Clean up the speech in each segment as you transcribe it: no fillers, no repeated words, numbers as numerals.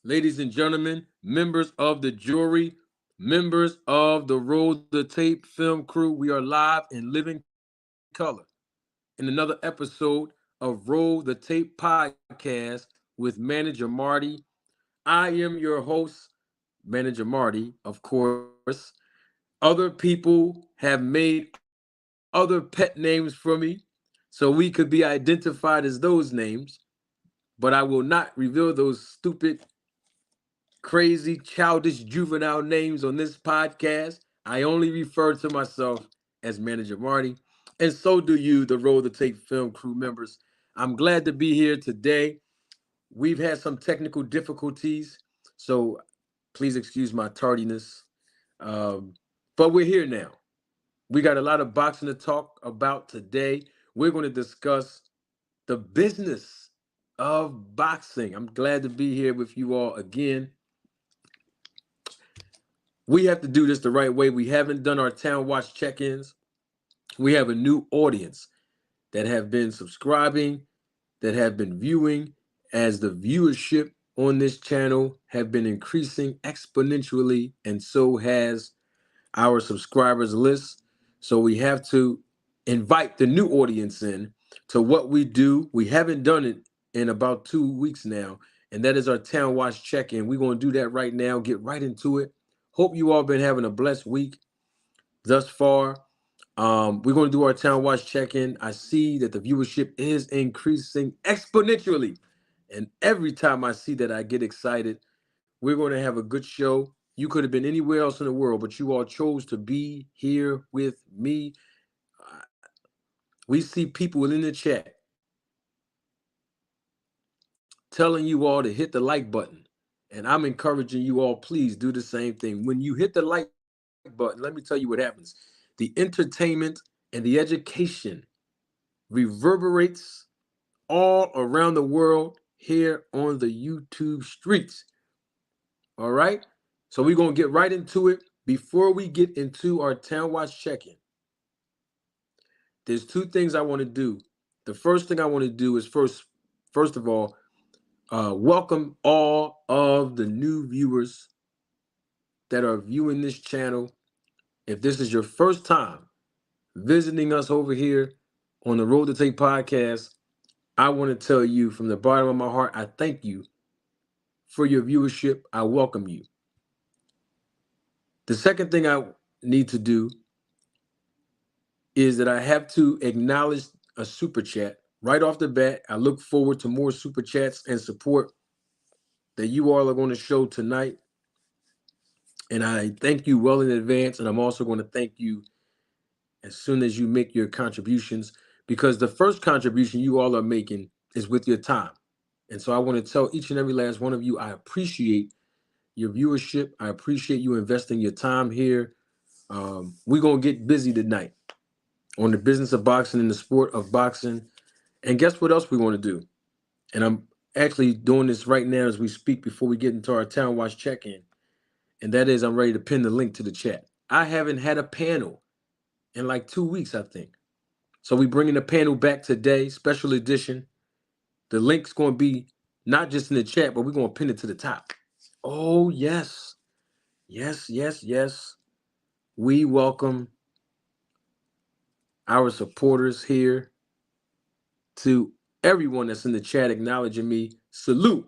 ladies and gentlemen, members of the jury, members of the Roll the Tape film crew, we are live in living color in another episode of Roll the Tape podcast with Manager Marty. I am your host, Manager Marty, of course. Other people have made other pet names for me so we could be identified as those names, but I will not reveal those stupid, crazy, childish, juvenile names on this podcast. I only refer to myself as Manager Marty, and so do you, the Roll the Tape film crew members. I'm glad to be here today. We've had some technical difficulties, so please excuse my tardiness. Um, but we're here now. We got a lot of boxing to talk about today. We're going to discuss the business of boxing. I'm glad to be here with you all again. We have to do this the right way. We haven't done our Town Watch check-ins. We have a new audience that have been subscribing, that have been viewing, as the viewership on this channel have been increasing exponentially, and so has our subscribers list. So we have to invite the new audience in to what we do. We haven't done it in about 2 weeks now, and that is our Town Watch check-in. We're going to do that right now, get right into it. Hope you all been having a blessed week thus far. We're going to do our Town Watch check-in. I see that the viewership is increasing exponentially, and every time I see that, I get excited. We're going to have a good show. You could have been anywhere else in the world, but you all chose to be here with me. We see people in the chat telling you all to hit the like button, and I'm encouraging you all, please do the same thing. When you hit the like button, let me tell you what happens. The entertainment and the education reverberates all around the world here on the YouTube streets. All right? So we're going to get right into it. Before we get into our Town Watch check-in, there's two things I want to do. The first thing I want to do is first of all, welcome all of the new viewers that are viewing this channel. If this is your first time visiting us over here on the Road to Take podcast, I want to tell you from the bottom of my heart, I thank you for your viewership. I welcome you. The second thing I need to do is that I have to acknowledge a super chat right off the bat. I look forward to more super chats and support that you all are going to show tonight. And I thank you well in advance. And I'm also going to thank you as soon as you make your contributions, because the first contribution you all are making is with your time. And so I want to tell each and every last one of you, I appreciate your viewership. I appreciate you investing your time here. We're going to get busy tonight on the business of boxing and the sport of boxing. And guess what else we want to do? And I'm actually doing this right now as we speak before we get into our Town Watch check-in. And that is, I'm ready to pin the link to the chat. I haven't had a panel in like 2 weeks, I think. So we're bringing the panel back today, special edition. The link's going to be not just in the chat, but we're going to pin it to the top. Oh, yes. Yes, yes, yes. We welcome our supporters here. To everyone that's in the chat acknowledging me, salute,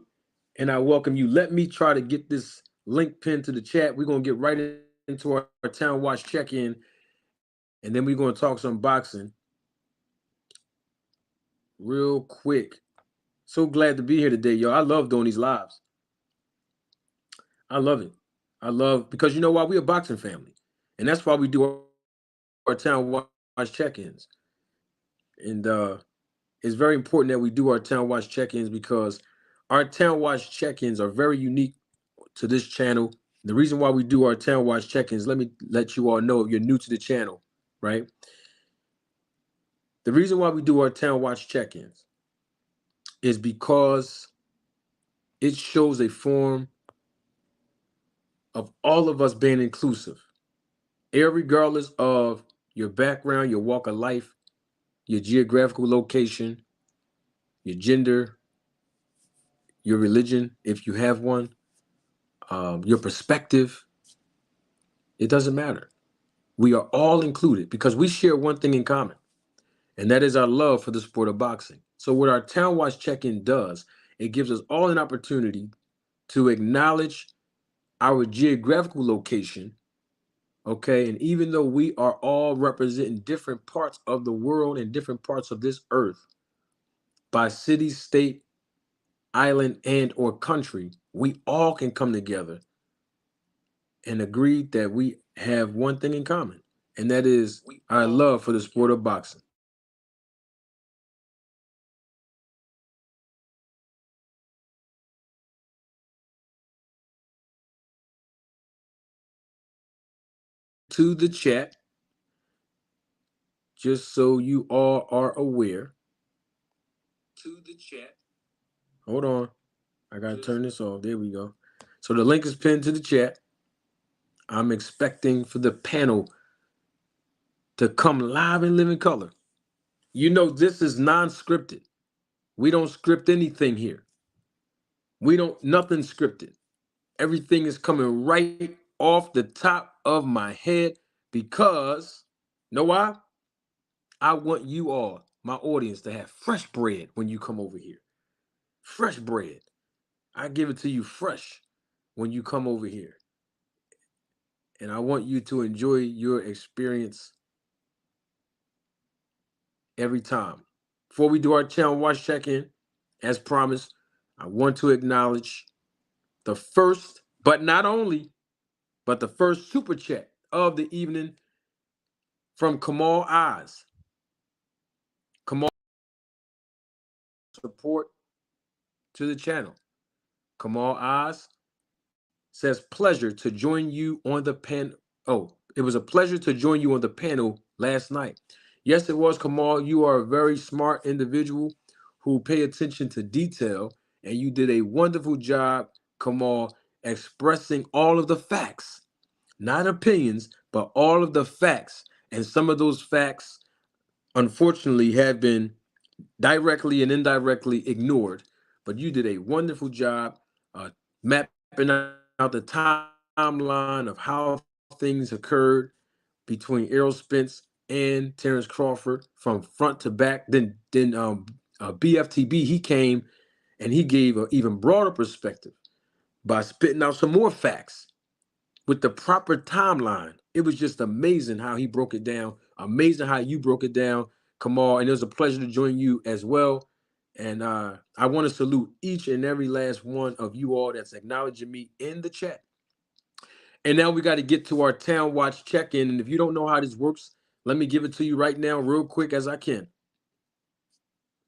and I welcome you. Let me try to get this link pinned to the chat. We're going to get right into our Town Watch check-in, and then we're going to talk some boxing real quick. So glad to be here today, y'all. I love doing these lives. I love it. Because you know why? We're a boxing family, and that's why we do our Town Watch check-ins. And it's very important that we do our Town Watch check-ins, because our Town Watch check-ins are very unique to this channel. The reason why we do our Town Watch check-ins, let me let you all know if you're new to the channel, right? The reason why we do our Town Watch check-ins is because it shows a form of all of us being inclusive, regardless of your background, your walk of life, your geographical location, your gender, your religion, if you have one. your perspective. It doesn't matter. We are all included because we share one thing in common, and that is our love for the sport of boxing. So, what our Town Watch check in does, it gives us all an opportunity to acknowledge our geographical location. Okay. And even though we are all representing different parts of the world and different parts of this earth by city, state, island, and or country, we all can come together and agree that we have one thing in common, and that is our love for the sport of boxing. To the chat, just so you all are aware. To the chat. Hold on. I gotta turn this off. There we go. So the link is pinned to the chat. I'm expecting for the panel to come live in living color. You know, this is non-scripted. We don't script anything here. We don't, nothing scripted. Everything is coming right off the top of my head because, know why? I want you all, my audience, to have fresh bread when you come over here. Fresh bread. I give it to you fresh when you come over here. And I want you to enjoy your experience every time. Before we do our channel watch check-in, as promised, I want to acknowledge the first, but not only, but the first super chat of the evening from Kamal Eyes. Kamal, support to the channel. Kamal Eyes says, pleasure to join you on the panel. Oh, it was a pleasure to join you on the panel last night. Yes, it was, Kamal. You are a very smart individual who pay attention to detail, and you did a wonderful job, Kamal, expressing all of the facts, not opinions, but all of the facts. And some of those facts, unfortunately, have been directly and indirectly ignored. But you did a wonderful job mapping out the timeline of how things occurred between Errol Spence and Terrence Crawford from front to back. Then BFTB, he came and he gave an even broader perspective by spitting out some more facts with the proper timeline. It was just amazing how he broke it down. Amazing how you broke it down, Kamal. And it was a pleasure to join you as well. And I want to salute each and every last one of you all that's acknowledging me in the chat. And now we got to get to our Town Watch check-in. And if you don't know how this works, let me give it to you right now, real quick as I can.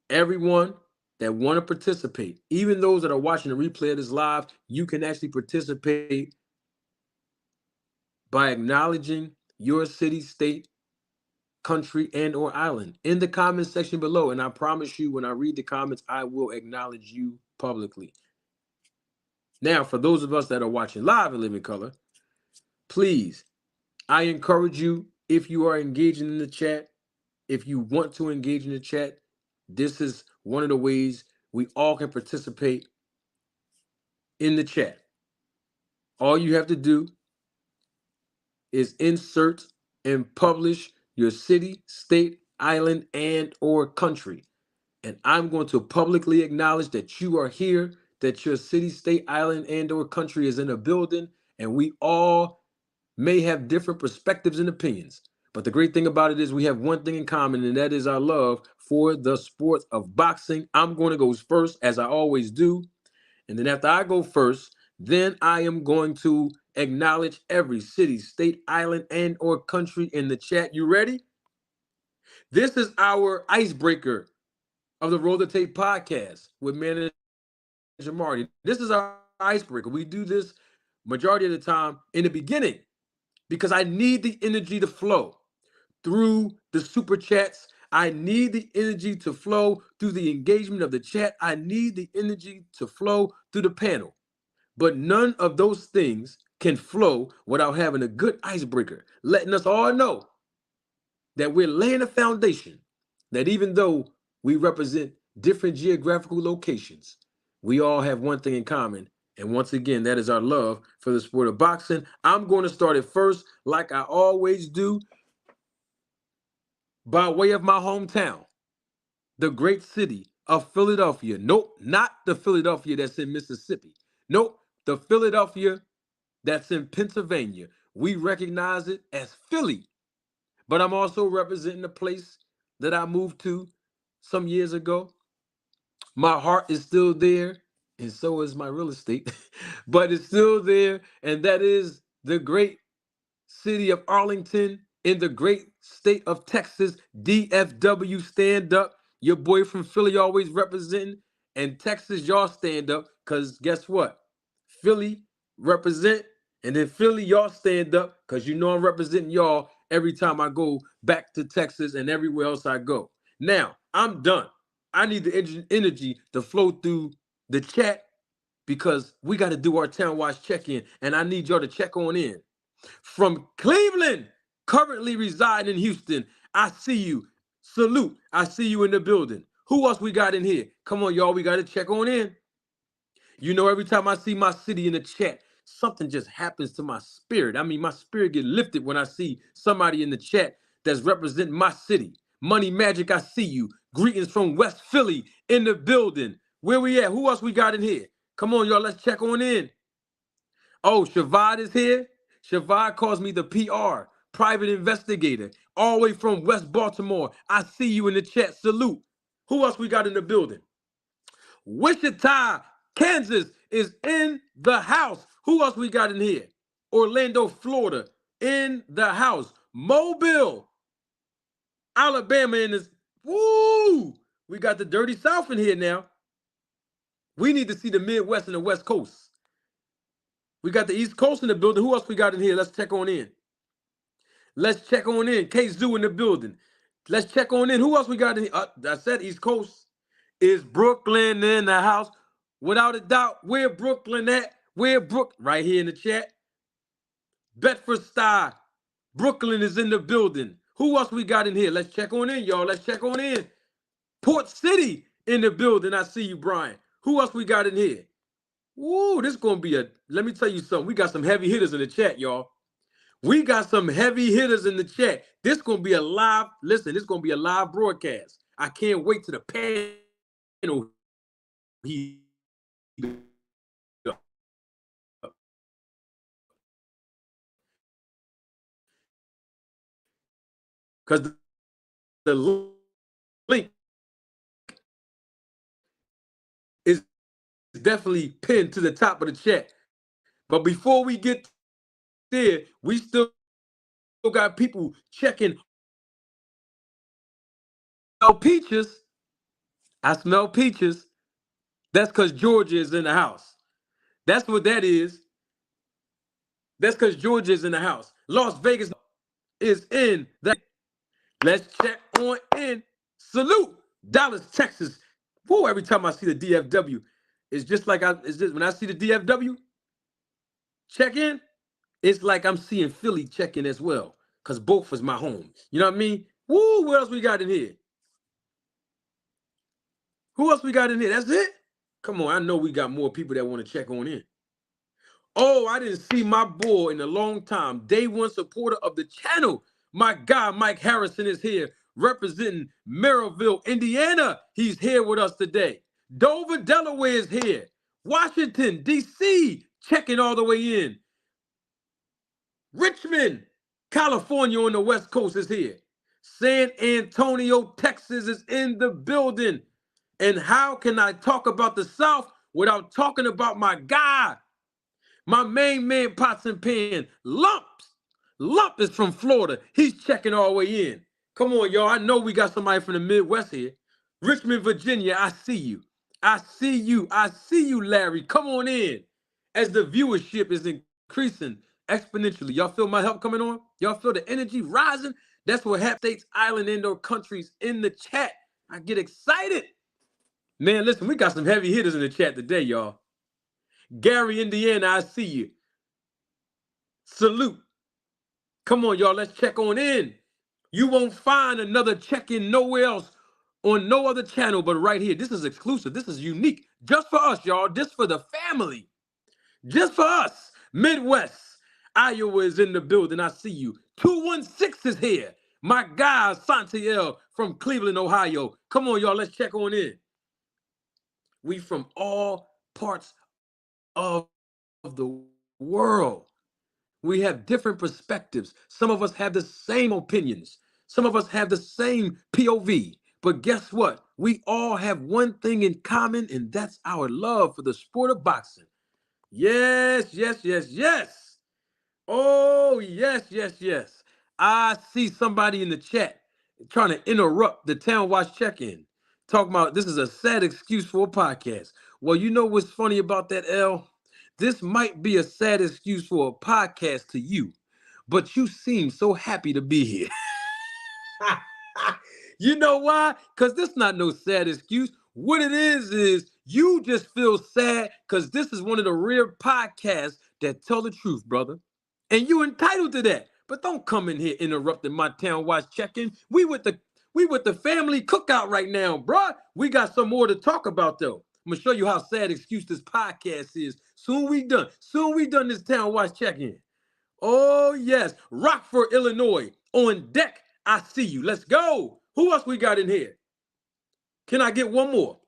Everyone that want to participate, even those that are watching the replay of this live, you can actually participate by acknowledging your city, state, country, and or island in the comment section below. And I promise you, when I read the comments, I will acknowledge you publicly. Now, for those of us that are watching live in living color, please, I encourage you, if you are engaging in the chat, if you want to engage in the chat, this is one of the ways we all can participate in the chat. All you have to do is insert and publish your city, state, island, and or country. And I'm going to publicly acknowledge that you are here, that your city, state, island, and or country is in a building, and we all may have different perspectives and opinions. But the great thing about it is we have one thing in common, and that is our love for the sport of boxing. I'm going to go first, as I always do. And then after I go first, then I am going to acknowledge every city, state, island, and or country in the chat. You ready? This is our icebreaker of the Roll the Tape podcast with Manager Marty. This is our icebreaker. We do this majority of the time in the beginning because I need the energy to flow through the super chats. I need the energy to flow through the engagement of the chat. I need the energy to flow through the panel. But none of those things can flow without having a good icebreaker, letting us all know that we're laying a foundation that even though we represent different geographical locations, we all have one thing in common, And once again, that is our love for the sport of boxing. I'm going to start it first, like I always do, by way of my hometown, the great city of Philadelphia. Nope, not the Philadelphia that's in Mississippi. Nope, the Philadelphia that's in Pennsylvania. We recognize it as Philly, but I'm also representing the place that I moved to some years ago. My heart is still there, and so is my real estate, but it's still there, and that is the great city of Arlington in the great state of Texas. DFW, stand up. Your boy from Philly always representing, and Texas, y'all stand up, because guess what? Philly represent, and then Philly, y'all stand up, because you know I'm representing y'all every time I go back to Texas and everywhere else I go. Now, I'm done. I need the energy to flow through the chat because we got to do our town watch check-in, and I need y'all to check on in. From Cleveland, currently residing in Houston, I see you. Salute. I see you in the building. Who else we got in here? Come on, y'all. We got to check on in. You know, every time I see my city in the chat, something just happens to my spirit. I mean, my spirit get lifted when I see somebody in the chat that's representing my city. Money Magic, I see you. Greetings from West Philly in the building. Where we at? Who else we got in here? Come on, y'all. Let's check on in. Oh, Shavad is here. Shavad calls me the PR, private investigator, all the way from West Baltimore. I see you in the chat. Salute. Who else we got in the building? Wichita, Kansas is in the house. Who else we got in here? Orlando, Florida, in the house. Mobile, Alabama in this. Woo! We got the dirty South in here now. We need to see the Midwest and the West Coast. We got the East Coast in the building. Who else we got in here? Let's check on in. Let's check on in. K-Zoo in the building. Let's check on in. Who else we got in here? I said East Coast. Is Brooklyn in the house? Without a doubt, where Brooklyn at? Where right here in the chat. Bedford-Stuyvesant, Brooklyn is in the building. Who else we got in here? Let's check on in, y'all. Let's check on in. Port City in the building. I see you, Brian. Who else we got in here? Woo, this is going to be let me tell you something. We got some heavy hitters in the chat, y'all. We got some heavy hitters in the chat. This is going to be a live, listen, this is going to be a live broadcast. I can't wait to the panel. Because the link is definitely pinned to the top of the chat. But before we get there, we still got people checking. Oh, peaches. I smell peaches. That's because Georgia is in the house. That's what that is. That's because Georgia is in the house. Las Vegas is in the. Let's check on in. Salute. Dallas, Texas. Whoa, every time I see the DFW, it's just like when I see the DFW check in, it's like I'm seeing Philly check in as well. Because both was my home. You know what I mean? Woo, what else we got in here? Who else we got in here? That's it? Come on, I know we got more people that want to check on in. Oh, I didn't see my boy in a long time. Day one supporter of the channel. My guy, Mike Harrison, is here representing Maryville, Indiana. He's here with us today. Dover, Delaware is here. Washington, D.C., checking all the way in. Richmond, California on the West Coast is here. San Antonio, Texas is in the building. And how can I talk about the South without talking about my guy? My main man, Pots and Pan, Lumps. Lump is from Florida. He's checking all the way in. Come on, y'all. I know we got somebody from the Midwest here. Richmond, Virginia, I see you. I see you. I see you, Larry. Come on in. As the viewership is increasing exponentially. Y'all feel my help coming on? Y'all feel the energy rising? That's what happens. States, island, indoor countries in the chat. I get excited. Man, listen, we got some heavy hitters in the chat today, y'all. Gary, Indiana, I see you. Salute. Come on, y'all. Let's check on in. You won't find another check-in nowhere else on no other channel but right here. This is exclusive. This is unique. Just for us, y'all. Just for the family. Just for us, Midwest. Iowa is in the building. I see you. 216 is here. My guy, Santiel from Cleveland, Ohio. Come on, y'all. Let's check on in. We from all parts of the world. We have different perspectives. Some of us have the same opinions. Some of us have the same POV. But guess what? We all have one thing in common, and that's our love for the sport of boxing. Yes, yes, yes, yes. Oh, yes, yes, yes. I see somebody in the chat trying to interrupt the Town Watch check-in. Talking about this is a sad excuse for a podcast. Well, you know what's funny about that, L? This might be a sad excuse for a podcast to you, but you seem so happy to be here. You know why? Because this not no sad excuse. What it is you just feel sad because this is one of the rare podcasts that tell the truth, brother. And you entitled to that. But don't come in here interrupting my Town Watch check-in. We with the family cookout right now, bruh. We got some more to talk about though. I'm gonna show you how sad excuse this podcast is. Soon we done. Soon we done this Town Watch check-in. Oh yes, Rockford, Illinois. On deck, I see you. Let's go. Who else we got in here? Can I get one more?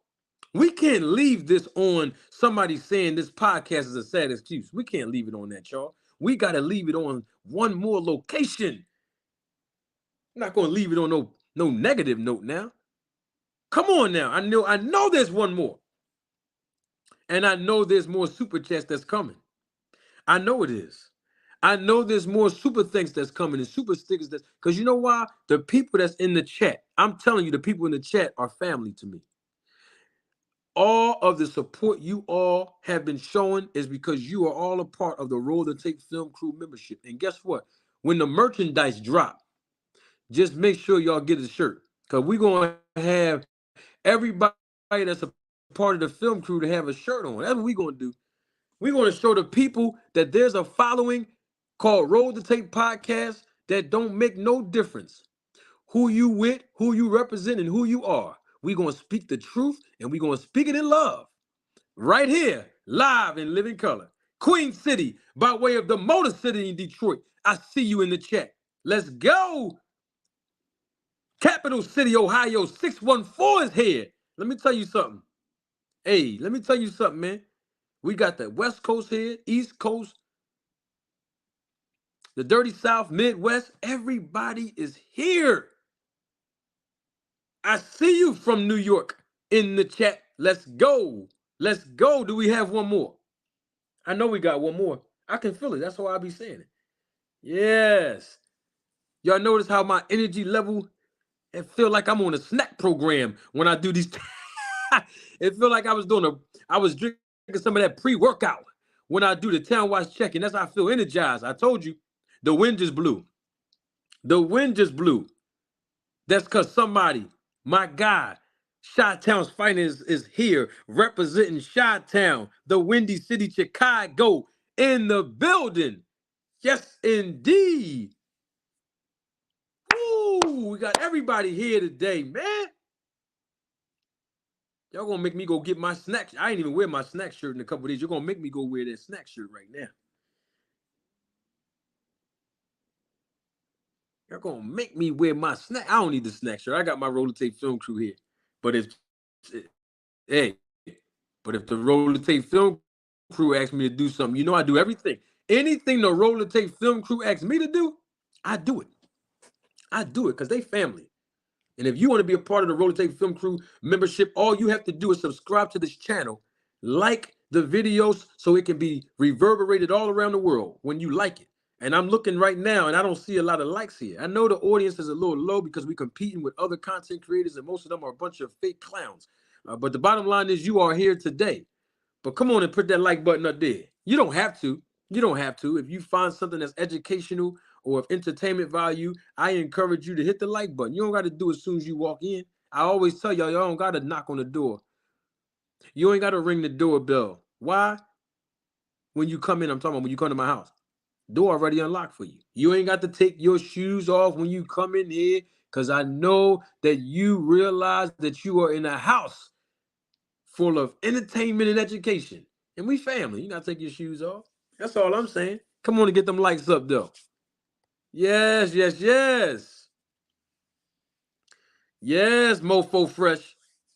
We can't leave this on somebody saying this podcast is a sad excuse. We can't leave it on that, y'all. We got to leave it on one more location. I'm not going to leave it on no negative note now. Come on now. I know there's one more. And I know there's more super chats that's coming. I know it is. I know there's more super thanks that's coming and super stickers that's because you know why? The people that's in the chat, I'm telling you, the people in the chat are family to me. All of the support you all have been showing is because you are all a part of the Roll the Tape Film Crew membership. And guess what? When the merchandise drop, just make sure y'all get a shirt. Because we're going to have everybody that's a part of the film crew to have a shirt on. That's what we're going to do. We're going to show the people that there's a following called Roll the Tape Podcast that don't make no difference. Who you with, who you represent, and who you are. We're going to speak the truth, and we're going to speak it in love. Right here, live in living color. Queen City, by way of the Motor City in Detroit. I see you in the chat. Let's go. Capital City, Ohio, 614 is here. Let me tell you something. Hey, let me tell you something, man. We got the West Coast here, East Coast, the Dirty South, Midwest. Everybody is here. I see you from New York in the chat. Let's go. Let's go. Do we have one more? I know we got one more. I can feel it. That's why I be saying it. Yes. Y'all notice how my energy level, it feel like I'm on a snack program when I do these. It feel like I was drinking some of that pre-workout when I do the Town Watch check-in. That's how I feel energized. I told you, the wind just blew. The wind just blew. That's because somebody, my guy, Chi-Town's finest is here representing Chi-Town, the Windy City, Chicago, in the building. Yes, indeed. Woo, we got everybody here today, man. Y'all gonna make me go get my snacks. I ain't even wear my snack shirt in a couple of days. You're gonna make me go wear that snack shirt right now. You're gonna make me wear my snack. I don't need the snack shirt. I got my Roller Tape Film Crew here. But if the Roller Tape Film Crew asks me to do something, you know I do everything. Anything the Roller Tape Film Crew asks me to do, I do it. I do it because they family. And if you want to be a part of the Roller Tape Film Crew membership, all you have to do is subscribe to this channel, like the videos so it can be reverberated all around the world when you like it. And I'm looking right now, and I don't see a lot of likes here. I know the audience is a little low because we're competing with other content creators, and most of them are a bunch of fake clowns. But the bottom line is you are here today. But come on and put that like button up there. You don't have to. You don't have to. If you find something that's educational or of entertainment value, I encourage you to hit the like button. You don't got to do it as soon as you walk in. I always tell y'all don't got to knock on the door. You ain't got to ring the doorbell. Why? When you come in, I'm talking about when you come to my house. Door already unlocked for you. You ain't got to take your shoes off when you come in here because I know that you realize that you are in a house full of entertainment and education. And we family. You gotta take your shoes off. That's all I'm saying. Come on and get them lights up though. Yes, yes, yes. Yes, Mofo Fresh.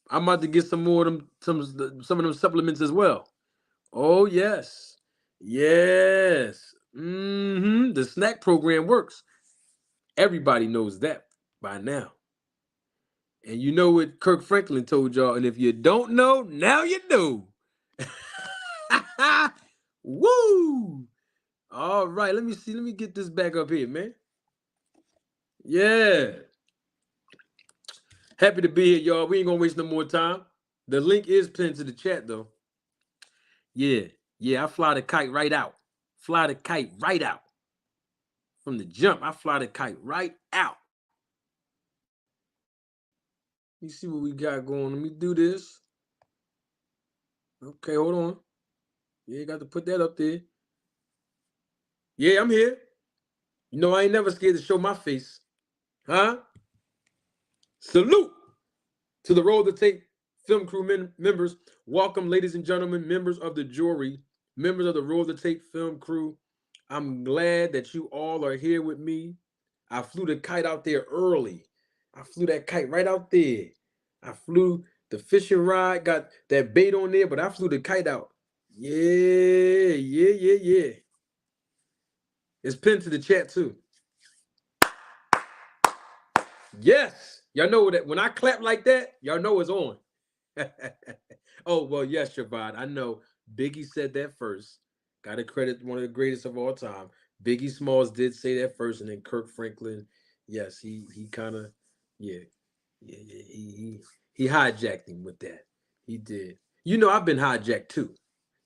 I'm about to get some more of them, some of them supplements as well. Oh yes. Yes. The snack program works. Everybody knows that by now. And you know what Kirk Franklin told y'all, and if you don't know, now you know. Woo! All right, let me see. Let me get this back up here, man. Yeah. Happy to be here, y'all. We ain't gonna waste no more time. The link is pinned to the chat, though. Yeah. Yeah, I fly the kite right out. Fly the kite right out. From the jump, I fly the kite right out. Let me see what we got going. Let me do this. Okay, hold on. Yeah, got to put that up there. Yeah, I'm here. You know, I ain't never scared to show my face. Huh? Salute to the Roll the Tape film crew members. Welcome, ladies and gentlemen, members of the jury, members of the Roll the Tape film crew. I'm glad that you all are here with me. I flew the kite out there early. I flew that kite right out there. I flew the fishing rod, got that bait on there, but I flew the kite out. Yeah, yeah, yeah, yeah. It's pinned to the chat too. Yes. Y'all know that when I clap like that, y'all know it's on. Oh, well, yes, Shabbat. I know Biggie said that first. Got to credit one of the greatest of all time. Biggie Smalls did say that first, and then Kirk Franklin. Yes, he kind of, yeah, yeah, he hijacked him with that. He did. You know, I've been hijacked too.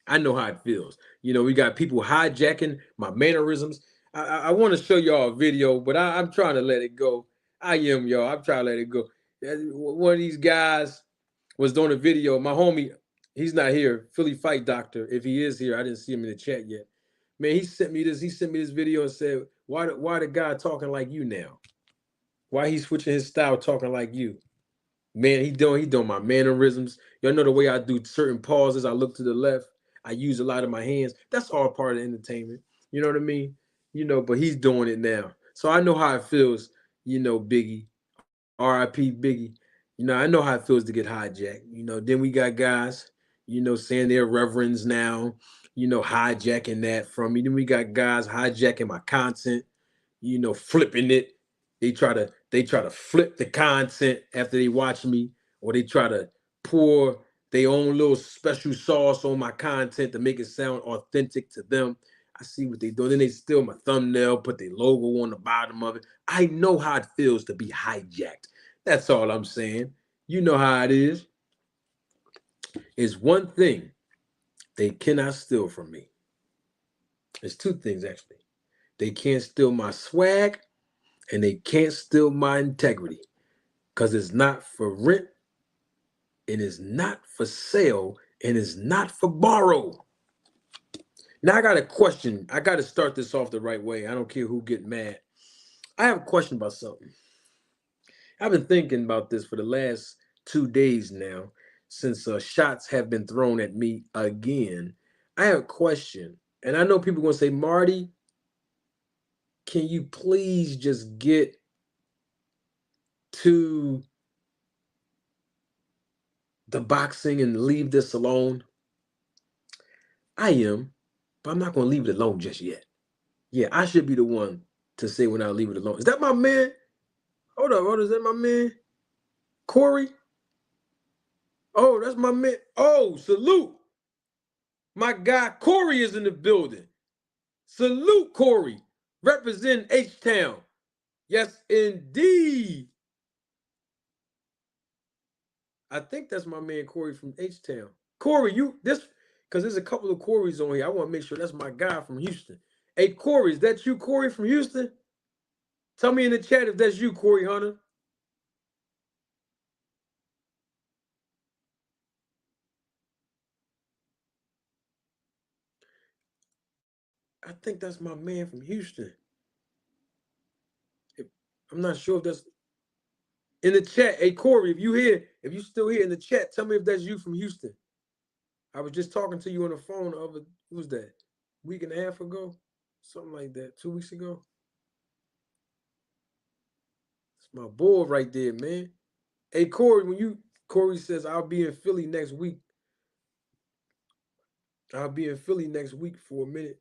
I know how it feels. You know, we got people hijacking my mannerisms. I want to show y'all a video, but I'm trying to let it go. I am, y'all. I'm trying to let it go. One of these guys was doing a video. My homie, he's not here. Philly Fight Doctor. If he is here, I didn't see him in the chat yet. Man, he sent me this. He sent me this video and said, "Why the guy talking like you now? Why he switching his style, talking like you?" Man, he doing my mannerisms. Y'all know the way I do certain pauses. I look to the left. I use a lot of my hands. That's all part of entertainment. You know what I mean? You know, but he's doing it now. So I know how it feels, you know, Biggie. R.I.P. Biggie. You know, I know how it feels to get hijacked. You know, then we got guys, you know, saying they're reverends now, you know, hijacking that from me. Then we got guys hijacking my content, you know, flipping it. They try to flip the content after they watch me, or they try to pour their own little special sauce on my content to make it sound authentic to them. I see what they do. Then they steal my thumbnail, put their logo on the bottom of it. I know how it feels to be hijacked. That's all I'm saying. You know how it is. It's one thing they cannot steal from me. It's two things, actually. They can't steal my swag, and they can't steal my integrity, because it's not for rent, and it's not for sale, and it's not for borrow. Now I got a question. I got to start this off the right way. I don't care who get mad. I have a question about something. I've been thinking about this for the last 2 days now, since shots have been thrown at me again. I have a question, and I know people are going to say, Marty, can you please just get to the boxing and leave this alone? I am, but I'm not going to leave it alone just yet. Yeah, I should be the one to say when I leave it alone. Is that my man? Hold up, is that my man? Corey? Oh, that's my man. Oh, salute. My guy Corey is in the building. Salute, Corey. Represent H-Town. Yes, indeed. I think that's my man Corey from H-Town. Corey, because there's a couple of Corys on here. I want to make sure that's my guy from Houston. Hey, Corey, is that you, Corey from Houston? Tell me in the chat if that's you, Corey Hunter. I think that's my man from Houston. I'm not sure if that's in the chat. Hey, Corey, if you still here in the chat, tell me if that's you from Houston. I was just talking to you on the phone the other, what was that, week and a half ago? Something like that, 2 weeks ago. It's my boy right there, man. Hey Corey, Corey says I'll be in Philly next week. I'll be in Philly next week for a minute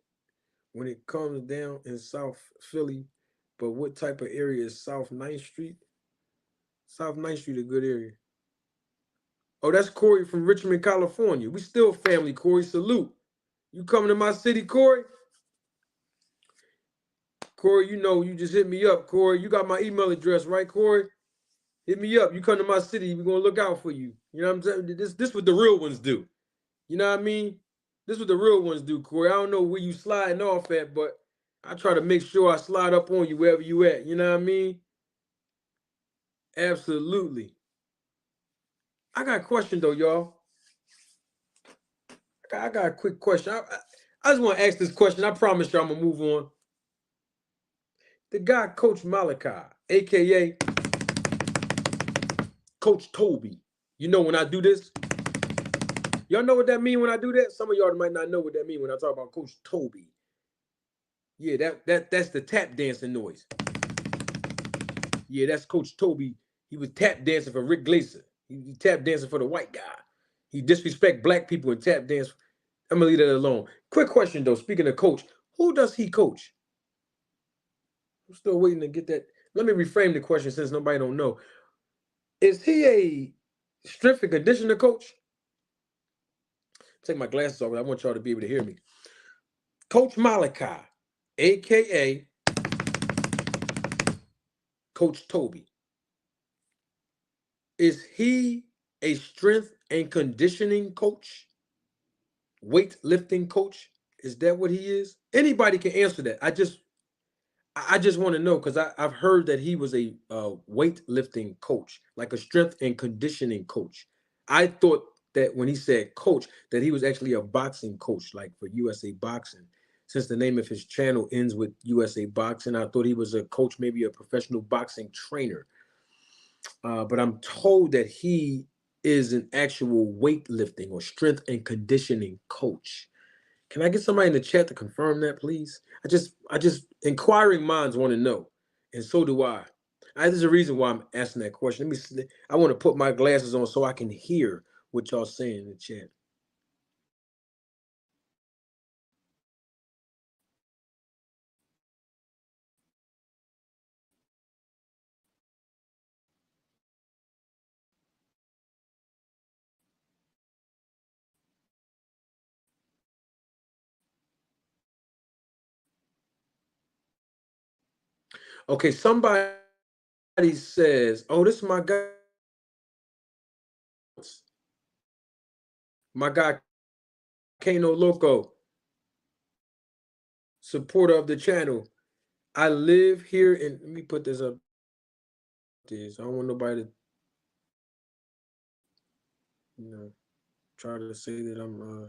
when it comes down in South Philly. But what type of area is South Ninth Street? South Ninth Street, a good area. Oh, that's Corey from Richmond, California. We still family, Corey. Salute. You coming to my city, Corey? Corey, you know you just hit me up, Corey. You got my email address, right, Corey? Hit me up. You come to my city, we're gonna look out for you. You know what I'm saying? This what the real ones do. You know what I mean? This what the real ones do, Corey. I don't know where you sliding off at, but I try to make sure I slide up on you wherever you at. You know what I mean? Absolutely. I got a question though, y'all. I got a quick question. I just want to ask this question. I promise you I'm gonna move on. The guy, Coach Malachi, aka Coach Toby. You know when I do this? Y'all know what that mean when I do that? Some of y'all might not know what that mean when I talk about Coach Toby. Yeah, that's the tap dancing noise. Yeah, that's Coach Toby. He was tap dancing for Rick Glazer. He tap dancing for the white guy. He disrespect black people and tap dance. I'm gonna leave that alone. Quick question though. Speaking of coach, who does he coach? I'm still waiting to get that. Let me reframe the question since nobody don't know. Is he a strength and conditioner coach? Take my glasses off. I want y'all to be able to hear me. Coach Malachi, aka Coach Toby. Is he a strength and conditioning coach? Weightlifting coach? Is that what he is? Anybody can answer that. I just want to know because I've heard that he was a weightlifting coach, like a strength and conditioning coach. I thought that when he said coach, that he was actually a boxing coach, like for USA Boxing. Since the name of his channel ends with USA Boxing, I thought he was a coach, maybe a professional boxing trainer. But I'm told that he is an actual weightlifting or strength and conditioning coach. Can I get somebody in the chat to confirm that, please? I just inquiring minds want to know, and so do I. There's a reason why I'm asking that question. I want to put my glasses on so I can hear what y'all saying in the chat. Okay, somebody says, "Oh, this is my guy, Kano Loco, supporter of the channel. I live here in." Let me put this up. This I don't want nobody to, try to say that I'm.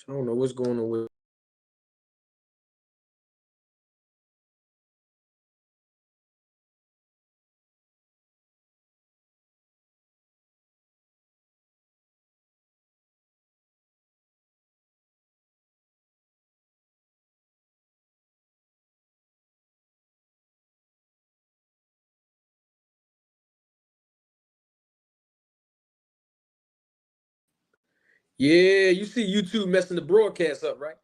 I don't know what's going on with. Yeah, you see YouTube messing the broadcast up, right?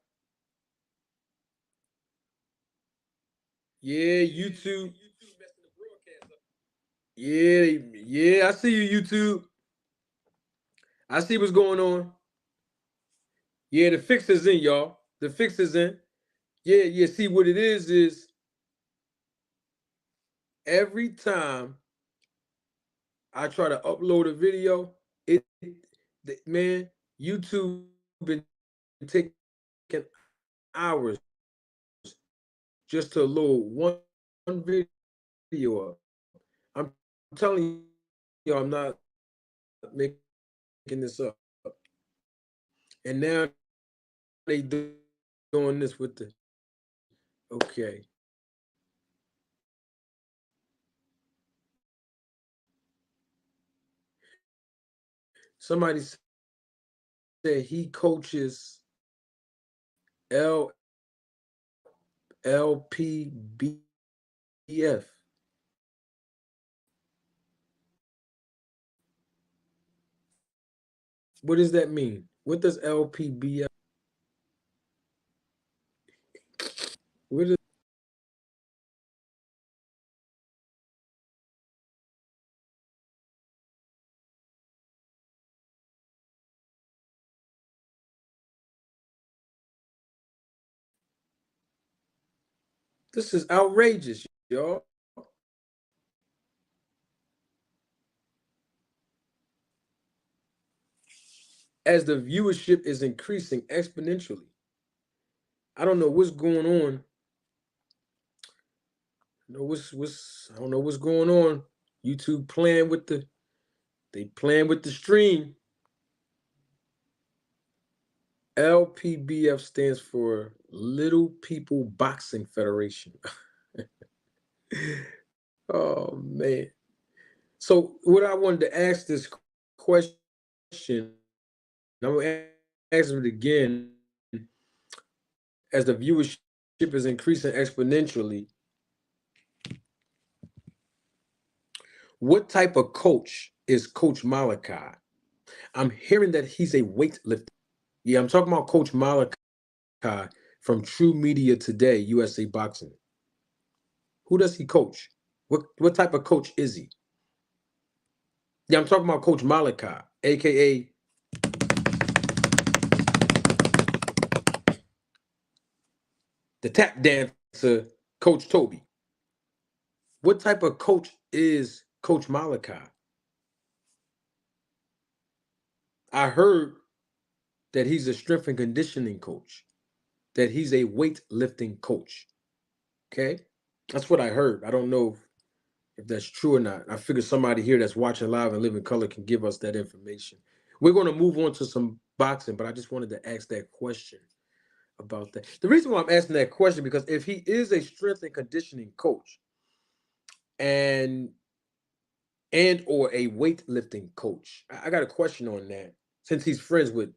Yeah, YouTube. Yeah, yeah, I see you, YouTube. I see what's going on. Yeah, the fix is in, y'all. The fix is in. Yeah, yeah. See what it is every time I try to upload a video, man, YouTube been taking hours just to load one video up. I'm telling you, I'm not making this up. And now they doing this with the okay. Somebody said he coaches LPBF. What does that mean? What does LPBF? What is, this is outrageous, y'all. As the viewership is increasing exponentially. I don't know what's going on. I don't know what's going on. YouTube playing with the stream. LPBF stands for Little People Boxing Federation. Oh man. So what I wanted to ask this question, I'm gonna ask it again. As the viewership is increasing exponentially, what type of coach is Coach Malachi? I'm hearing that he's a weightlifter. Yeah, I'm talking about Coach Malachi from True Media Today, USA Boxing. Who does he coach? What type of coach is he? Yeah, I'm talking about Coach Malachi, aka the tap dancer, Coach Toby. What type of coach is Coach Malachi? I heard that he's a strength and conditioning coach, that he's a weightlifting coach. Okay, that's what I heard. I don't know if that's true or not. I figure somebody here that's watching live and living color can give us that information. We're going to move on to some boxing, but I just wanted to ask that question about that. The reason why I'm asking that question because if he is a strength and conditioning coach and or a weightlifting coach, I got a question on that. Since he's friends with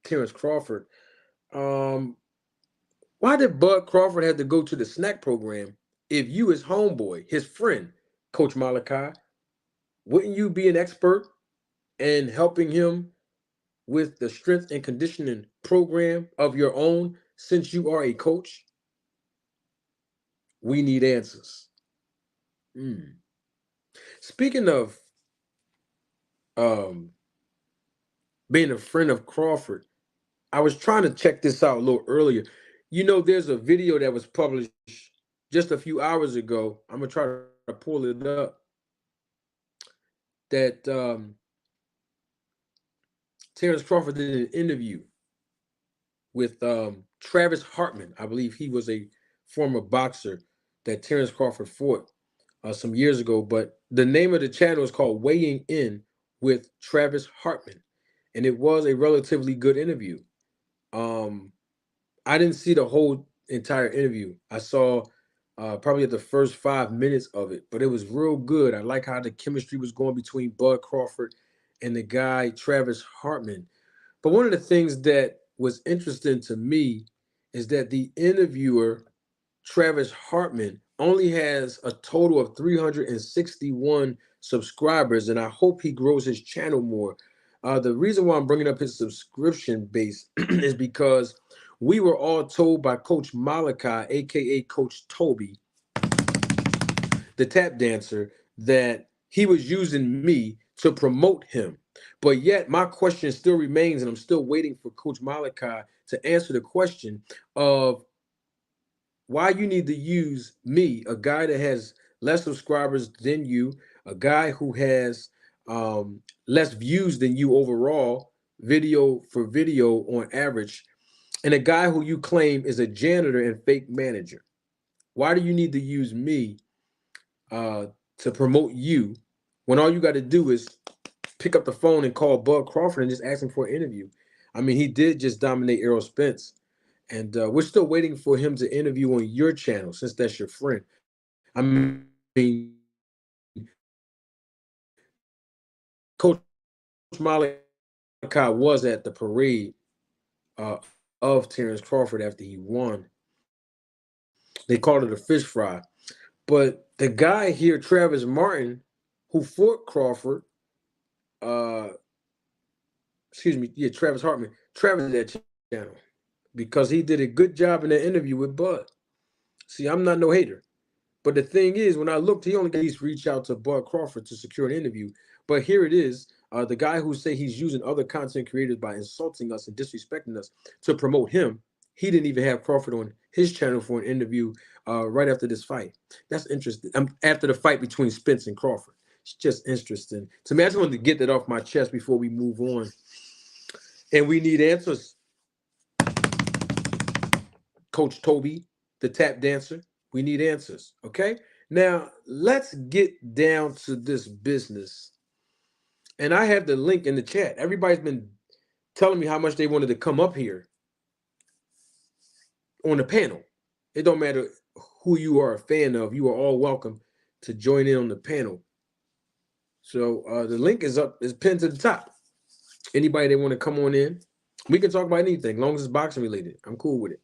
Terrence Crawford, um, why did Bud Crawford have to go to the snack program if you, his homeboy, his friend, Coach Malachi, wouldn't you be an expert in helping him with the strength and conditioning program of your own since you are a coach? We need answers. Mm. Speaking of um, being a friend of Crawford, I was trying to check this out a little earlier. You know, there's a video that was published just a few hours ago. I'm gonna try to pull it up. That Terrence Crawford did an interview with Travis Hartman. I believe he was a former boxer that Terrence Crawford fought some years ago. But the name of the channel is called Weighing In with Travis Hartman, and it was a relatively good interview. Um, I didn't see the whole entire interview. I saw probably the first 5 minutes of it, but it was real good. I like how the chemistry was going between Bud Crawford and the guy Travis Hartman. But one of the things that was interesting to me is that the interviewer, Travis Hartman, only has a total of 361 subscribers, and I hope he grows his channel more. The reason why I'm bringing up his subscription base is because we were all told by Coach Malachi, aka Coach Toby, the tap dancer, that he was using me to promote him. But yet, my question still remains, and I'm still waiting for Coach Malachi to answer the question of why you need to use me, a guy that has less subscribers than you, a guy who has less views than you overall, video for video on average, and a guy who you claim is a janitor and fake manager. Why do you need to use me uh, to promote you when all you got to do is pick up the phone and call Bud Crawford and just ask him for an interview? I mean, he did just dominate Errol Spence, and we're still waiting for him to interview on your channel since that's your friend. I mean, Coach Malachi was at the parade of Terrence Crawford after he won. They called it a fish fry. But the guy here, Travis Martin, who fought Crawford, uh, excuse me, yeah, Travis Hartman, Travis that channel because he did a good job in that interview with Bud. See, I'm not no hater. But the thing is, when I looked, he only got to reach out to Bud Crawford to secure an interview. But here it is. The guy who say he's using other content creators by insulting us and disrespecting us to promote him, he didn't even have Crawford on his channel for an interview right after this fight. That's interesting. After the fight between Spence and Crawford. It's just interesting. To me, I just wanted to get that off my chest before we move on. And we need answers. Coach Toby, the tap dancer. We need answers. Okay. Now let's get down to this business. And I have the link in the chat. Everybody's been telling me how much they wanted to come up here on the panel. It don't matter who you are a fan of. You are all welcome to join in on the panel. So the link is up, is pinned to the top. Anybody that want to come on in, we can talk about anything, as long as it's boxing related. I'm cool with it.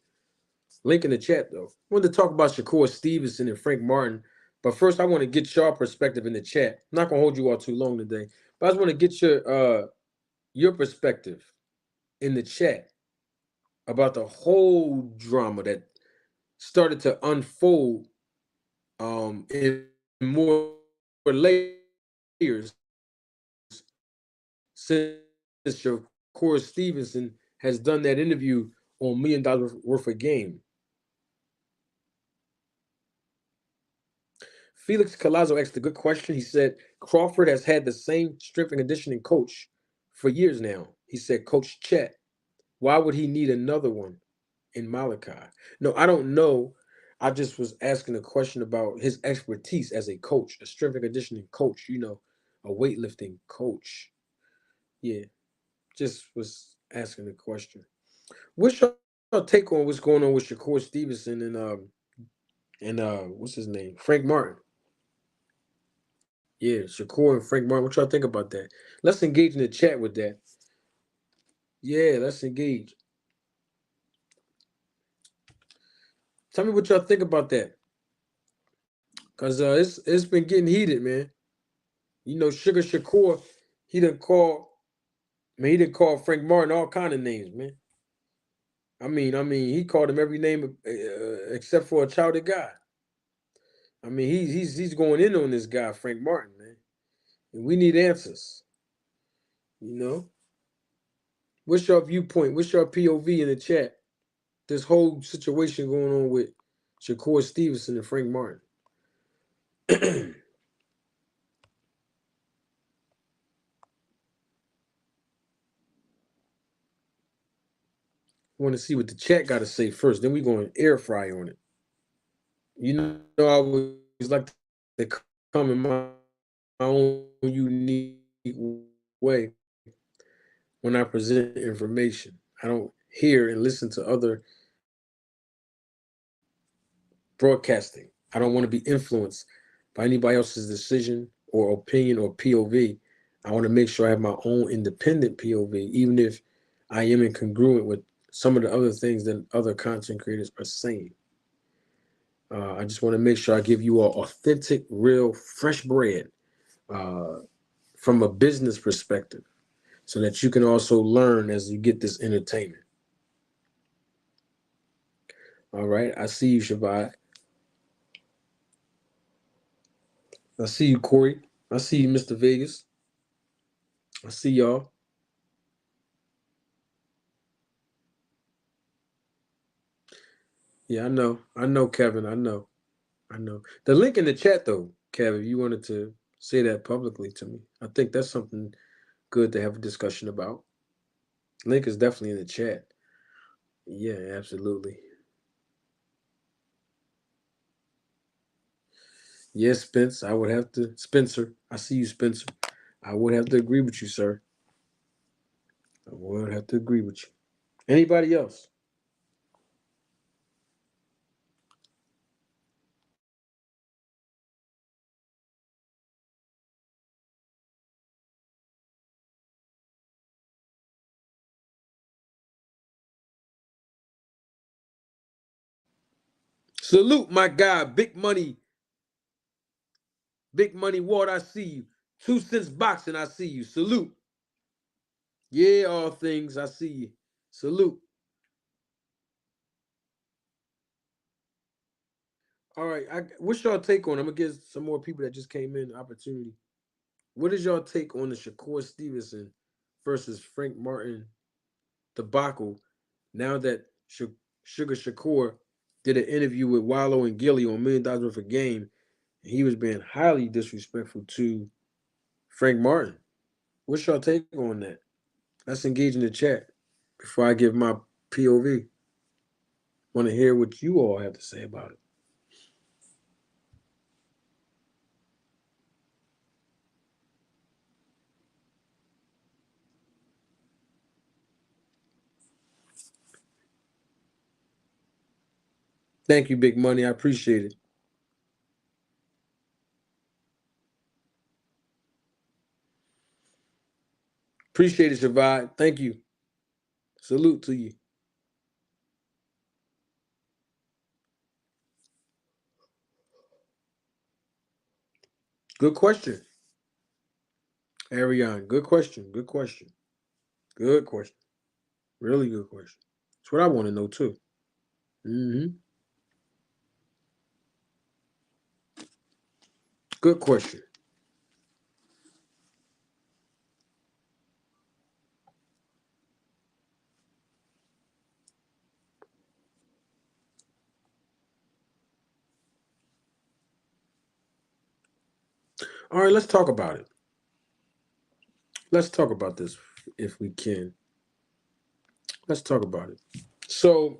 Link in the chat, though. I wanted to talk about Shakur Stevenson and Frank Martin, but first I want to get your perspective in the chat. I'm not gonna hold you all too long today, but I just want to get your perspective in the chat about the whole drama that started to unfold in more layers since Shakur Stevenson has done that interview on $1 million worth of game. Felix Colazo asked a good question. He said Crawford has had the same strength and conditioning coach for years now. He said, Coach Chet, why would he need another one in Malachi? No, I don't know. I just was asking a question about his expertise as a coach, a strength and conditioning coach, a weightlifting coach. Yeah, just was asking a question. What's your take on what's going on with Shakur Stevenson and what's his name? Frank Martin. Yeah, Shakur and Frank Martin. What y'all think about that? Let's engage in the chat with that. Yeah, let's engage. Tell me what y'all think about that. Cause it's been getting heated, man. Sugar Shakur, he done call he done call Frank Martin all kind of names, man. He called him every name except for a childish guy. He's going in on this guy, Frank Martin, man. And we need answers. You know, what's your viewpoint? What's your POV in the chat? This whole situation going on with Shakur Stevenson and Frank Martin. Want to see what the chat got to say first. Then we going to air fry on it. I always like to come in my own unique way when I present information. I don't hear and listen to other broadcasting. I don't want to be influenced by anybody else's decision or opinion or POV. I want to make sure I have my own independent POV, even if I am incongruent with some of the other things that other content creators are saying. I just want to make sure I give you all authentic, real, fresh bread uh, from a business perspective so that you can also learn as you get this entertainment. All right. I see you, Shabbat. I see you, Corey. I see you, Mr. Vegas. I see y'all. Yeah, I know. I know, Kevin. I know. I know. The link in the chat, though, Kevin, if you wanted to say that publicly to me, I think that's something good to have a discussion about. Link is definitely in the chat. Yeah, absolutely. Yes, Spence, I would have to. Spencer, I see you, Spencer. I would have to agree with you, sir. I would have to agree with you. Anybody else? Salute my guy, Big Money Ward, I see you. 2 cents boxing, I see you. Salute. Yeah, all things, I see you. Salute. All right, what's y'all take on? I'm gonna give some more people that just came in opportunity. What is y'all take on the Shakur Stevenson versus Frank Martin debacle? Now that Sugar Shakur did an interview with Wallow and Gilly on $1 million worth of game, and he was being highly disrespectful to Frank Martin. What's y'all take on that? Let's engage in the chat before I give my POV. Want to hear what you all have to say about it. Thank you, Big Money. I appreciate it. Appreciate it, Shavai. Thank you. Salute to you. Good question, Ariane. Good question. Good question. Good question. Really good question. That's what I want to know too. Hmm. Good question. All right, let's talk about it. Let's talk about this if we can. Let's talk about it. So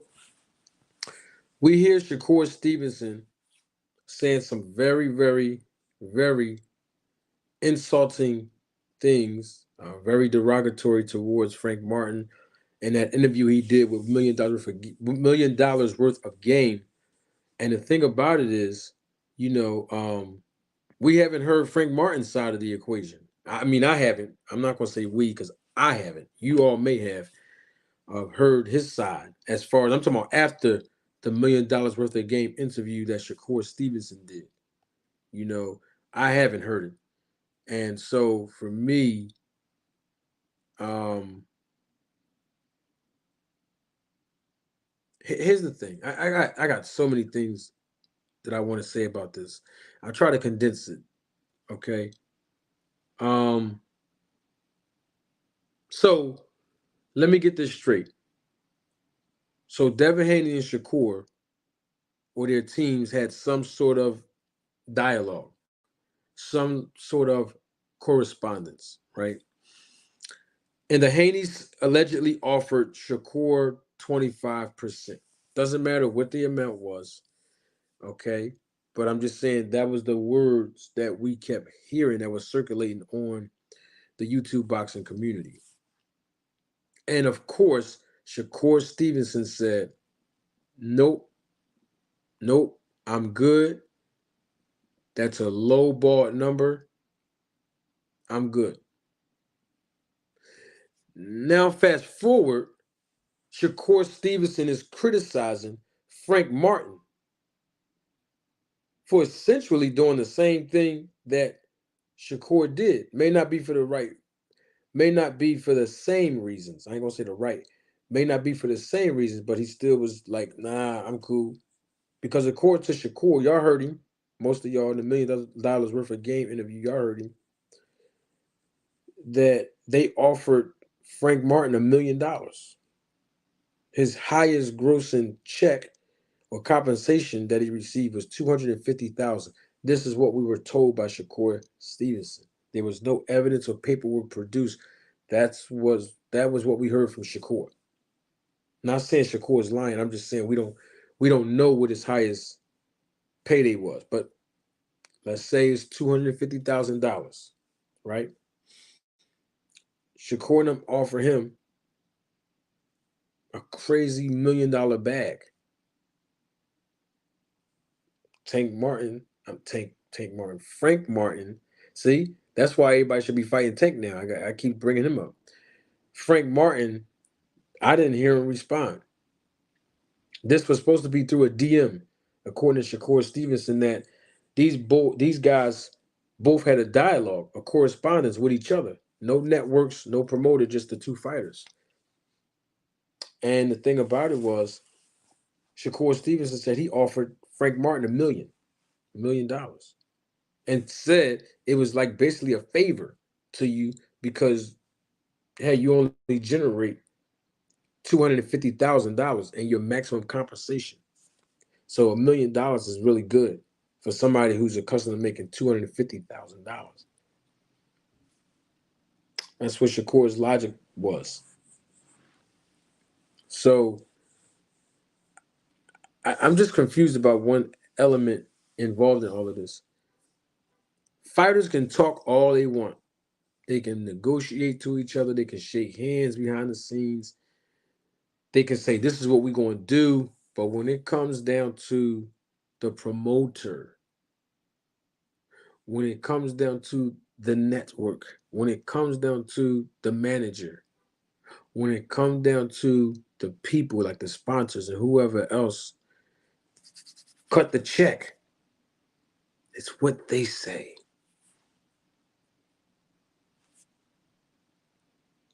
we hear Shakur Stevenson saying some very, very, very insulting things, very derogatory towards Frank Martin in that interview he did with $1 million worth of game. And the thing about it is, you know, we haven't heard Frank Martin's side of the equation. I mean, I haven't. I'm not going to say we because I haven't. You all may have heard his side as far as I'm talking about after the $1 million worth of game interview that Shakur Stevenson did. You know, I haven't heard it. And so for me, um, here's the thing. I got so many things that I want to say about this. I'll try to condense it. Okay. Um, so let me get this straight. So Devin Haney and Shakur or their teams had some sort of dialogue, some sort of correspondence, right? And the Haneys allegedly offered Shakur 25%. Doesn't matter what the amount was, okay? But I'm just saying that was the words that we kept hearing that was circulating on the YouTube boxing community. And of course, Shakur Stevenson said, nope, nope, I'm good. That's a low ball number. I'm good. Now, fast forward, Shakur Stevenson is criticizing Frank Martin for essentially doing the same thing that Shakur did. May not be for the same reasons. I ain't gonna say the right. May not be for the same reasons, but he still was like, nah, I'm cool. Because according to Shakur, y'all heard him. Most of y'all in the $1 million worth of game interview, y'all heard him. That they offered Frank Martin $1 million. His highest grossing check or compensation that he received was 250,000. This is what we were told by Shakur Stevenson. There was no evidence or paperwork produced. That was what we heard from Shakur. Not saying Shakur is lying. I'm just saying we don't know what his highest payday was. But let's say it's $250,000, right? Shakur and them offer him a crazy $1 million bag. Tank Martin, I'm Tank Martin, Frank Martin. See, that's why everybody should be fighting Tank now. I keep bringing him up. Frank Martin, I didn't hear him respond. This was supposed to be through a DM. according to Shakur Stevenson, that these guys both had a dialogue, a correspondence with each other. No networks, no promoter, just the two fighters. And the thing about it was, Shakur Stevenson said he offered Frank Martin $1 million, and said it was like basically a favor to you because hey, you only generate $250,000 and your maximum compensation. So $1 million is really good for somebody who's accustomed to making $250,000. That's what Shakur's logic was. So I'm just confused about one element involved in all of this. Fighters can talk all they want. They can negotiate to each other. They can shake hands behind the scenes. They can say, this is what we're going to do. But when it comes down to the promoter, when it comes down to the network, when it comes down to the manager, when it comes down to the people like the sponsors and whoever else cut the check, it's what they say.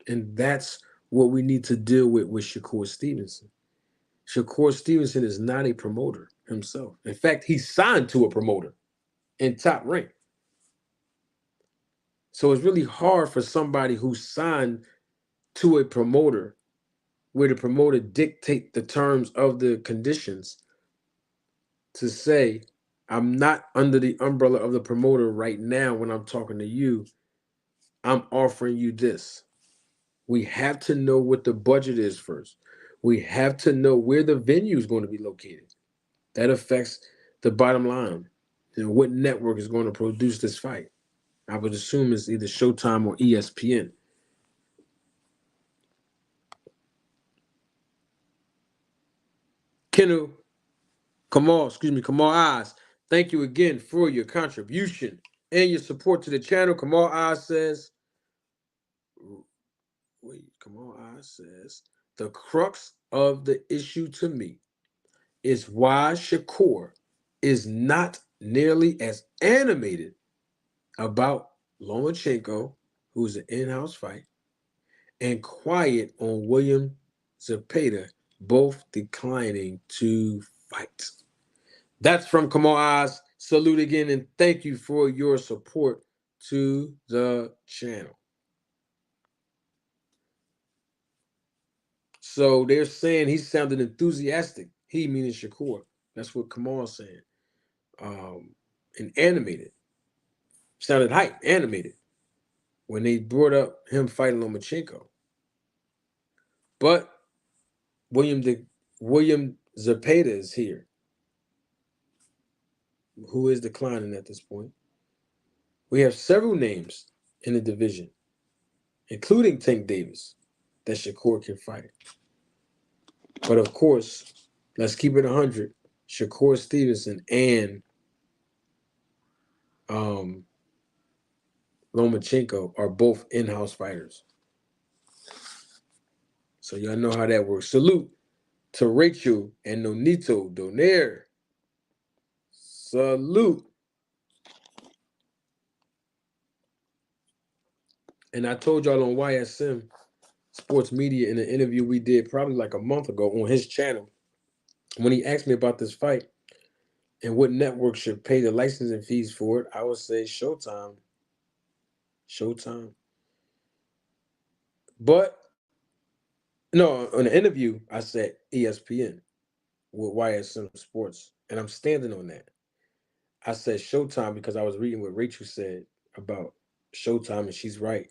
And that's what we need to deal with Shakur Stevenson. Shakur Stevenson is not a promoter himself. In fact, he's signed to a promoter in Top Rank. So it's really hard for somebody who's signed to a promoter where the promoter dictate the terms of the conditions to say, I'm not under the umbrella of the promoter right now when I'm talking to you. I'm offering you this. We have to know what the budget is first. We have to know where the venue is going to be located. That affects the bottom line. What network is going to produce this fight? I would assume it's either Showtime or ESPN. Kenu, Kamal Eyes, thank you again for your contribution and your support to the channel. Kamal Eyes says, the crux of the issue to me is why Shakur is not nearly as animated about Lomachenko, who's an in-house fight, and quiet on William Zepeda, both declining to fight. That's from Kamal Eyes. Salute again, and thank you for your support to the channel. So they're saying he sounded enthusiastic. He meaning Shakur. That's what Kamal's saying. And animated. Sounded hype, animated. When they brought up him fighting Lomachenko. But William Zepeda is here, who is declining at this point. We have several names in the division, including Tank Davis, that Shakur can fight. But of course, let's keep it 100. Shakur Stevenson and Lomachenko are both in-house fighters. So y'all know how that works. Salute to Rachel and Nonito Donaire. Salute. And I told y'all on YSM Sports Media in an interview we did probably like a month ago on his channel, when he asked me about this fight and what network should pay the licensing fees for it, I would say Showtime. Showtime. But no, on the interview, I said ESPN with YSM Sports, and I'm standing on that. I said Showtime because I was reading what Rachel said about Showtime, and she's right.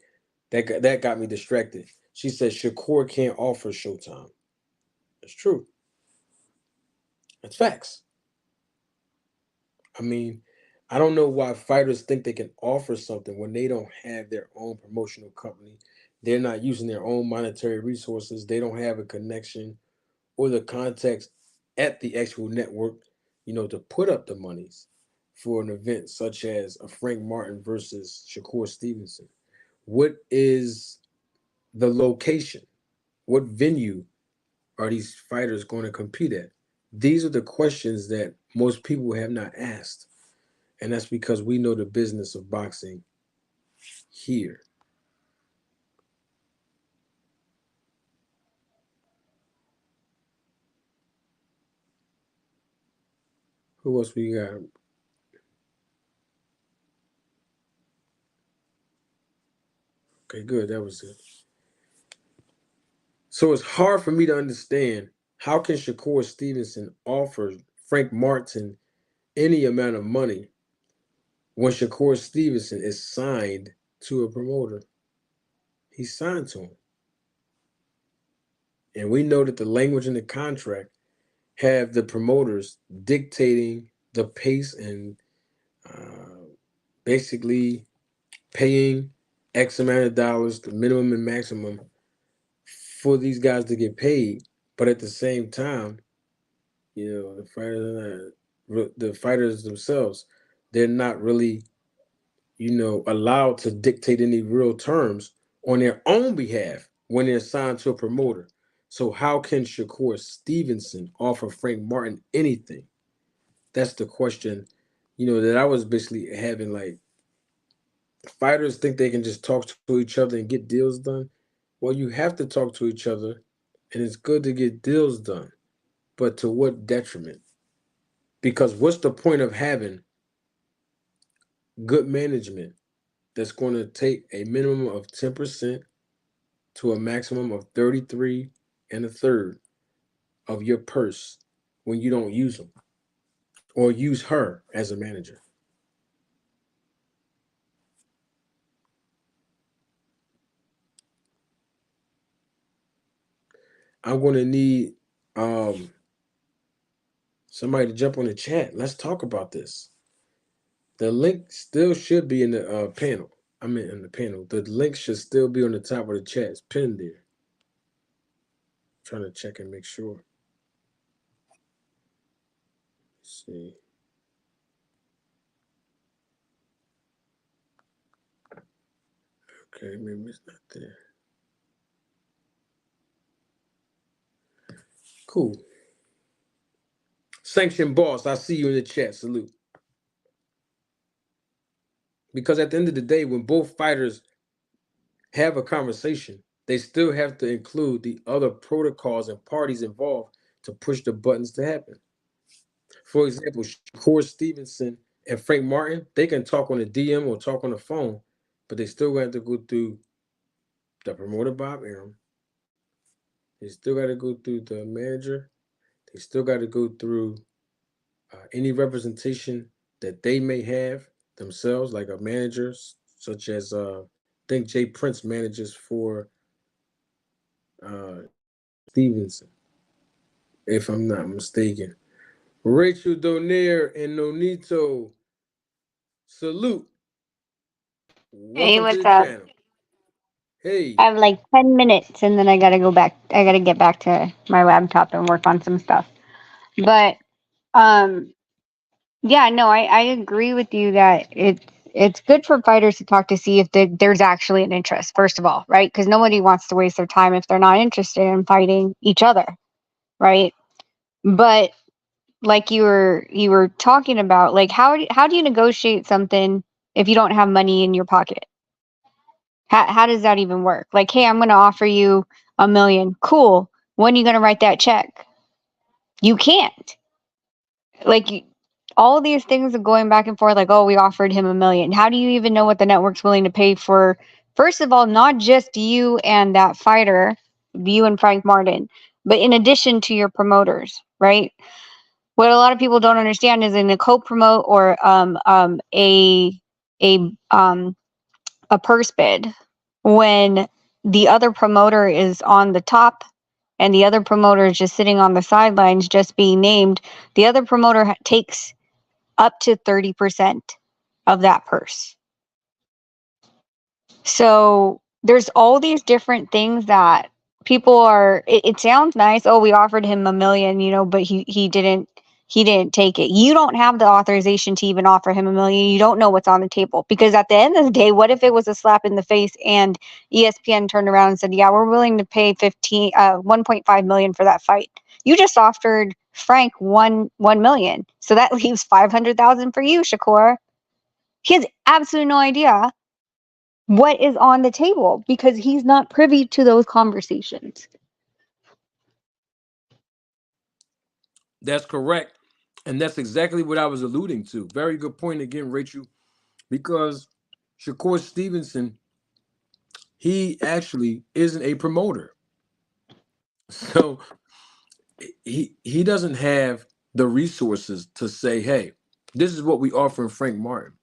That got me distracted. She said Shakur can't offer Showtime. It's true. It's facts. I mean, I don't know why fighters think they can offer something when they don't have their own promotional company. They're not using their own monetary resources. They don't have a connection or the context at the actual network, to put up the monies for an event such as a Frank Martin versus Shakur Stevenson. What is the location? What venue are these fighters going to compete at? These are the questions that most people have not asked. And that's because we know the business of boxing here. Who else we got? Okay, good. That was it. So it's hard for me to understand how can Shakur Stevenson offer Frank Martin any amount of money when Shakur Stevenson is signed to a promoter. He's signed to him. And we know that the language in the contract have the promoters dictating the pace and basically paying X amount of dollars, the minimum and maximum, for these guys to get paid. But at the same time, the fighters themselves, they're not really, allowed to dictate any real terms on their own behalf when they're signed to a promoter. So how can Shakur Stevenson offer Frank Martin anything? That's the question, that I was basically having. Like, fighters think they can just talk to each other and get deals done. Well, you have to talk to each other, and it's good to get deals done. But to what detriment? Because what's the point of having good management that's going to take a minimum of 10% to a maximum of 33 and a third of your purse when you don't use them or use her as a manager? I'm going to need um, somebody to jump on the chat. Let's talk about this. The link still should be in the panel. I mean, in the panel. The link should still be on the top of the chat. It's pinned there. Trying to check and make sure. Let's see. Okay, maybe it's not there. Cool. Sanction boss, I see you in the chat. Salute. Because at the end of the day, when both fighters have a conversation, they still have to include the other protocols and parties involved to push the buttons to happen. For example, Shakur Stevenson and Frank Martin, they can talk on the DM or talk on the phone, but they still have to go through the promoter Bob Arum. They still got to go through the manager. They still got to go through any representation that they may have themselves, like a manager, such as I think Jay Prince manages for Stevenson, if I'm not mistaken. Rachel Donaire and Nonito, salute. Hey, Welcome to what's the up? channel. Hey, I have like 10 minutes and then I gotta go back. I gotta get back to my laptop and work on some stuff. But, um, yeah, no, I agree with you that it's good for fighters to talk to see if there's actually an interest, first of all, right? Because nobody wants to waste their time if they're not interested in fighting each other, right? But like you were talking about, like how do you negotiate something if you don't have money in your pocket? How does that even work? Like, hey, I'm going to offer you 1 million. Cool. When are you going to write that check? You can't. Like, all these things are going back and forth. Like, oh, we offered him 1 million. How do you even know what the network's willing to pay for? First of all, not just you and that fighter, you and Frank Martin, but in addition to your promoters, right? What a lot of people don't understand is in a co-promote or a a purse bid, when the other promoter is on the top and the other promoter is just sitting on the sidelines just being named, the other promoter takes up to 30% of that purse. So there's all these different things that people are, it sounds nice. Oh, we offered him 1 million, but he didn't take it. You don't have the authorization to even offer him 1 million. You don't know what's on the table, because at the end of the day, what if it was a slap in the face and ESPN turned around and said, yeah, we're willing to pay 1.5 million for that fight. You just offered Frank 1 million. So that leaves 500,000 for you, Shakur. He has absolutely no idea what is on the table because he's not privy to those conversations. That's correct. And that's exactly what I was alluding to. Very good point again, Rachel, because Shakur Stevenson, he actually isn't a promoter. So he doesn't have the resources to say, hey, this is what we offer in Frank Martin.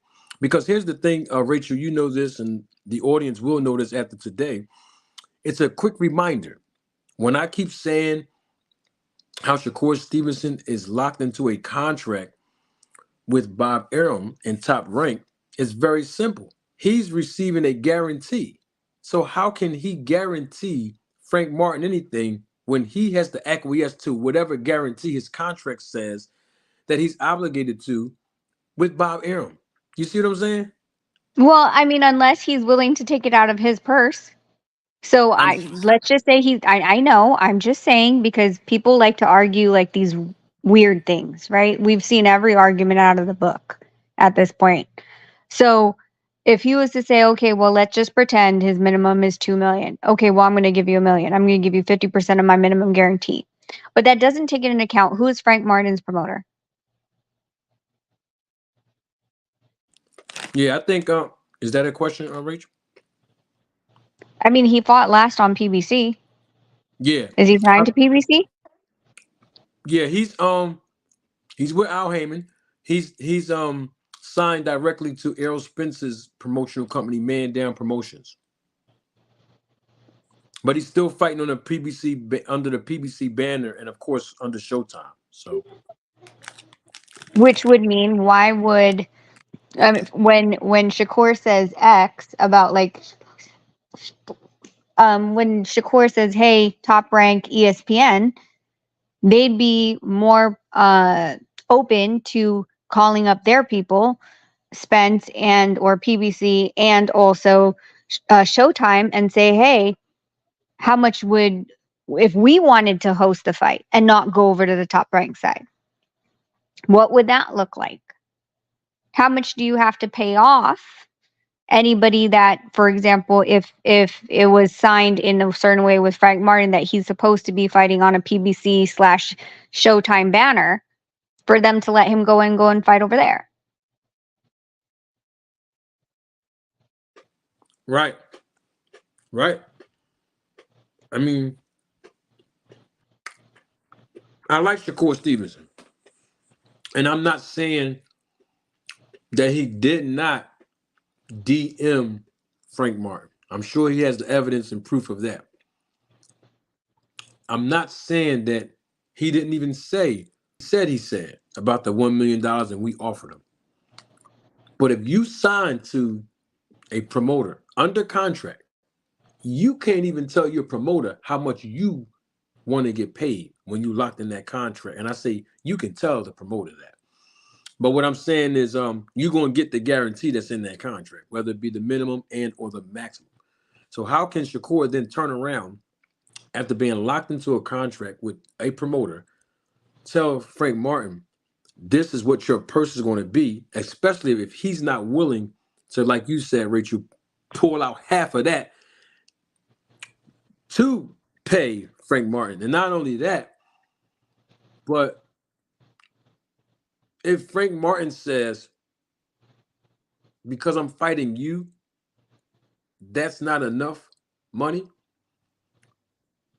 Because here's the thing, Rachel, you know this, and the audience will know this after today. It's a quick reminder. When I keep saying how Shakur Stevenson is locked into a contract with Bob Arum in Top Rank, it's very simple. He's receiving a guarantee. So how can he guarantee Frank Martin anything when he has to acquiesce to whatever guarantee his contract says that he's obligated to with Bob Arum? You see what I'm saying? Well, I mean, unless he's willing to take it out of his purse. So I'm let's just say I know, I'm just saying because people like to argue like these weird things, right? We've seen every argument out of the book at this point. So if he was to say, okay, well, let's just pretend his minimum is 2 million. Okay, well, I'm going to give you a million. I'm going to give you 50% of my minimum guarantee. But that doesn't take into account who is Frank Martin's promoter. yeah, I think is that a question, Rachel? I mean, he fought last on PBC. Yeah. Is he Uh, signed to PBC? yeah, he's with Al Heyman. He's signed directly to Errol Spence's promotional company, Man Down Promotions. But he's still fighting on the under the PBC banner, and of course under Showtime. So Which would mean why would when Shakur says X about like when Shakur says, "Hey, Top Rank ESPN," they'd be more open to calling up their people, Spence and or PBC, and also Showtime, and say, "Hey, how much would if we wanted to host the fight and not go over to the Top Rank side? What would that look like? How much do you have to pay off anybody that, for example, if it was signed in a certain way with Frank Martin that he's supposed to be fighting on a PBC slash Showtime banner, for them to let him go and fight over there?" right, right. I mean, I like Shakur Stevenson, and I'm not saying that he did not DM Frank Martin. I'm sure he has the evidence and proof of that. I'm not saying that he didn't even say he said about the $1 million and we offered him. But if you sign to a promoter under contract, you can't even tell your promoter how much you want to get paid when you locked in that contract. And I say you can tell the promoter that. But what I'm saying is you're going to get the guarantee that's in that contract, whether it be the minimum and or the maximum. So how can Shakur then turn around after being locked into a contract with a promoter, tell Frank Martin, this is what your purse is going to be, especially if he's not willing to, like you said, Rachel, pull out half of that to pay Frank Martin. And not only that, but if Frank Martin says, because I'm fighting you, that's not enough money,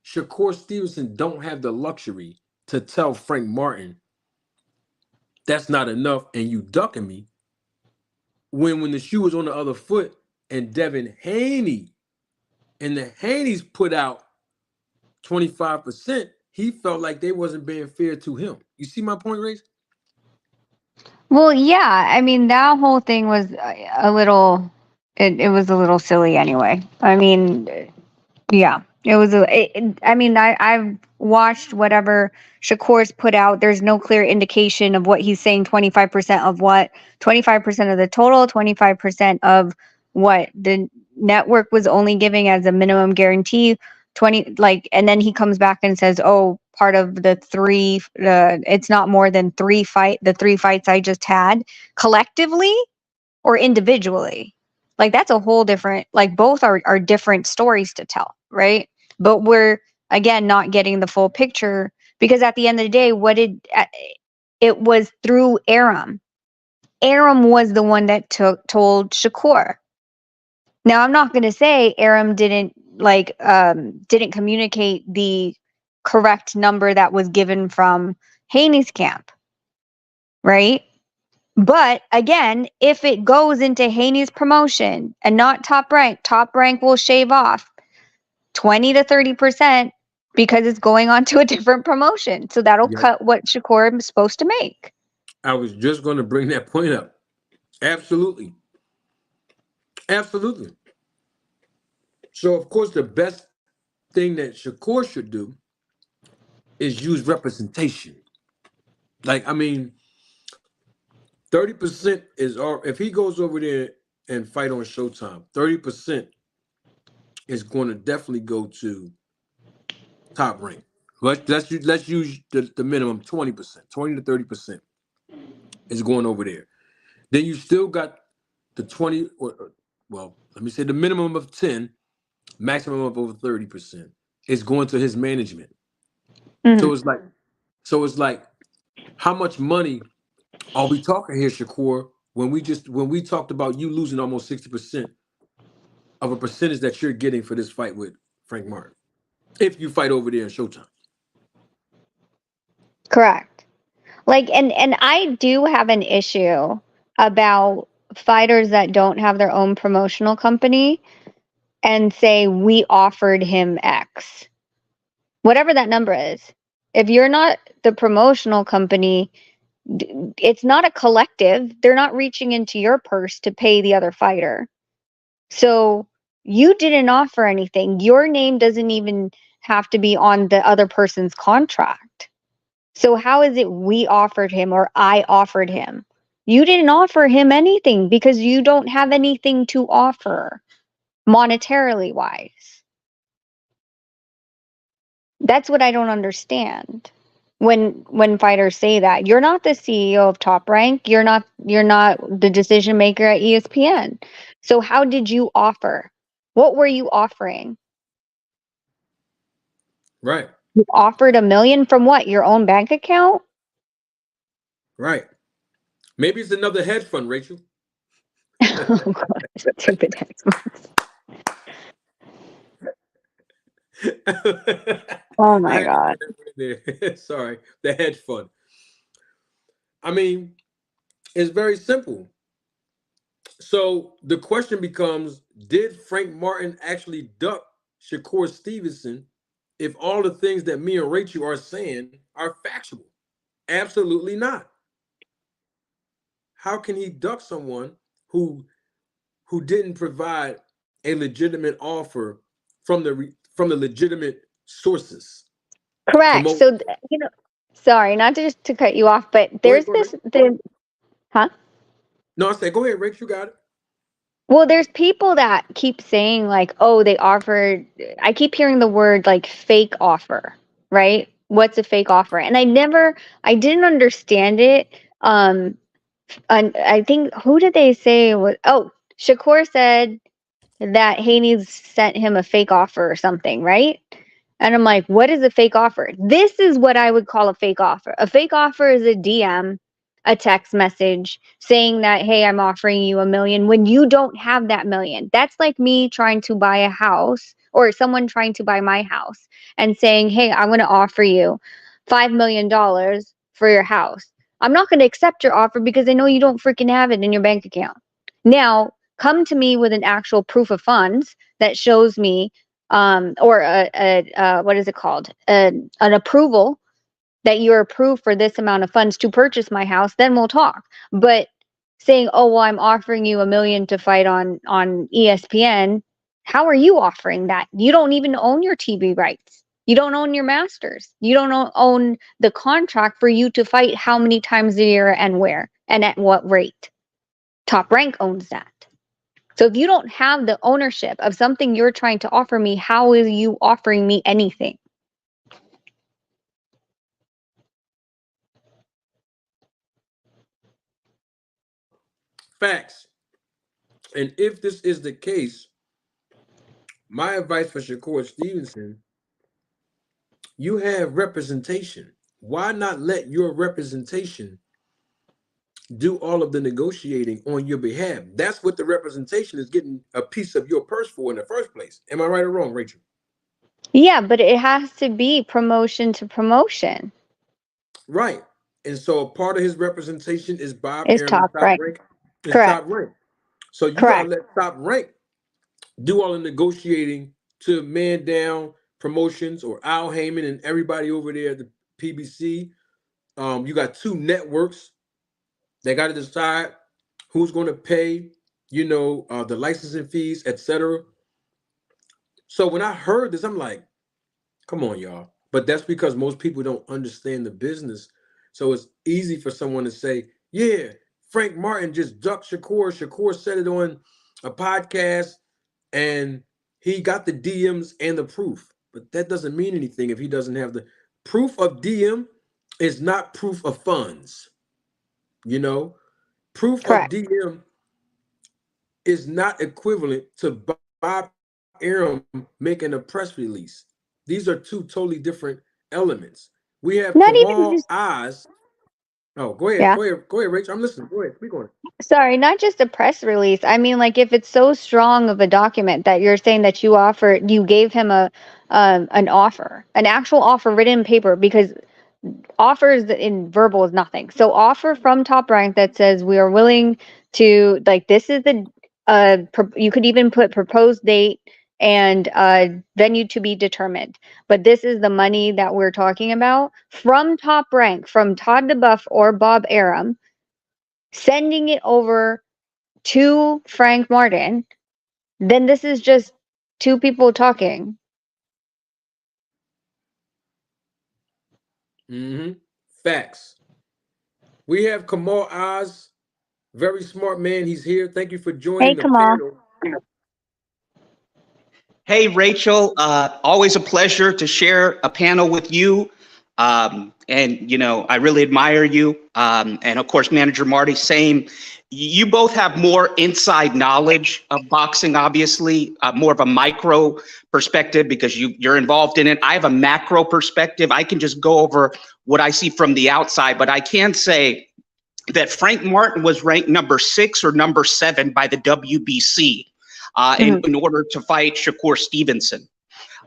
Shakur Stevenson don't have the luxury to tell Frank Martin that's not enough and you ducking me when the shoe was on the other foot and Devin Haney and the Haneys put out 25%, he felt like they wasn't being fair to him. You see my point, Race? Well, yeah, I mean that whole thing was a little it was a little silly anyway. I mean, yeah, it was I mean, I've watched whatever Shakur's put out. There's no clear indication of what he's saying. 25% of what? 25% of the total. 25% of what the network was only giving as a minimum guarantee. 20 like, and then he comes back and says, "Oh, part of the three. It's not more than the three fights I just had collectively or individually. Like that's a whole different. Like both are different stories to tell, right? But we're again not getting the full picture because at the end of the day, it was through Aram. Aram was the one that told Shakur. Now I'm not going to say Aram didn't communicate the correct number that was given from Haney's camp, right? But again, if it goes into Haney's promotion and not Top Rank will shave off 20 to 30% because it's going on to a different promotion. So that'll Yep. cut what Shakur is supposed to make. I was just going to bring that point up. Absolutely. Absolutely. So, of course, the best thing that Shakur should do is use representation. Like, I mean, 30% is all, if he goes over there and fight on Showtime, 30% is going to definitely go to Top Rank. Let's use the minimum 20%, 20 to 30% is going over there. Then you still got the 20 well, let me say the minimum of 10, maximum of over 30% is going to his management. Mm-hmm. So it's like how much money are we talking here, Shakur, when we talked about you losing almost 60% of a percentage that you're getting for this fight with Frank Martin? If you fight over there in Showtime. Correct. Like and I do have an issue about fighters that don't have their own promotional company and say we offered him X. Whatever that number is. If you're not the promotional company, it's not a collective. They're not reaching into your purse to pay the other fighter. So you didn't offer anything. Your name doesn't even have to be on the other person's contract. So how is it we offered him or I offered him? You didn't offer him anything because you don't have anything to offer monetarily wise. That's what I don't understand. When fighters say that, you're not the CEO of Top Rank, you're not the decision maker at ESPN. So how did you offer? What were you offering? Right. You offered 1 million from what? Your own bank account? Right. Maybe it's another hedge fund, Rachel. Oh god, stupid Xbox. Oh I my had to god. put that right there. Sorry, the hedge fund. I mean, it's very simple. So the question becomes: did Frank Martin actually duck Shakur Stevenson? If all the things that me and Rachel are saying are factual, absolutely not. How can he duck someone who didn't provide a legitimate offer from the legitimate sources? Correct. Promote. So sorry, not to cut you off, but Go ahead, there's go ahead. huh? No, I said, go ahead, Rachel. You got it. Well, there's people that keep saying like, "Oh, they offered." I keep hearing the word like fake offer, right? What's a fake offer? And I didn't understand it. And I think who did they say was? Oh, Shakur said that Haney sent him a fake offer or something, right? And I'm like, what is a fake offer? This is what I would call a fake offer. A fake offer is a DM, a text message saying that, hey, I'm offering you 1 million when you don't have that million. That's like me trying to buy a house or someone trying to buy my house and saying, hey, I'm going to offer you $5 million for your house. I'm not going to accept your offer because I know you don't freaking have it in your bank account. Now, come to me with an actual proof of funds that shows me or what is it called? An approval that you're approved for this amount of funds to purchase my house, then we'll talk. But saying, oh, well, I'm offering you 1 million to fight on ESPN, how are you offering that? You don't even own your TV rights. You don't own your masters. You don't own the contract for you to fight how many times a year and where and at what rate. Top Rank owns that. So if you don't have the ownership of something you're trying to offer me, how are you offering me anything? Facts. And if this is the case, my advice for Shakur Stevenson, you have representation. Why not let your representation do all of the negotiating on your behalf? That's what the representation is getting a piece of your purse for in the first place. Am I right or wrong, Rachel? Yeah, but it has to be promotion to promotion. Right. And so a part of his representation is Bob Is Arum and top Top rank. Rank is Correct. Top Rank. So you gotta Correct. let Top Rank do all the negotiating to man down promotions or Al Heyman and everybody over there at the PBC. You got two networks. They got to decide who's going to pay, the licensing fees, etc. So when I heard this, I'm like, come on, y'all. But that's because most people don't understand the business. So it's easy for someone to say, yeah, Frank Martin just ducked Shakur. Shakur said it on a podcast and he got the DMs and the proof. But that doesn't mean anything if he doesn't have the proof of DM is not proof of funds. You know, proof of Correct. DM is not equivalent to Bob Arum making a press release. These are two totally different elements. We have Not even Kamal just, Oz. Oh, go ahead. yeah. Go ahead, Rachel. I'm listening. Go ahead. Speak on it. Sorry, not just a press release. I mean, like if it's so strong of a document that you're saying that you gave him an offer, an actual offer written in paper, because offers in verbal is nothing. So offer from Top Rank that says we are willing to, like, this is the you could even put proposed date and venue to be determined. But this is the money that we're talking about from Top Rank, from Todd DeBuff or Bob Arum, sending it over to Frank Martin. Then this is just two people talking. Mm-hmm. Facts. We have Kamal Oz, very smart man. He's here. Thank you for Hey, joining the Kamal. panel. Hey, Rachel, always a pleasure to share a panel with you. And, I really admire you. And of course, Manager Marty, same. You both have more inside knowledge of boxing, obviously, more of a micro perspective because you're involved in it. I have a macro perspective. I can just go over what I see from the outside, but I can say that Frank Martin was ranked number 6 or number 7 by the WBC. In order to fight Shakur Stevenson.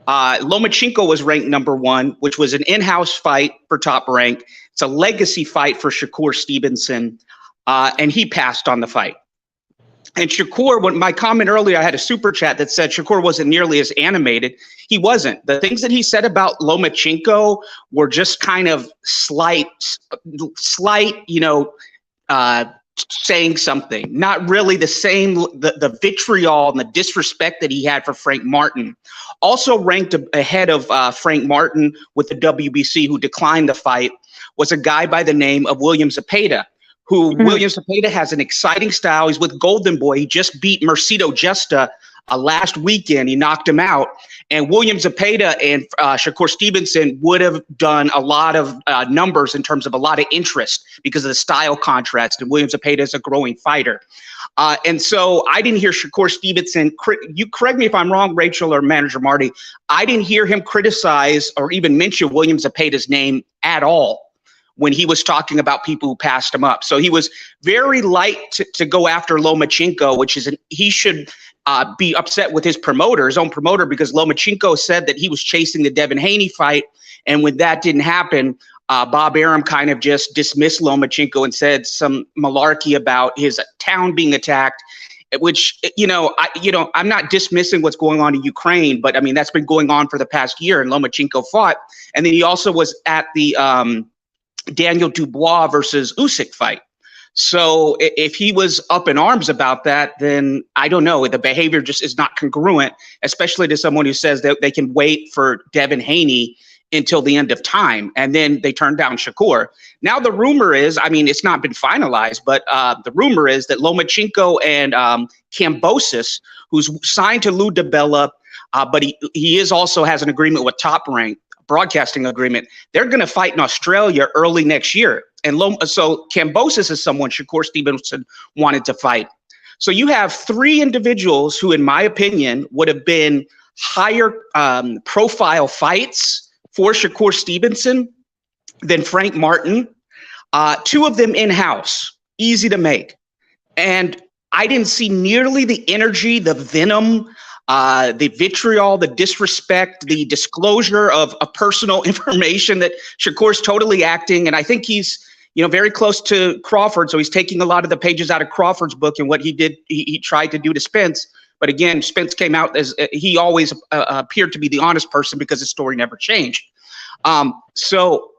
Lomachenko was ranked number 1, which was an in-house fight for Top Rank. It's a legacy fight for Shakur Stevenson, and he passed on the fight. And Shakur, when my comment earlier, I had a super chat that said Shakur wasn't nearly as animated. He wasn't. The things that he said about Lomachenko were just kind of slight, saying something, not really the same, the vitriol and the disrespect that he had for Frank Martin. Also ranked ahead of Frank Martin with the WBC, who declined the fight, was a guy by the name of William Zepeda, who William Zepeda has an exciting style. He's with Golden Boy. He just beat Mercito Justa last weekend. He knocked him out. And William Zepeda and Shakur Stevenson would have done a lot of numbers in terms of a lot of interest because of the style contrast. And William Zepeda is a growing fighter. And so I didn't hear Shakur Stevenson, you correct me if I'm wrong, Rachel or Manager Marty, I didn't hear him criticize or even mention William Zepeda's name at all when he was talking about people who passed him up. So he was very light to go after Lomachenko, which is he should be upset with his promoter, his own promoter, because Lomachenko said that he was chasing the Devin Haney fight. And when that didn't happen, Bob Arum kind of just dismissed Lomachenko and said some malarkey about his town being attacked, which, I'm not dismissing what's going on in Ukraine, but I mean, that's been going on for the past year, and Lomachenko fought. And then he also was at the Daniel Dubois versus Usyk fight. So if he was up in arms about that, then I don't know. The behavior just is not congruent, especially to someone who says that they can wait for Devin Haney until the end of time, and then they turned down Shakur. Now the rumor is, I mean, it's not been finalized, but the rumor is that Lomachenko and Kambosos, who's signed to Lou DiBella, but he also has an agreement with Top Rank, broadcasting agreement. They're going to fight in Australia early next year. And so Kambosos is someone Shakur Stevenson wanted to fight. So you have three individuals who, in my opinion, would have been higher profile fights for Shakur Stevenson than Frank Martin. Two of them in-house, easy to make. And I didn't see nearly the energy, the venom, the vitriol, the disrespect, the disclosure of personal information that Shakur's totally acting. And I think he's, very close to Crawford. So he's taking a lot of the pages out of Crawford's book and what he did, he tried to do to Spence. But again, Spence came out as he always appeared to be the honest person because his story never changed. So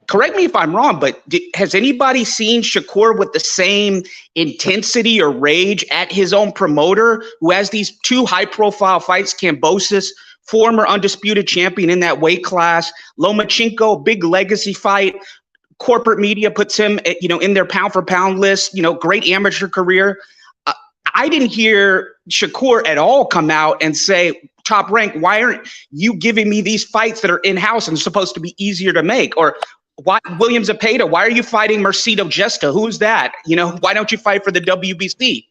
correct me if I'm wrong, but has anybody seen Shakur with the same intensity or rage at his own promoter, who has these two high-profile fights? Kambosos, former undisputed champion in that weight class. Lomachenko, big legacy fight. Corporate media puts him, in their pound-for-pound list. Great amateur career. I didn't hear Shakur at all come out and say, Top Rank, why aren't you giving me these fights that are in-house and supposed to be easier to make? Or why William Zepeda? Why are you fighting Mercedo Jesta? Who's that? Why don't you fight for the WBC?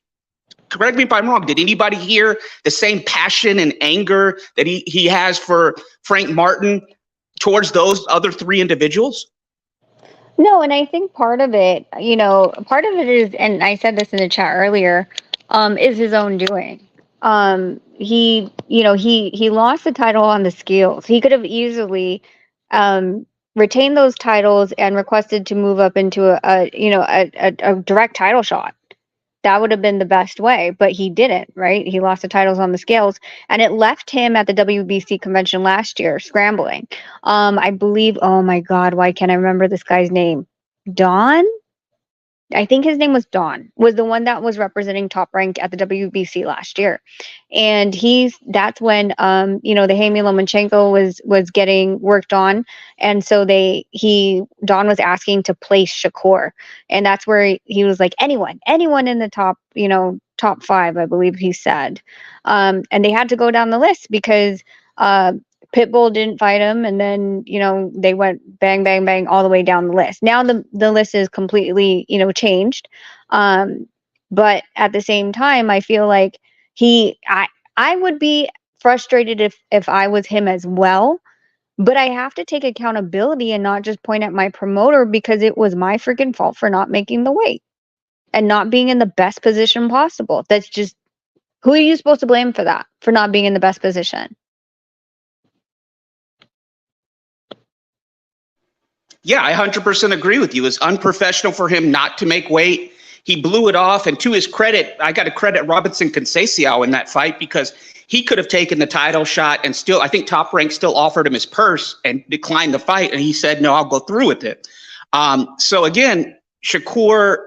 Correct me if I'm wrong. Did anybody hear the same passion and anger that he has for Frank Martin towards those other three individuals? No, and I think part of it is, and I said this in the chat earlier, is his own doing. He lost the title on the scales. He could have easily retained those titles and requested to move up into a direct title shot. That would have been the best way, but he didn't, right? He lost the titles on the scales, and it left him at the WBC convention last year scrambling. I believe, oh my God, why can't I remember this guy's name? Don? I think his name was Don, was the one that was representing Top Rank at the WBC last year. And that's when, the Jaime Lomachenko was getting worked on. And so Don was asking to place Shakur. And that's where he was like, anyone in the top five, I believe he said. And they had to go down the list because, Pitbull didn't fight him, and then they went bang bang bang all the way down the list. Now the list is completely changed, but at the same time I feel like I would be frustrated if I was him as well, but I have to take accountability and not just point at my promoter, because it was my freaking fault for not making the weight and not being in the best position possible. That's just, who are you supposed to blame for that, for not being in the best position? Yeah, I 100% agree with you. It's unprofessional for him not to make weight. He blew it off. And to his credit, I got to credit Robinson Conceição in that fight, because he could have taken the title shot and still, I think Top Rank still offered him his purse and declined the fight. And he said, no, I'll go through with it. So again, Shakur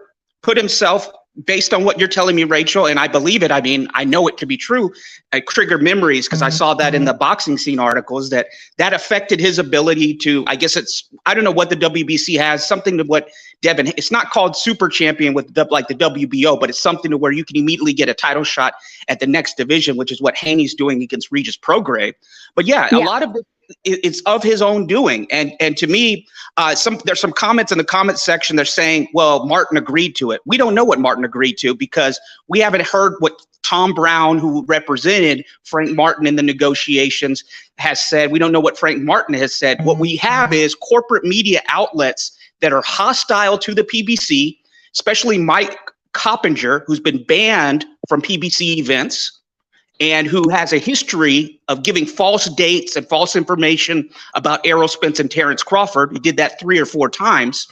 put himself, based on what you're telling me, Rachel, and I believe it. I mean, I know it to be true. I triggered memories because I saw that in the boxing scene articles that affected his ability to, I don't know what the WBC has, something to what Devin, it's not called super champion like the WBO, but it's something to where you can immediately get a title shot at the next division, which is what Haney's doing against Regis Prograis. But yeah, a lot of it's of his own doing. And to me, there's some comments in the comment section. They're saying, well, Martin agreed to it. We don't know what Martin agreed to, because we haven't heard what Tom Brown, who represented Frank Martin in the negotiations, has said. We don't know what Frank Martin has said. What we have is corporate media outlets that are hostile to the PBC, especially Mike Coppinger, who's been banned from PBC events, and who has a history of giving false dates and false information about Errol Spence and Terrence Crawford. He did that 3 or 4 times.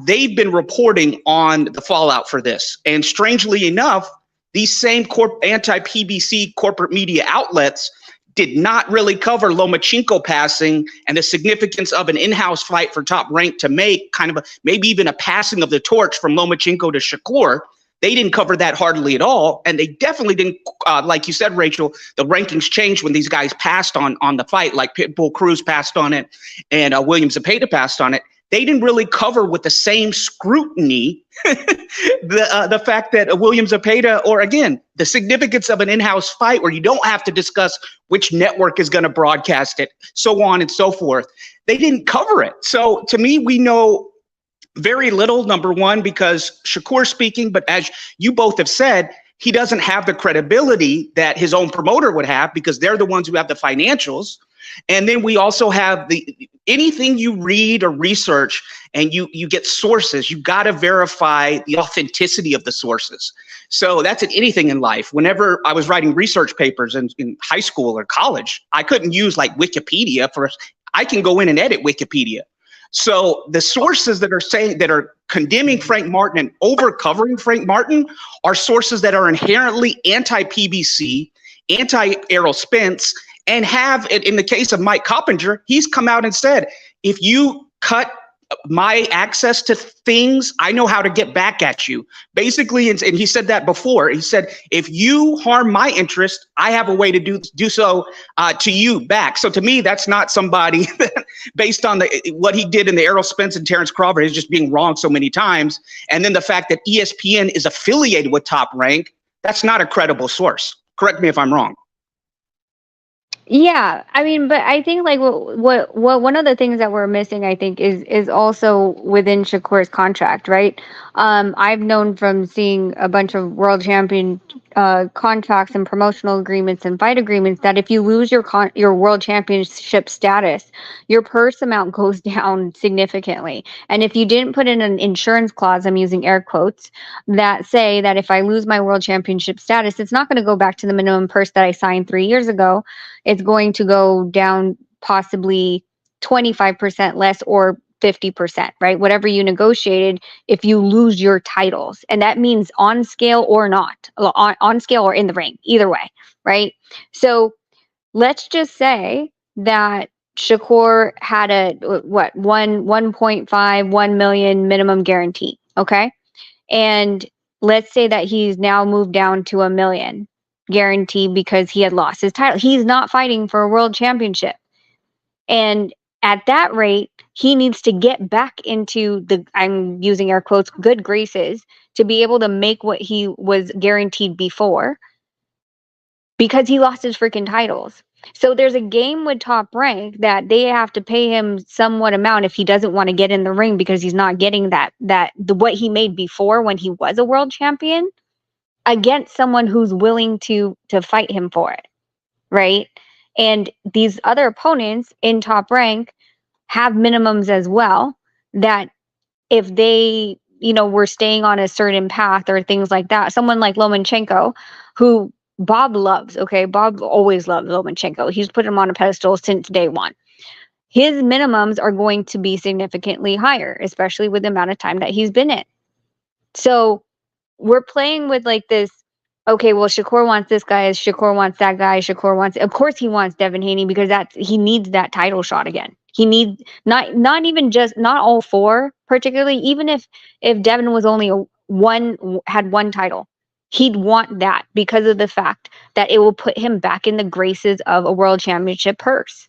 They've been reporting on the fallout for this. And strangely enough, these same anti-PBC corporate media outlets did not really cover Lomachenko passing and the significance of an in-house fight for Top Rank to make kind of maybe even a passing of the torch from Lomachenko to Shakur. They didn't cover that hardly at all. And they definitely didn't, like you said, Rachel, the rankings changed when these guys passed on the fight, like Pitbull Cruz passed on it and William Zepeda passed on it. They didn't really cover with the same scrutiny the fact that William Zepeda, or again, the significance of an in-house fight where you don't have to discuss which network is going to broadcast it, so on and so forth. They didn't cover it. So to me, we know Very little, number one, because Shakur speaking, but as you both have said, he doesn't have the credibility that his own promoter would have because they're the ones who have the financials. And then we also have anything you read or research and you get sources, you got to verify the authenticity of the sources. So that's in anything in life. Whenever I was writing research papers in high school or college, I couldn't use like Wikipedia I can go in and edit Wikipedia. So the sources that are condemning Frank Martin and over-covering Frank Martin are sources that are inherently anti-PBC, anti-Errol Spence, and have, in the case of Mike Coppinger, he's come out and said, if you cut my access to things, I know how to get back at you. Basically, and he said that before. He said, if you harm my interest, I have a way to do so to you back. So to me, that's not somebody that, based on what he did in the Errol Spence and Terrence Crawford, is just being wrong so many times. And then the fact that ESPN is affiliated with Top Rank, that's not a credible source. Correct me if I'm wrong. Yeah, I mean, but I think like what one of the things that we're missing, I think, is also within Shakur's contract, right? I've known from seeing a bunch of world champion contracts and promotional agreements and fight agreements that if you lose your world championship status, your purse amount goes down significantly. And if you didn't put in an insurance clause, I'm using air quotes, that say that if I lose my world championship status, it's not going to go back to the minimum purse that I signed 3 years ago. It's going to go down possibly 25% less or 50%, right? Whatever you negotiated, if you lose your titles. And that means on scale or not, on scale or in the ring, either way, right? So let's just say that Shakur had a, 1.5 million minimum guarantee, okay? And let's say that he's now moved down to $1 million guarantee because he had lost his title. He's not fighting for a world championship. And at that rate, he needs to get back into I'm using air quotes, good graces to be able to make what he was guaranteed before because he lost his freaking titles. So there's a game with Top Rank that they have to pay him somewhat amount if he doesn't want to get in the ring because he's not getting what he made before when he was a world champion against someone who's willing to fight him for it, right? And these other opponents in Top Rank have minimums as well, that if they, were staying on a certain path or things like that, someone like Lomachenko, who Bob loves, okay? Bob always loved Lomachenko. He's put him on a pedestal since day one. His minimums are going to be significantly higher, especially with the amount of time that he's been in. So we're playing with like this, okay, well, Shakur wants this guy, Shakur wants that guy, of course he wants Devin Haney because he needs that title shot again. He needs not all four particularly, even if Devin was only had one title, he'd want that because of the fact that it will put him back in the graces of a world championship purse.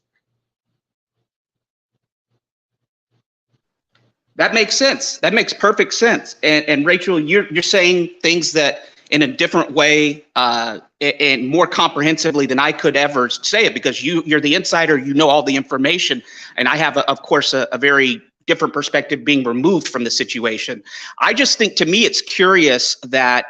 That makes sense. That makes perfect sense. And Rachel, you're saying things that in a different way and more comprehensively than I could ever say it because you're the insider. You know all the information, and I have, of course, a very different perspective being removed from the situation. I just think, to me, it's curious that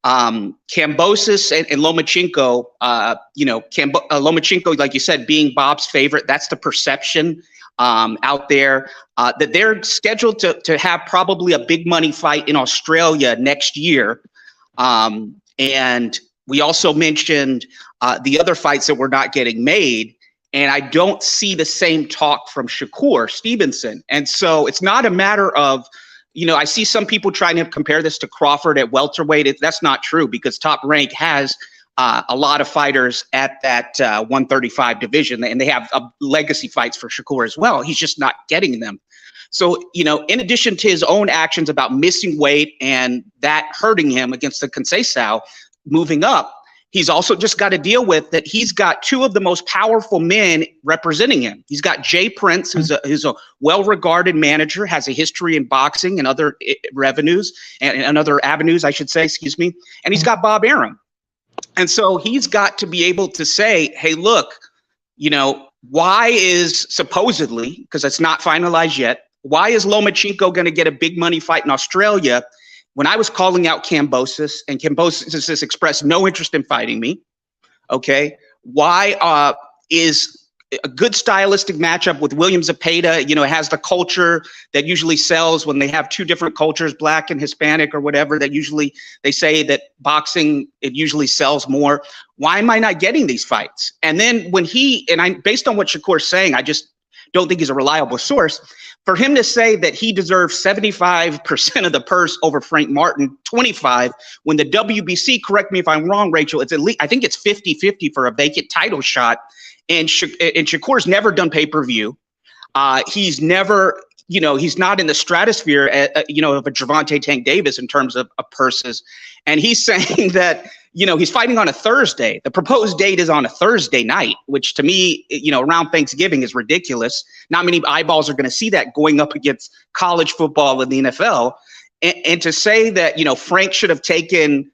Kambosos and Lomachenko, Lomachenko, like you said, being Bob's favorite, that's the perception out there, that they're scheduled to have probably a big money fight in Australia next year. And we also mentioned the other fights that were not getting made. And I don't see the same talk from Shakur Stevenson. And so it's not a matter of, I see some people trying to compare this to Crawford at welterweight. That's not true because Top Rank has a lot of fighters at that 135 division, and they have legacy fights for Shakur as well. He's just not getting them. So, in addition to his own actions about missing weight and that hurting him against the Conceição moving up, he's also just got to deal with that he's got two of the most powerful men representing him. He's got Jay Prince, who's a well-regarded manager, has a history in boxing and other revenues and other avenues, I should say, excuse me. And he's got Bob Arum. And so he's got to be able to say, hey, look, why is supposedly, because it's not finalized yet, Why is Lomachenko going to get a big money fight in Australia when I was calling out Kambosos and Kambosos has expressed no interest in fighting me? Okay. Why is a good stylistic matchup with William Zepeda, you know, has the culture that usually sells when they have two different cultures, black and Hispanic or whatever, that usually they say that boxing, it usually sells more. Why am I not getting these fights? And then when based on what Shakur's saying, I just don't think he's a reliable source. For him to say that he deserves 75% of the purse over Frank Martin, 25, when the WBC, correct me if I'm wrong, Rachel, it's at least, I think it's 50-50 for a vacant title shot. And Shakur's never done pay-per-view. He's never, you know, he's not in the stratosphere, you know, of a Gervonta Tank Davis in terms of purses. And he's saying that, you know, he's fighting on a Thursday. The proposed date is on a Thursday night, which to me, you know, around Thanksgiving is ridiculous. Not many eyeballs are going to see that going up against college football in the NFL. And to say that, you know, Frank should have taken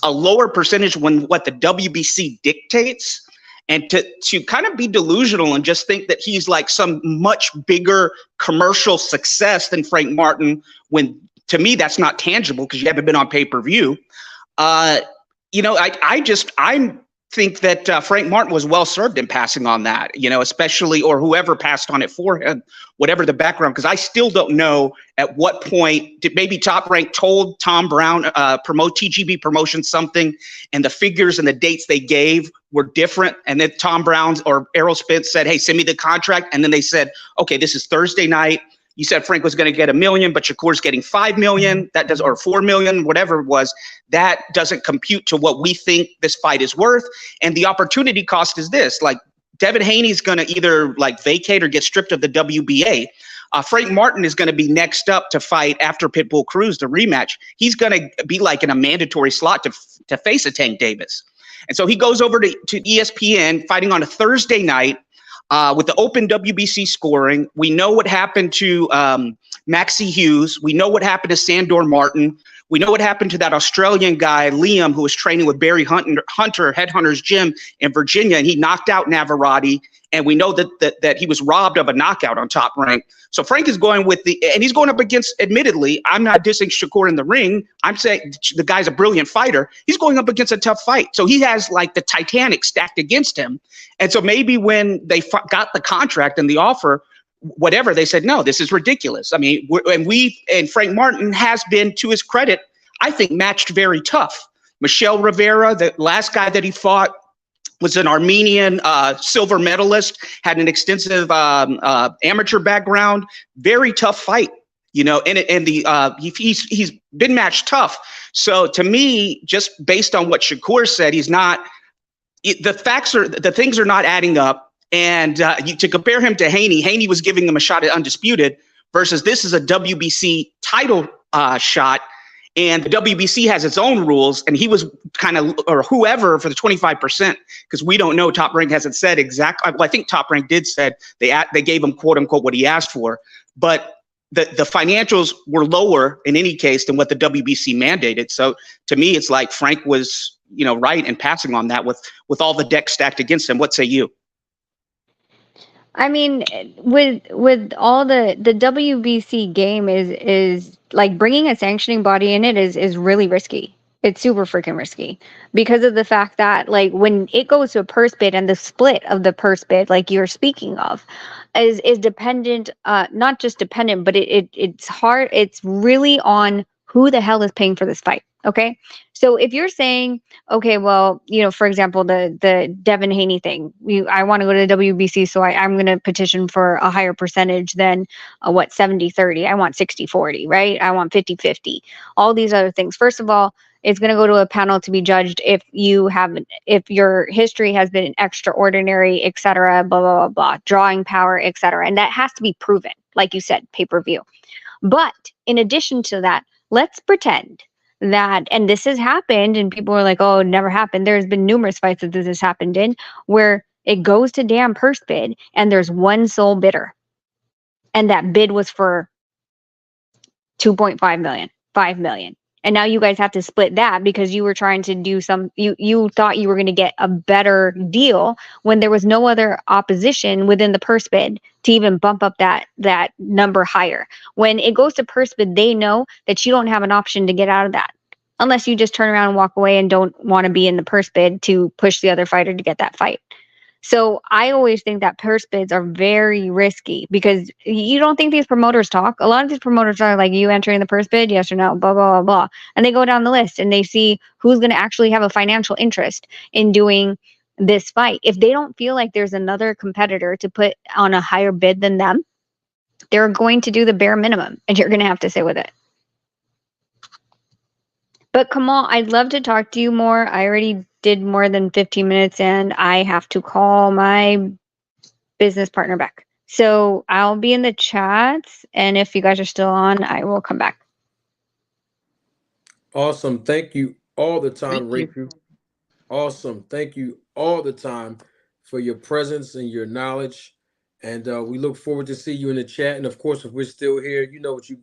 a lower percentage when what the WBC dictates, and to kind of be delusional and just think that he's like some much bigger commercial success than Frank Martin, when to me that's not tangible because you haven't been on pay-per-view. You know, I think that Frank Martin was well served in passing on that, you know, especially, or whoever passed on it for him, whatever the background, because I still don't know at what point did maybe Top Rank told Tom Brown, TGB Promotions something, and the figures and the dates they gave were different. And then Tom Brown or Errol Spence said, hey, send me the contract. And then they said, okay, this is Thursday night. You said Frank was going to get $1 million, but Shakur's getting $5 million. That does, or $4 million, whatever it was. That doesn't compute to what we think this fight is worth. And the opportunity cost is this: like Devin Haney's going to either like vacate or get stripped of the WBA. Frank Martin is going to be next up to fight after Pitbull Cruz, the rematch. He's going to be like in a mandatory slot to face a Tank Davis. And so he goes over to ESPN fighting on a Thursday night. With the open WBC scoring. We know what happened to Maxie Hughes. We know what happened to Sandor Martin. We know what happened to that Australian guy, Liam, who was training with Barry Hunter, Headhunter's gym in Virginia, and he knocked out Navarrete. And we know that he was robbed of a knockout on Top Rank. So Frank is going with and he's going up against, admittedly, I'm not dissing Shakur in the ring. I'm saying the guy's a brilliant fighter. He's going up against a tough fight. So he has like the Titanic stacked against him. And so maybe when they got the contract and the offer, whatever, they said, no, this is ridiculous. I mean, and Frank Martin has been, to his credit, I think, matched very tough. Michel Rivera, the last guy that he fought, was an Armenian silver medalist, had an extensive amateur background, very tough fight, you know, and he's been matched tough. So to me, just based on what Shakur said, the things are not adding up. And to compare him to Haney was giving him a shot at undisputed versus this is a WBC title shot. And the WBC has its own rules, and he was kind of, or whoever, for the 25%, because we don't know. Top Rank hasn't said exactly. Well, I think Top Rank did said they gave him quote unquote what he asked for, but the financials were lower in any case than what the WBC mandated. So to me, it's like Frank was, you know, right in passing on that with all the decks stacked against him. What say you? I mean, with all the WBC game is like bringing a sanctioning body in it is really risky. It's super freaking risky because of the fact that like when it goes to a purse bid and the split of the purse bid, like you're speaking of, is dependent, not just dependent, but it's hard. It's really on who the hell is paying for this fight. Okay. So if you're saying, okay, well, you know, for example, the Devin Haney thing, I want to go to the WBC, so I'm going to petition for a higher percentage than 70-30. I want 60-40, right? I want 50-50. All these other things. First of all, it's going to go to a panel to be judged if your history has been extraordinary, et cetera, blah, blah, blah, blah, drawing power, et cetera. And that has to be proven, like you said, pay-per-view. But in addition to that, let's pretend that, and this has happened, and people are like, oh, it never happened. There's been numerous fights that this has happened in where it goes to damn purse bid and there's one sole bidder. And that bid was for 2.5 million, 5 million. and now you guys have to split that because you were trying to do you thought you were going to get a better deal when there was no other opposition within the purse bid to even bump up that number higher. When it goes to purse bid, they know that you don't have an option to get out of that unless you just turn around and walk away and don't want to be in the purse bid to push the other fighter to get that fight. So I always think that purse bids are very risky because you don't think these promoters talk. A lot of these promoters are like, you entering the purse bid, yes or no, blah, blah, blah, blah. And they go down the list and they see who's going to actually have a financial interest in doing this fight. If they don't feel like there's another competitor to put on a higher bid than them, they're going to do the bare minimum and you're going to have to sit with it. But Kamal, I'd love to talk to you more. I already did more than 15 minutes and I have to call my business partner back. So I'll be in the chats, and if you guys are still on, I will come back. Awesome. Thank you all the time, Thank you. Rachel. Awesome. Thank you all the time for your presence and your knowledge. And we look forward to see you in the chat. And of course, if we're still here, you know what you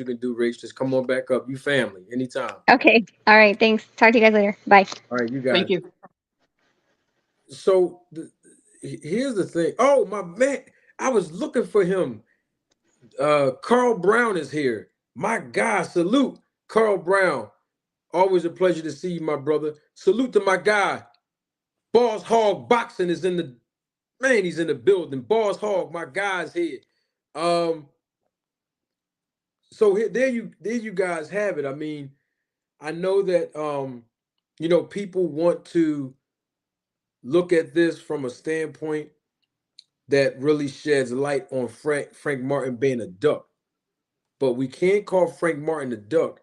can do, Rach. Just come on back up. You family anytime. Okay. All right. Thanks. Talk to you guys later. Bye. All right, you got Thank it. you. So here's the thing. Oh my man, I was looking for him. Carl Brown is here. My guy, salute Carl Brown. Always a pleasure to see you, my brother. Salute to my guy. Boss Hog Boxing is in the man. He's in the building. Boss Hog, my guy's here. Um, so here, there you guys have it. I mean, I know that people want to look at this from a standpoint that really sheds light on Frank Martin being a duck. But we can't call Frank Martin a duck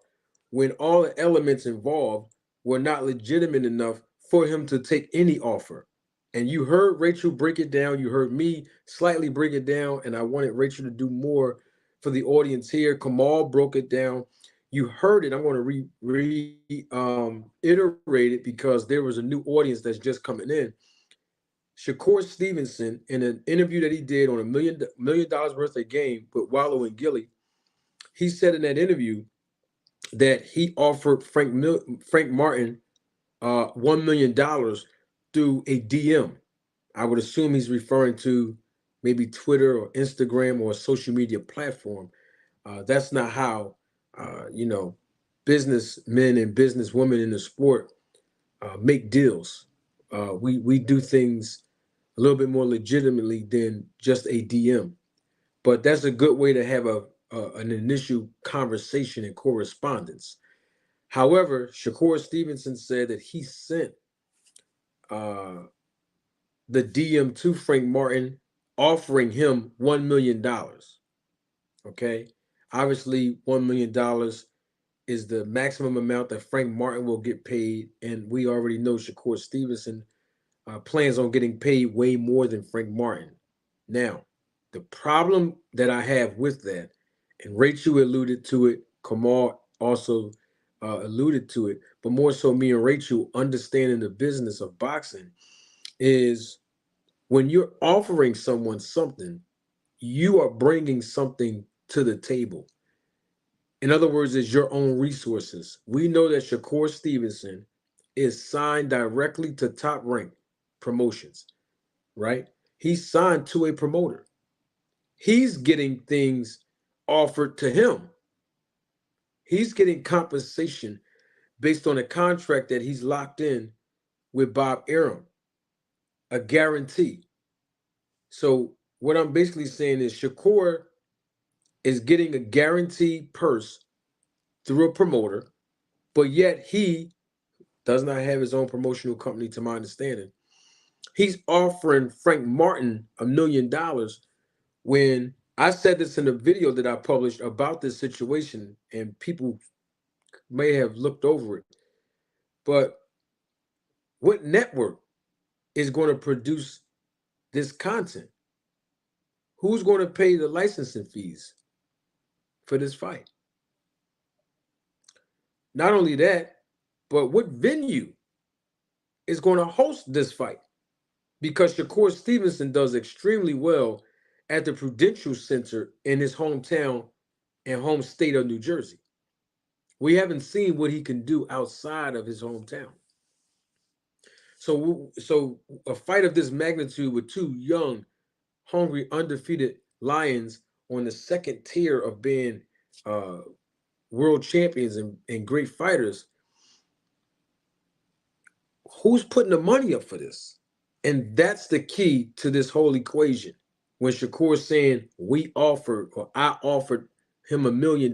when all the elements involved were not legitimate enough for him to take any offer. And you heard Rachel break it down. You heard me slightly break it down, and I wanted Rachel to do more for the audience here. Kamal broke it down. You heard it. I'm going to iterate it because there was a new audience that's just coming in. Shakur Stevenson, in an interview that he did on $1 million worth of game with Wallow and Gilly, he said in that interview that he offered Frank Martin $1 million through a DM. I would assume he's referring to maybe Twitter or Instagram or a social media platform. That's not how businessmen and businesswomen in the sport make deals. We do things a little bit more legitimately than just a DM. But that's a good way to have an initial conversation and correspondence. However, Shakur Stevenson said that he sent uh, the DM to Frank Martin, offering him $1 million. Okay, obviously, $1 million is the maximum amount that Frank Martin will get paid, and we already know Shakur Stevenson plans on getting paid way more than Frank Martin. Now, the problem that I have with that, and Rachel alluded to it, Kamal also alluded to it, but more so me and Rachel understanding the business of boxing is when you're offering someone something, you are bringing something to the table. In other words, it's your own resources. We know that Shakur Stevenson is signed directly to Top Rank Promotions, right? He's signed to a promoter. He's getting things offered to him. He's getting compensation based on a contract that he's locked in with Bob Arum, a guarantee. So what I'm basically saying is Shakur is getting a guaranteed purse through a promoter, but yet he does not have his own promotional company, to my understanding. He's offering Frank Martin $1 million when I said this in a video that I published about this situation, and people may have looked over it. But what network is going to produce this content? Who's going to pay the licensing fees for this fight? Not only that, but what venue is going to host this fight? Because Shakur Stevenson does extremely well at the Prudential Center in his hometown and home state of New Jersey. We haven't seen what he can do outside of his hometown. So a fight of this magnitude with two young, hungry, undefeated lions on the second tier of being uh, world champions and great fighters, who's putting the money up for this? And that's the key to this whole equation. When Shakur's saying we offered or I offered him $1 million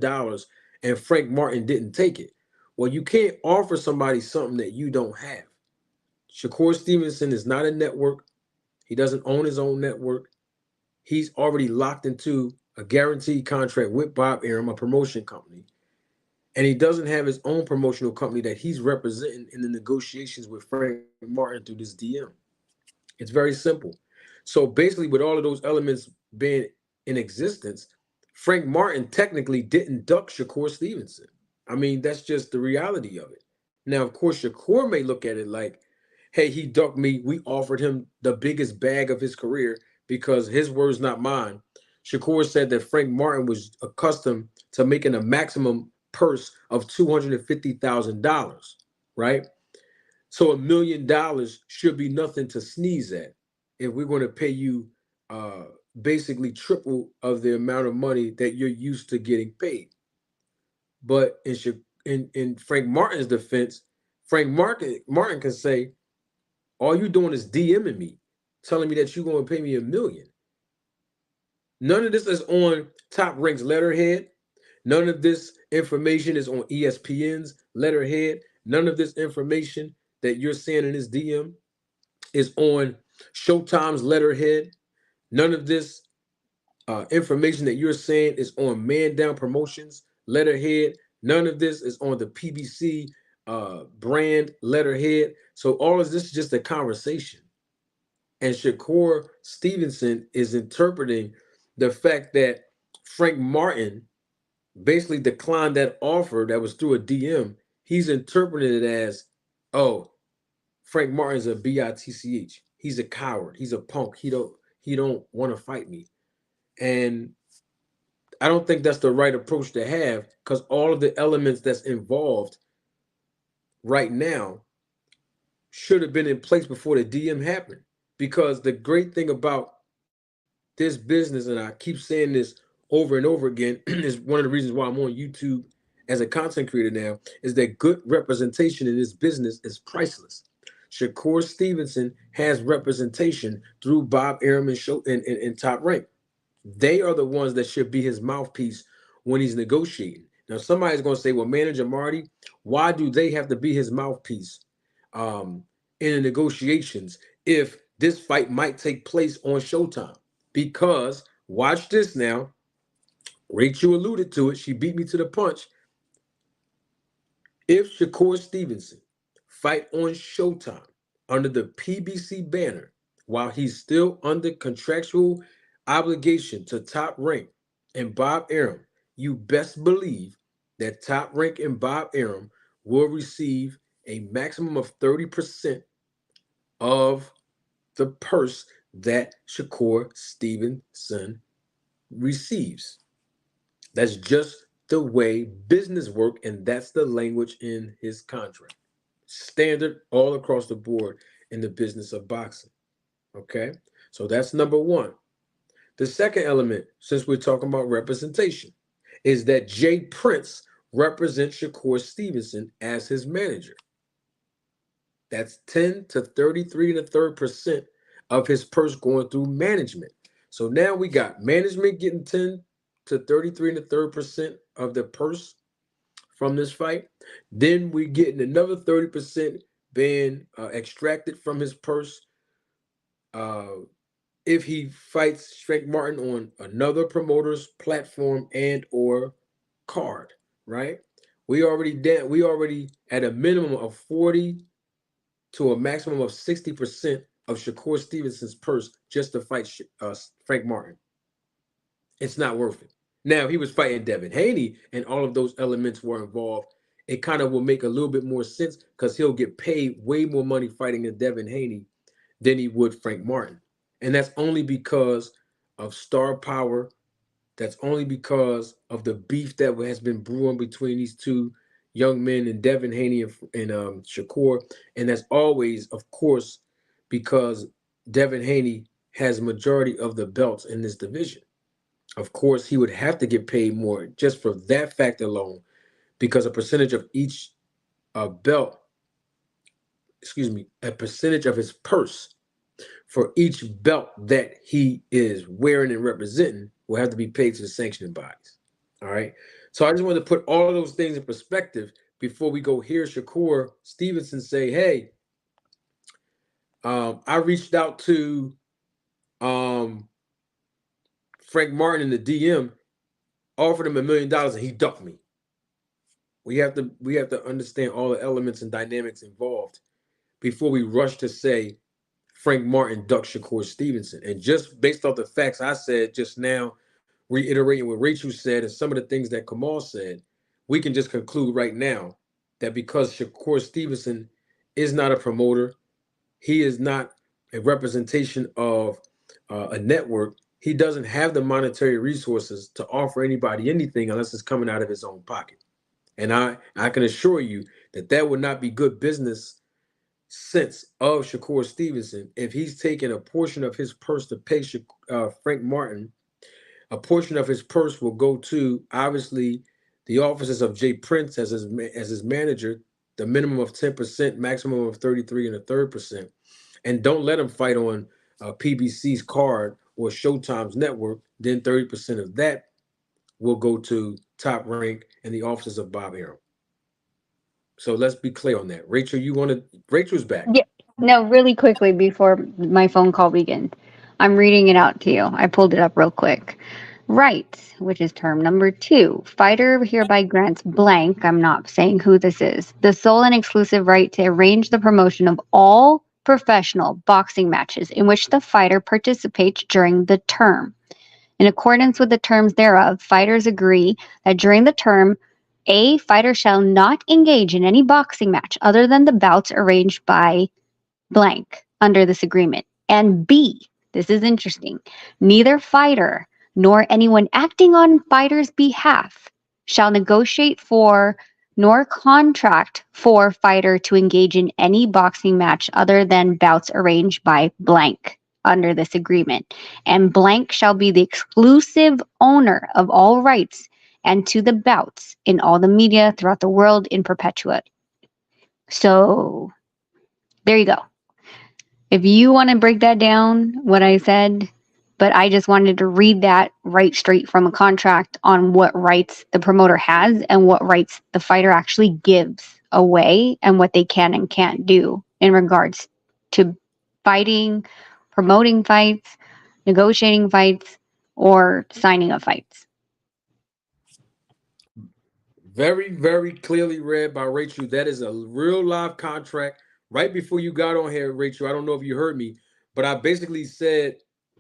and Frank Martin didn't take it. Well, you can't offer somebody something that you don't have. Shakur Stevenson is not a network. He doesn't own his own network. He's already locked into a guaranteed contract with Bob Arum, a promotion company. And he doesn't have his own promotional company that he's representing in the negotiations with Frank Martin through this DM. It's very simple. So basically, with all of those elements being in existence, Frank Martin technically didn't duck Shakur Stevenson. I mean, that's just the reality of it. Now, of course, Shakur may look at it like, hey, he ducked me. We offered him the biggest bag of his career because his words, not mine. Shakur said that Frank Martin was accustomed to making a maximum purse of $250,000, right? So $1 million should be nothing to sneeze at if we're going to pay you uh, basically triple of the amount of money that you're used to getting paid. But in Frank Martin's defense, Martin can say, all you doing is DMing me, telling me that you're going to pay me $1 million. None of this is on Top Rank's letterhead. None of this information is on ESPN's letterhead. None of this information that you're saying in this DM is on Showtime's letterhead. None of this information that you're saying is on Man Down Promotions letterhead. None of this is on the PBC brand letterhead. So all of this is just a conversation. And Shakur Stevenson is interpreting the fact that Frank Martin basically declined that offer that was through a DM. He's interpreting it as, oh, Frank Martin's a bitch. He's a coward. He's a punk. He don't want to fight me. And I don't think that's the right approach to have because all of the elements that's involved right now should have been in place before the DM happened. Because the great thing about this business, and I keep saying this over and over again, is one of the reasons why I'm on YouTube as a content creator now, is that good representation in this business is priceless. Shakur Stevenson has representation through Bob Arum and Top Rank. They are the ones that should be his mouthpiece when he's negotiating. Now, somebody's going to say, well, Manager Marty, why do they have to be his mouthpiece in the negotiations if this fight might take place on Showtime? Because, watch this now, Rachel alluded to it. She beat me to the punch. If Shakur Stevenson fight on Showtime under the PBC banner while he's still under contractual obligation to Top Rank and Bob Arum, you best believe that Top Rank and Bob Arum will receive a maximum of 30% of the purse that Shakur Stevenson receives. That's just the way business work, and that's the language in his contract. Standard all across the board in the business of boxing. Okay, so that's number one. The second element, since we're talking about representation, is that Jay Prince represents Shakur Stevenson as his manager. That's 10 to 33 and a third percent of his purse going through management. So now we got management getting 10 to 33 and a third percent of the purse from this fight. Then we getting another 30% being extracted from his purse uh, if he fights Frank Martin on another promoter's platform and or card, right? We already at a minimum of 40 to a maximum of 60% of Shakur Stevenson's purse just to fight Frank Martin. It's not worth it. Now, he was fighting Devin Haney, and all of those elements were involved. It kind of will make a little bit more sense because he'll get paid way more money fighting a Devin Haney than he would Frank Martin. And that's only because of star power. That's only because of the beef that has been brewing between these two young men in Devin Haney and Shakur, and that's always, of course, because Devin Haney has majority of the belts in this division. Of course, he would have to get paid more just for that fact alone, because a percentage of each belt, excuse me, a percentage of his purse for each belt that he is wearing and representing will have to be paid to the sanctioning bodies. All right. So I just wanted to put all of those things in perspective before we go hear Shakur Stevenson say, "Hey, I reached out to um, Frank Martin in the DM, offered him $1 million, and he ducked me." We have to understand all the elements and dynamics involved before we rush to say Frank Martin ducked Shakur Stevenson. And just based off the facts I said just now, reiterating what Rachel said and some of the things that Kamal said, we can just conclude right now that because Shakur Stevenson is not a promoter, he is not a representation of a network. He doesn't have the monetary resources to offer anybody anything unless it's coming out of his own pocket. And I can assure you that that would not be good business sense of Shakur Stevenson if he's taking a portion of his purse to pay Frank Martin. A portion of his purse will go to obviously the offices of Jay Prince as his manager, the minimum of 10%, maximum of 33 and a third percent. And don't let him fight on PBC's card or Showtime's network. Then 30% of that will go to Top Rank and the offices of Bob Arum. So let's be clear on that. Rachel, Rachel's back. Yeah. No, really quickly before my phone call begins. I'm reading it out to you. I pulled it up real quick. Rights, which is term number 2. Fighter hereby grants blank, I'm not saying who this is, the sole and exclusive right to arrange the promotion of all professional boxing matches in which the fighter participates during the term. In accordance with the terms thereof, fighters agree that during the term, a fighter shall not engage in any boxing match other than the bouts arranged by blank under this agreement. And B, this is interesting, neither fighter nor anyone acting on fighter's behalf shall negotiate for nor contract for fighter to engage in any boxing match other than bouts arranged by blank under this agreement. And blank shall be the exclusive owner of all rights and to the bouts in all the media throughout the world in perpetuity. So there you go. If you want to break that down, what I said, but I just wanted to read that right straight from a contract on what rights the promoter has and what rights the fighter actually gives away and what they can and can't do in regards to fighting, promoting fights, negotiating fights, or signing of fights. Very, very clearly read by Rachel. That is a real live contract. Right before you got on here, Rachel, I don't know if you heard me, but I basically said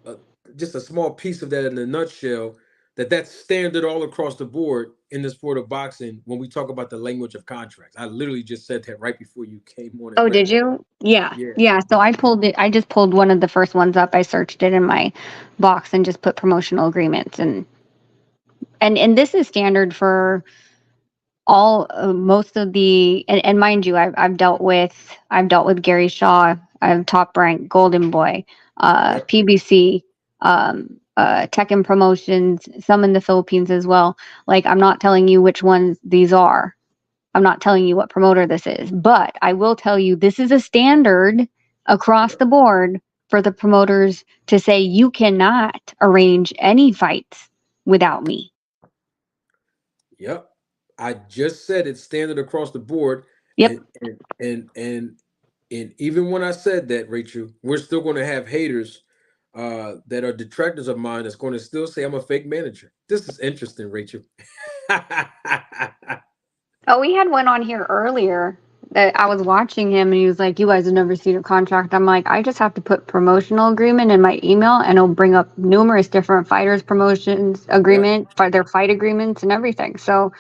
uh, just a small piece of that in a nutshell, that that's standard all across the board in the sport of boxing when we talk about the language of contracts. I literally just said that right before you came on and Oh, read did that. you? Yeah. Yeah. Yeah. So I pulled it. I just pulled one of the first ones up. I searched it in my box and just put promotional agreements and this is standard for all most of the and mind you, I've dealt with Gary Shaw, I've Top Rank, Golden Boy, Yep. PBC, Tekken Promotions, some in the Philippines as well. Like I'm not telling you which ones these are. I'm not telling you what promoter this is, but I will tell you this is a standard across Yep. the board for the promoters to say you cannot arrange any fights without me. Yep. I just said it's standard across the board, Yep. and even when I said that, Rachel, we're still going to have haters that are detractors of mine that's going to still say I'm a fake manager. This is interesting, Rachel. Oh, we had one on here earlier that I was watching him and he was like, "You guys have never seen a contract." I'm like, I just have to put promotional agreement in my email and it'll bring up numerous different fighters promotions Yep. agreement for their fight agreements and everything. So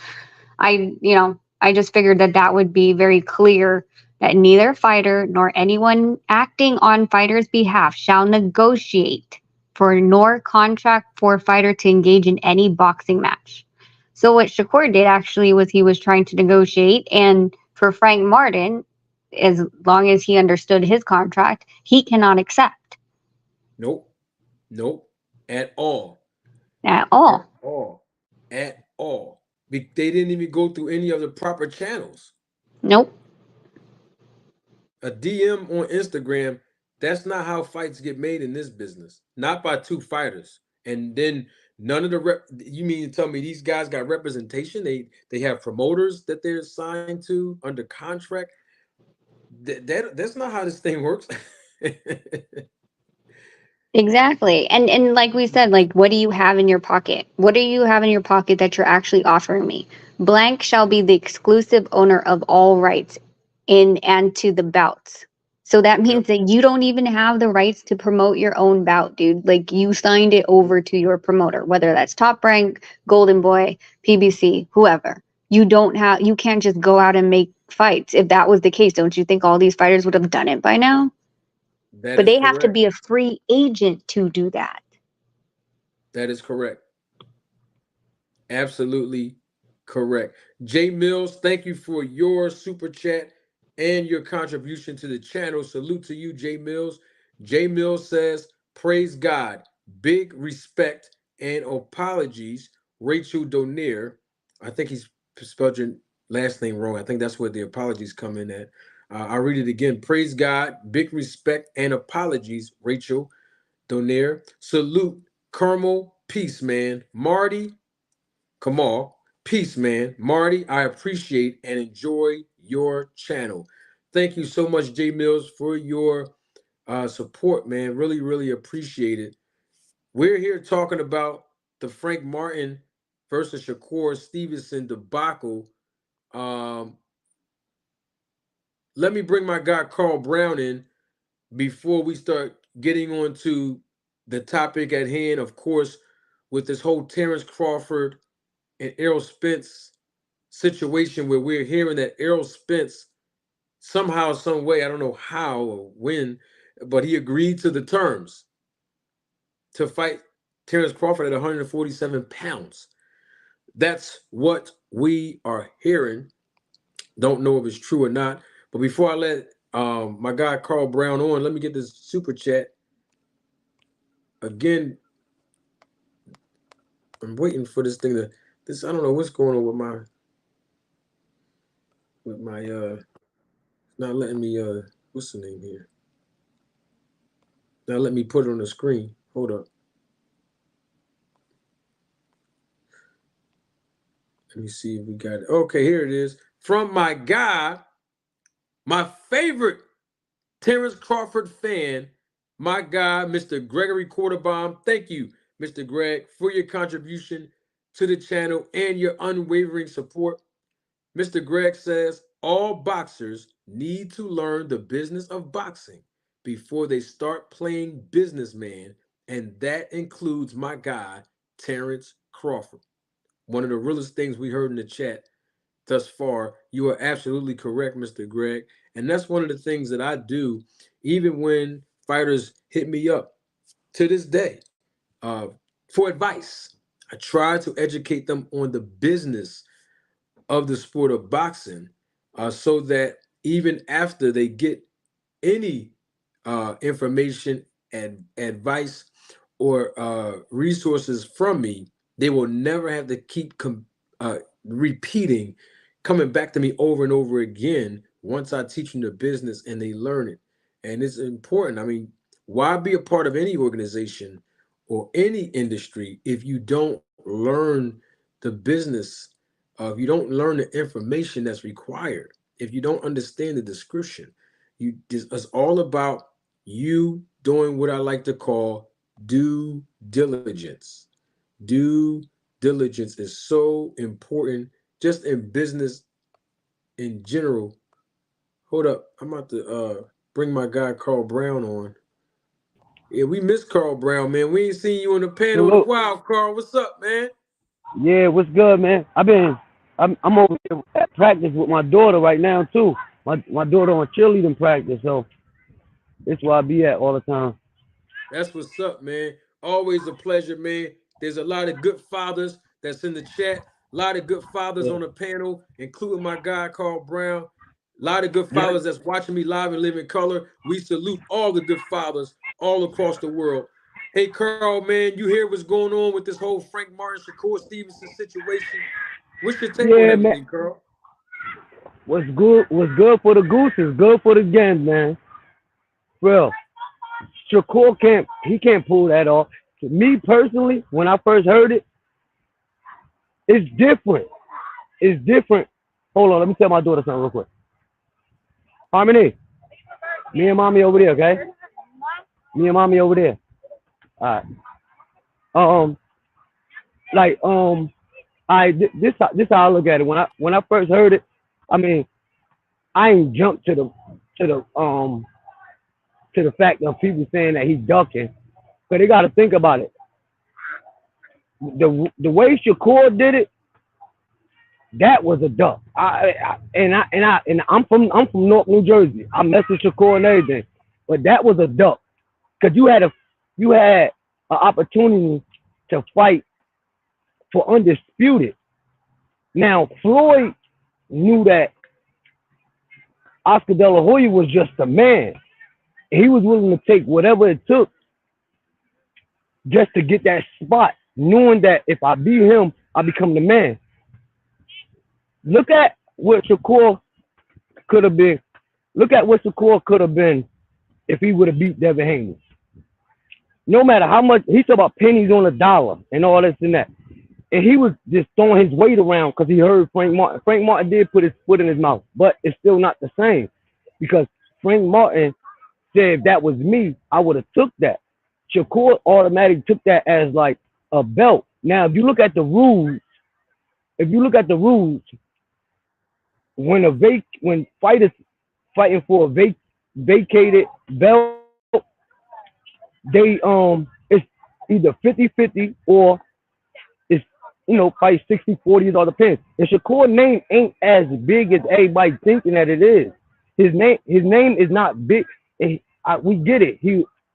I just figured that that would be very clear that neither fighter nor anyone acting on fighter's behalf shall negotiate for nor contract for fighter to engage in any boxing match. So what Shakur did actually was he was trying to negotiate, and for Frank Martin, as long as he understood his contract, he cannot accept Nope. Nope. At all. at At all. all. At all. They didn't even go through any of the proper channels. Nope. A DM on Instagram, that's not how fights get made in this business. Not by two fighters. And then none of the you mean to tell me these guys got representation? They have promoters that they're signed to under contract. That's not how this thing works. Exactly. And like we said, like what do you have in your pocket? What do you have in your pocket that you're actually offering me? Blank shall be the exclusive owner of all rights in and to the bouts. So that Yep. means that you don't even have the rights to promote your own bout, dude. Like you signed it over to your promoter, whether that's Top Rank, Golden Boy, PBC, whoever. You can't just go out and make fights. If that was the case, don't you think all these fighters would have done it by now? That But is they have to correct. be a free agent to do that. That is correct. Absolutely correct. Jay Mills, thank you for your super chat and your contribution to the channel. Salute to you, Jay Mills. Jay Mills says, praise God, big respect and apologies, Rachel Donier. I think he's spelled your last name wrong. I think that's where the apologies come in at. I'll read it again. Praise God, big respect and apologies, Rachel Donier. Salute, Carmel, peace, man. Marty, Kamal, peace, man. Marty, I appreciate and enjoy your channel. Thank you so much, Jay Mills, for your support, man. Really, really appreciate it. We're here talking about the Frank Martin versus Shakur Stevenson debacle. Um, Let me bring my guy Carl Brown in before we start getting on to the topic at hand. Of course, with this whole Terrence Crawford and Errol Spence situation where we're hearing that Errol Spence somehow, some way, I don't know how or when, but he agreed to the terms to fight Terrence Crawford at 147 pounds. That's what we are hearing. Don't know if it's true or not. But before I let my guy Carl Brown on, let me get this super chat. Again, I'm waiting for this thing to this. I don't know what's going on with my not letting me what's the name here? Now let me put it on the screen. Hold up. Let me see if we got it. Okay, here it is. From my guy, my favorite Terrence Crawford fan, my guy, Mr. Gregory Quarterbaum. Thank you, Mr. Greg, for your contribution to the channel and your unwavering support. Mr. Greg says all boxers need to learn the business of boxing before they start playing businessman, and that includes my guy, Terrence Crawford. One of the realest things we heard in the chat thus far. You are absolutely correct, Mr. Greg. And that's one of the things that I do, even when fighters hit me up to this day for advice. I try to educate them on the business of the sport of boxing so that even after they get any information and advice or resources from me, they will never have to keep repeating, coming back to me over and over again once I teach them the business and they learn it. And it's important. I mean, why be a part of any organization or any industry if you don't learn the business, if you don't learn the information that's required, if you don't understand the description? It's all about you doing what I like to call due diligence. Due diligence is so important just in business in general. Hold up, I'm about to bring my guy Carl Brown on. Yeah, we miss Carl Brown, man. We ain't seen you on the panel in a Salute. while, Carl. What's up, man? Yeah, what's good, man? I'm over here at practice with my daughter right now too. My daughter on cheerleading practice, so that's where I be at all the time. That's what's up, man. Always a pleasure, man. There's a lot of good fathers that's in the chat. A lot of good fathers Yeah. on the panel, including my guy Carl Brown. A lot of good Yeah. fathers that's watching me live and live in color. We salute all the good fathers all across the world. Hey, Carl, man, you hear what's going on with this whole Frank Martin, Shakur Stevenson situation? What's your take on Yeah, man. everything, Carl? What's good for the goose is good for the gander, man. Bro, Shakur can't pull that off. To me personally, when I first heard it, it's different. It's different. Hold on, let me tell my daughter something real quick. Harmony, me and mommy over there, okay? Me and mommy over there. All right. Um, like this how I look at it. When I first heard it, I mean, I ain't jumped to the fact of people saying that he's ducking, but they got to think about it. The way Shakur did it, that was a duck. I'm from North New Jersey. I mess with Shakur and everything, but that was a duck because you had an opportunity to fight for undisputed. Now Floyd knew that Oscar De La Hoya was just a man. He was willing to take whatever it took just to get that spot, knowing that if I beat him, I become the man. Look at what Shakur could have been. Look at what Shakur could have been if he would have beat Devin Haney. No matter how much he talk about pennies on a dollar and all this and that, and he was just throwing his weight around because he heard Frank Martin. Frank Martin did put his foot in his mouth, but it's still not the same because Frank Martin said if that was me, I would have took that. Shakur automatically took that as like a belt. Now, if you look at the rules, when fighters fighting for a vacated belt, it's either 50-50 or it's probably 60-40, it all depends. And Shakur name ain't as big as everybody thinking that it is. His name is not big. And we get it.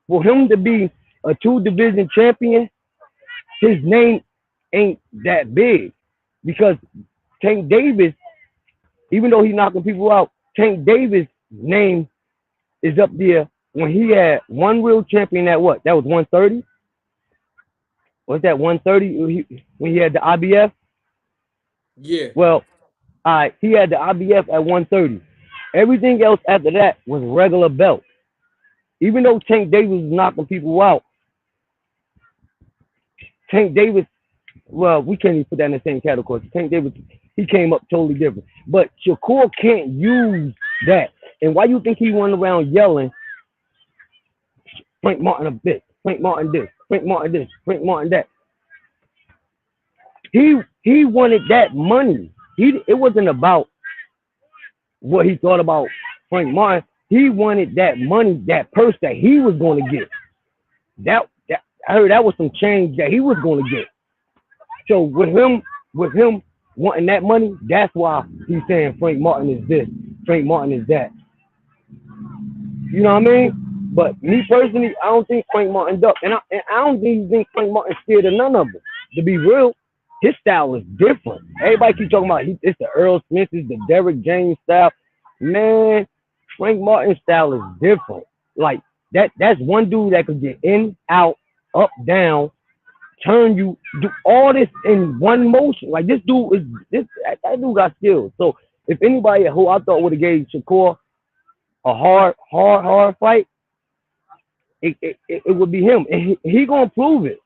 For him to be a 2 division champion, his name ain't that big because Tank Davis, even though he's knocking people out, Tank Davis' name is up there when he had one real champion at what? That was 130? Was that 130 when he had the IBF? Yeah. Well, he had the IBF at 130. Everything else after that was regular belt. Even though Tank Davis was knocking people out, Tank Davis, well, we can't even put that in the same category. Tank Davis, he came up totally different. But Shakur can't use that. And why you think he went around yelling, Frank Martin a bitch, Frank Martin this, Frank Martin this, Frank Martin that? He wanted that money. It wasn't about what he thought about Frank Martin. He wanted that money, that purse that he was going to get. That I heard that was some change that he was going to get. So with him wanting that money, that's why he's saying Frank Martin is this, Frank Martin is that. You know what I mean? But me personally, I don't think Frank Martin ducked, and I don't even think Frank Martin scared of none of them. To be real, his style is different. Everybody keep talking about it's the Earl Smiths, the Derrick James style. Man, Frank Martin's style is different. Like that's one dude that could get in, out, up, down, turn you, do all this in one motion. Like this dude that dude got skills. So if anybody who I thought would have gave Shakur a hard fight, it would be him. And he gonna prove it.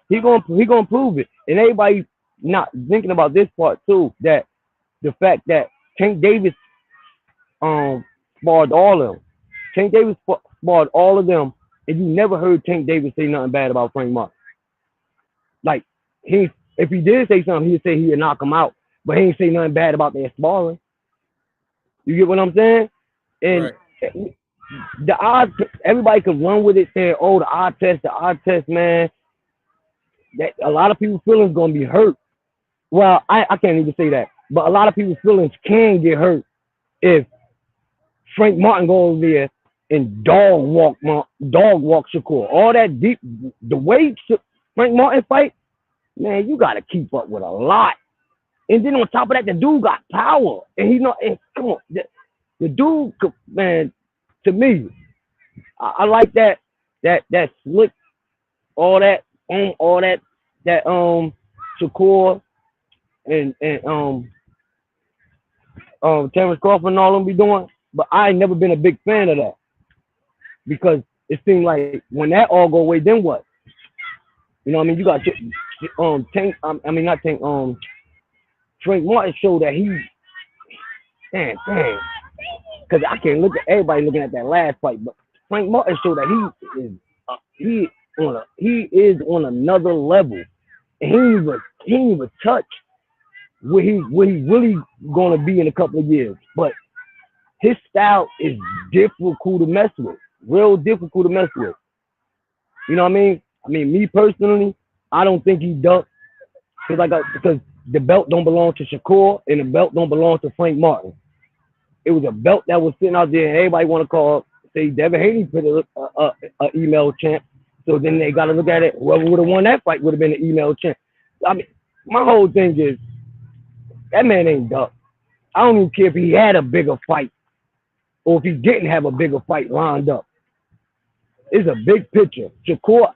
He gonna prove it. And everybody not thinking about this part too, that the fact that Tank Davis sparred all of them. Tank Davis sparred all of them, and you never heard Tank Davis say nothing bad about Frank Martin. Like if he did say something, he'd say he'd knock him out, but he ain't say nothing bad about their sparring. You get what I'm saying? And Right. the odds, everybody could run with it, saying, "Oh, the odd test, man." That a lot of people's feelings gonna be hurt. Well, I can't even say that, but a lot of people's feelings can get hurt if Frank Martin goes there and dog walk Shakur. All that deep, the way Frank Martin fight, man, you gotta keep up with a lot. And then on top of that, the dude got power. And and come on, the dude, man, to me, I like that slick, all that Shakur and Terrence Crawford and all them be doing. But I ain't never been a big fan of that because it seemed like when that all go away, then what? You know what I mean? You got Tank. I mean not Tank. Frank Martin showed that he, damn, because I can't look at everybody looking at that last fight, but Frank Martin showed that he is on another level, and he ain't even touch where he really gonna be in a couple of years. But his style is difficult to mess with, real difficult to mess with. You know what I mean? I mean, me personally, I don't think he ducked because the belt don't belong to Shakur and the belt don't belong to Frank Martin. It was a belt that was sitting out there, and everybody want to call, say Devin Haney put a email champ. So then they got to look at it. Whoever would have won that fight would have been an email champ. I mean, my whole thing is that man ain't ducked. I don't even care if he had a bigger fight or if he didn't have a bigger fight lined up. It's a big picture. Shakur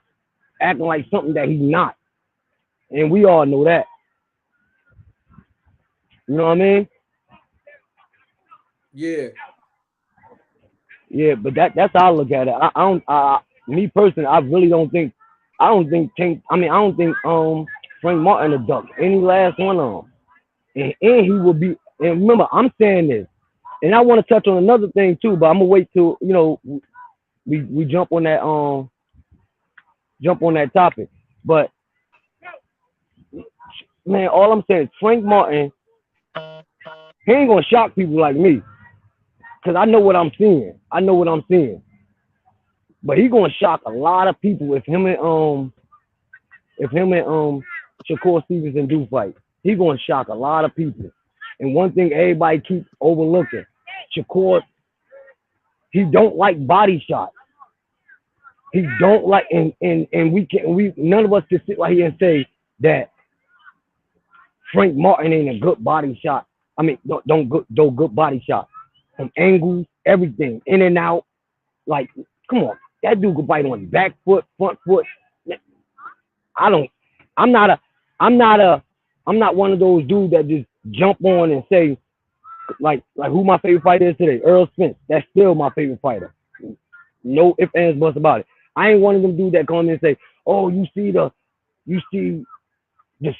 acting like something that he's not. And we all know that. You know what I mean? Yeah. Yeah, but that's how I look at it. I don't me personally, I really don't think Frank Martin a duck. Any last one of them. And he will be, and remember, I'm saying this, and I want to touch on another thing too, but I'm gonna wait till, you know, we jump on that topic. But man, all I'm saying is Frank Martin, he ain't gonna shock people like me. Cause I know what I'm seeing. But he gonna shock a lot of people if him and Shakur Stevenson do fight. He gonna shock a lot of people. And one thing everybody keeps overlooking, Shakur, he don't like body shots. He don't like, and we none of us can sit right here and say that Frank Martin ain't a good body shot. I mean, don't good body shot. From angles, everything, in and out. Like, come on, that dude could bite on back foot, front foot. I'm not one of those dudes that just jump on and say, like who my favorite fighter is today, Earl Spence. That's still my favorite fighter. No ifs, ands, buts about it. I ain't one of them dudes that come in and say, oh, you see the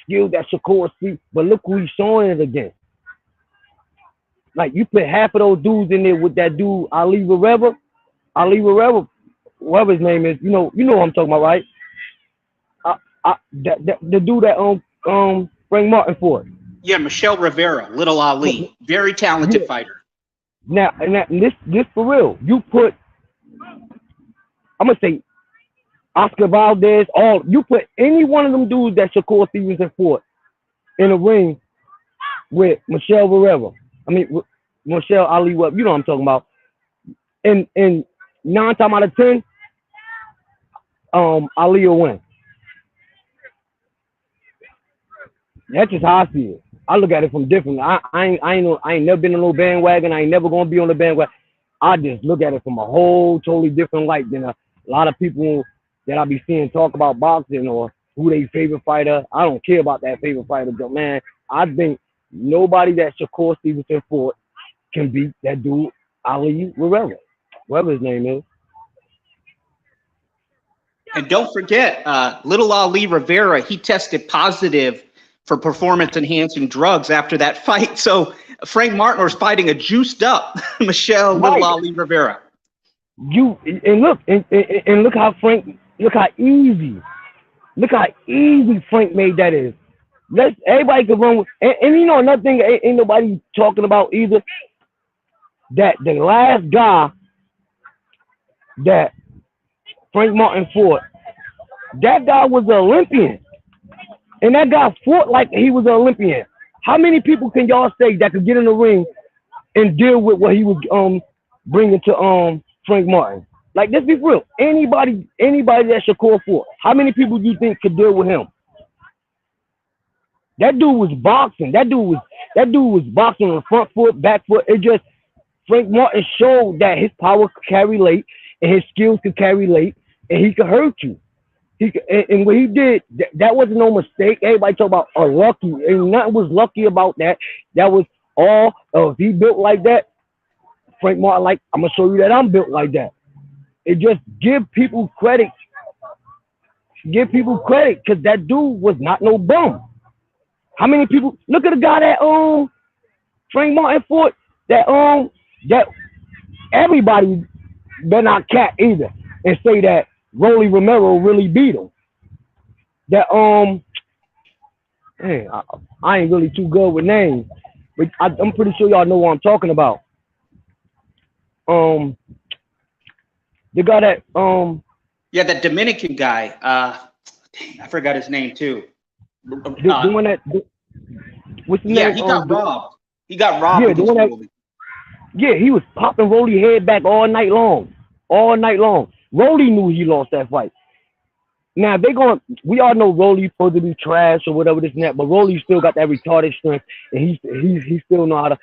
skill that Shakur see, but look who he's showing it against. Like, you put half of those dudes in there with that dude Ali Rivera, whatever his name is, you know what I'm talking about, right? The dude that Frank Martin fought. Yeah, Michelle Rivera, Little Ali, very talented fighter. Now, and this for real. You put, I'm gonna say, Oscar Valdez, you put any one of them dudes that Shakur Stevenson fought in a ring with Michelle Rivera. I mean, Michelle Ali, you know what I'm talking about. And 9 times out of 10, Ali will win. That's just how I see it. I look at it from different. I ain't never been on no bandwagon. I ain't never gonna be on the bandwagon. I just look at it from a whole totally different light than a lot of people that I be seeing talk about boxing or who they favorite fighter. I don't care about that favorite fighter, but man, I think nobody that Shakur Stevenson fought can beat that dude Ali Rivera, whatever his name is. And don't forget, Little Ali Rivera, he tested positive for performance-enhancing drugs after that fight. So Frank Martin was fighting a juiced-up Michelle Little Ali Rivera. Look how easy Frank made that is. Everybody can run with, and you know another thing ain't nobody talking about either. That the last guy that Frank Martin fought, that guy was an Olympian. And that guy fought like he was an Olympian. How many people can y'all say that could get in the ring and deal with what he was bringing to Frank Martin? Like, let's be real. Anybody that Shakur fought, how many people do you think could deal with him? That dude was boxing. That dude was boxing on the front foot, back foot. It just Frank Martin showed that his power could carry late and his skills could carry late and he could hurt you. And what he did, that was no mistake. Everybody talk about lucky, and nothing was lucky about that. That was all. If he built like that, Frank Martin, like, I'm gonna show you that I'm built like that. It just give people credit. Give people credit, because that dude was not no bum. How many people look at the guy that Frank Martin fought? That everybody better not cat either and say that Rolly Romero really beat him. That man, I ain't really too good with names, but I'm pretty sure y'all know what I'm talking about. The guy that Yeah, that Dominican guy. I forgot his name too. the one that what's the Yeah, name? he got robbed. He got robbed. Yeah, the one that, yeah, he was popping Rolly head back all night long. All night long. Rolly knew he lost that fight. Now we all know Rolly's supposed to be trash or whatever this and that, but Rolly still got that retarded strength, and he still know how to.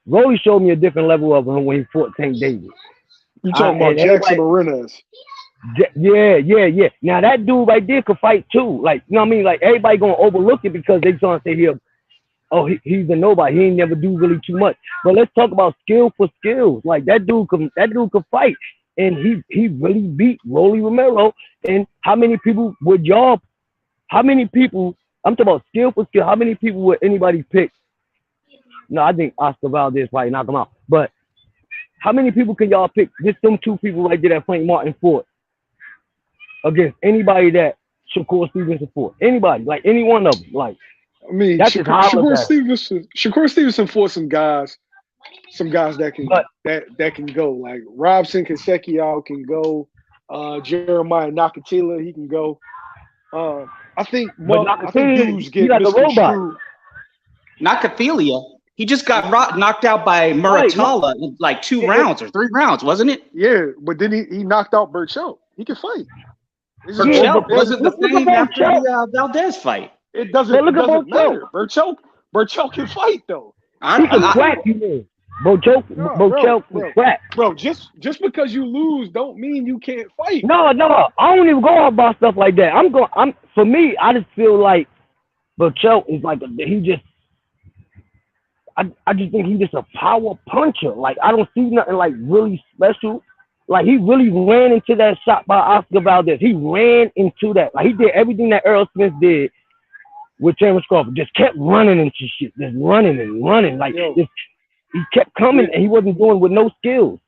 Rolly showed me a different level of him when he fought Tank Davis. You talking about Jackson Arenas? Yeah. Now that dude right there could fight too. Like, you know what I mean? Like, everybody gonna overlook it because they trying to say he's a nobody. He ain't never do really too much. But let's talk about skill for skills. Like, that dude could fight, and he really beat Rolly Romero. And how many people I'm talking about skill for skill. How many people would anybody pick? No, I think Oscar Valdez probably knock him out. But how many people can y'all pick? Just them two people right there that Frank Martin fought against anybody that Shakur Stevenson fought. Anybody, like any one of them. Like, I mean, that's Shakur Stevenson fought some guys that can go. Like Robson Kaseki can go. Jeremiah Nakatila, he can go. I think dudes get like misconstrued. Nakatila. He just got knocked out by Muratalla in like 2 rounds or 3 rounds, wasn't it? Yeah, but then he knocked out Burchell. He can fight. Burchell wasn't the same after the Valdez fight. It doesn't matter. Burchell can fight though. He can crack you, man. Burchell can crack. Bro, just because you lose don't mean you can't fight. No, I don't even go about stuff like that. For me, I just feel like Burchell is like I just think he's just a power puncher. Like, I don't see nothing like really special. Like, he really ran into that shot by Oscar Valdez. He ran into that. Like, he did everything that Earl Smith did with Terrence Crawford. Just kept running into shit. Just running and running. Like, he kept coming, and he wasn't doing with no skills.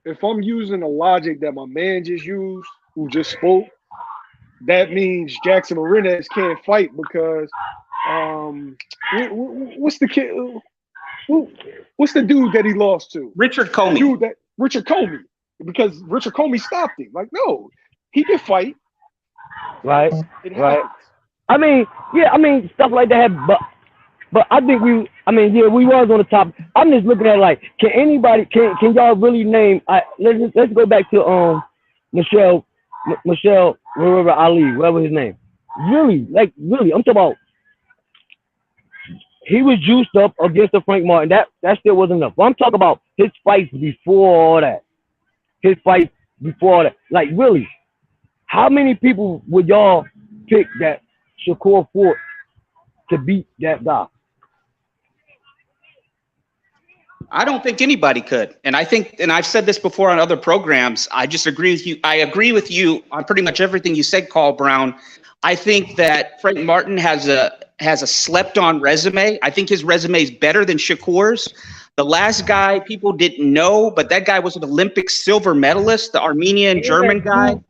If I'm using the logic that my man just used, who just spoke, that means Jackson Arenas can't fight because what's the kid? What's the dude that he lost to? Richard Comey. Richard Comey. Because Richard Comey stopped him. Like, no, he can fight. Right. It happens. I mean, stuff like that. But I think we was on the top. I'm just looking at, like, can y'all really name? Let's go back to Michelle Ali, whatever his name. Really, I'm talking about. He was juiced up against the Frank Martin. That still wasn't enough. But I'm talking about his fights before all that. Like, really, how many people would y'all pick that Shakur fought to beat that guy? I don't think anybody could. And I think, and I've said this before on other programs, I just agree with you. I agree with you on pretty much everything you said, Carl Brown. I think that Frank Martin has a slept-on resume. I think his resume is better than Shakur's. The last guy people didn't know, but that guy was an Olympic silver medalist, the Armenian German guy.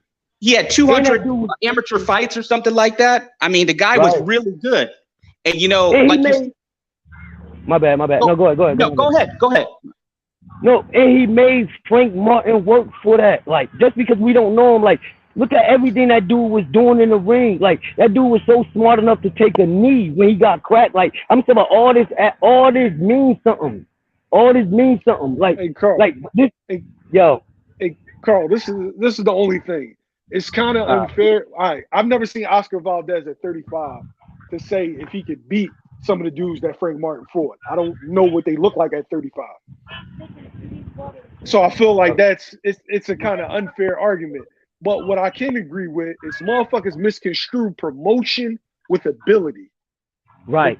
He had 200 amateur fights or something like that. I mean, the guy was really good. And, you know, my bad. No, go ahead. No, go ahead. No, and he made Frank Martin work for that. Like, just because we don't know him, like, look at everything that dude was doing in the ring. Like, that dude was so smart enough to take a knee when he got cracked. Like, I'm talking about all this means something. Like, hey, Carl, like this. hey, yo. Hey, Carl, this is the only thing. It's kind of unfair. All right, I've never seen Oscar Valdez at 35 to say if he could beat some of the dudes that Frank Martin fought. I don't know what they look like at 35. So I feel like it's a kind of unfair argument. But what I can agree with is motherfuckers misconstrue promotion with ability. Right.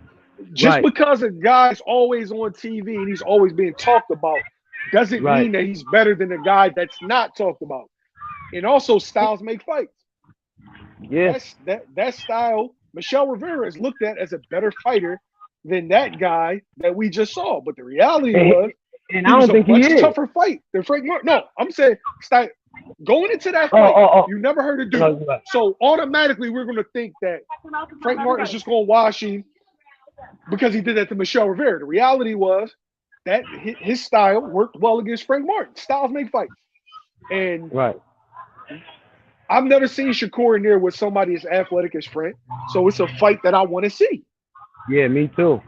Just because a guy's always on TV and he's always being talked about doesn't mean that he's better than a guy that's not talked about. And also, styles make fights. Yeah. That style, Michelle Rivera is looked at as a better fighter than that guy that we just saw. But the reality was, and I don't think he is. Tougher fight than Frank Martin. No, I'm saying going into that fight, you never heard a dude. So automatically we're going to think that Frank Martin is just going to wash him because he did that to Michelle Rivera. The reality was that his style worked well against Frank Martin. Styles make fights. And I've never seen Shakur in there with somebody as athletic as Frank. So it's a fight that I want to see. Yeah, me too.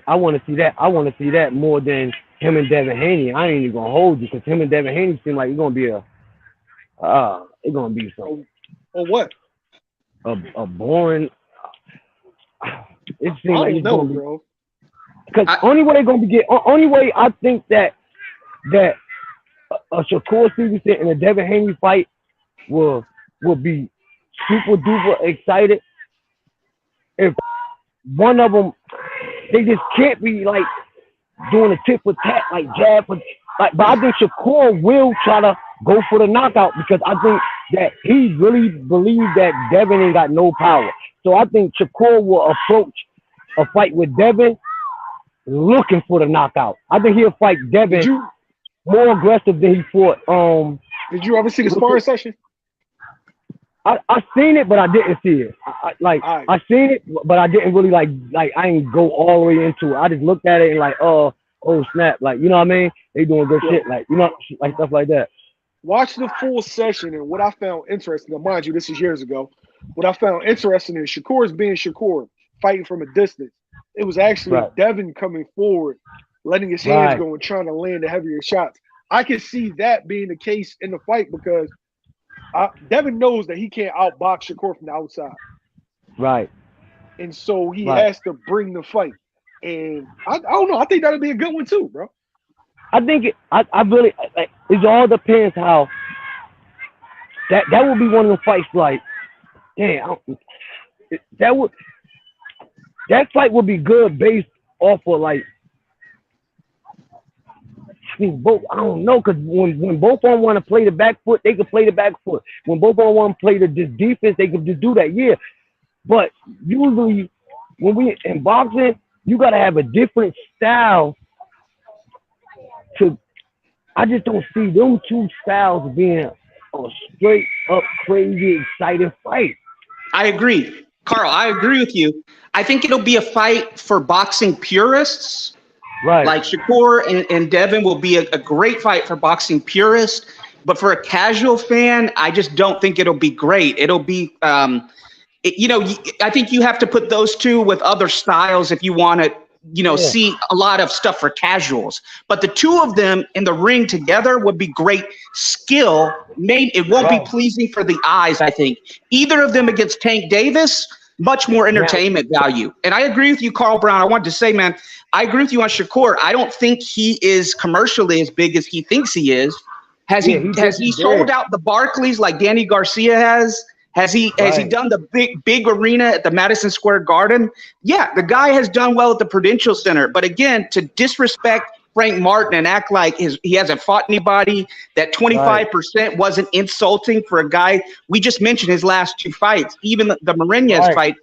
I want to see that. I want to see that more than him and Devin Haney. I ain't even gonna hold you because him and Devin Haney seem like it's gonna be something. Or what? A boring. It seems like it's know, gonna be, bro. Because only way I think that a Shakur Stevenson and a Devin Haney fight will be super duper excited if one of them, they just can't be like doing a tit for tat, like jab for like. But I think Shakur will try to go for the knockout because I think that he really believes that Devin ain't got no power. So I think Shakur will approach a fight with Devin looking for the knockout. I think he'll fight Devin more aggressive than he fought. Did you ever see the sparring session? I seen it, but I didn't see it. I seen it, but I didn't really like I didn't go all the way into it. I just looked at it and like, oh snap, like, you know what I mean? They doing good shit, like, you know, like stuff like that. Watch the full session, and what I found interesting, now mind you, this is years ago. What I found interesting is Shakur's being Shakur, fighting from a distance. It was actually Devin coming forward, letting his hands go and trying to land the heavier shots. I can see that being the case in the fight because Devin knows that he can't outbox Shakur from the outside. Right. And so he has to bring the fight. And I don't know. I think that'll be a good one too, bro. I think I really like, it all depends how that would be one of the fights like, damn, that fight would be good based off of like, I mean, both, I don't know, because when both of them want to play the back foot, they can play the back foot. When both of them want to play the defense, they can just do that, yeah. But usually when we in boxing, you got to have a different style I just don't see them two styles being a straight up crazy exciting fight. I agree. Carl, I agree with you. I think it'll be a fight for boxing purists. Right. Like Shakur and Devin will be a great fight for boxing purists. But for a casual fan, I just don't think it'll be great. It'll be, I think you have to put those two with other styles if you want to, see a lot of stuff for casuals. But the two of them in the ring together would be great skill. It won't be pleasing for the eyes, I think. Either of them against Tank Davis, much more entertainment value. And I agree with you, Carl Brown. I wanted to say, man, I agree with you on Shakur. I don't think he is commercially as big as he thinks he is. Has he sold out the Barclays like Danny Garcia has? Has he done the big arena at the Madison Square Garden? Yeah, the guy has done well at the Prudential Center. But again, to disrespect Frank Martin and act like he hasn't fought anybody, that 25% wasn't insulting for a guy. We just mentioned his last two fights, even the Marinez fight.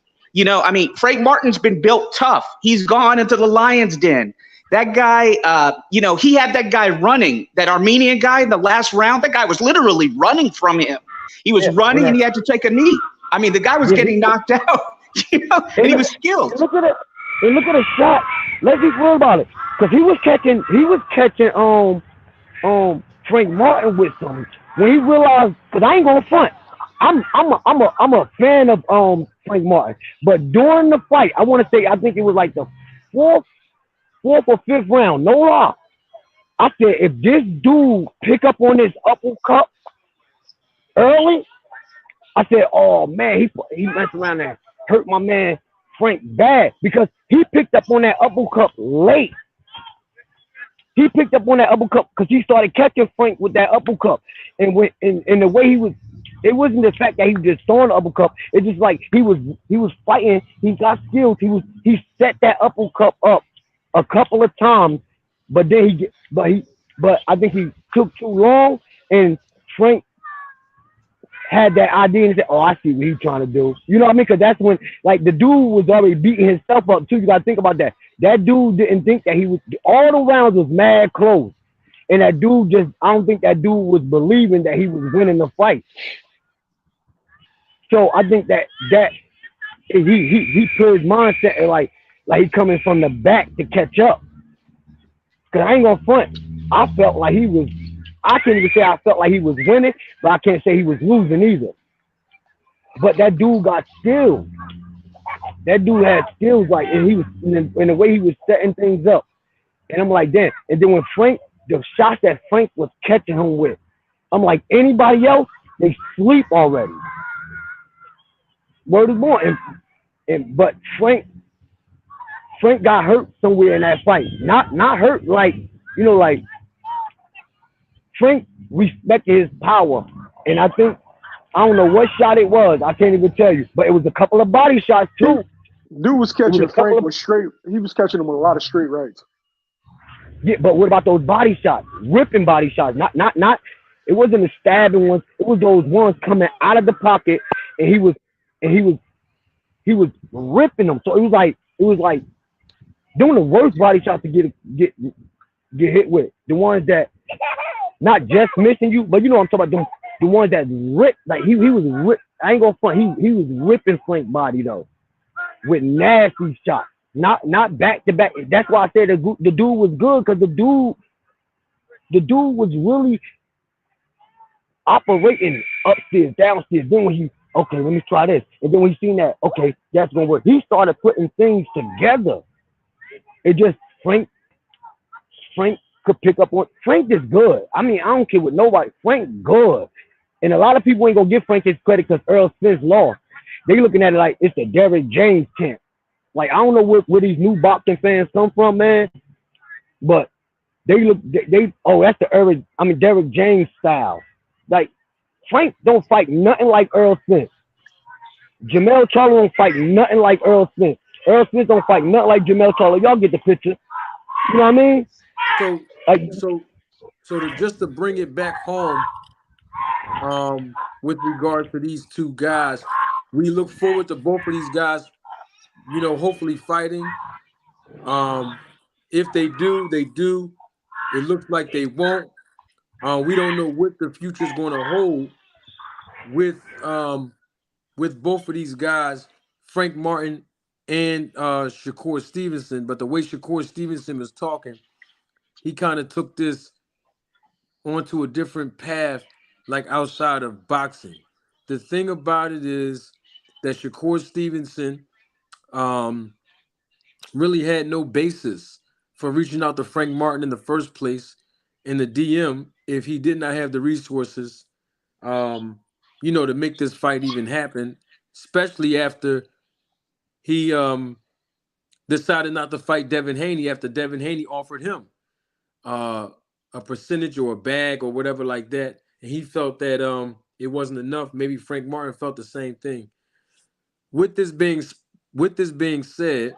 Frank Martin's been built tough. He's gone into the lion's den. That guy, he had that guy running, that Armenian guy in the last round. That guy was literally running from him. He was running and he had to take a knee. I mean, the guy was getting knocked out, and he was skilled. Look at the shot. Let's be real about it. Because he was catching Frank Martin with some when he realized, because I ain't gonna front. I'm a fan of Frank Martin. But during the fight, I want to say I think it was like the fourth or fifth round, no lie. I said, if this dude pick up on this uppercut early, I said, oh man, he messed around and hurt my man Frank bad because he picked up on that uppercut late. He picked up on that uppercut because he started catching Frank with that uppercut, and the way he was. It wasn't the fact that he was just throwing the uppercut. It's just like he was fighting. He got skills. He set that uppercut up a couple of times, but then but I think he took too long, and Frank had that idea and said, "Oh, I see what he's trying to do." You know what I mean? Because that's when, like, the dude was already beating himself up too. You got to think about that. That dude didn't think that he was. All the rounds was mad close, and that dude I don't think that dude was believing that he was winning the fight. So I think that he put his mindset like he coming from the back to catch up. Cause I ain't gonna front. I felt like he was. I can't even say I felt like he was winning, but I can't say he was losing either. But that dude got skills. That dude had skills, like, and he was in the way he was setting things up. And I'm like, damn. And then when Frank, the shots that Frank was catching him with, I'm like, anybody else, they sleep already. Word is born. But Frank got hurt somewhere in that fight. Not hurt like, like Frank respected his power. And I think, I don't know what shot it was. I can't even tell you. But it was a couple of body shots too. Dude was catching Frank with straight. He was catching him with a lot of straight rights. Yeah, but what about those body shots? Ripping body shots. Not. It wasn't the stabbing ones. It was those ones coming out of the pocket, and he was ripping them. So it was like doing the worst body shots to get hit with. The ones that not just missing you, but you know what I'm talking about. The ones that ripped. Like he was ripped. I ain't gonna front. He was ripping Frank's body though, with nasty shots. Not back to back. That's why I said the dude was good, because the dude was really operating upstairs, downstairs. Then when okay, let me try this. And then when he seen that, okay, that's gonna work. He started putting things together. It just Frank could pick up on. Frank is good. I mean, I don't care what nobody. Frank good. And a lot of people ain't gonna give Frank his credit because Earl Spence lost. They looking at it like it's the Derrick James camp. Like, I don't know where these new boxing fans come from, man. But they that's the Derrick James style. Like, Frank don't fight nothing like Earl Spence. Jamel Charlo don't fight nothing like Earl Spence. Earl Spence don't fight nothing like Jamel Charlo. Y'all get the picture. You know what I mean? So just to bring it back home, with regard to these two guys, we look forward to both of these guys, hopefully fighting. If they do, they do. It looks like they won't. We don't know what the future is going to hold with both of these guys, Frank Martin and Shakur Stevenson. But the way Shakur Stevenson was talking, he kind of took this onto a different path, like outside of boxing. The thing about it is that Shakur Stevenson really had no basis for reaching out to Frank Martin in the first place in the DM if he did not have the resources, to make this fight even happen, especially after he decided not to fight Devin Haney after Devin Haney offered him uh, a percentage or a bag or whatever like that. And he felt that it wasn't enough. Maybe Frank Martin felt the same thing. With this being said,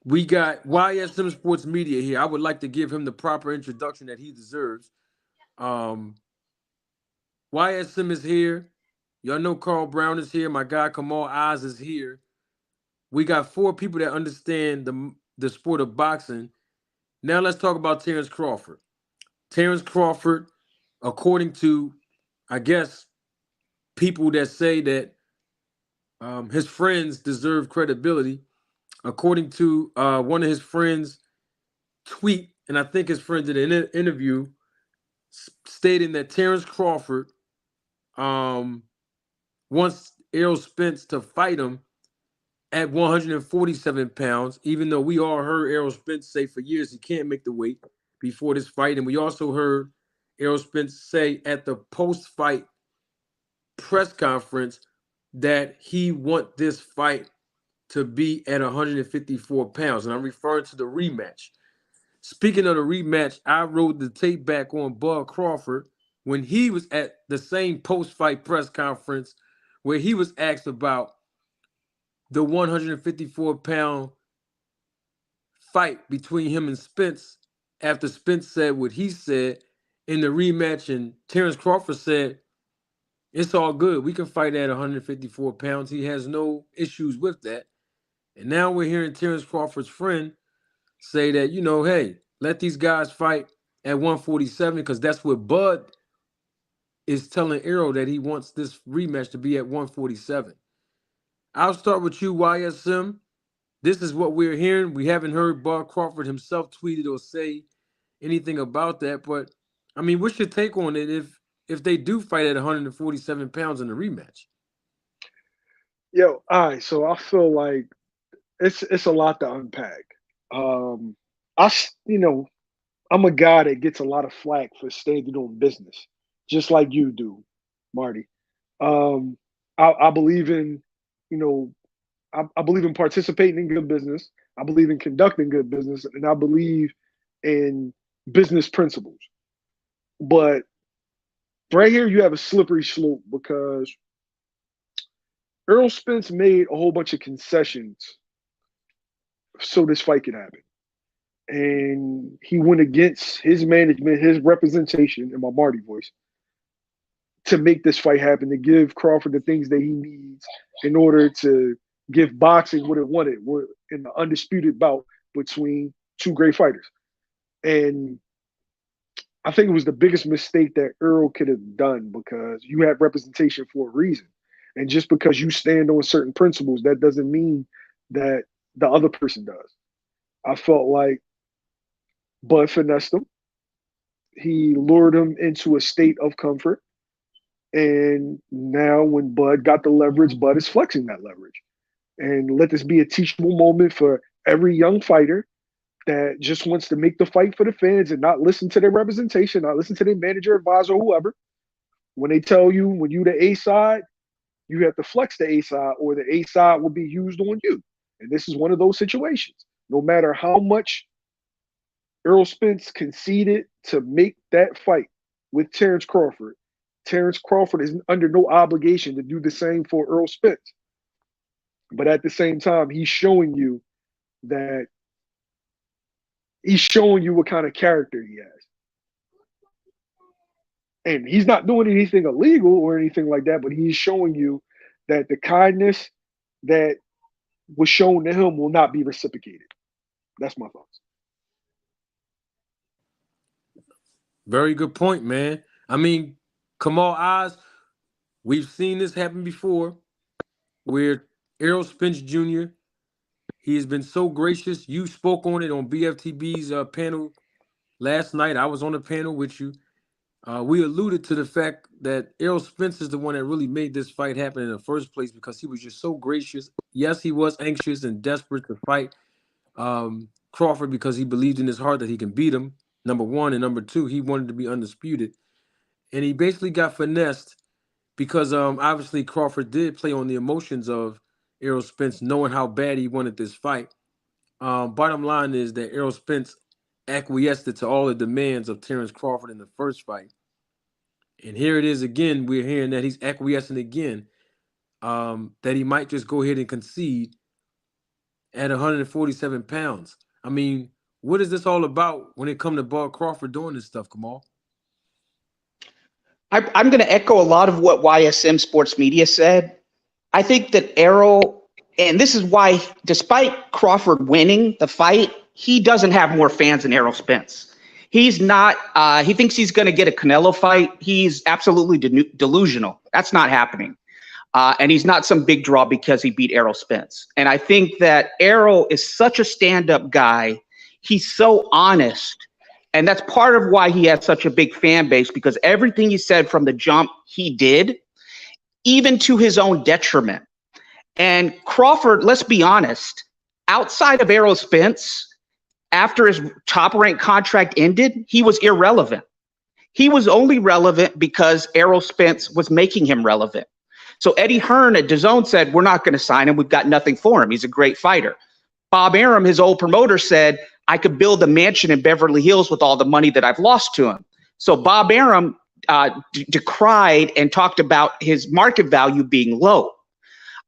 we got YSM Sports Media here. I would like to give him the proper introduction that he deserves. YSM is here. Y'all know Carl Brown is here. My guy Kamal Oz is here. We got four people that understand the sport of boxing. Now let's talk about Terrence Crawford. Terrence Crawford, according to, I guess, people that say that his friends deserve credibility, according to one of his friends' tweet, and I think his friend did an interview stating that Terrence Crawford wants Errol Spence to fight him at 147 pounds, even though we all heard Errol Spence say for years he can't make the weight before this fight. And we also heard Errol Spence say at the post-fight press conference that he want this fight to be at 154 pounds, and I'm referring to the rematch. Speaking of the rematch, I wrote the tape back on Bud Crawford when he was at the same post-fight press conference where he was asked about the 154-pound fight between him and Spence after Spence said what he said in the rematch, and Terrence Crawford said, it's all good. We can fight at 154 pounds. He has no issues with that. And now we're hearing Terrence Crawford's friend say that, hey, let these guys fight at 147 because that's what Bud is telling Errol, that he wants this rematch to be at 147. I'll start with you, YSM. This is what we're hearing. We haven't heard Bud Crawford himself tweet it or say anything about that. But, I mean, what's your take on it if they do fight at 147 pounds in the rematch? Yo, all right. So I feel like it's a lot to unpack. I'm a guy that gets a lot of flack for standing on business, just like you do, Marty. I believe in, I believe in participating in good business. I believe in conducting good business, and I believe in business principles. But right here, you have a slippery slope because Earl Spence made a whole bunch of concessions so this fight could happen. And he went against his management, his representation, in my Marty voice, to make this fight happen, to give Crawford the things that he needs in order to give boxing what it wanted in the undisputed bout between two great fighters. And I think it was the biggest mistake that Earl could have done because you have representation for a reason. And just because you stand on certain principles, that doesn't mean that the other person does. I felt like Bud finessed him. He lured him into a state of comfort. And now when Bud got the leverage, Bud is flexing that leverage. And let this be a teachable moment for every young fighter that just wants to make the fight for the fans and not listen to their representation, not listen to their manager, advisor, whoever. When they tell you when you the A side, you have to flex the A side or the A side will be used on you. And this is one of those situations. No matter how much Earl Spence conceded to make that fight with Terrence Crawford is under no obligation to do the same for Earl Spence. But at the same time, he's showing you what kind of character he has. And he's not doing anything illegal or anything like that, but he's showing you that the kindness that was shown to him will not be reciprocated. That's my thoughts. Very good point, man. I mean, Kamal Oz, we've seen this happen before where Errol Spence Jr., he has been so gracious. You spoke on it on BFTB's panel last night. I was on the panel with you. We alluded to the fact that Errol Spence is the one that really made this fight happen in the first place because he was just so gracious. Yes, he was anxious and desperate to fight Crawford because he believed in his heart that he can beat him, number one. And number two, he wanted to be undisputed. And he basically got finessed because obviously Crawford did play on the emotions of Errol Spence, knowing how bad he wanted this fight. Bottom line is that Errol Spence acquiesced to all the demands of Terrence Crawford in the first fight. And here it is again. We're hearing that he's acquiescing again, that he might just go ahead and concede at 147 pounds. I mean, what is this all about when it comes to Bud Crawford doing this stuff, Kamal? I'm going to echo a lot of what YSM Sports Media said. I think that Errol, and this is why, despite Crawford winning the fight, he doesn't have more fans than Errol Spence. He's not, he thinks he's going to get a Canelo fight. He's absolutely delusional. That's not happening. And he's not some big draw because he beat Errol Spence. And I think that Errol is such a stand-up guy. He's so honest. And that's part of why he has such a big fan base, because everything he said from the jump, he did, even to his own detriment. And Crawford, let's be honest, outside of Errol Spence, after his top-ranked contract ended, he was irrelevant. He was only relevant because Errol Spence was making him relevant. So Eddie Hearn at DAZN said, we're not going to sign him. We've got nothing for him. He's a great fighter. Bob Arum, his old promoter, said, I could build a mansion in Beverly Hills with all the money that I've lost to him. So Bob Arum decried and talked about his market value being low.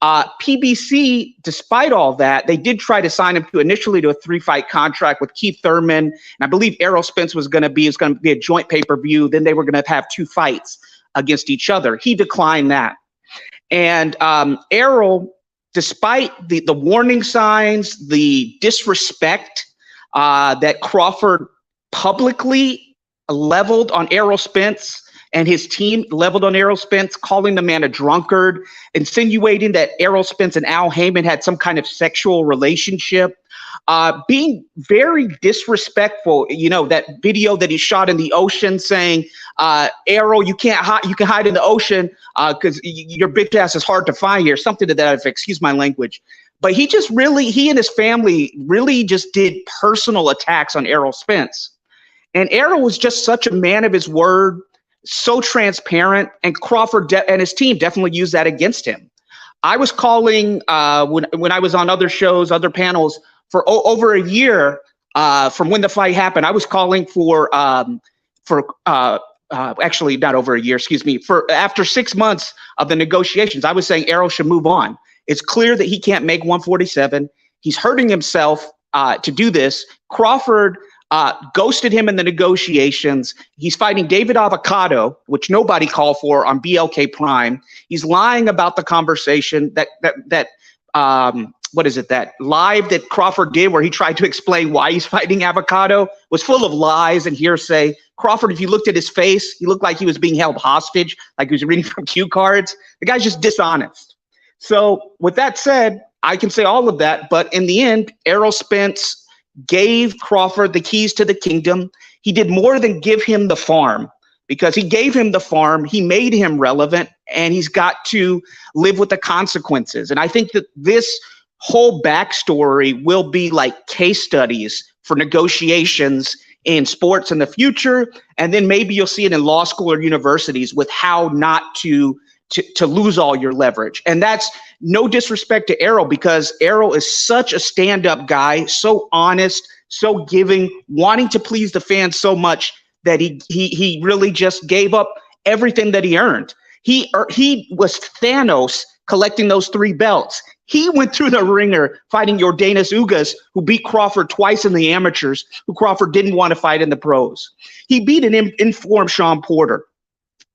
PBC, despite all that, they did try to sign him initially to a 3-fight contract with Keith Thurman. And I believe Errol Spence was going to be a joint pay-per-view. Then they were going to have 2 fights against each other. He declined that. And Errol, despite the warning signs, the disrespect that Crawford publicly leveled on Errol Spence, and his team leveled on Errol Spence, calling the man a drunkard, insinuating that Errol Spence and Al Heyman had some kind of sexual relationship, being very disrespectful. You know, that video that he shot in the ocean saying, Errol, you can hide in the ocean because your bitch ass is hard to find here, something to that effect, excuse my language. But he and his family really just did personal attacks on Errol Spence. And Errol was just such a man of his word, so transparent, and Crawford and his team definitely used that against him. I was calling when I was on other shows, other panels for over a year from when the fight happened. I was calling for actually not over a year, excuse me, for after 6 months of the negotiations. I was saying Errol should move on. It's clear that he can't make 147. He's hurting himself to do this. Crawford ghosted him in the negotiations. He's fighting David Avocado, which nobody called for on BLK Prime. He's lying about the conversation that live that Crawford did where he tried to explain why he's fighting Avocado was full of lies and hearsay. Crawford, if you looked at his face, he looked like he was being held hostage, like he was reading from cue cards. The guy's just dishonest. So with that said, I can say all of that, but in the end, Errol Spence gave Crawford the keys to the kingdom. He did more than give him the farm, because he gave him the farm, he made him relevant, and he's got to live with the consequences. And I think that this whole backstory will be like case studies for negotiations in sports in the future. And then maybe you'll see it in law school or universities with how not to lose all your leverage. And that's no disrespect to Errol, because Errol is such a stand-up guy, so honest, so giving, wanting to please the fans so much that he really just gave up everything that he earned. He was Thanos collecting those 3 belts. He went through the ringer fighting Yordenis Ugas, who beat Crawford twice in the amateurs, who Crawford didn't want to fight in the pros. He beat an informed Sean Porter.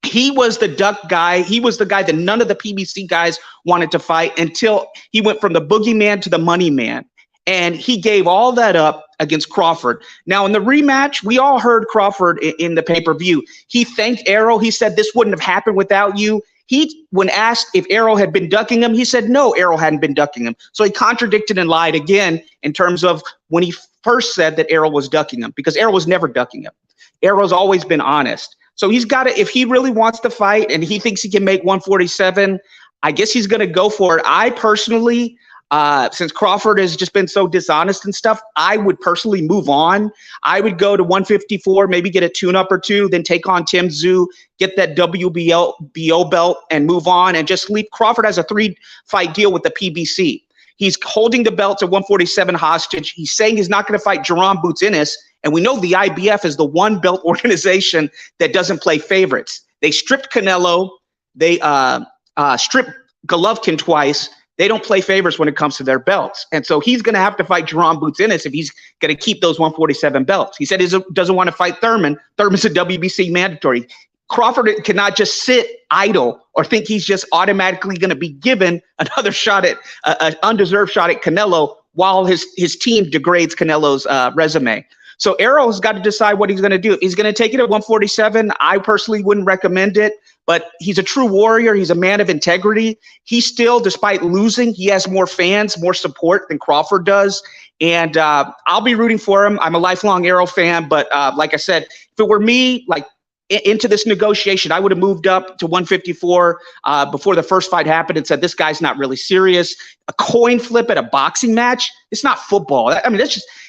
He was the duck guy. He was the guy that none of the PBC guys wanted to fight until he went from the boogeyman to the money man. And he gave all that up against Crawford. Now, in the rematch, we all heard Crawford in the pay-per-view. He thanked Errol. He said, this wouldn't have happened without you. When asked if Errol had been ducking him, he said, no, Errol hadn't been ducking him. So he contradicted and lied again in terms of when he first said that Errol was ducking him, because Errol was never ducking him. Errol's always been honest. So he's got to, if he really wants to fight and he thinks he can make 147, I guess he's going to go for it. I personally, since Crawford has just been so dishonest and stuff, I would personally move on. I would go to 154, maybe get a tune-up or 2, then take on Tim Tszyu, get that WBO belt and move on, and just leave. Crawford has a 3-fight deal with the PBC. He's holding the belt at 147 hostage. He's saying he's not going to fight Jaron Boots Ennis. And we know the IBF is the one belt organization that doesn't play favorites. They stripped Canelo. They stripped Golovkin twice. They don't play favorites when it comes to their belts. And so he's going to have to fight Jaron Boots Ennis if he's going to keep those 147 belts. He said he doesn't want to fight Thurman. Thurman's a WBC mandatory. Crawford cannot just sit idle or think he's just automatically going to be given another shot at an undeserved shot at Canelo while his team degrades Canelo's resume. So Errol's got to decide what he's going to do. If he's going to take it at 147, I personally wouldn't recommend it, but he's a true warrior. He's a man of integrity. He still, despite losing, he has more fans, more support than Crawford does. And I'll be rooting for him. I'm a lifelong Errol fan, but like I said, if it were me, like into this negotiation, I would have moved up to 154 before the first fight happened and said, this guy's not really serious. A coin flip at a boxing match, it's not football. I mean,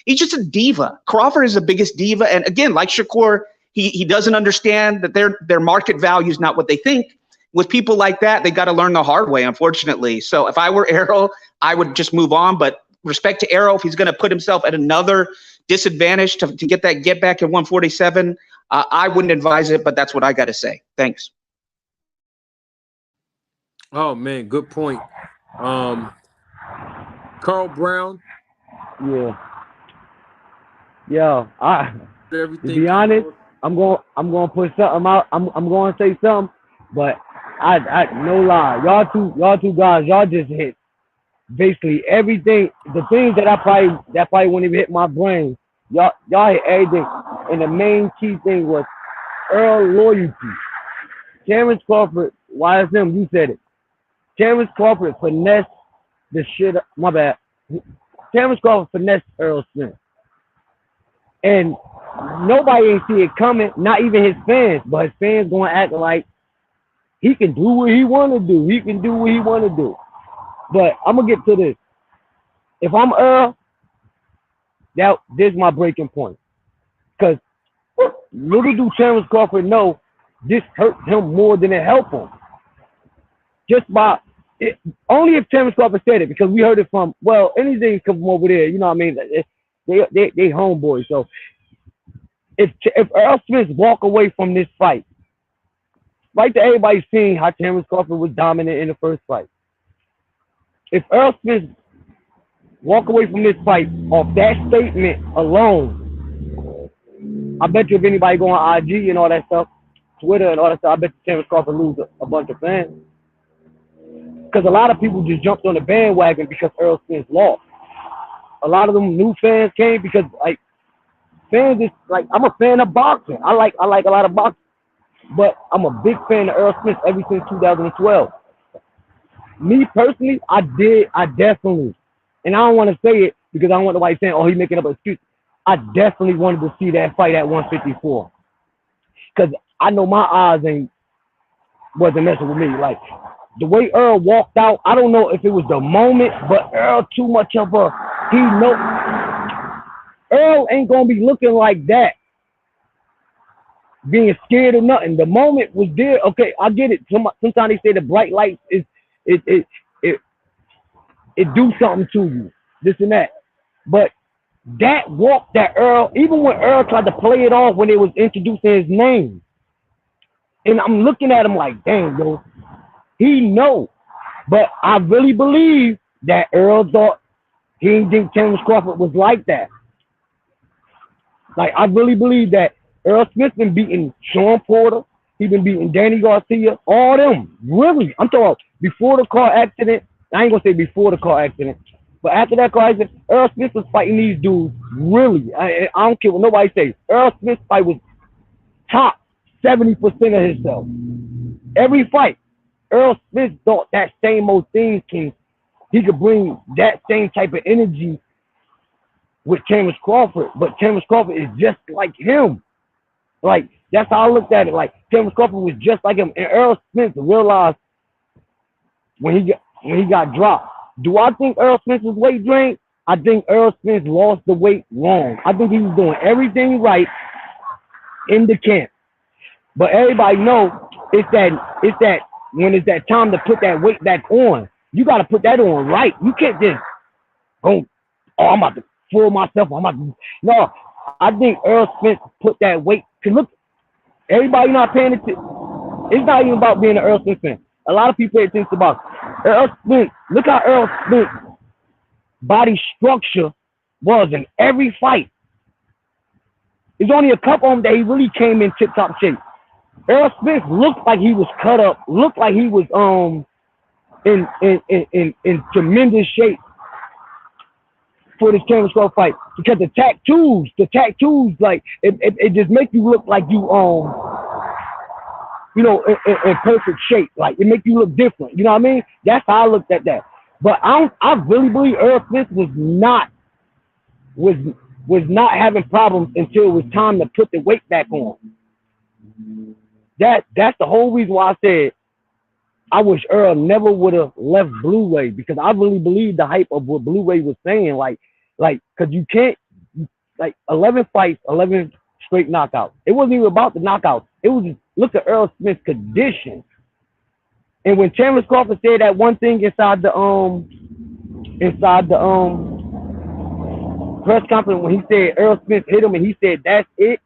he's just a diva. Crawford is the biggest diva. And again, like Shakur, he doesn't understand that their market value is not what they think. with people like that, they got to learn the hard way, unfortunately. So if I were Errol, I would just move on. But respect to Errol, if he's going to put himself at another disadvantage to get that get back at 147, I wouldn't advise it. But that's what I got to say. Thanks. Oh man, good point. Carl Brown, Yeah. Yo, to everything be honest, covered. I'm going to put something out. I'm going to say something, but I no lie. Y'all two guys, y'all just hit basically everything. The things that probably wouldn't even hit my brain. Y'all hit everything. And the main key thing was Earl loyalty. Terrence Crawford, why is him? You said it. Terrence Crawford finessed the shit. My bad. Terrence Crawford finessed Earl Spence. And nobody ain't see it coming, not even his fans, but his fans going to act like he can do what he want to do. He can do what he want to do. But I'm going to get to this. If I'm Earl, this is my breaking point. Because little do Terrence Crawford know this hurt him more than it helped him. Just by it, only if Terrence Crawford said it, because we heard it from, well, anything come from over there, you know what I mean? They homeboys. So if Earl Spence walk away from this fight, like that everybody's seen how Terrence Crawford was dominant in the first fight. If Earl Spence walk away from this fight off that statement alone, I bet you if anybody go on IG and all that stuff, Twitter and all that stuff, I bet you Terrence Crawford lose a bunch of fans. Because a lot of people just jumped on the bandwagon because Earl Spence lost. A lot of them new fans came because like fans is like, I'm a fan of boxing. I like a lot of boxing, but I'm a big fan of Earl Spence ever since 2012. Me personally, I definitely, and I don't want to say it because I don't want nobody saying, oh, he's making up an excuse. I definitely wanted to see that fight at 154 because I know my eyes wasn't messing with me. Like the way Earl walked out, I don't know if it was the moment, but Earl too much of he know Earl ain't gonna be looking like that, being scared or nothing. The moment was there. Okay, I get it. Sometimes they say the bright lights it do something to you, this and that. But that walk that Earl, even when Earl tried to play it off when they was introducing his name, and I'm looking at him like, dang, yo, he know. But I really believe that Earl thought he didn't think Terrence Crawford was like that. Like, I really believe that Earl Smith been beating Sean Porter. He been beating Danny Garcia. All them. Really. I'm talking about before the car accident. I ain't going to say before the car accident. But after that car accident, Earl Smith was fighting these dudes. Really. I don't care what nobody says. Earl Smith's fight was top 70% of himself. Every fight. Earl Smith thought that same old thing he could bring that same type of energy with Terrence Crawford, but Terrence Crawford is just like him. Like, that's how I looked at it. Like, Terrence Crawford was just like him. And Earl Smith realized when he got dropped. Do I think Earl Smith was weight drained? I think Earl Smith lost the weight wrong. I think he was doing everything right in the camp. But everybody know it's that when it's that time to put that weight back on, you got to put that on right. You can't just go, oh, I'm about to fool myself. No, I think Earl Spence put that weight. Cause look, everybody not paying attention. It's not even about being an Earl Spence fan. A lot of people pay attention about Earl Spence. Look how Earl Spence body structure was in every fight. There's only a couple of them that he really came in tip-top shape. Earl Spence looked like he was cut up, looked like he was in tremendous shape for this Terrence Crawford fight, because the tattoos, like it just make you look like you in perfect shape. Like it make you look different. You know what I mean? That's how I looked at that. But I really believe Earl Smith was not having problems until it was time to put the weight back on. That's the whole reason why I said I wish Earl never would have left Blu-ray, because I really believe the hype of what Blu-ray was saying. Like, because you can't, like, 11 fights, 11 straight knockouts. It wasn't even about the knockouts. It was just, look at Earl Smith's condition. And when Terrence Crawford said that one thing inside the press conference when he said Earl Spence hit him and he said that's it.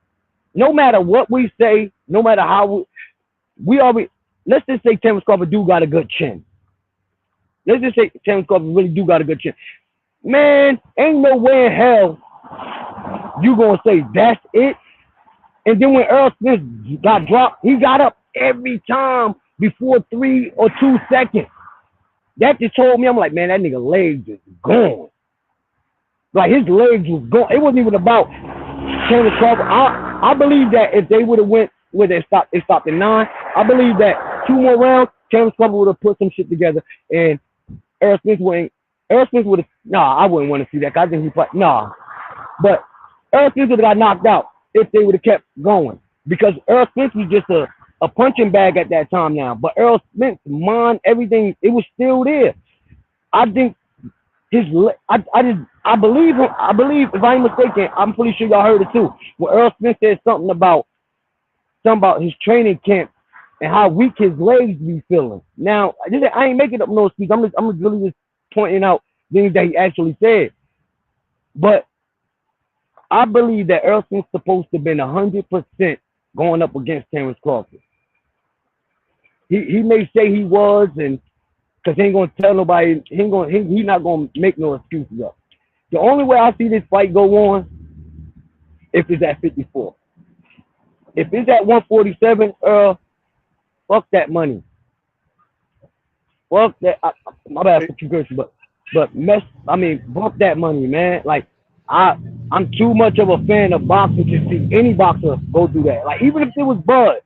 No matter what we say, no matter how we always, let's just say Terrence Crawford do got a good chin. Let's just say Terrence Crawford really do got a good chin. Man, ain't no way in hell you gonna say that's it. And then when Earl Spence got dropped, he got up every time before 3 or 2 seconds. That just told me, I'm like, man, that nigga legs is gone. Like his legs was gone. It wasn't even about Terrence Crawford. I believe that if they would have went where they stopped at 9. I believe that 2 more rounds, Terrence Crawford would have put some shit together, and Earl Spence would have. Nah, I wouldn't want to see that. I think he played. Nah, but Earl Spence would have got knocked out if they would have kept going because Earl Spence was just a punching bag at that time now. But Earl Spence, mind, everything, it was still there. I think I believe him. I believe, if I'm mistaken, I'm pretty sure y'all heard it too. When Earl Spence said something about his training camp and how weak his legs be feeling. Now, I ain't making up no excuse. I'm really just pointing out things that he actually said. But I believe that Earl Spence supposed to have been 100% going up against Terrence Crawford. He may say he was, and because he ain't gonna tell nobody, he's not gonna make no excuses up. The only way I see this fight go on, if it's at 54. If it's at 147, fuck that money. Fuck that. My bad for concussion, but bump that money, man. Like I'm too much of a fan of boxing to see any boxer go through that. Like even if it was Bud.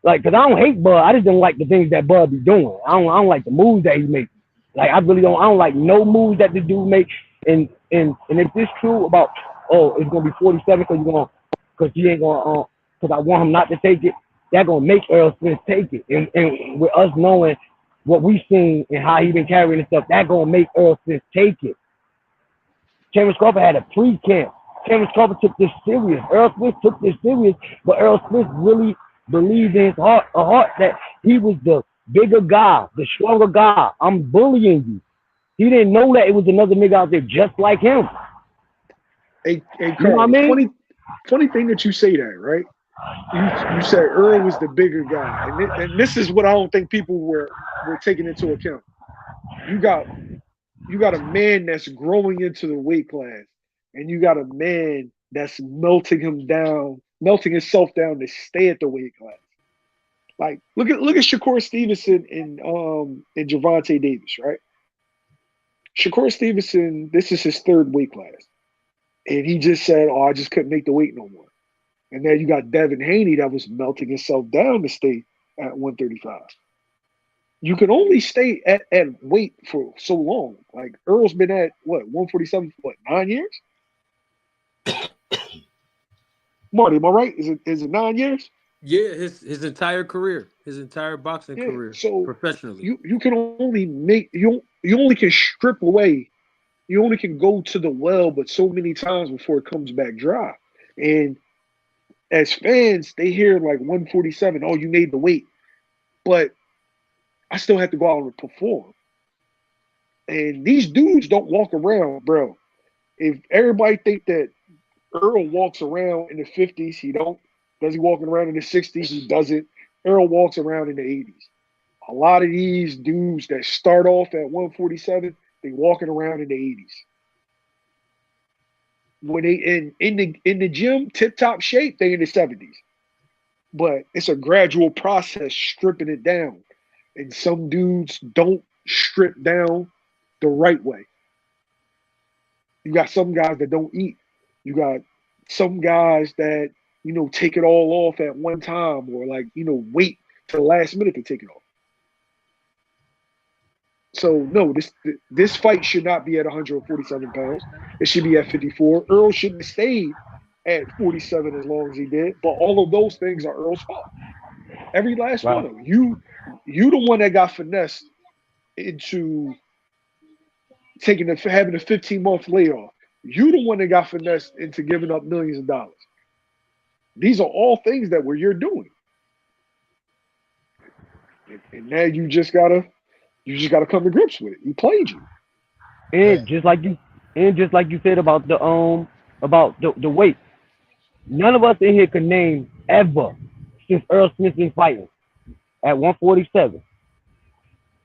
Like, cause I don't hate Bud, I just don't like the things that Bud be doing. I don't like the moves that he makes. Like I really don't. I don't like no moves that the dude makes. And if this true about it's gonna be 47 because he ain't gonna because I want him not to take it. That gonna make Earl Spence take it. And with us knowing what we seen and how he been carrying and stuff, that gonna make Earl Spence take it. Terrence Crawford had a pre-camp. Terrence Crawford took this serious. Earl Spence took this serious, but Earl Spence really believed in his heart that he was the bigger guy, the stronger guy. I'm bullying you. He didn't know that it was another nigga out there just like him. Hey, you know what I mean? Funny thing that you say that, right? You said Earl was the bigger guy, and this is what I don't think people were taking into account. You got a man that's growing into the weight class, and you got a man that's melting himself down to stay at the weight class. Like look at Shakur Stevenson and Gervonta Davis, right? Shakur Stevenson, this is his 3rd weight class, and he just said, "Oh, I just couldn't make the weight no more." And then you got Devin Haney that was melting himself down to stay at 135. You can only stay at weight for so long. Like Earl's been at 147 for 9 years? Marty, am I right? Is it 9 years? Yeah, his entire career, his entire boxing career, so professionally. You can only you only can strip away. You only can go to the well, but so many times before it comes back dry. And as fans, they hear like 147, oh, you made the weight. But I still have to go out and perform. And these dudes don't walk around, bro. If everybody think that Earl walks around in the 50s, he don't. Does he walking around in the 60s? He doesn't. Earl walks around in the 80s. A lot of these dudes that start off at 147, they walking around in the 80s. When they in the gym, tip top shape, they in the 70s. But it's a gradual process stripping it down. And some dudes don't strip down the right way. You got some guys that don't eat. You got some guys that, take it all off at one time or wait till the last minute to take it off. So no, this fight should not be at 147 pounds. It should be at 54. Earl shouldn't have stayed at 47 as long as he did, but all of those things are Earl's fault. Every last one of them. You the one that got finessed into having a 15-month layoff. You the one that got finessed into giving up millions of dollars. These are all things that you're doing. And now you just gotta come to grips with it. He played you. And just like you said about the weight. None of us in here can name ever since Earl Smith been fighting at 147.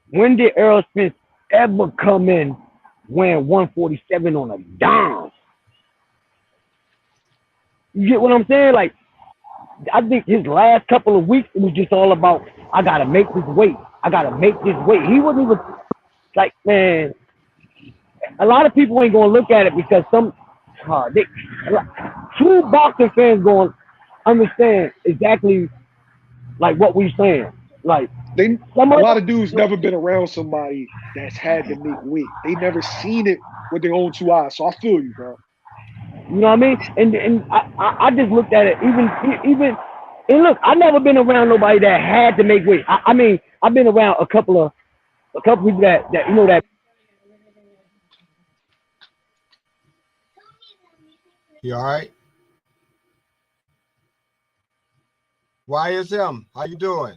When did Earl Smith ever come in weighing 147 on a dime? You get what I'm saying? Like, I think his last couple of weeks, it was just all about, I got to make this weight. I got to make this weight. He wasn't even, like, man, a lot of people ain't going to look at it because true boxing fans going to understand exactly, like, what we saying. Like, A lot of dudes never been around somebody that's had to make weight. They never seen it with their own two eyes. So I feel you, bro. You know what I mean? And I just looked at it, even and look, I never been around nobody that had to make weight. I mean, I've been around a couple people that you know that. You all right? YSM, how you doing?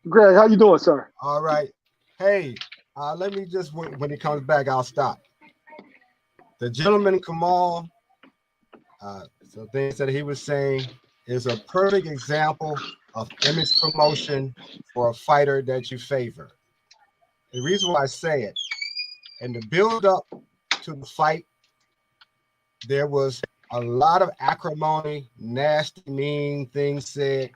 Greg, how you doing, sir? All right. Hey, let me just, when he comes back, I'll stop. The gentleman Kamal, some things that he was saying is a perfect example of image promotion for a fighter that you favor. The reason why I say it, in the build up to the fight, there was a lot of acrimony, nasty, mean things said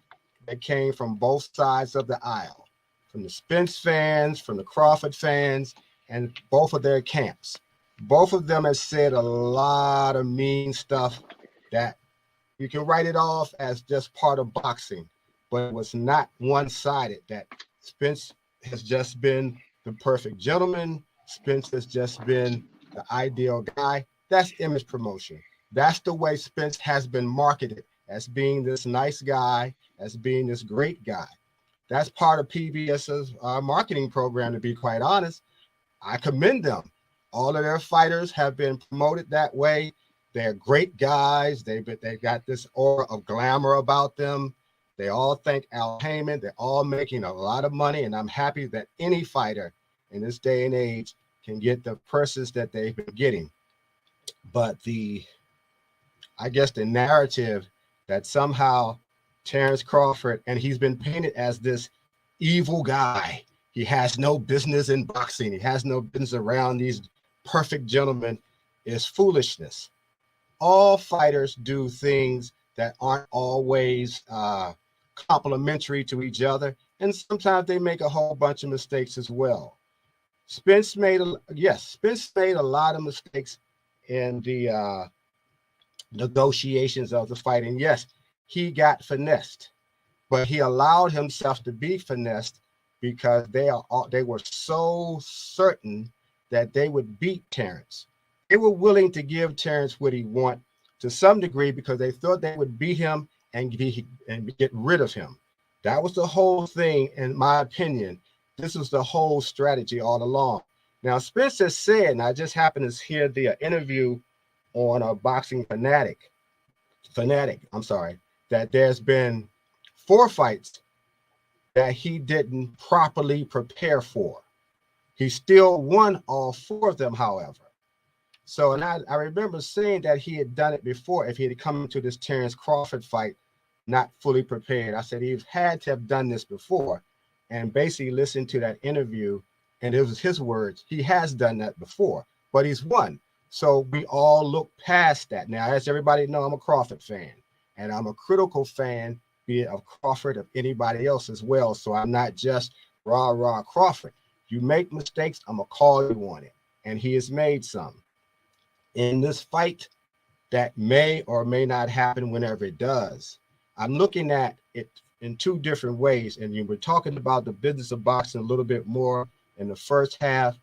that came from both sides of the aisle, from the Spence fans, from the Crawford fans, and both of their camps. Both of them have said a lot of mean stuff that you can write it off as just part of boxing, but it was not one-sided, that Spence has just been the perfect gentleman. Spence has just been the ideal guy. That's image promotion. That's the way Spence has been marketed, as being this nice guy, as being this great guy. That's part of PBS's marketing program, to be quite honest. I commend them. All of their fighters have been promoted that way. They're great guys. They got this aura of glamour about them. They all thank Al Heyman. They're all making a lot of money, and I'm happy that any fighter in this day and age can get the purses that they've been getting. But I guess the narrative that somehow Terrence Crawford, and he's been painted as this evil guy. He has no business in boxing. He has no business around these perfect gentlemen, is foolishness. All fighters do things that aren't always complementary to each other, and sometimes they make a whole bunch of mistakes as well. Spence made a lot of mistakes in the negotiations of the fight, and yes, he got finessed, but he allowed himself to be finessed because they were so certain that they would beat Terrence. They were willing to give Terrence what he want to some degree because they thought they would beat him and get rid of him. That was the whole thing, in my opinion. This was the whole strategy all along. Now, Spencer said, and I just happened to hear the interview on a Boxing Fanatic, that there's been 4 fights that he didn't properly prepare for. He still won all 4 of them, however. So, and I remember saying that he had done it before if he had come into this Terrence Crawford fight not fully prepared. I said he had to have done this before, and basically listened to that interview, and it was his words. He has done that before, but he's won. So we all look past that. Now, as everybody know, I'm a Crawford fan, and I'm a critical fan, be it of Crawford, of anybody else as well. So I'm not just rah Crawford. You make mistakes, I'm going to call you on it. And he has made some. In this fight that may or may not happen whenever it does, I'm looking at it in 2 different ways. And you were talking about the business of boxing a little bit more in the first half.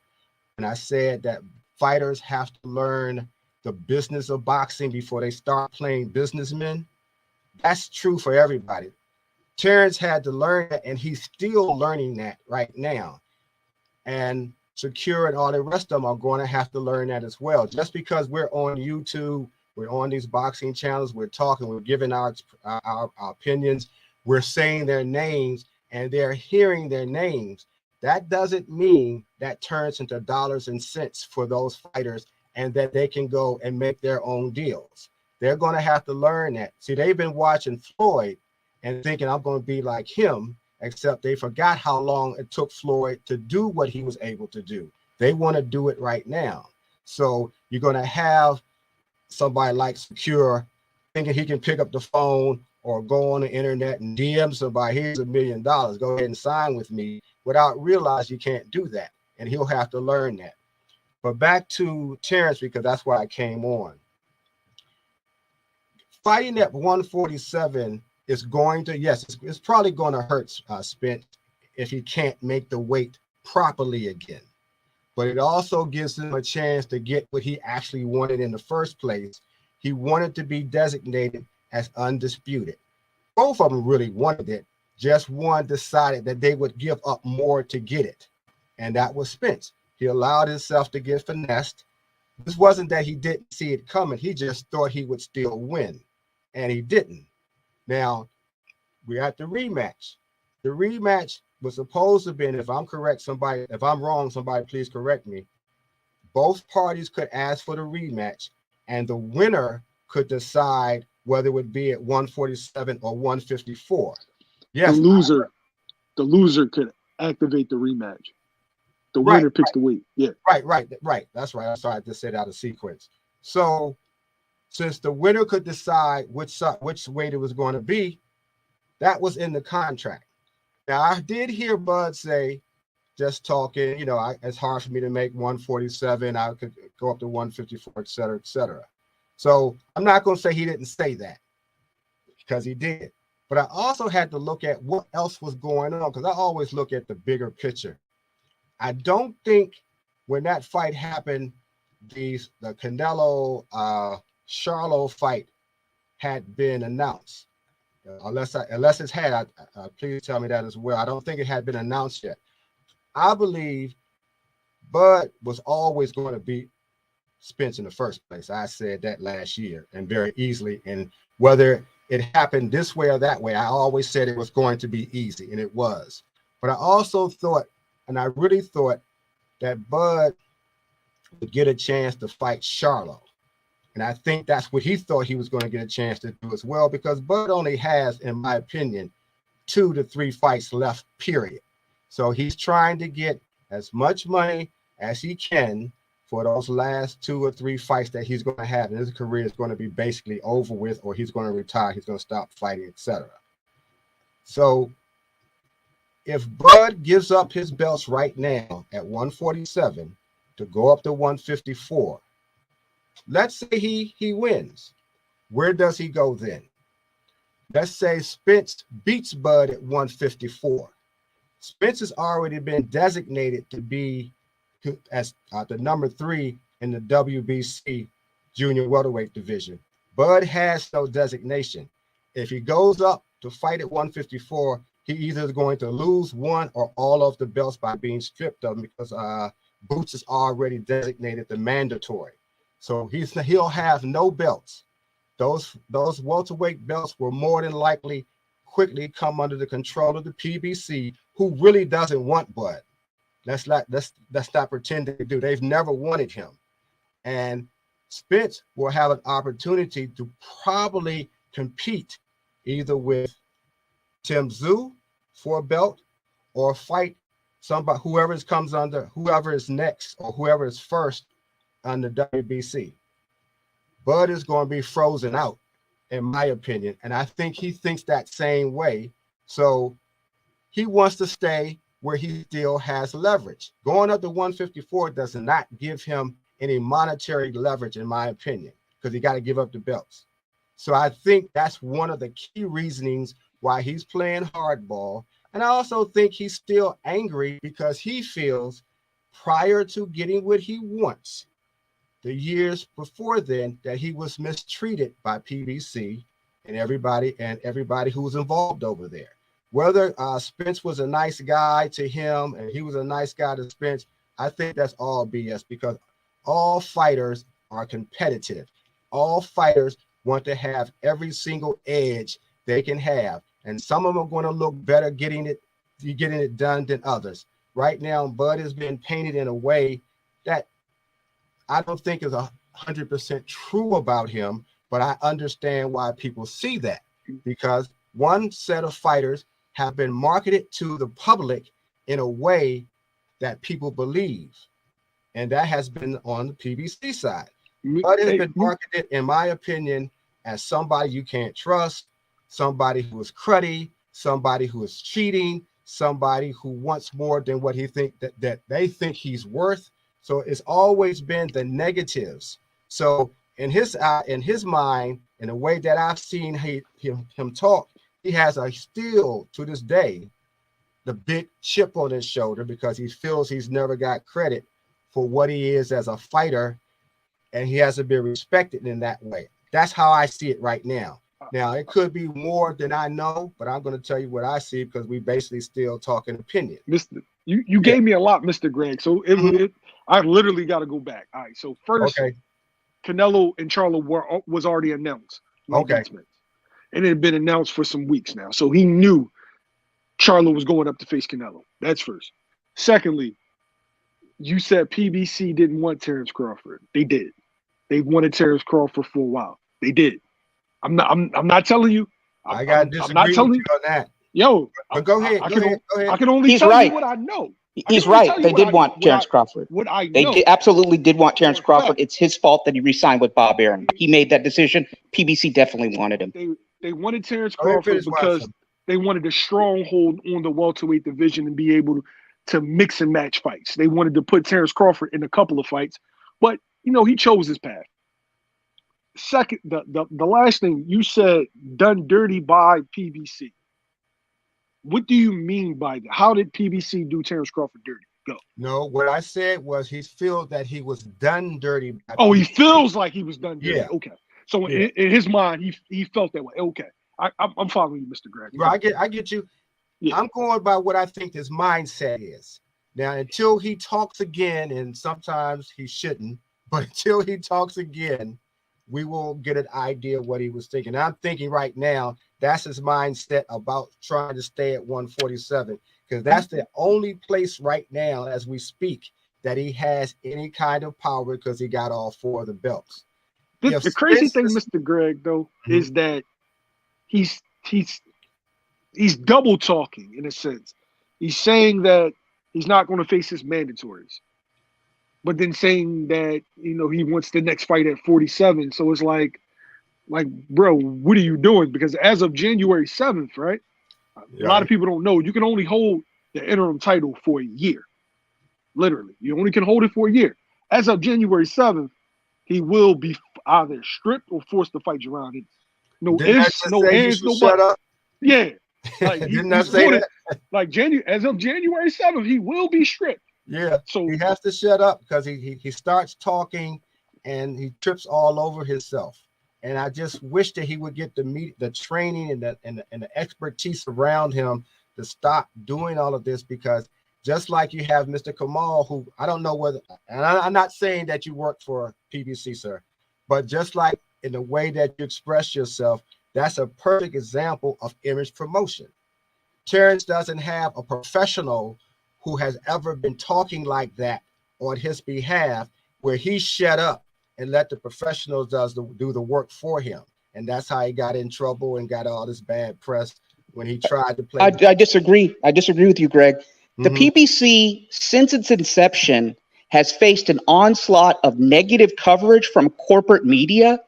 And I said that fighters have to learn the business of boxing before they start playing businessmen. That's true for everybody. Terrence had to learn that, and he's still learning that right now. And Shakur and all the rest of them are going to have to learn that as well. Just because we're on YouTube, we're on these boxing channels, we're talking, we're giving our opinions, we're saying their names, and they're hearing their names, that doesn't mean that turns into dollars and cents for those fighters and that they can go and make their own deals. They're going to have to learn that. See, they've been watching Floyd and thinking I'm going to be like him, except they forgot how long it took Floyd to do what he was able to do. They want to do it right now. So you're going to have somebody like Secure thinking he can pick up the phone or go on the internet and DM somebody, here's $1 million, go ahead and sign with me, without realizing you can't do that. And he'll have to learn that. But back to Terrence, because that's why I came on. Fighting at 147 is going to, yes, it's probably going to hurt Spence if he can't make the weight properly again. But it also gives him a chance to get what he actually wanted in the first place. He wanted to be designated as undisputed. Both of them really wanted it. Just one decided that they would give up more to get it. And that was Spence. He allowed himself to get finessed. This wasn't that he didn't see it coming. He just thought he would still win. And he didn't. Now, we're at the rematch. The rematch was supposed to be, and if I'm correct, if I'm wrong, somebody please correct me. Both parties could ask for the rematch, and the winner could decide whether it would be at 147 or 154. Yes. The loser could activate the rematch. The winner picks the weight. Yeah. Right. That's right. I'm sorry, I just said out of sequence. So since the winner could decide which weight it was going to be, that was in the contract. Now, I did hear Bud say, just talking, it's hard for me to make 147. I could go up to 154, et cetera, et cetera. So I'm not going to say he didn't say that, because he did. But I also had to look at what else was going on, because I always look at the bigger picture. I don't think when that fight happened, the Canelo Charlo fight had been announced. Unless it's had, please tell me that as well. I don't think it had been announced yet. I believe Bud was always going to beat Spence in the first place. I said that last year, and very easily. And whether it happened this way or that way, I always said it was going to be easy, and it was. But I also thought, and I really thought, that Bud would get a chance to fight Charlo. And I think that's what he thought he was going to get a chance to do as well, because Bud only has, in my opinion, 2 to 3 fights left, period. So he's trying to get as much money as he can for those last 2 or 3 fights that he's going to have. And his career is going to be basically over with, or he's going to retire, he's going to stop fighting, etc. So if Bud gives up his belts right now at 147 to go up to 154, let's say he wins. Where does he go then? Let's say Spence beats Bud at 154. Spence has already been designated to be as the number 3 in the WBC junior welterweight division. Bud has no designation. If he goes up to fight at 154, he either is going to lose one or all of the belts by being stripped of them, because Boots is already designated the mandatory. So he'll have no belts. Those welterweight belts will more than likely quickly come under the control of the PBC, who really doesn't want Bud. Let's not pretend they do. They've never wanted him. And Spence will have an opportunity to probably compete either with Tim Tszyu for a belt, or fight somebody, whoever is next, or whoever is first on the WBC. Bud is going to be frozen out, in my opinion. And I think he thinks that same way. So he wants to stay where he still has leverage. Going up to 154 does not give him any monetary leverage, in my opinion, because he got to give up the belts. So I think that's one of the key reasonings why he's playing hardball. And I also think he's still angry because he feels, prior to getting what he wants, the years before then, that he was mistreated by PBC and everybody who was involved over there. Whether Spence was a nice guy to him and he was a nice guy to Spence, I think that's all BS, because all fighters are competitive. All fighters want to have every single edge they can have. And some of them are going to look better getting it getting it done than others. Right now, Bud is being painted in a way that I don't think is 100% true about him, but I understand why people see that, because one set of fighters have been marketed to the public in a way that people believe, and that has been on the PBC side. Bud has been marketed, in my opinion, as somebody you can't trust, somebody who is cruddy, somebody who is cheating, somebody who wants more than what he think that they think he's worth. So it's always been the negatives. So in his mind, in the way that I've seen him talk, he has still to this day the big chip on his shoulder because he feels he's never got credit for what he is as a fighter, and he hasn't been respected in that way. That's how I see it right now. Now, it could be more than I know, but I'm going to tell you what I see because we basically still talking opinion. Mr. You gave me a lot, Mr. Greg. So I literally got to go back. All right. So first, Canelo and Charlo was already announced. And it had been announced for some weeks now. So he knew Charlo was going up to face Canelo. That's first. Secondly, you said PBC didn't want Terrence Crawford. They did. They wanted Terrence Crawford for a while. They did. I'm not telling you. I got to disagree with you on that. Yo, but go ahead. Go ahead. I can only tell you what I know. He's right. They did want Terrence Crawford. They absolutely did want Terrence Crawford. It's his fault that he re-signed with Bob Arum. He made that decision. PBC definitely wanted him. They wanted Terrence Crawford because they wanted a stronghold on the welterweight division and be able to mix and match fights. They wanted to put Terrence Crawford in a couple of fights, but he chose his path. Second, the last thing you said, done dirty by PBC. What do you mean by that? How did PBC do Terrence Crawford dirty? Go. No, what I said was he feels that he was done dirty. By PBC. He feels like he was done dirty. Yeah. Okay. So in his mind, he felt that way. Okay. I'm following you, Mr. Greg. Right, I get you. Yeah. I'm going by what I think his mindset is. Now, until he talks again, and sometimes he shouldn't, but until he talks again, we will get an idea of what he was thinking. I'm thinking right now, that's his mindset about trying to stay at 147, because that's the only place right now as we speak that he has any kind of power because he got all four of the belts. The crazy thing, Mr. Greg, though, is that he's double talking in a sense. He's saying that he's not going to face his mandatories, but then saying that he wants the next fight at 47. So it's like, bro, what are you doing? Because as of January 7th, right? A lot of people don't know you can only hold the interim title for a year. Literally, you only can hold it for a year. As of January 7th, he will be either stripped or forced to fight Jerron. No ifs, no ands, no buts. Yeah. Didn't I say that? As of January 7th, he will be stripped. Yeah. So he has to shut up because he starts talking and he trips all over himself. And I just wish that he would get the training and the expertise around him to stop doing all of this, because just like you have Mr. Kamal, who I don't know whether, and I'm not saying that you work for PBC, sir, but just like in the way that you express yourself, that's a perfect example of image promotion. Terrence doesn't have a professional who has ever been talking like that on his behalf, where he shut up and let the professionals do the work for him. And that's how he got in trouble and got all this bad press when he tried to play. I disagree. I disagree with you, Greg. The PBC, since its inception, has faced an onslaught of negative coverage from corporate media.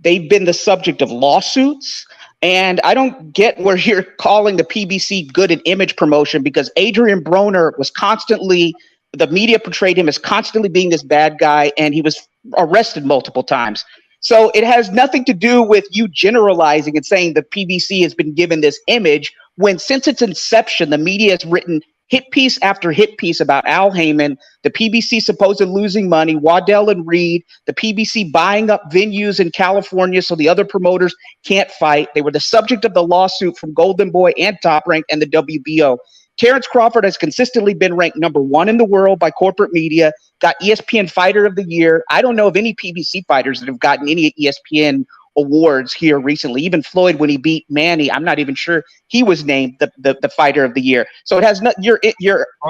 They've been the subject of lawsuits. And I don't get where you're calling the PBC good in image promotion, because Adrian Broner was constantly, the media portrayed him as constantly being this bad guy, and he was arrested multiple times. So it has nothing to do with you generalizing and saying the PBC has been given this image, when since its inception, the media has written hit piece after hit piece about Al Heyman, the PBC supposed losing money, Waddell and Reed, the PBC buying up venues in California so the other promoters can't fight. They were the subject of the lawsuit from Golden Boy and Top Rank and the WBO. Terrence Crawford has consistently been ranked #1 in the world by corporate media, got ESPN Fighter of the Year. I don't know of any PBC fighters that have gotten any ESPN awards here recently. Even Floyd, when he beat Manny, I'm not even sure he was named the fighter of the year. So it has not your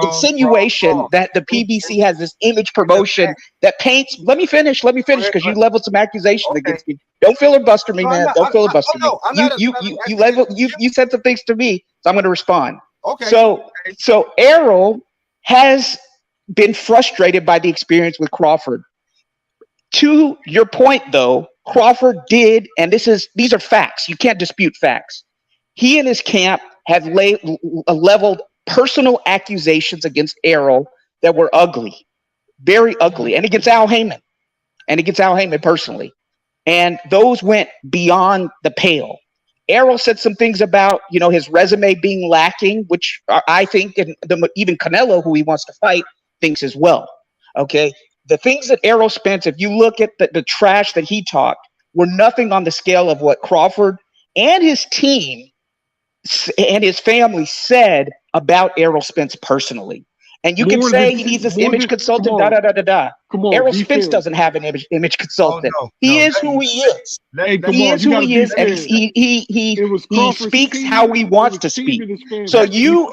insinuation that the PBC has this image promotion that paints. Let me finish, because you leveled some accusations against me. Don't filibuster me, man. Don't filibuster me. You said some things to me, so I'm going to respond. Okay. So Errol has been frustrated by the experience with Crawford. To your point, though, Crawford did, and these are facts. You can't dispute facts. He and his camp have leveled personal accusations against Errol that were ugly, very ugly, and against Al Heyman, personally. And those went beyond the pale. Errol said some things about, his resume being lacking, which I think, and even Canelo, who he wants to fight, thinks as well. Okay. The things that Errol Spence, if you look at the trash that he talked, were nothing on the scale of what Crawford and his team and his family said about Errol Spence personally. And you can say he needs this image consultant, Errol Spence doesn't have an image consultant. He is who he is. He is who he is, and he speaks how he wants to speak. So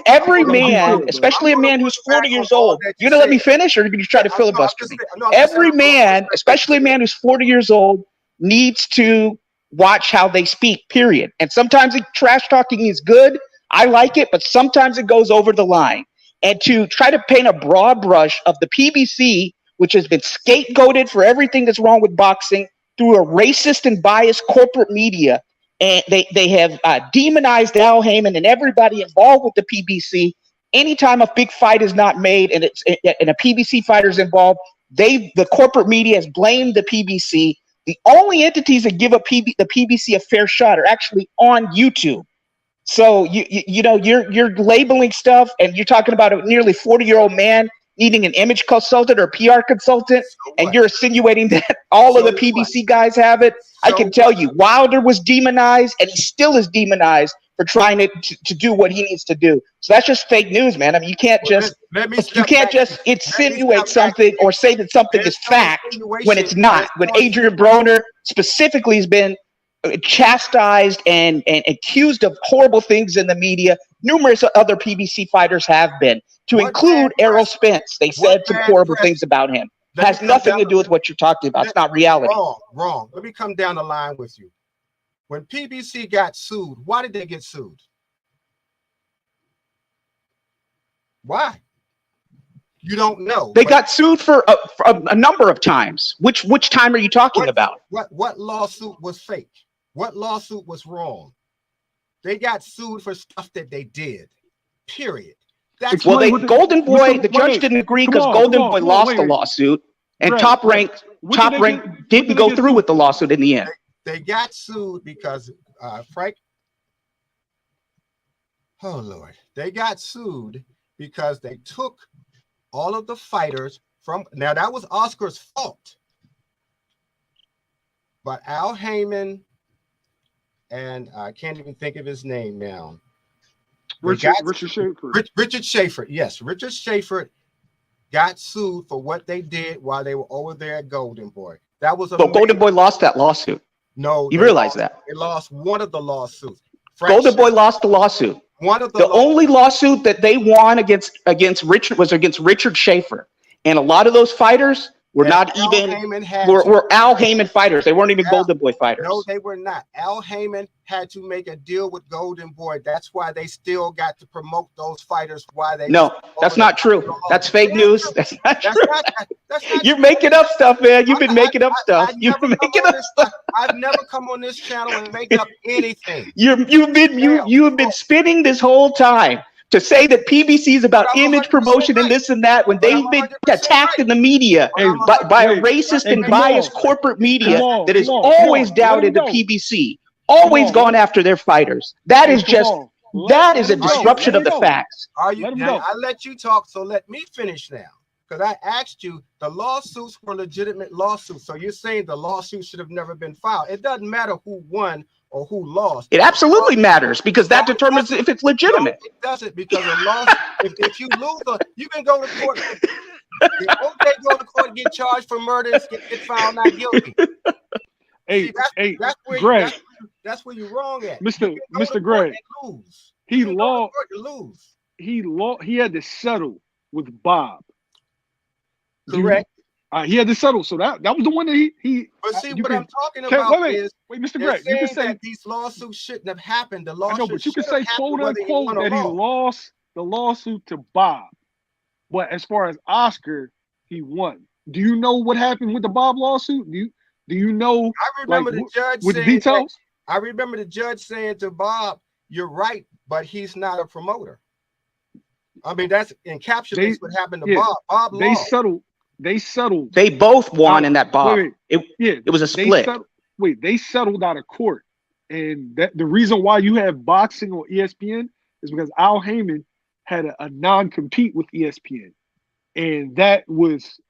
every man, especially a man who's 40 years old, you gonna let me finish, or are you gonna try to filibuster me? Every man, especially a man who's 40 years old, needs to watch how they speak, period. And sometimes trash talking is good. I like it, but sometimes it goes over the line. And to try to paint a broad brush of the PBC, which has been scapegoated for everything that's wrong with boxing through a racist and biased corporate media, and they have demonized Al Heyman and everybody involved with the PBC. Anytime a big fight is not made and a PBC fighter is involved, the corporate media has blamed the PBC. The only entities that give the PBC a fair shot are actually on YouTube. So you're labeling stuff, and you're talking about a nearly 40-year-old man needing an image consultant or a PR consultant, and you're insinuating that all of the PBC guys have it. I can tell you, Wilder was demonized, and he still is demonized for trying to do what he needs to do. So that's just fake news, man. I mean, you can't just insinuate something or say that something is fact when it's not. When Adrian Broner specifically has been chastised and accused of horrible things in the media, numerous other PBC fighters have been, to include Errol Spence. They said some horrible things about him. It has nothing to do with what you're talking about. It's not reality. Wrong. Let me come down the line with you. When PBC got sued, why did they get sued? Why? You don't know. They got sued for a number of times. Which time are you talking about? What lawsuit was fake? What lawsuit was wrong? They got sued for stuff that they did. Period. Golden Boy, the judge didn't agree because Golden Boy lost the lawsuit, and Top Rank didn't go through with the lawsuit in the end. They got sued because Frank. Oh Lord, they got sued because they took all of the fighters from. Now that was Oscar's fault, but Al Heyman and I can't even think of his name now. Richard Schaefer. Richard Schaefer. Yes, Richard Schaefer got sued for what they did while they were over there at Golden Boy. That was Golden Boy lost that lawsuit. No, you realize that they lost one of the lawsuits. Golden Boy lost the lawsuit. One of the only lawsuit that they won against Richard was against Richard Schaefer, and a lot of those fighters were not even were Al Heyman fighters. They weren't even Golden Boy fighters. No, they were not. Al Heyman had to make a deal with Golden Boy. That's why they still got to promote those fighters. That's not true. That's fake news. That's not true. You're making up stuff, man. You've been making up stuff. You've been making up stuff. I've never come on this channel and make up anything. You've been spinning this whole time to say that PBC is about image promotion and this and that when they've been attacked in the media by a racist and biased corporate media that has always doubted the PBC, always gone after their fighters. That is a disruption of the facts. I let you talk, so let me finish now. Because I asked you, the lawsuits were legitimate lawsuits. So you're saying the lawsuit should have never been filed. It doesn't matter who won or who lost. It absolutely matters because that determines if it's legitimate. No, it doesn't, because a lawsuit, if you lose, you can go to court. If OJ go to court and get charged for murder and get found not guilty. Hey, See, hey, Greg, that's where you're wrong at. Mr. Greg, Lose. he lost. You lose. He lost. He had to settle with Bob. Correct. He had to settle. So that was the one that he. But see, you what can, I'm talking about is wait, Mr. they're Greg, you can saying say that these lawsuits shouldn't have happened. The I know, lawsuit but you can should have say happened quote whether you won unquote or that he lost. lost the lawsuit to Bob. But as far as Oscar, he won. Do you know what happened with the Bob lawsuit? Do you know? I remember the judge with saying details. I remember the judge saying to Bob, "You're right, but he's not a promoter." I mean, that's encapsulates what happened to Bob. Bob lost. They settled. They both won in that Bob. It was a split. They settled out of court, and that the reason why you have boxing on ESPN is because Al Heyman had a non-compete with ESPN, and that was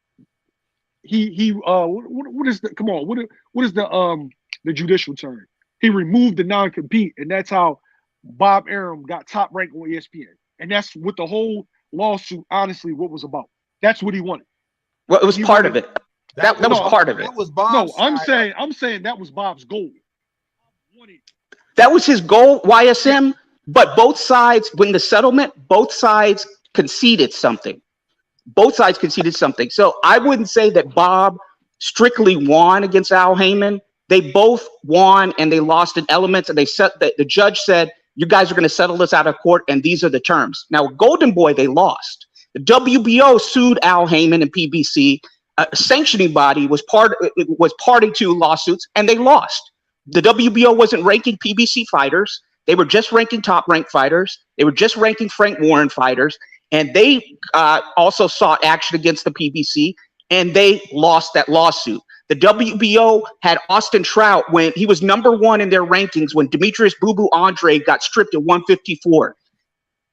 what is the come on what is the judicial term? He removed the non-compete, and that's how Bob Arum got top rank on ESPN, and that's what the whole lawsuit honestly what was about. That's what he wanted. Well, it was part of it. That was part of it. That was Bob's I'm saying that was Bob's goal. That was his goal, YSM. But both sides, when the settlement, both sides conceded something. So I wouldn't say that Bob strictly won against Al Heyman. They both won and they lost in elements. And the judge said, "You guys are going to settle this out of court, and these are the terms." Now, Golden Boy, they lost. The WBO sued Al Heyman and PBC. A sanctioning body was party to lawsuits, and they lost. The WBO wasn't ranking PBC fighters. They were just ranking top-ranked fighters. They were just ranking Frank Warren fighters, and they also sought action against the PBC, and they lost that lawsuit. The WBO had Austin Trout when he was number one in their rankings when Demetrius Boo Boo Andre got stripped at 154.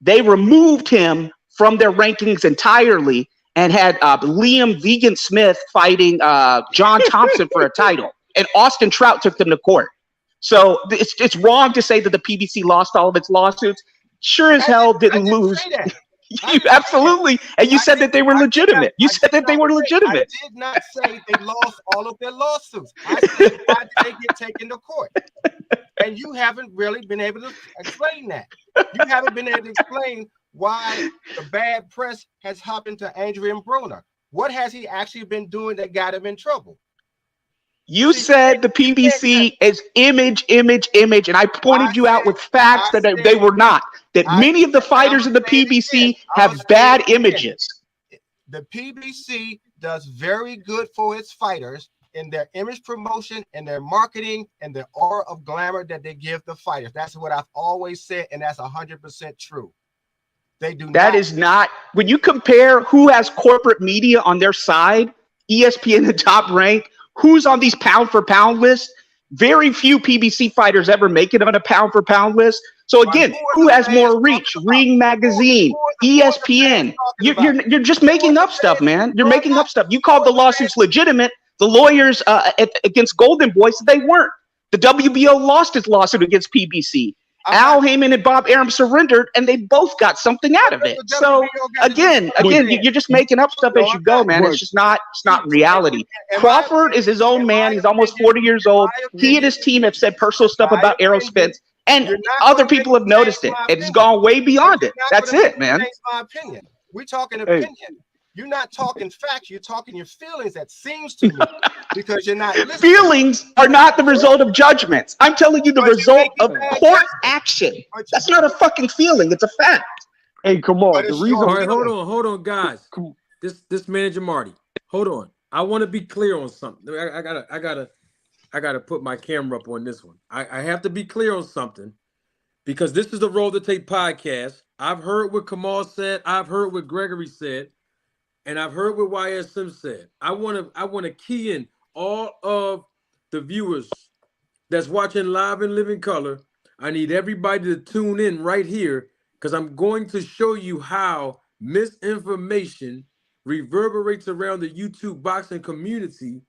They removed him from their rankings entirely and had Liam Vegan Smith fighting John Thompson for a title. And Austin Trout took them to court. So it's wrong to say that the PBC lost all of its lawsuits. Sure as hell didn't lose. You absolutely. And you said that they were legitimate. You said that they were legitimate. I did not say they lost all of their lawsuits. I said, why did they get taken to court? And you haven't really been able to explain that. You haven't been able to explain why the bad press has happened to Adrian Broner. What has he actually been doing that got him in trouble? You said the PBC is image, and I pointed you out with facts that they were not. That many of the fighters in the PBC have bad images. The PBC does very good for its fighters in their image promotion and their marketing and the aura of glamour that they give the fighters. That's what I've always said, and that's 100% true. They do. That is not. When you compare who has corporate media on their side, ESPN the top rank. Who's on these pound for pound lists? Very few PBC fighters ever make it on a pound for pound list. So again, who has more reach? Ring Magazine, ESPN. You're just making up stuff, man. You're making up stuff. You called the lawsuits legitimate. The lawyers against Golden Boy said they weren't. The WBO lost its lawsuit against PBC. Al Heyman and Bob Arum surrendered, and they both got something out of it. So again, you're just making up stuff as you go, man. It's just not. It's not reality. Crawford is his own man. He's almost 40 years old. He and his team have said personal stuff about Errol Spence, and other people have noticed it. It's gone way beyond it. That's it, man. My opinion. We're talking opinion. You're not talking facts. You're talking your feelings. That seems to me because you're not listening. Feelings are not the result of judgments. I'm telling you the result of court action. That's not a fucking feeling. It's a fact. Hey, come on. The reason. All right, hold on, guys. This manager Marty. Hold on. I want to be clear on something. I gotta put my camera up on this one. I have to be clear on something because this is the Roll the Tape podcast. I've heard what Kamal said. I've heard what Gregory said. And I've heard what YSM said. I want to key in all of the viewers that's watching live in living color. I need everybody to tune in right here because I'm going to show you how misinformation reverberates around the YouTube boxing community.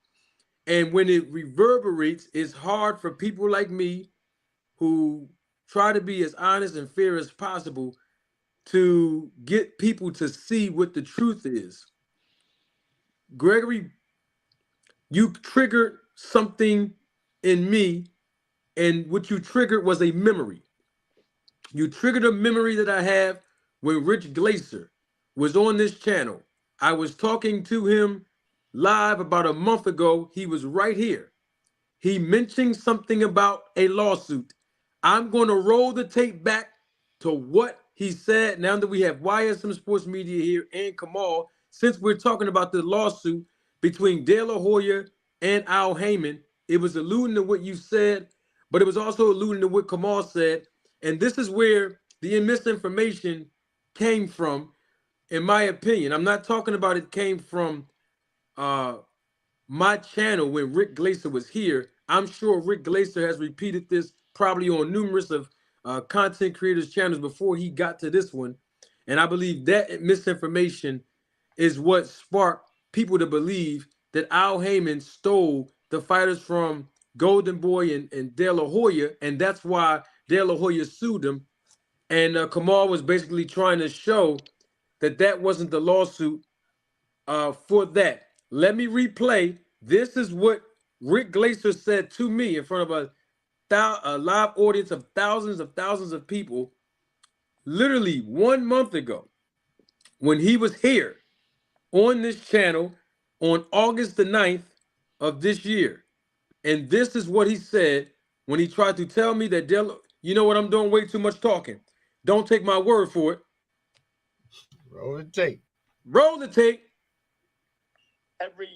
And when it reverberates, it's hard for people like me who try to be as honest and fair as possible to get people to see what the truth is. Gregory, you triggered something in me, and what you triggered was a memory. You triggered a memory that I have when Rich Glacier was on this channel. I was talking to him live about a month ago. He was right here. He mentioned something about a lawsuit. I'm going to roll the tape back to what he said now that we have YSM Sports Media here and Kamal, since we're talking about the lawsuit between De La Hoya and Al Heyman. It was alluding to what you said, but it was also alluding to what Kamal said. And this is where the misinformation came from, in my opinion. I'm not talking about it came from my channel when Rick Glacier was here. I'm sure Rick Glacier has repeated this probably on numerous of content creators' channels before he got to this one. And I believe that misinformation is what sparked people to believe that Al Heyman stole the fighters from Golden Boy and De La Hoya, and that's why De La Hoya sued him. And Kamal was basically trying to show that that wasn't the lawsuit for that. Let me replay. This is what Rick Glacier said to me in front of a live audience of thousands of people literally 1 month ago when he was here on this channel on August the 9th of this year. And this is what he said when he tried to tell me that, you know what, I'm doing way too much talking. Don't take my word for it. Roll the tape. Roll the tape. Every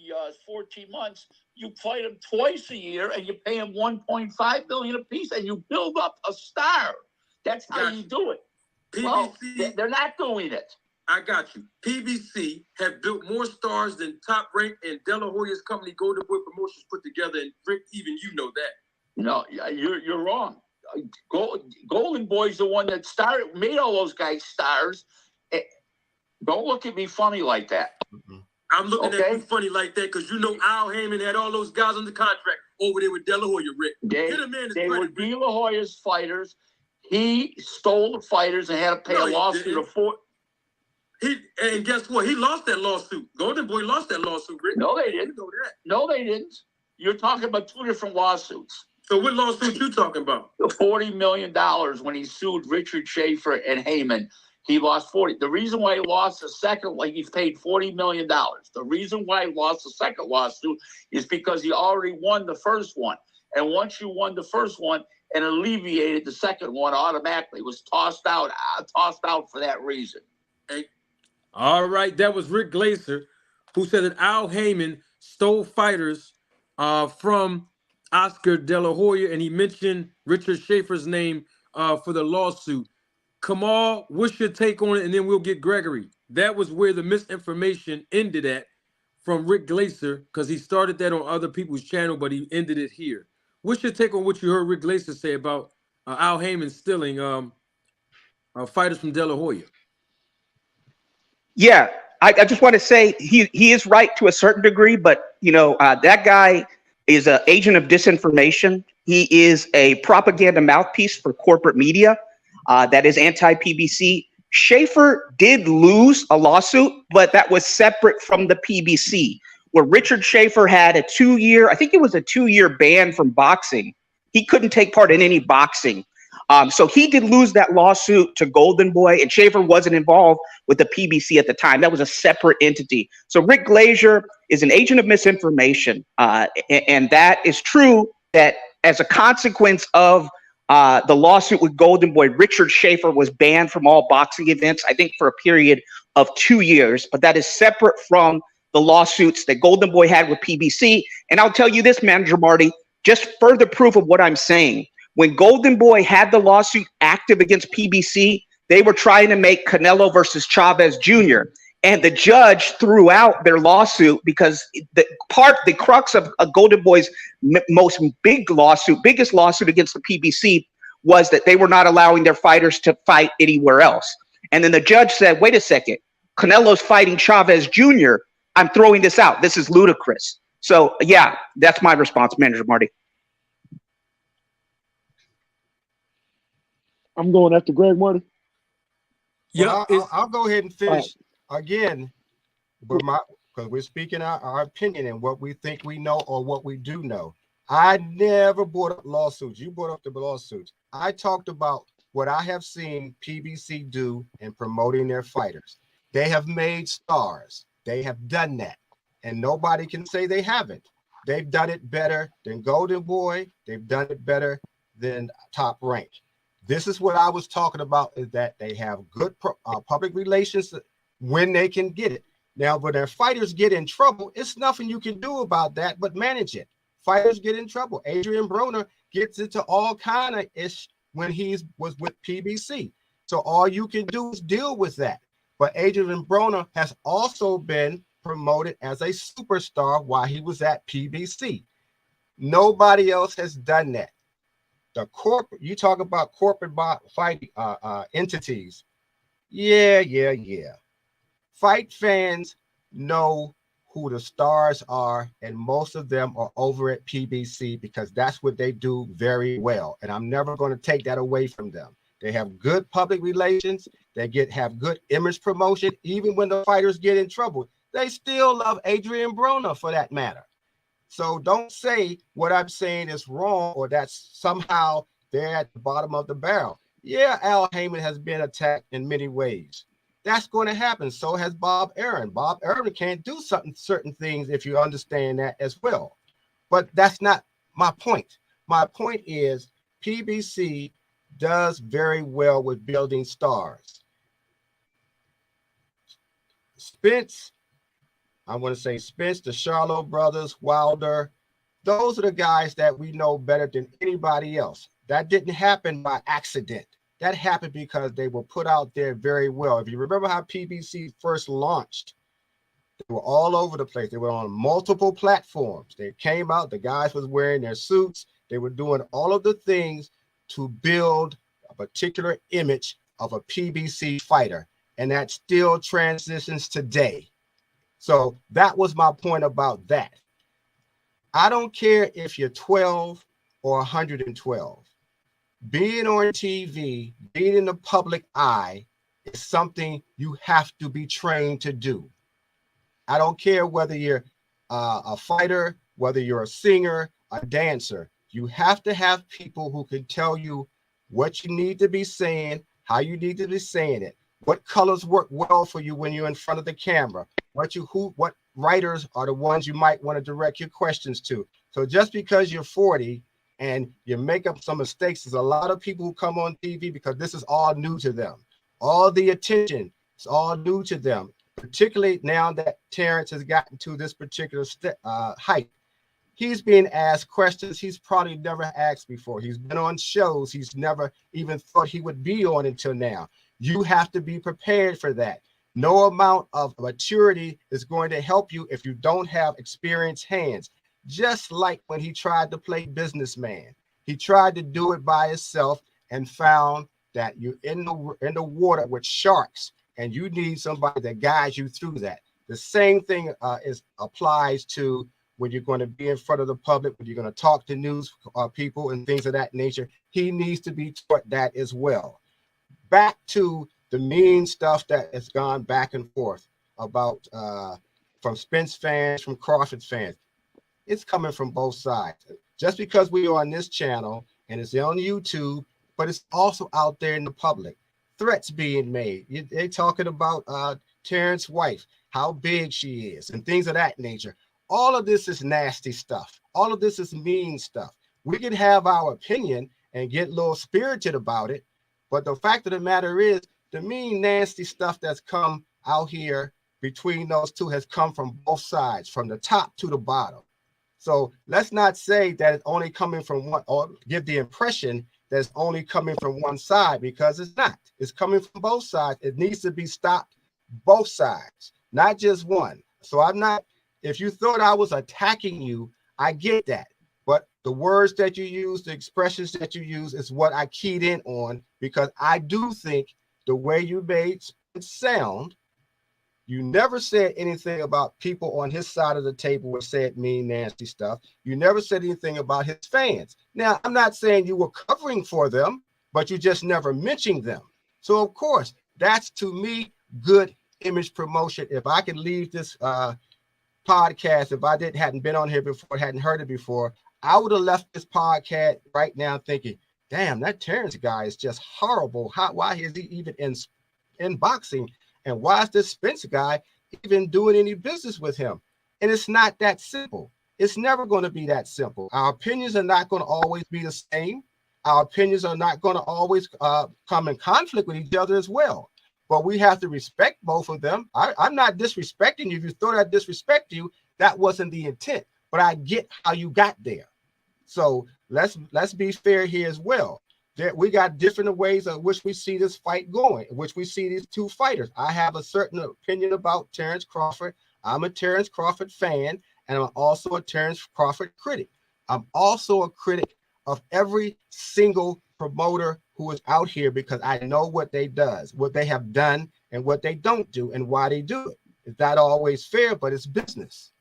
14 months, you fight them twice a year, and you pay them 1.5 million a piece, and you build up a star. That's how you do it. PBC, well, they're not doing it. I got you. PBC have built more stars than Top Rank and De La Hoya's company Golden Boy Promotions put together, and Rick, even you know that. No, you're wrong. Golden Boy's the one that made all those guys stars. Don't look at me funny like that. Mm-hmm. I'm looking at you funny like that because you know Al Heyman had all those guys under contract over there with De La Hoya, Rick. They were De La Hoya's fighters. He stole the fighters and had to pay a lawsuit of and guess what? He lost that lawsuit. Golden Boy lost that lawsuit, Rick. No, they didn't. You know that. No, they didn't. You're talking about two different lawsuits. So what lawsuit you talking about? $40 million when he sued Richard Schaefer and Heyman. He lost 40. The reason why he lost the second, like he's paid $40 million. The reason why he lost the second lawsuit is because he already won the first one. And once you won the first one and alleviated the second one automatically, it was tossed out for that reason. Hey. All right, that was Rick Glacier, who said that Al Heyman stole fighters from Oscar De La Hoya, and he mentioned Richard Schaefer's name for the lawsuit. Kamal, what's your take on it? And then we'll get Gregory. That was where the misinformation ended at from Rick Glacier, because he started that on other people's channel, but he ended it here. What's your take on what you heard Rick Glacier say about Al Heyman stealing fighters from De La Hoya? Yeah, I just want to say he is right to a certain degree, but you know that guy is an agent of disinformation. He is a propaganda mouthpiece for corporate media that is anti-PBC. Schaefer did lose a lawsuit, but that was separate from the PBC, where Richard Schaefer had a 2-year, I think it was a 2-year ban from boxing. He couldn't take part in any boxing. So he did lose that lawsuit to Golden Boy, and Schaefer wasn't involved with the PBC at the time. That was a separate entity. So Rick Glacier is an agent of misinformation. And that is true that as a consequence of the lawsuit with Golden Boy, Richard Schaefer was banned from all boxing events, I think for a period of 2 years. But that is separate from the lawsuits that Golden Boy had with PBC. And I'll tell you this, Manager Marty, just further proof of what I'm saying. When Golden Boy had the lawsuit active against PBC, they were trying to make Canelo versus Chavez Jr. And the judge threw out their lawsuit because the crux of Golden Boy's biggest lawsuit against the PBC was that they were not allowing their fighters to fight anywhere else. And then the judge said, wait a second, Canelo's fighting Chavez Jr. I'm throwing this out. This is ludicrous. So yeah, that's my response, Manager Marty. I'm going after Greg Marty. Yeah, well, I'll go ahead and finish again, but because we're speaking our opinion and what we think we know or what we do know. I never brought up lawsuits. You brought up the lawsuits. I talked about what I have seen PBC do in promoting their fighters. They have made stars. They have done that. And nobody can say they haven't. They've done it better than Golden Boy. They've done it better than Top Rank. This is what I was talking about, is that they have good public relations when they can get it. Now, when their fighters get in trouble, it's nothing you can do about that but manage it. Fighters get in trouble. Adrian Broner gets into all kind of ish when he was with PBC. So all you can do is deal with that. But Adrian Broner has also been promoted as a superstar while he was at PBC. Nobody else has done that. The corporate, you talk about corporate fighting entities. Yeah. Fight fans know who the stars are, and most of them are over at PBC because that's what they do very well. And I'm never going to take that away from them. They have good public relations. They have good image promotion. Even when the fighters get in trouble, they still love Adrian Broner for that matter. So don't say what I'm saying is wrong or that's somehow they're at the bottom of the barrel. Yeah, Al Heyman has been attacked in many ways. That's going to happen. So has Bob Arum. Bob Arum can't do certain things if you understand that as well. But that's not my point. My point is PBC does very well with building stars. Spence, I want to say Spence, the Charlo brothers, Wilder, those are the guys that we know better than anybody else. That didn't happen by accident. That happened because they were put out there very well. If you remember how PBC first launched, they were all over the place. They were on multiple platforms. They came out, the guys was wearing their suits. They were doing all of the things to build a particular image of a PBC fighter. And that still transitions today. So that was my point about that. I don't care if you're 12 or 112. Being on TV, being in the public eye is something you have to be trained to do. I don't care whether you're a fighter, whether you're a singer, a dancer. You have to have people who can tell you what you need to be saying, how you need to be saying it, what colors work well for you when you're in front of the camera, what writers are the ones you might want to direct your questions to. So just because you're 40 and you make up some mistakes, there's a lot of people who come on TV because this is all new to them. All the attention is all new to them, particularly now that Terrence has gotten to this particular height. He's being asked questions he's probably never asked before. He's been on shows he's never even thought he would be on until now. You have to be prepared for that. No amount of maturity is going to help you if you don't have experienced hands. Just like when he tried to play businessman, he tried to do it by himself and found that you're in the water with sharks, and you need somebody that guides you through that. The same thing applies to when you're going to be in front of the public, when you're going to talk to news people and things of that nature. He needs to be taught that as well. Back to the mean stuff that has gone back and forth about from Spence fans, from Crawford fans. It's coming from both sides. Just because we are on this channel and it's on YouTube, but it's also out there in the public. Threats being made. They're talking about Terrence's wife, how big she is, and things of that nature. All of this is nasty stuff. All of this is mean stuff. We can have our opinion and get a little spirited about it, but the fact of the matter is, the mean, nasty stuff that's come out here between those two has come from both sides, from the top to the bottom. So let's not say that it's only coming from one, or give the impression that it's only coming from one side, because it's not. It's coming from both sides. It needs to be stopped both sides, not just one. So I'm not, if you thought I was attacking you, I get that. But the words that you use, the expressions that you use is what I keyed in on, because I do think the way you made it sound, you never said anything about people on his side of the table who said mean, nasty stuff. You never said anything about his fans. Now, I'm not saying you were covering for them, but you just never mentioned them. So, of course, that's, to me, good image promotion. If I could leave this podcast, if I hadn't been on here before, hadn't heard it before, I would have left this podcast right now thinking, damn, that Terrence guy is just horrible. Why is he even in boxing? And why is this Spence guy even doing any business with him? And it's not that simple. It's never going to be that simple. Our opinions are not going to always be the same. Our opinions are not going to always come in conflict with each other as well. But we have to respect both of them. I'm not disrespecting you. If you thought I disrespect you, that wasn't the intent. But I get how you got there. So let's be fair here as well. We got different ways of which we see this fight going, in which we see these two fighters. I have a certain opinion about Terrence Crawford. I'm a Terrence Crawford fan, and I'm also a Terrence Crawford critic. I'm also a critic of every single promoter who is out here because I know what they have done, and what they don't do, and why they do it. It's not always fair, but it's business.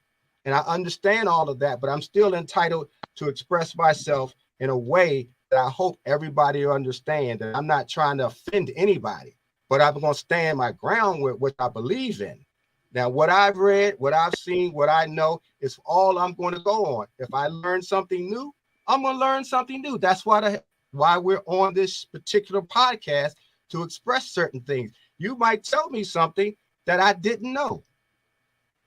And I understand all of that, but I'm still entitled to express myself in a way that I hope everybody will understand that I'm not trying to offend anybody, but I'm going to stand my ground with what I believe in. Now, what I've read, what I've seen, what I know is all I'm going to go on. If I learn something new, I'm going to learn something new. That's why we're on this particular podcast, to express certain things. You might tell me something that I didn't know.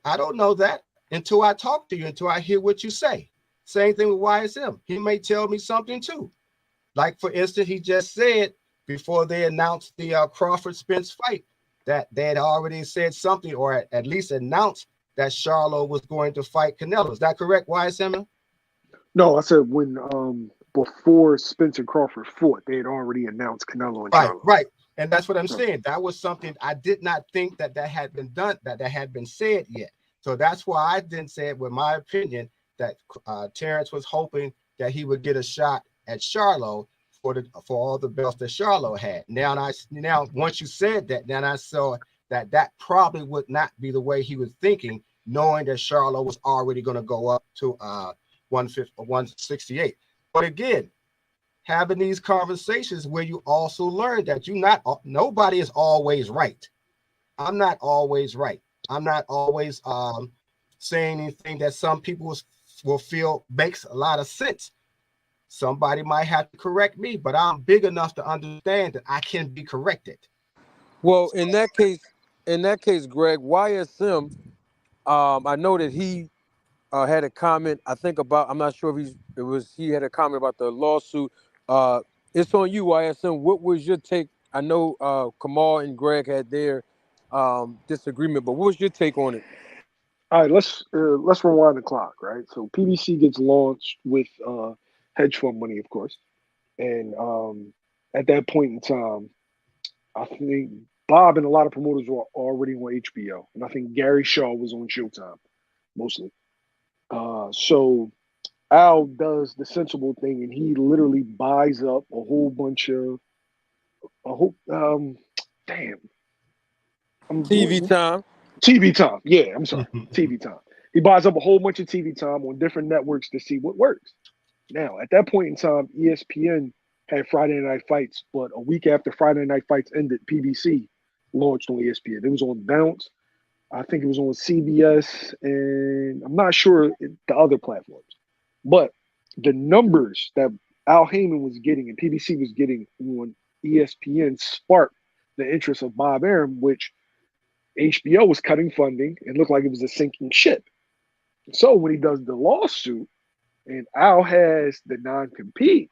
I don't know that until I talk to you, until I hear what you say. Same thing with YSM. He may tell me something too. Like, for instance, he just said before they announced the Crawford-Spence fight that they had already said something, or at least announced that Charlo was going to fight Canelo. Is that correct, YSM? No, I said when before Spence and Crawford fought, they had already announced Canelo and Charlo. Right. And that's what I'm saying. That was something I did not think that had been done, that had been said yet. So that's why I didn't say it with my opinion that Terrence was hoping that he would get a shot at Charlo for all the belts that Charlo had. Now once you said that, then I saw that probably would not be the way he was thinking, knowing that Charlo was already going to go up to 168. But again, having these conversations where you also learn that nobody is always right. I'm not always right. I'm not always saying anything that some people will feel makes a lot of sense. Somebody might have to correct me, but I'm big enough to understand that I can be corrected. Well, in that case, Greg, YSM, I know that he had a comment. I think about. I'm not sure if he had a comment about the lawsuit. It's on you, YSM. What was your take? I know Kamal and Greg had their disagreement, but what was your take on it? All right, let's rewind the clock, right? So PBC gets launched with hedge fund money, of course, and at that point in time, I think Bob and a lot of promoters were already on HBO, and I think Gary Shaw was on Showtime mostly. So Al does the sensible thing, and he literally buys up a whole bunch of damn. TV time. TV time. Yeah, I'm sorry. TV time. He buys up a whole bunch of TV time on different networks to see what works. Now, at that point in time, ESPN had Friday Night Fights, but a week after Friday Night Fights ended, PBC launched on ESPN. It was on Bounce. I think it was on CBS, and I'm not sure the other platforms. But the numbers that Al Heyman was getting and PBC was getting on ESPN sparked the interest of Bob Arum, which HBO was cutting funding and looked like it was a sinking ship. So when he does the lawsuit and Al has the non-compete,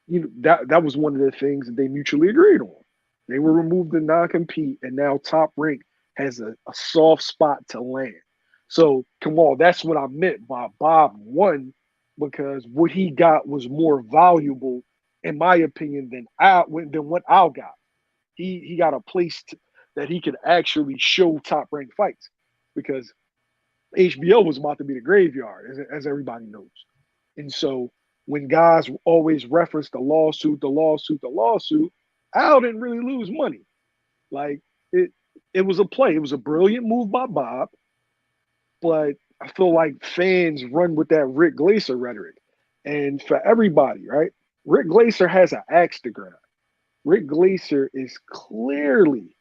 that was one of the things that they mutually agreed on. They were removed the non-compete, and now Top Rank has a soft spot to land. So, come on, that's what I meant by Bob won, because what he got was more valuable, in my opinion, than what Al got. He got a place that he could actually show Top Rank fights, because HBO was about to be the graveyard, as everybody knows. And so when guys always reference the lawsuit, Al didn't really lose money. Like, it was a play. It was a brilliant move by Bob, but I feel like fans run with that Rick Glaser rhetoric. And for everybody, right, Rick Glaser has an axe to grind. Rick Glaser is clearly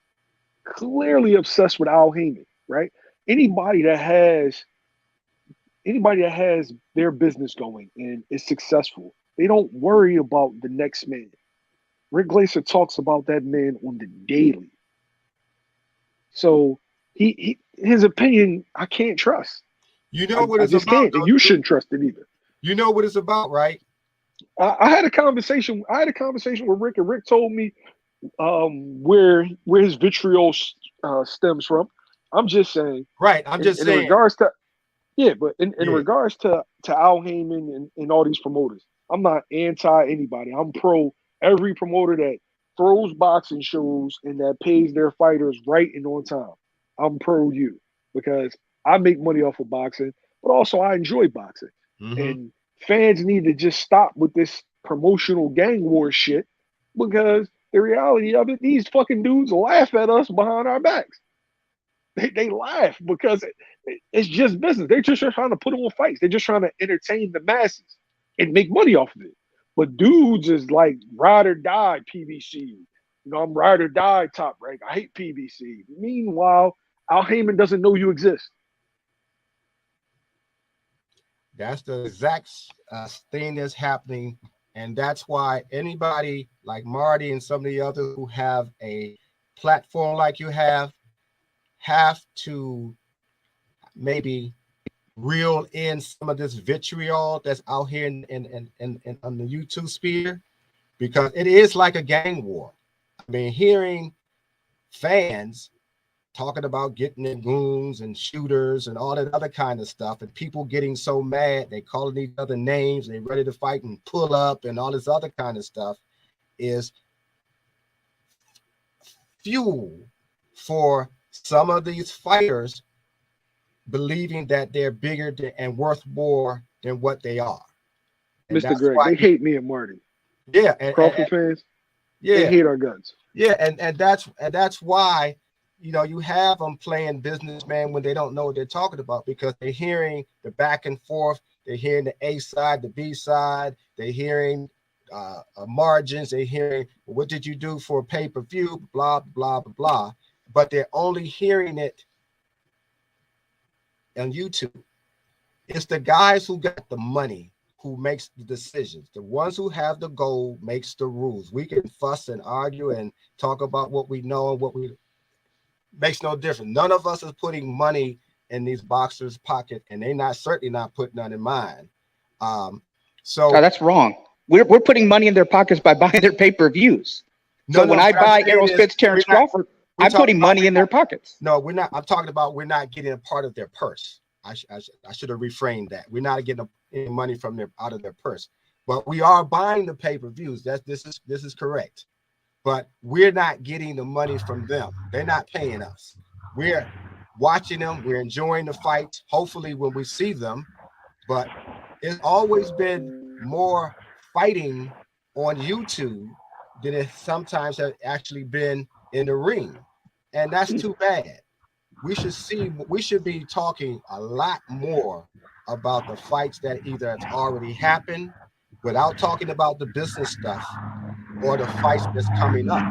obsessed with Al Heyman, right? Anybody that has anybody that has their business going and is successful, they don't worry about the next man. Rick Glaser talks about that man on the daily. So his opinion I can't trust. You know what I it's just about, can't, and you shouldn't trust it either. You know what it's about, right? I had a conversation. I had a conversation with Rick, and Rick told me where his vitriol stems from. I'm just saying. Right. I'm just in saying. regards to but in regards to Al Heyman and all these promoters, I'm not anti anybody. I'm pro every promoter that throws boxing shows and that pays their fighters right and on time. I'm pro you because I make money off of boxing, but also I enjoy boxing. And fans need to just stop with this promotional gang war shit because the reality of it, these fucking dudes laugh at us behind our backs. They laugh because it's just business. They're just trying to put on fights. They're just trying to entertain the masses and make money off of it. But dudes is like ride or die PBC. You know, I'm ride or die Top Rank. I hate PBC. Meanwhile, Al Heyman doesn't know you exist. That's the exact thing that's happening. And that's why anybody like Marty and some of the others who have a platform like you have to maybe reel in some of this vitriol that's out here in on the YouTube sphere, because it is like a gang war. I mean, hearing fans talking about getting their goons and shooters and all that other kind of stuff, and people getting so mad, they calling each other names, they ready to fight and pull up and all this other kind of stuff, is fuel for some of these fighters believing that they're bigger and worth more than what they are. And Mr. Greg, they hate me and Marty. Yeah, Crawford fans. Yeah, they hate our guts. Yeah, and that's why, you know, you have them playing businessman when they don't know what they're talking about, because they're hearing the back and forth, they're hearing the A side, the B side, they're hearing margins, they're hearing, well, what did you do for a pay-per-view, blah, blah, blah, blah. But they're only hearing it on YouTube. It's the guys who got the money who makes the decisions. The ones who have the goal makes the rules. We can fuss and argue and talk about what we know and what we makes no difference. None of us is putting money in these boxers' pocket, and they're certainly not putting none in mine. So that's wrong. We're putting money in their pockets by buying their pay-per-views. So when I buy Errol Spence, Terrence Crawford, I'm putting money in their pockets. No, we're not. I'm talking about we're not getting a part of their purse. I should have reframed that. We're not getting any money from out of their purse, but we are buying the pay-per-views. This is correct. But we're not getting the money from them. They're not paying us. We're watching them. We're enjoying the fights. Hopefully, when we see them, but it's always been more fighting on YouTube than it sometimes has actually been in the ring, and that's too bad. We should be talking a lot more about the fights that either have already happened without talking about the business stuff, or the fights that's coming up.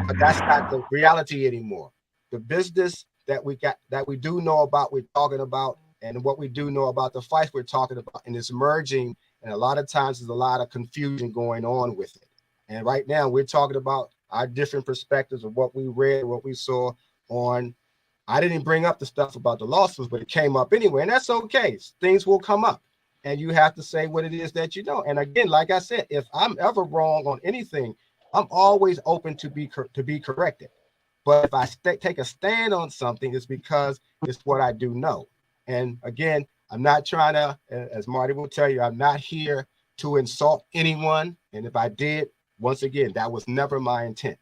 But that's not the reality anymore. The business that we got, that we do know about, we're talking about, and what we do know about the fights we're talking about, and it's merging, and a lot of times there's a lot of confusion going on with it. And right now we're talking about our different perspectives of what we read, what we saw on. I didn't bring up the stuff about the lawsuits, but it came up anyway, and that's okay. Things will come up, and you have to say what it is that you know. And again, like I said, if I'm ever wrong on anything, I'm always open to be corrected. But if I take a stand on something, it's because it's what I do know. And again, I'm not trying to, as Marty will tell you, I'm not here to insult anyone. And if I did, once again, that was never my intent.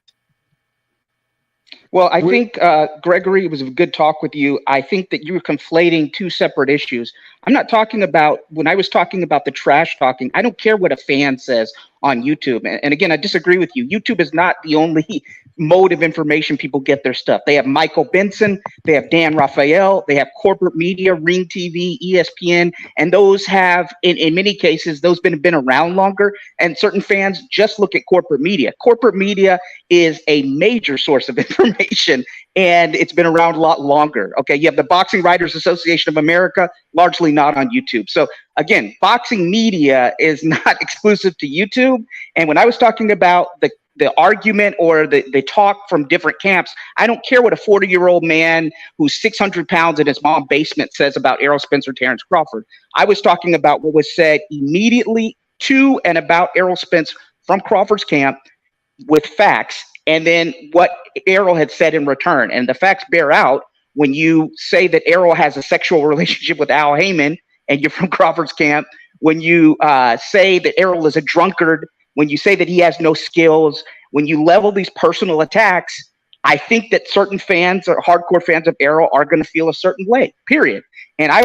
Well, I think, Gregory, it was a good talk with you. I think that you were conflating two separate issues. I'm not talking about, when I was talking about the trash talking, I don't care what a fan says on YouTube. And again, I disagree with you. YouTube is not the only mode of information people get their stuff. They have Michael Benson, they have Dan Raphael, they have corporate media, Ring TV, ESPN, and those have, in many cases, those been around longer, and certain fans just look at corporate media. Corporate media is a major source of information, and it's been around a lot longer. Okay, you have the Boxing Writers Association of America, largely not on YouTube. So again, boxing media is not exclusive to YouTube. And when I was talking about the argument or the talk from different camps, I don't care what a 40-year-old man who's 600 pounds in his mom's basement says about Errol Spence or Terrence Crawford. I was talking about what was said immediately to and about Errol Spence from Crawford's camp with facts, and then what Errol had said in return. And the facts bear out when you say that Errol has a sexual relationship with Al Heyman and you're from Crawford's camp, when you say that Errol is a drunkard, when you say that he has no skills, when you level these personal attacks, I think that certain fans or hardcore fans of Errol are going to feel a certain way, period. And I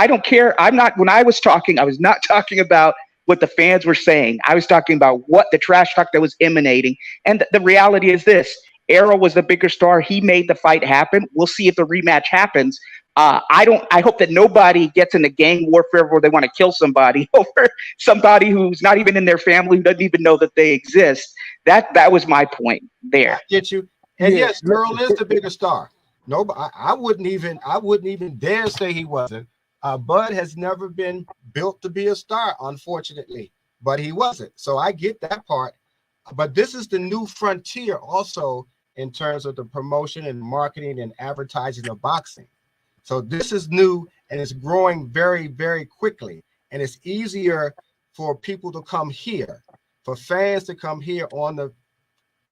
don't care. When I was talking, I was not talking about what the fans were saying. I was talking about what the trash talk that was emanating. And the reality is this: Errol was the bigger star. He made the fight happen. We'll see if the rematch happens. I hope that nobody gets into gang warfare where they want to kill somebody over somebody who's not even in their family, who doesn't even know that they exist. That was my point there. I get you. And yes, Errol is the bigger star. No, I wouldn't even dare say he wasn't. Bud has never been built to be a star, unfortunately, but he wasn't. So I get that part. But this is the new frontier also in terms of the promotion and marketing and advertising of boxing. So this is new and it's growing very, very quickly. And it's easier for people to come here, for fans to come here on the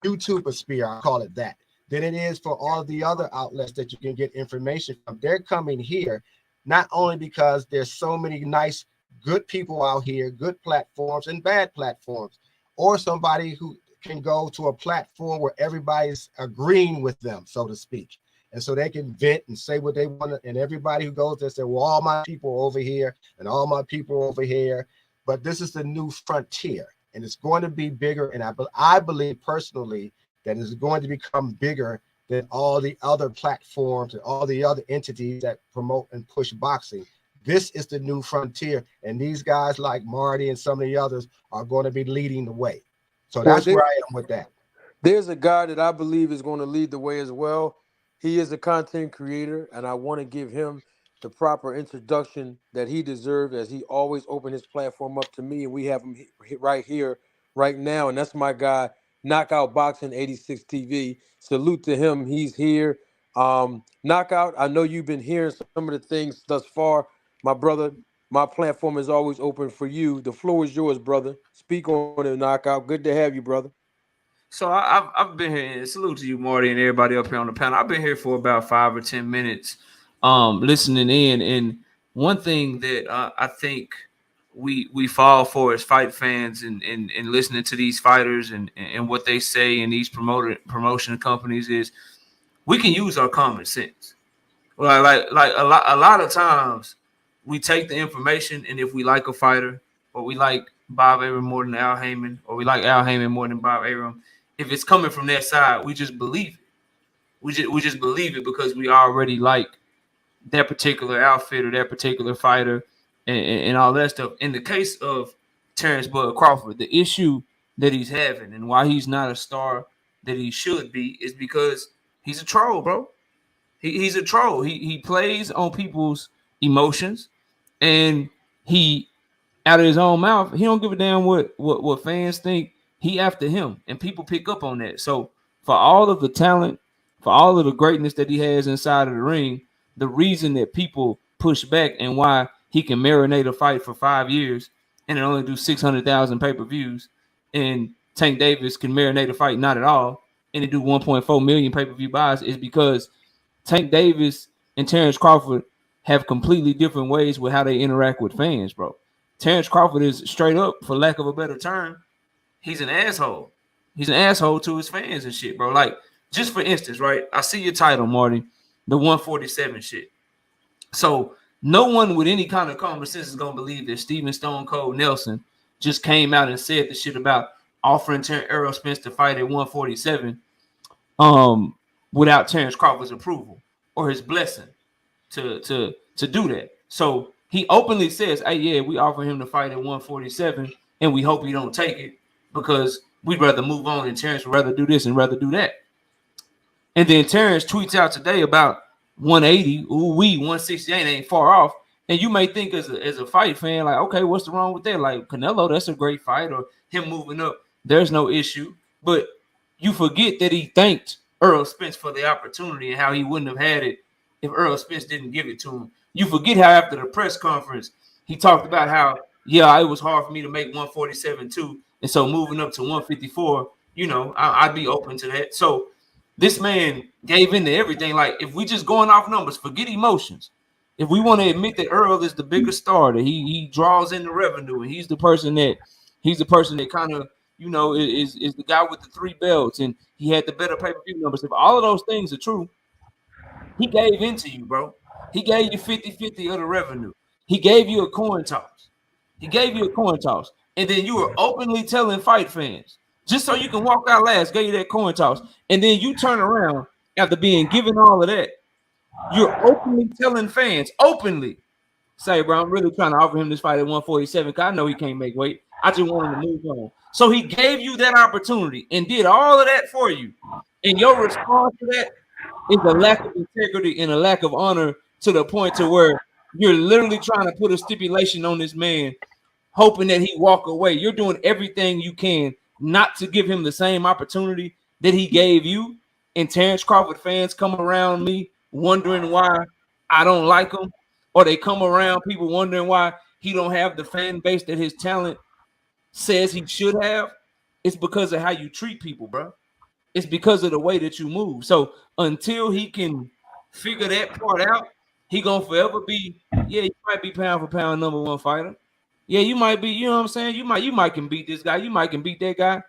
YouTube sphere, I call it that, than it is for all the other outlets that you can get information from. They're coming here not only because there's so many nice, good people out here, good platforms and bad platforms, or somebody who can go to a platform where everybody's agreeing with them, so to speak. And so they can vent and say what they want. And everybody who goes there says, well, all my people over here and all my people over here. But this is the new frontier and it's going to be bigger. And I believe personally that it's going to become bigger than all the other platforms and all the other entities that promote and push boxing. This is the new frontier, and these guys like Marty and some of the others are going to be leading the way. So that's where I am with that. There's a guy that I believe is going to lead the way as well. He is a content creator, and I want to give him the proper introduction that he deserves, as he always opened his platform up to me, and we have him right here, right now, and that's my guy, Knockout Boxing 86 TV. Salute to him. He's here. Knockout, I know you've been hearing some of the things thus far. My brother, my platform is always open for you. The floor is yours, brother. Speak on it, Knockout. Good to have you, brother. So I've been here, and salute to you, Marty, and everybody up here on the panel. I've been here for about 5 or 10 minutes, listening in. And one thing that I think we fall for as fight fans and listening to these fighters and what they say in these promotion companies is we can use our common sense. Like a lot of times we take the information, and if we like a fighter or we like Bob Arum more than Al Heyman, or we like Al Heyman more than Bob Arum, if it's coming from their side, we just believe it. We just believe it because we already like that particular outfit or that particular fighter and all that stuff. In the case of Terrence Bud Crawford, the issue that he's having and why he's not a star that he should be is because he's a troll, bro. He's a troll. He plays on people's emotions, and he, out of his own mouth, he don't give a damn what fans think. He after him, and people pick up on that. So for all of the talent, for all of the greatness that he has inside of the ring, the reason that people push back and why he can marinate a fight for 5 years and it only do 600,000 pay-per-views, and Tank Davis can marinate a fight not at all and it do 1.4 million pay-per-view buys is because Tank Davis and Terrence Crawford have completely different ways with how they interact with fans, bro. Terrence Crawford is straight up, for lack of a better term, he's an asshole. He's an asshole to his fans and shit, bro. Like, just for instance, right? I see your title, Marty, the 147 shit. So no one with any kind of common sense is gonna believe that Steven Stone Cold Nelson just came out and said the shit about offering Errol Spence to fight at 147 without Terrence Crawford's approval or his blessing to do that. So he openly says, hey, yeah, we offer him to fight at 147 and we hope he don't take it because we'd rather move on and Terrence would rather do this and rather do that. And then Terrence tweets out today about 180. Ooh, 168 ain't far off. And you may think as a fight fan, like, okay, what's the wrong with that? Like Canelo, that's a great fight, or him moving up, there's no issue. But you forget that he thanked Earl Spence for the opportunity and how he wouldn't have had it if Earl Spence didn't give it to him. You forget how after the press conference, he talked about how, yeah, it was hard for me to make 147 too. And so moving up to 154, you know, I'd be open to that. So this man gave into everything. Like, if we just going off numbers, forget emotions. If we want to admit that Earl is the bigger star, that he draws in the revenue, and he's the person that kind of, you know, is the guy with the 3 belts, and he had the better pay-per-view numbers. If all of those things are true, he gave into you, bro. He gave you 50-50 of the revenue. He gave you a coin toss. He gave you a coin toss. And then you were openly telling fight fans, just so you can walk out last, gave you that coin toss. And then you turn around after being given all of that. You're openly telling fans, openly, say, bro, I'm really trying to offer him this fight at 147 because I know he can't make weight. I just want him to move on. So he gave you that opportunity and did all of that for you. And your response to that is a lack of integrity and a lack of honor, to the point to where you're literally trying to put a stipulation on this man, hoping that he walk away. You're doing everything you can not to give him the same opportunity that he gave you. And Terrence Crawford fans come around me wondering why I don't like him, or they come around people wondering why he don't have the fan base that his talent says he should have. It's because of how you treat people, bro. It's because of the way that you move. So until he can figure that part out, he gonna forever be, yeah, you might be pound for pound number 1 fighter. Yeah, you might be, you know what I'm saying? You might can beat this guy, you might can beat that guy.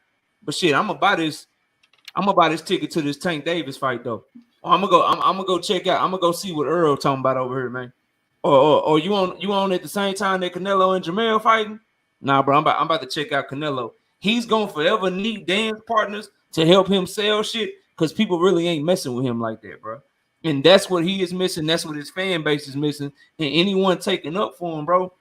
But shit, I'm gonna buy this ticket to this Tank Davis fight though. I'm gonna go check out. I'm gonna go see what Earl talking about over here, man. Or you on at the same time that Canelo and Jamel fighting? Nah, bro, I'm about to check out Canelo. He's gonna forever need dance partners to help him sell shit, because people really ain't messing with him like that, bro. And that's what he is missing. That's what his fan base is missing. And anyone taking up for him, bro,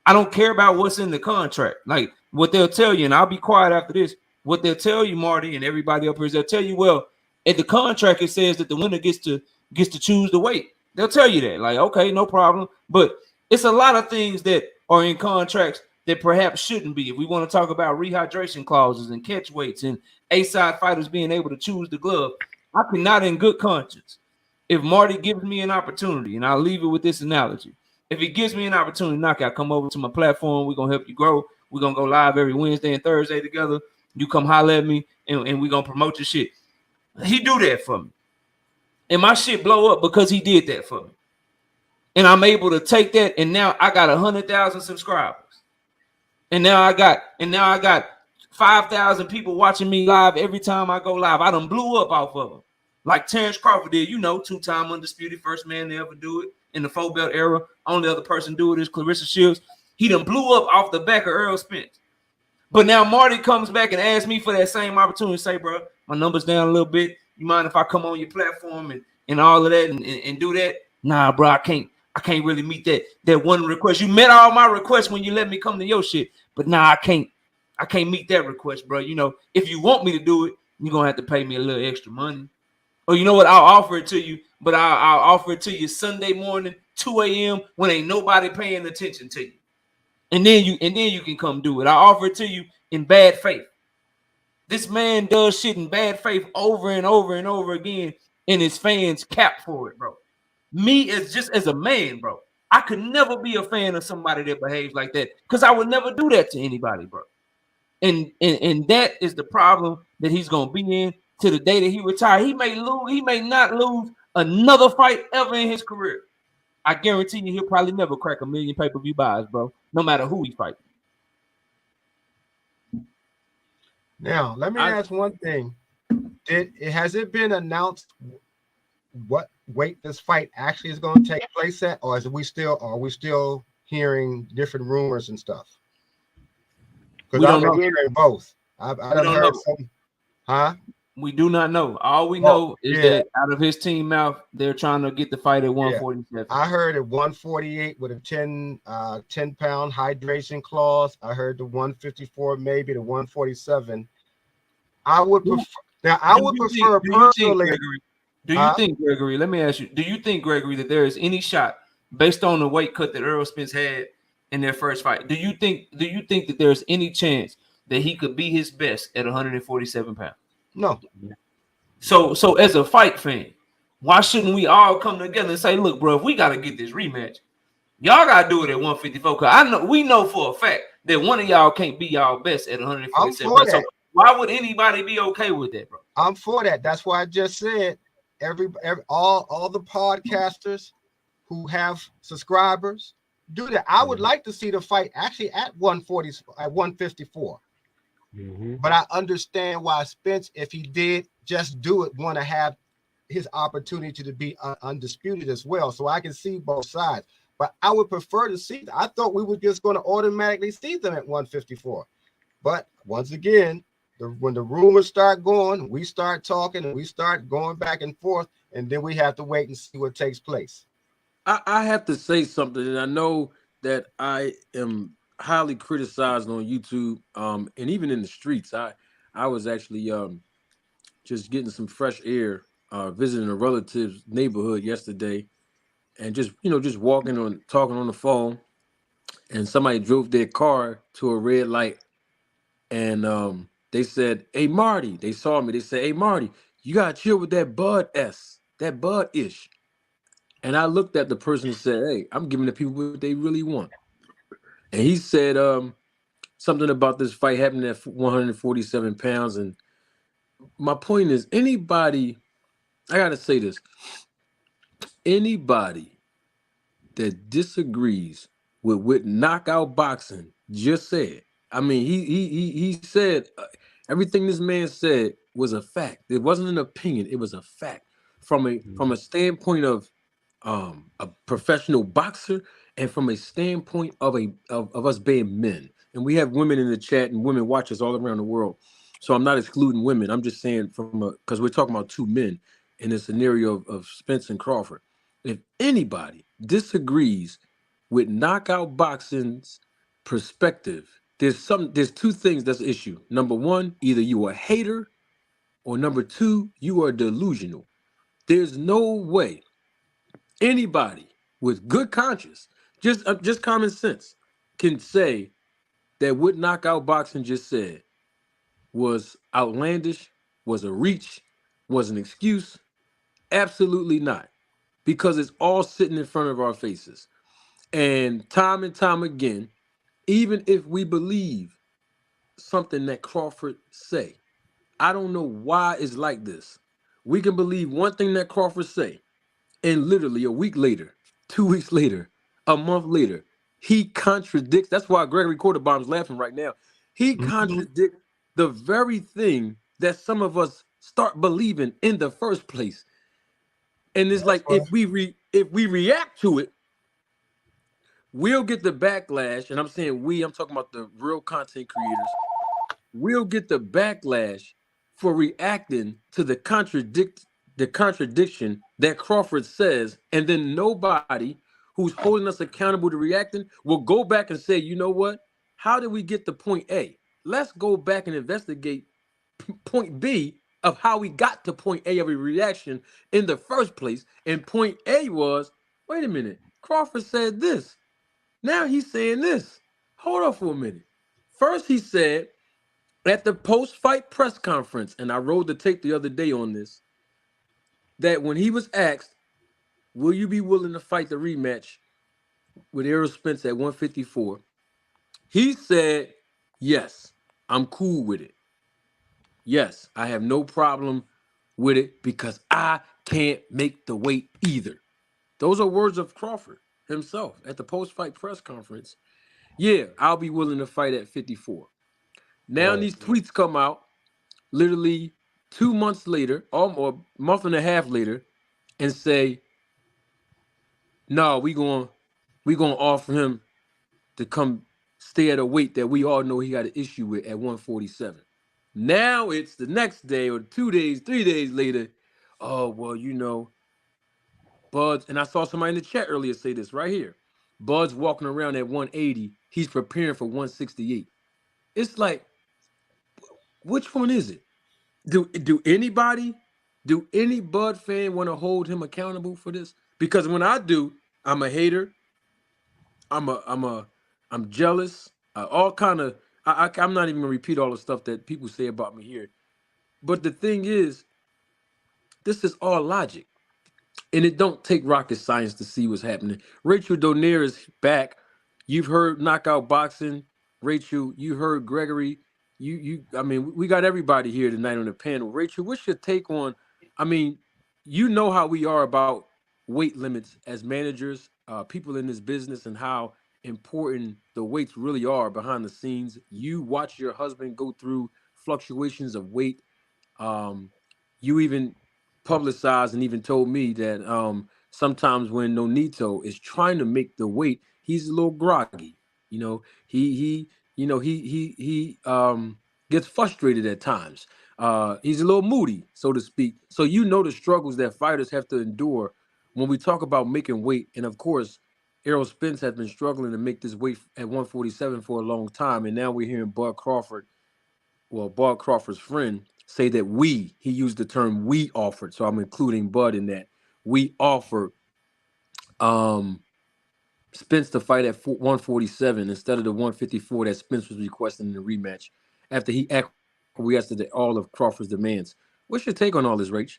I don't care about what's in the contract. Like what they'll tell you, and I'll be quiet after this. What they'll tell you, Marty, and everybody up here, is they'll tell you, well, at the contract it says that the winner gets to choose the weight. They'll tell you that, like, okay, no problem. But it's a lot of things that are in contracts that perhaps shouldn't be. If we want to talk about rehydration clauses and catch weights and A-side fighters being able to choose the glove, I cannot in good conscience, if Marty gives me an opportunity, and I'll leave it with this analogy. If he gives me an opportunity, knockout, come over to my platform. We're going to help you grow. We're going to go live every Wednesday and Thursday together. You come holler at me, and we're going to promote your shit. He do that for me. And my shit blow up because he did that for me. And I'm able to take that, and now I got 100,000 subscribers. And now I got 5,000 people watching me live every time I go live. I done blew up off of them. Like Terrence Crawford did, you know, 2-time undisputed, first man to ever do it in the 4-belt era. Only other person do it is Clarissa Shields. He done blew up off the back of Earl Spence. But now Marty comes back and asks me for that same opportunity. Say, bro, my number's down a little bit. You mind if I come on your platform and all of that and do that? Nah, bro, I can't really meet that one request. You met all my requests when you let me come to your shit. But nah, I can't meet that request, bro. You know, if you want me to do it, you're gonna have to pay me a little extra money. Or you know what? I'll offer it to you, but I'll offer it to you Sunday morning, 2 a.m. when ain't nobody paying attention to you. And then you can come do it. I offer it to you in bad faith. This man does shit in bad faith over and over and over again, and his fans cap for it, bro. Me as a man, bro, I could never be a fan of somebody that behaves like that, because I would never do that to anybody, bro. And that is the problem that he's gonna be in to the day that he retires. He may not lose another fight ever in his career. I guarantee you he'll probably never crack 1 million pay-per-view buys, bro, no matter who he fights. Now, let me ask one thing. Has it been announced what weight this fight actually is going to take place at, or are we still hearing different rumors and stuff? Because I've been hearing both. I've heard some. Huh? We do not know. All we know is that out of his team mouth, they're trying to get the fight at 147. I heard at 148 with a 10-pound hydration clause. I heard the 154, maybe the 147. I would prefer personally. Do you think, Gregory, let me ask you, do you think, Gregory, that there is any shot based on the weight cut that Errol Spence had in their first fight? Do you think that there's any chance that he could be his best at 147 pounds? No. So as a fight fan, why shouldn't we all come together and say, look, bro, if we gotta get this rematch, y'all gotta do it at 154. Cause we know for a fact that one of y'all can't be y'all best at 147. So why would anybody be okay with that, bro? I'm for that. That's why I just said all the podcasters who have subscribers do that. I would like to see the fight actually at 140, at 154. But I understand why Spence, if he did just do it, want to have his opportunity to be undisputed as well. So I can see both sides. But I would prefer to see. I thought we were just going to automatically see them at 154. But once again, when the rumors start going, we start talking and we start going back and forth, and then we have to wait and see what takes place. I have to say something, and I know that I am highly criticized on YouTube, and even in the streets. I was actually just getting some fresh air, visiting a relative's neighborhood yesterday, and just walking on, talking on the phone, and somebody drove their car to a red light, and they said, "Hey Marty," they saw me. They said, "Hey Marty, you gotta chill with that that Bud ish." And I looked at the person and said, "Hey, I'm giving the people what they really want." And he said something about this fight happening at 147 pounds. And my point is, anybody, I gotta say this, anybody that disagrees with what knockout boxing just said. I mean, he said everything this man said was a fact. It wasn't an opinion. It was a fact from a standpoint of a professional boxer and from a standpoint of of us being men. And we have women in the chat and women watchers all around the world. So I'm not excluding women. I'm just saying because we're talking about two men in a scenario of Spence and Crawford. If anybody disagrees with knockout boxing's perspective, there's two things that's the issue. Number one, either you are a hater, or number two, you are delusional. There's no way anybody with good conscience, just common sense, can say that what knockout boxing just said was outlandish, was a reach, was an excuse. Absolutely not, because it's all sitting in front of our faces. And time again, even if we believe something that Crawford say, I don't know why it's like this. We can believe one thing that Crawford say, and literally a week later, 2 weeks later, a month later, he contradicts. That's why Gregory Quarterbaum's laughing right now. He contradicts the very thing that some of us start believing in the first place. And it's like if we react to it, we'll get the backlash. And I'm saying I'm talking about the real content creators. We'll get the backlash for reacting to the contradiction that Crawford says, and then nobody who's holding us accountable to reacting will go back and say, you know what? How did we get to point A? Let's go back and investigate point B of how we got to point A of a reaction in the first place. And point A was, wait a minute, Crawford said this. Now he's saying this. Hold on for a minute. First he said at the post-fight press conference, and I rolled the tape the other day on this, that when he was asked, will you be willing to fight the rematch with Errol Spence at 154? He said, yes, I'm cool with it. Yes, I have no problem with it because I can't make the weight either. Those are words of Crawford himself at the post-fight press conference. Yeah, I'll be willing to fight at 54. Now these tweets come out literally 2 months later, or a month and a half later, and say, no, we gonna offer him to come stay at a weight that we all know he got an issue with at 147. Now it's the next day or 2 days, 3 days later. Oh, well, Bud's, and I saw somebody in the chat earlier say this right here. Bud's walking around at 180. He's preparing for 168. It's like, which one is it? Do anybody Do any Bud fan want to hold him accountable for this? Because when I do, I'm a hater. I'm jealous. All kind of. I'm not even gonna repeat all the stuff that people say about me here. But the thing is, this is all logic. And it don't take rocket science to see what's happening. Rachel Donaire is back. You've heard knockout boxing. Rachel, you heard Gregory. I mean, we got everybody here tonight on the panel. Rachel, what's your take on? I mean, you know how we are about weight limits as managers, people in this business, and how important the weights really are behind the scenes. You watch your husband go through fluctuations of weight. um, you even publicized and even told me that sometimes when Nonito is trying to make the weight, he's a little groggy. You know, he gets frustrated at times. He's a little moody, so to speak. So you know the struggles that fighters have to endure when we talk about making weight. And of course, Errol Spence has been struggling to make this weight at 147 for a long time, and now we're hearing Bud Crawford, well, Bud Crawford's friend, say that he used the term we offered. So I'm including Bud in that. We offered um, Spence to fight at 147 instead of the 154 that Spence was requesting in the rematch after he acquiesced to all of Crawford's demands. What's your take on all this, Rach?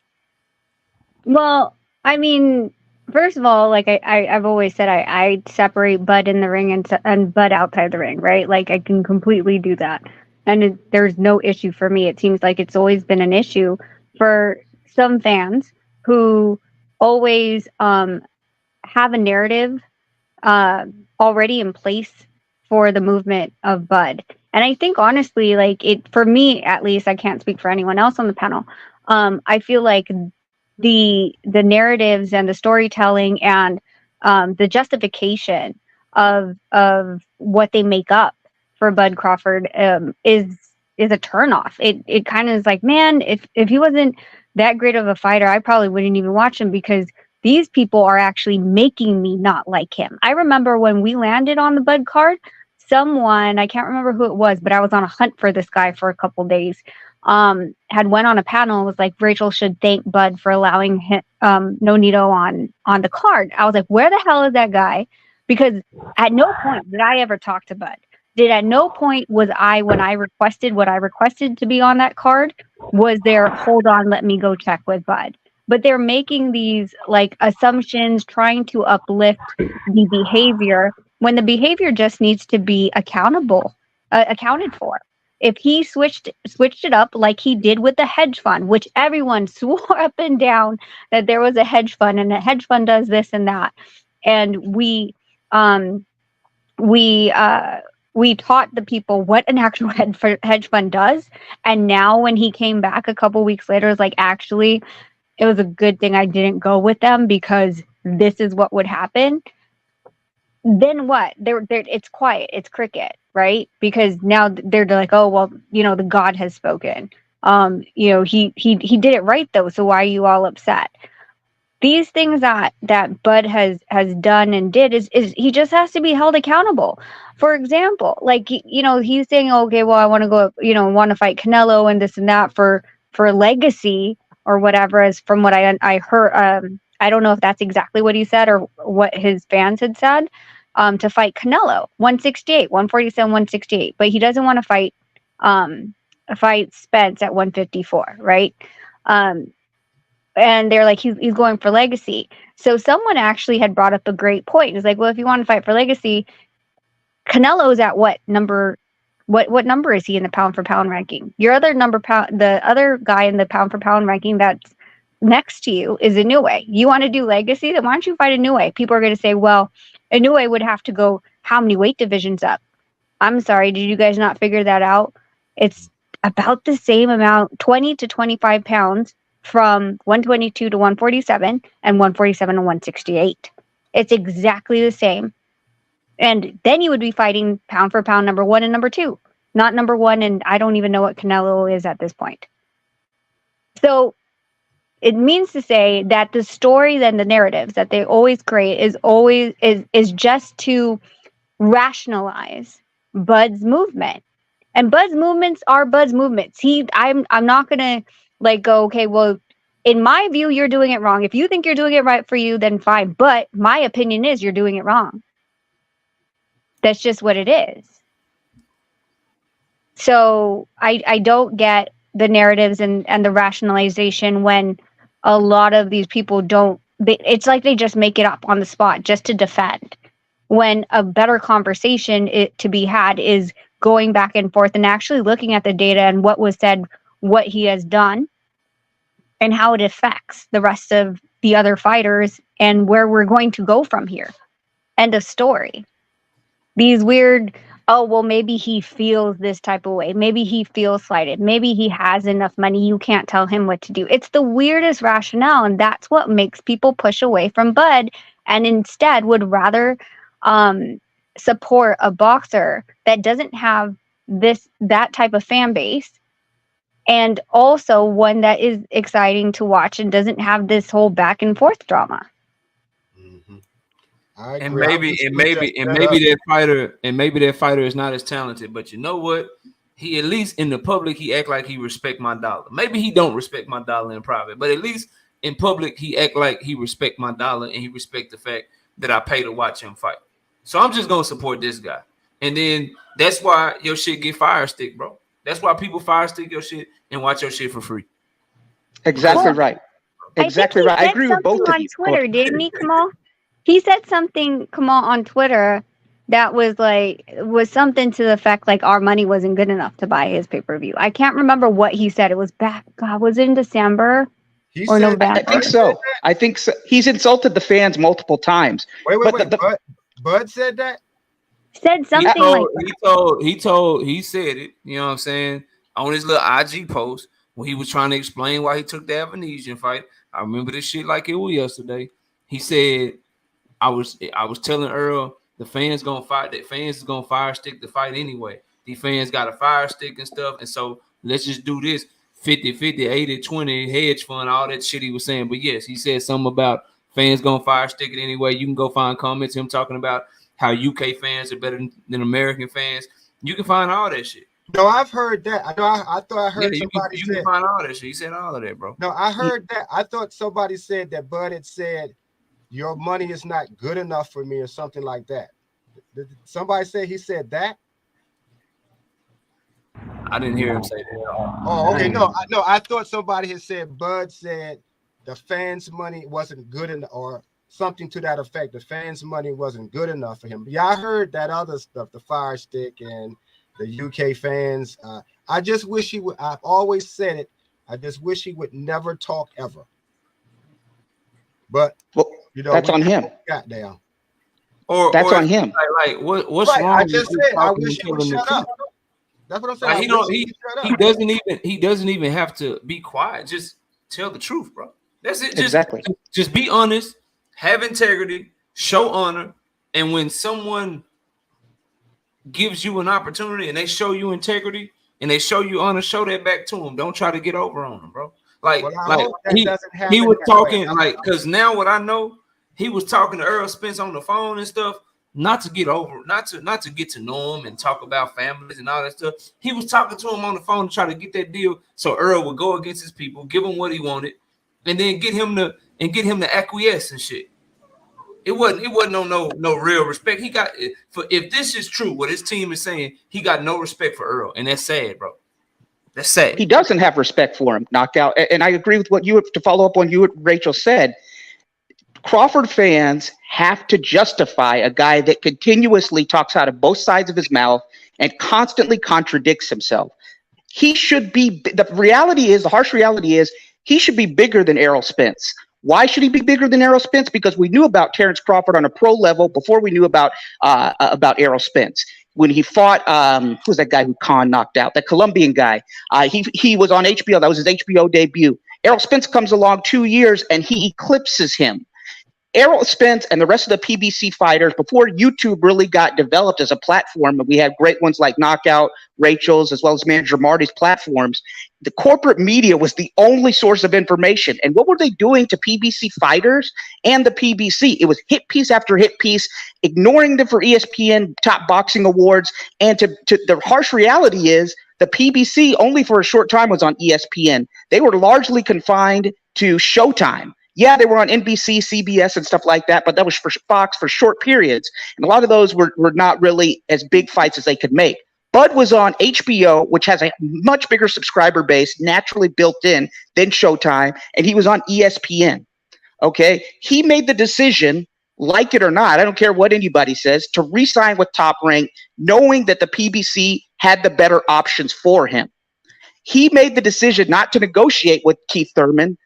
Well, I mean, first of all, like I've always said, I separate Bud in the ring and Bud outside the ring, right? Like I can completely do that, and there's no issue for me. It seems like it's always been an issue for some fans who always have a narrative uh, already in place for the movement of Bud. And I think honestly, like it for me at least, I can't speak for anyone else on the panel. I feel like the narratives and the storytelling and the justification of what they make up for Bud Crawford is a turnoff. It kind of is like, man, if he wasn't that great of a fighter, I probably wouldn't even watch him because these people are actually making me not like him. I remember when we landed on the Bud card, someone, I can't remember who it was, but I was on a hunt for this guy for a couple days, had went on a panel and was like, Rachel should thank Bud for allowing him, Nonito on the card. I was like, where the hell is that guy? Because at no point did I ever talk to Bud. Did at no point was I, when I requested what I requested to be on that card, was there, hold on, let me go check with Bud. But they're making these like assumptions, trying to uplift the behavior when the behavior just needs to be accounted for. If he switched it up like he did with the hedge fund, which everyone swore up and down that there was a hedge fund and a hedge fund does this and that, and um we we taught the people what an actual hedge fund does, and now when he came back a couple weeks later, it's like, actually it was a good thing I didn't go with them because this is what would happen. Then what? They're it's quiet, it's cricket, right? Because now they're like, oh well, the God has spoken. He did it right though, so why are you all upset? These things that Bud has done and did is he just has to be held accountable. For example, like he's saying, okay, well, I want to go, want to fight Canelo and this and that for legacy or whatever. As from what I heard, I don't know if that's exactly what he said or what his fans had said. To fight Canelo, 168, 147, 168, but he doesn't want to fight Spence at 154, right? And they're like, he's going for legacy. So someone actually had brought up a great point. It's like, well, if you want to fight for legacy, Canelo's at what number? What number is he in the pound for pound ranking? Your other the other guy in the pound for pound ranking that's next to you is Inoue. You want to do legacy? Then why don't you fight Inoue? People are going to say, well, Inoue would have to go how many weight divisions up? I'm sorry, did you guys not figure that out? It's about the same amount, 20 to 25 pounds from 122 to 147 and 147 to 168. It's exactly the same. And then you would be fighting pound for pound number one and number two, not number one. And I don't even know what Canelo is at this point. So it means to say that the stories and the narratives that they always create is just to rationalize Bud's movement. And Bud's movements are Bud's movements. I'm not gonna like go, okay, well, in my view, you're doing it wrong. If you think you're doing it right for you, then fine. But my opinion is you're doing it wrong. That's just what it is. So I don't get the narratives and the rationalization when a lot of these people don't. It's like they just make it up on the spot just to defend. When a better conversation to be had is going back and forth and actually looking at the data and what was said, what he has done, and how it affects the rest of the other fighters and where we're going to go from here. End of story. These weird, oh, well, maybe he feels this type of way. Maybe he feels slighted. Maybe he has enough money. You can't tell him what to do. It's the weirdest rationale. And that's what makes people push away from Bud and instead would rather support a boxer that doesn't have that type of fan base, and also one that is exciting to watch and doesn't have this whole back and forth drama. Mm-hmm. And maybe that fighter is not as talented, but you know what? He, at least in the public, he act like he respect my dollar. Maybe he don't respect my dollar in private, but at least in public, he act like he respect my dollar and he respect the fact that I pay to watch him fight. So I'm just gonna support this guy, and then that's why your shit get fire stick, bro. That's why people fire stick your shit and watch your shit for free. Exactly right. Exactly right. I agree with both of you. On Twitter, didn't he, Kamal? He said something, Kamal, on Twitter that was something to the effect like our money wasn't good enough to buy his pay-per-view. I can't remember what he said. It was back. God, was it in December or November? I think so. I think so. He's insulted the fans multiple times. Wait. Bud said that? Said something He said it, you know what I'm saying, on his little IG post when he was trying to explain why he took the Avanesian fight. I remember this shit like it was yesterday. He said, I was telling Earl the fans gonna fight, that fans is gonna fire stick the fight anyway. These fans got a fire stick and stuff, and so let's just do this 50-50, 80-20 hedge fund, all that shit he was saying. But yes, he said something about fans gonna fire stick it anyway. You can go find comments him talking about how UK fans are better than American fans. You can find all that shit. No, I've heard that. I thought I heard somebody you can find all that shit. He said all of that, bro. No, I heard that. I thought somebody said that Bud had said your money is not good enough for me or something like that. Did somebody say he said that? I didn't hear him say that. Oh, okay. No, I thought somebody had said Bud said the fans' money wasn't good enough, or something to that effect. The fans' money wasn't good enough for him. But yeah, I heard that other stuff, the fire stick and the UK fans. I just wish he would. I've always said it. I just wish he would never talk ever. But that's on him. Goddamn. That's on him. Like what's wrong? I just said I wish he would shut up. That's what I'm saying. Like, he doesn't even have to be quiet. Just tell the truth, bro. That's it. Just be honest. Have integrity, show honor, and when someone gives you an opportunity and they show you integrity and they show you honor, show that back to them. Don't try to get over on them, bro. Like he was talking because now what I know, he was talking to Earl Spence on the phone and stuff, not to get over, not to get to know him and talk about families and all that stuff. He was talking to him on the phone to try to get that deal so Earl would go against his people, give him what he wanted, and then get him to acquiesce and shit. It wasn't no real respect. He got, if this is true, what his team is saying, he got no respect for Earl, and that's sad, bro. That's sad. He doesn't have respect for him, Knockout. And I agree with what to follow up on what Rachel said. Crawford fans have to justify a guy that continuously talks out of both sides of his mouth and constantly contradicts himself. He should be, the harsh reality is, he should be bigger than Errol Spence. Why should he be bigger than Errol Spence? Because we knew about Terrence Crawford on a pro level before we knew about Errol Spence. When he fought, who was that guy who Khan knocked out? That Colombian guy. He was on HBO. That was his HBO debut. Errol Spence comes along 2 years and he eclipses him. Errol Spence and the rest of the PBC fighters, before YouTube really got developed as a platform, and we had great ones like Knockout, Rachel's, as well as Manager Marty's platforms, the corporate media was the only source of information. And what were they doing to PBC fighters and the PBC? It was hit piece after hit piece, ignoring them for ESPN top boxing awards. And to the harsh reality is the PBC only for a short time was on ESPN. They were largely confined to Showtime. Yeah, they were on NBC, CBS, and stuff like that, but that was for Fox for short periods. And a lot of those were not really as big fights as they could make. Bud was on HBO, which has a much bigger subscriber base naturally built in than Showtime, and he was on ESPN. Okay. He made the decision, like it or not, I don't care what anybody says, to re-sign with Top Rank, knowing that the PBC had the better options for him. He made the decision not to negotiate with Keith Thurman,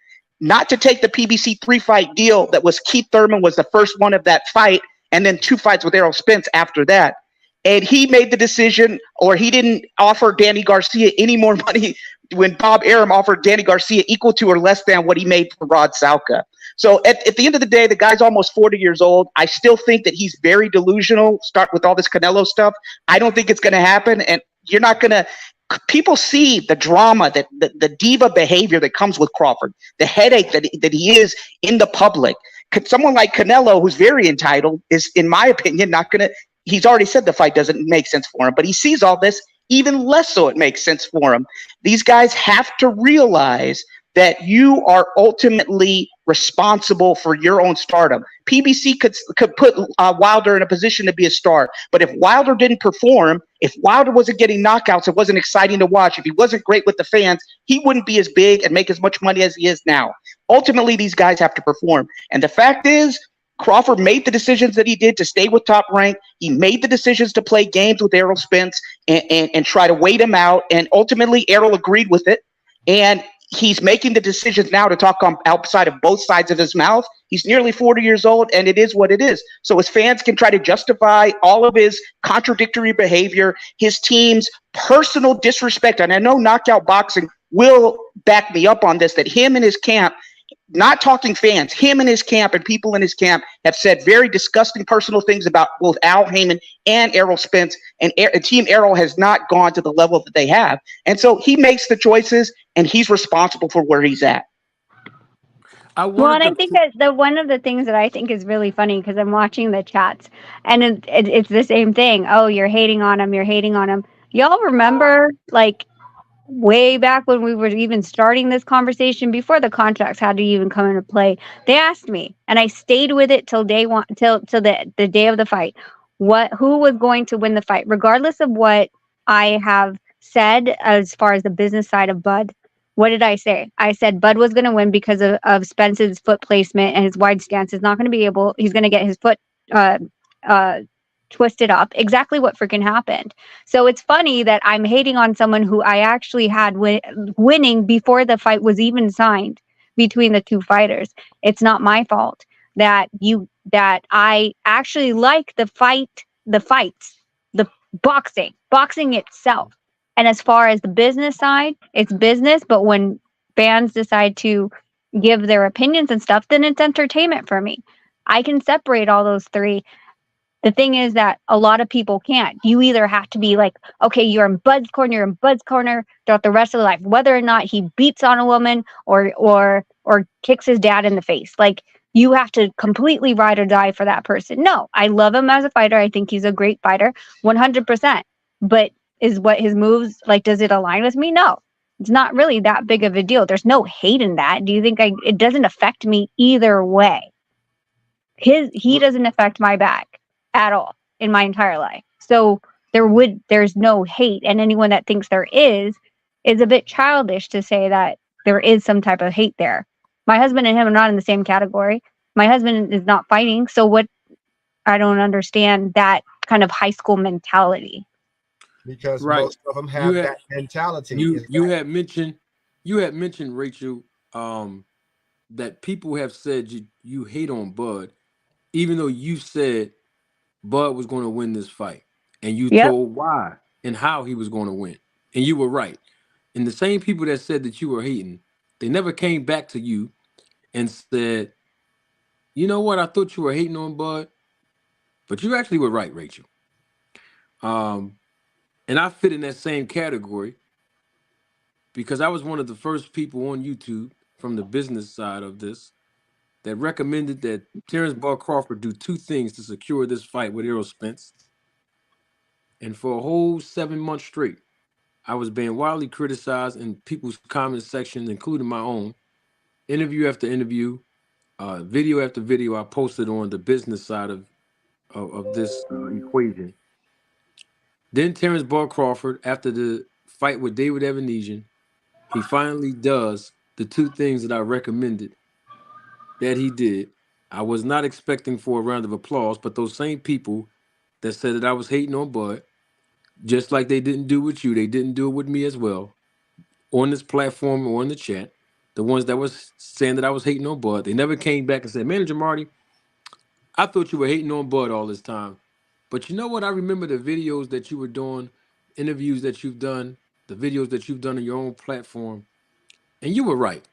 not to take the PBC 3-fight deal that was Keith Thurman was the first one of that fight, and then 2 fights with Errol Spence after that. And he made the decision, or he didn't offer Danny Garcia any more money when Bob Arum offered Danny Garcia equal to or less than what he made for Rod Salka. So at the end of the day, the guy's almost 40 years old. I still think that he's very delusional. Start with all this Canelo stuff. I don't think it's going to happen. And you're not going to – people see the drama, that the diva behavior that comes with Crawford, the headache that he is in the public. Someone like Canelo, who's very entitled, is, in my opinion, not going to – he's already said the fight doesn't make sense for him, but he sees all this, even less so it makes sense for him. These guys have to realize that you are ultimately responsible for your own stardom. PBC could put Wilder in a position to be a star, but if Wilder didn't perform, if Wilder wasn't getting knockouts, it wasn't exciting to watch, if he wasn't great with the fans, he wouldn't be as big and make as much money as he is now. Ultimately, these guys have to perform. And the fact is, Crawford made the decisions that he did to stay with Top Rank. He made the decisions to play games with Errol Spence and try to wait him out. And ultimately, Errol agreed with it. And he's making the decisions now to talk on outside of both sides of his mouth. He's nearly 40 years old, and it is what it is. So his fans can try to justify all of his contradictory behavior, his team's personal disrespect. And I know Knockout Boxing will back me up on this, that him and his camp, not talking fans, him and his camp and people in his camp have said very disgusting personal things about both Al Heyman and Errol Spence, and Team Errol has not gone to the level that they have. And so he makes the choices, and he's responsible for where he's at. Well, and I think that the one of the things that I think is really funny, because I'm watching the chats, and it's the same thing. Oh, you're hating on him. You're hating on him. Y'all remember, like, way back when we were even starting this conversation, before the contracts had to even come into play, they asked me, and I stayed with it till day one, till the day of the fight, who was going to win the fight, regardless of what I have said as far as the business side of Bud. What did I say? I said Bud was going to win because of Spence's foot placement and his wide stance. Is not going to be able. He's going to get his foot twisted up. Exactly what freaking happened. So it's funny that I'm hating on someone who I actually had winning before the fight was even signed between the two fighters. It's not my fault that I actually like the fights, the boxing itself. And as far as the business side, it's business. But when fans decide to give their opinions and stuff, then it's entertainment for me. I can separate all those three. The thing is that a lot of people can't. You either have to be like, okay, you're in Bud's corner throughout the rest of the life, whether or not he beats on a woman or kicks his dad in the face. Like, you have to completely ride or die for that person. No, I love him as a fighter. I think he's a great fighter, 100%. But is what his moves, like, does it align with me? No, it's not really that big of a deal. There's no hate in that. Do you think it doesn't affect me either way? He doesn't affect my back at all in my entire life. So there's no hate, and anyone that thinks there is a bit childish to say that there is some type of hate there. My husband and him are not in the same category. My husband is not fighting, so what? I don't understand that kind of high school mentality. Because most of them have that mentality. You had mentioned, Rachel, that people have said you hate on Bud, even though you said Bud was going to win this fight, and you told why and how he was going to win, and you were right. And the same people that said that you were hating, they never came back to you and said, you know what, I thought you were hating on Bud, but you actually were right, Rachel. And I fit in that same category because I was one of the first people on YouTube from the business side of this that recommended that Terrence Bud Crawford do two things to secure this fight with Errol Spence. And for a whole 7 months straight, I was being wildly criticized in people's comment sections, including my own, interview after interview, video after video I posted on the business side of this equation. Then Terrence Ball Crawford, after the fight with David Evanesian, he finally does the two things that I recommended that he did. I was not expecting for a round of applause, but those same people that said that I was hating on Bud, just like they didn't do with you, they didn't do it with me as well on this platform or in the chat. The ones that was saying that I was hating on Bud, they never came back and said, Manager Marty, I thought you were hating on Bud all this time. But you know what? I remember the videos that you were doing, interviews that you've done, the videos that you've done on your own platform, and you were right.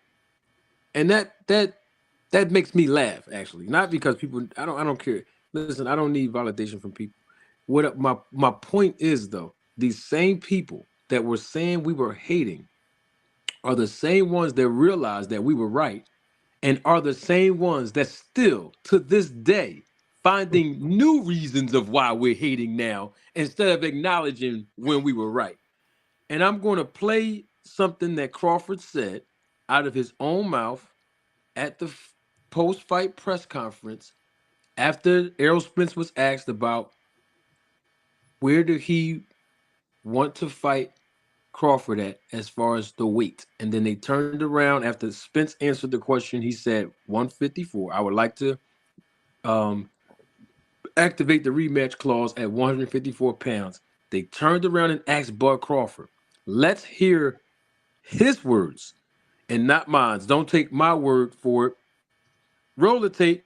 And that makes me laugh, actually. Not because people I don't care. Listen, I don't need validation from people. My point is though, these same people that were saying we were hating are the same ones that realized that we were right and are the same ones that still to this day finding new reasons of why we're hating now instead of acknowledging when we were right. And I'm going to play something that Crawford said out of his own mouth at the post-fight press conference after Errol Spence was asked about where did he want to fight Crawford at as far as the weight. And then they turned around after Spence answered the question. He said 154. I would like to um, activate the rematch clause at 154 pounds. They turned around and asked Bud Crawford. Let's hear his words and not mine. Don't take my word for it. Roll the tape.